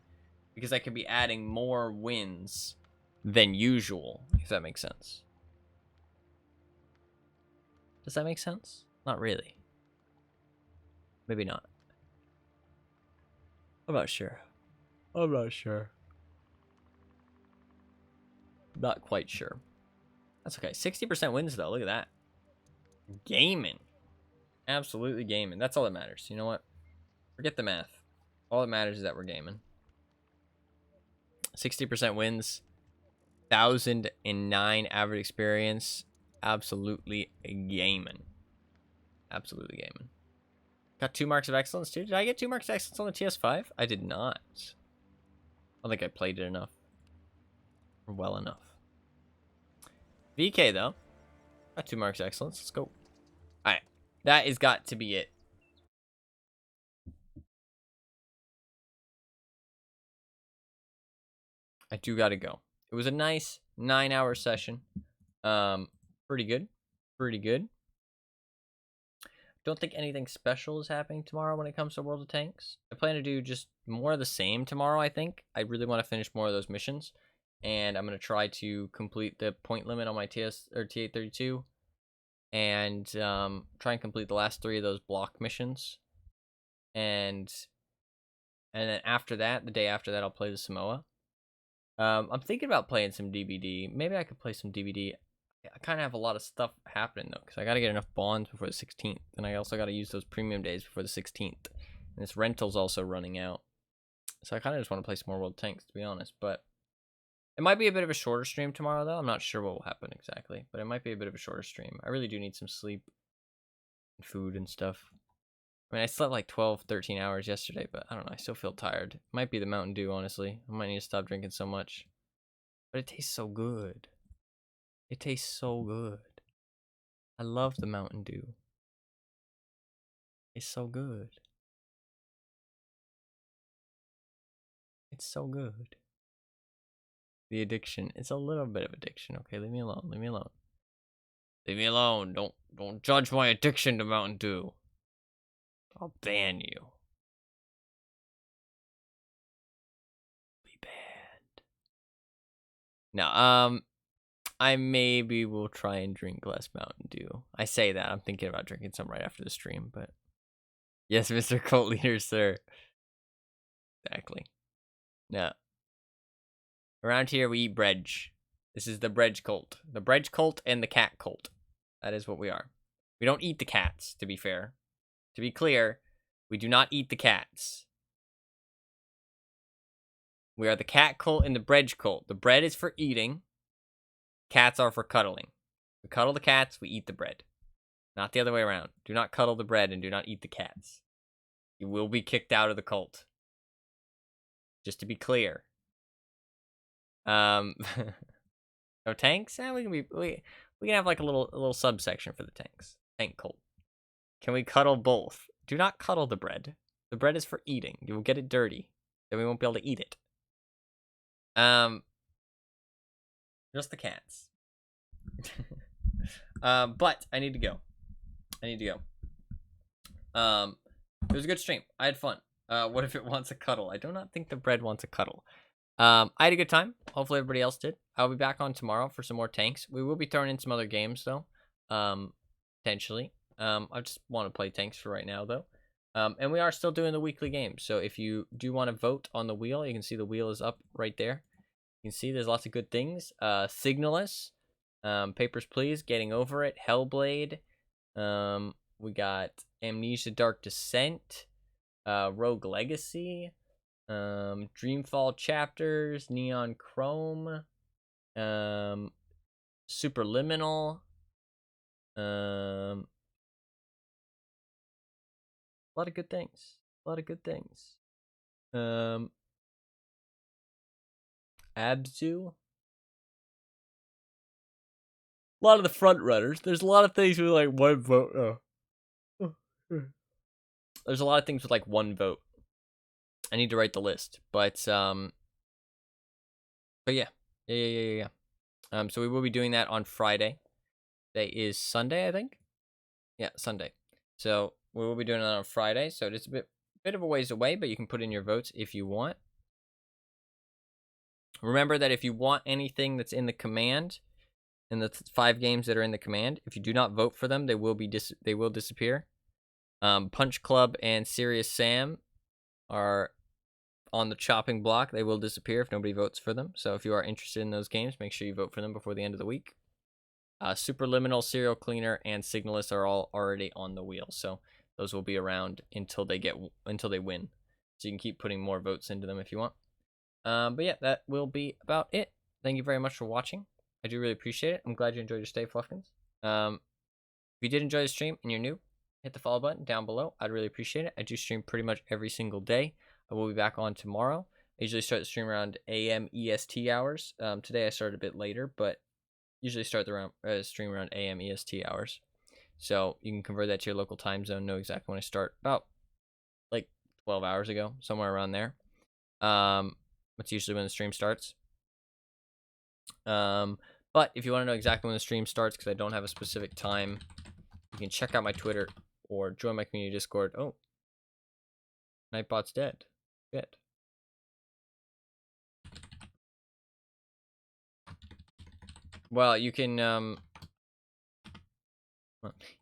Speaker 1: because I could be adding more wins than usual, if that makes sense. Does that make sense? Not really. Maybe not. I'm not sure. Not quite sure. That's okay. 60% wins, though. Look at that. Gaming. Absolutely gaming. That's all that matters. You know what? Forget the math. All that matters is that we're gaming. 60% wins. 1,009 average experience. Absolutely gaming. Absolutely gaming. Got 2 marks of excellence, too. Did I get 2 marks of excellence on the TS5? I did not. I don't think I played it enough. Or well enough. VK, though. Got 2 marks of excellence. Let's go. Alright. That has got to be it. I do gotta go. It was a nice 9-hour session. Pretty good. Pretty good. Don't think anything special is happening tomorrow when it comes to World of Tanks. I plan to do just more of the same tomorrow, I think. I really want to finish more of those missions. And I'm going to try to complete the point limit on my T832. And try and complete the last 3 of those block missions. And then after that, the day after that, I'll play the Samoa. I'm thinking about playing some DBD. Maybe I could play some DBD. I kind of have a lot of stuff happening, though, because I got to get enough bonds before the 16th. And I also got to use those premium days before the 16th. And this rental's also running out. So I kind of just want to play some more World Tanks, to be honest. But it might be a bit of a shorter stream tomorrow, though. I'm not sure what will happen exactly. But it might be a bit of a shorter stream. I really do need some sleep and food and stuff. I mean, I slept like 12, 13 hours yesterday, but I don't know. I still feel tired. It might be the Mountain Dew, honestly. I might need to stop drinking so much. But it tastes so good. It tastes so good. I love the Mountain Dew. It's so good. It's so good. The addiction. It's a little bit of addiction, okay? Leave me alone. Leave me alone. Leave me alone. Don't judge my addiction to Mountain Dew. I'll ban you. Be banned. No, I maybe will try and drink less Mountain Dew. I say that. I'm thinking about drinking some right after the stream, but... Yes, Mr. Cult Leader, sir. Exactly. No. Around here, we eat bread. This is the bread cult. The bread cult and the cat cult. That is what we are. We don't eat the cats, to be fair. To be clear, we do not eat the cats. We are the cat cult and the bread cult. The bread is for eating. Cats are for cuddling. We cuddle the cats, we eat the bread. Not the other way around. Do not cuddle the bread and do not eat the cats. You will be kicked out of the cult. Just to be clear. No tanks? We can have like a little subsection for the tanks. Tank cult. Can we cuddle both? Do not cuddle the bread. The bread is for eating. You will get it dirty. Then we won't be able to eat it. Just the cats. But I need to go. It was a good stream. I had fun. What if it wants a cuddle? I do not think the bread wants a cuddle. I had a good time. Hopefully everybody else did. I'll be back on tomorrow for some more tanks. We will be throwing in some other games though. Potentially. I just want to play tanks for right now though. And we are still doing the weekly games. So if you do want to vote on the wheel, you can see the wheel is up right there. You can see there's lots of good things. Signal Us, Papers, Please, Getting Over It, Hellblade. We got Amnesia Dark Descent, Rogue Legacy, Dreamfall Chapters, Neon Chrome, Superliminal, a lot of good things. Abzu. A lot of the front runners. There's a lot of things with like one vote. There's a lot of things with like one vote. I need to write the list, but yeah. So we will be doing that on Friday. Today is Sunday, I think. Yeah, Sunday. So we will be doing that on Friday. So it's a bit of a ways away, but you can put in your votes if you want. Remember that if you want anything that's in the command, in the 5 games that are in the command, if you do not vote for them, they will disappear. Punch Club and Serious Sam are on the chopping block. They will disappear if nobody votes for them. So if you are interested in those games, make sure you vote for them before the end of the week. Superliminal, Serial Cleaner, and Signal Us are all already on the wheel. So those will be around until they win. So you can keep putting more votes into them if you want. But yeah, that will be about it. Thank you very much for watching. I do really appreciate it. I'm glad you enjoyed your stay, Fluffkins. If you did enjoy the stream and you're new, hit the follow button down below. I'd really appreciate it. I do stream pretty much every single day. I will be back on tomorrow. I usually start the stream around AM EST hours. Today I started a bit later, but usually start the stream around AM EST hours. So you can convert that to your local time zone, know exactly when I start. About like 12 hours ago, somewhere around there. That's usually when the stream starts. But But if you want to know exactly when the stream starts, because I don't have a specific time, you can check out my Twitter or join my community Discord. Oh, Nightbot's dead. Good. Well, you can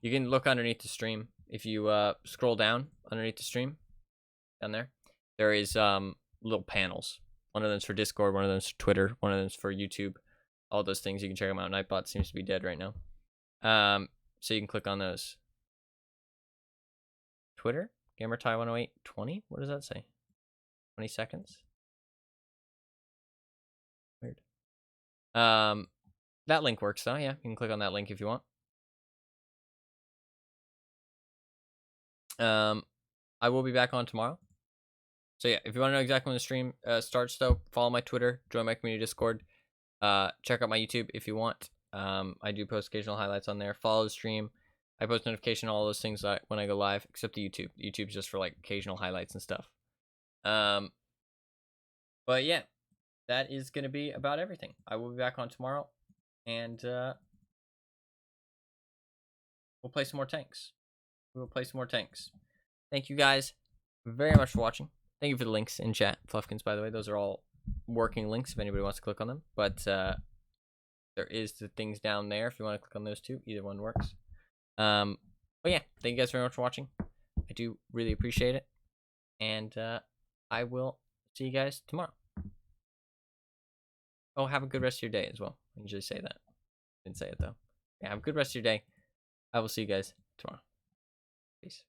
Speaker 1: look underneath the stream. If you scroll down underneath the stream, down there is little panels. One of them's for Discord, one of them's for Twitter, one of them's for YouTube. All those things, you can check them out. Nightbot seems to be dead right now. So you can click on those. Twitter, GamerTie10820. What does that say? 20 seconds. Weird. That link works though. Yeah, you can click on that link if you want. I will be back on tomorrow. So yeah, if you want to know exactly when the stream starts, though, follow my Twitter, join my community Discord, check out my YouTube if you want. I do post occasional highlights on there. Follow the stream. I post notification on all those things when I go live, except the YouTube. YouTube's just for like occasional highlights and stuff. But yeah, that is gonna be about everything. I will be back on tomorrow, and we'll play some more tanks. We will play some more tanks. Thank you guys very much for watching. Thank you for the links in chat, Fluffkins, by the way. Those are all working links if anybody wants to click on them. But there is the things down there if you want to click on those two. Either one works. But yeah, thank you guys very much for watching. I do really appreciate it. And I will see you guys tomorrow. Oh, have a good rest of your day as well. I usually say that. Didn't say it though. Yeah, have a good rest of your day. I will see you guys tomorrow. Peace.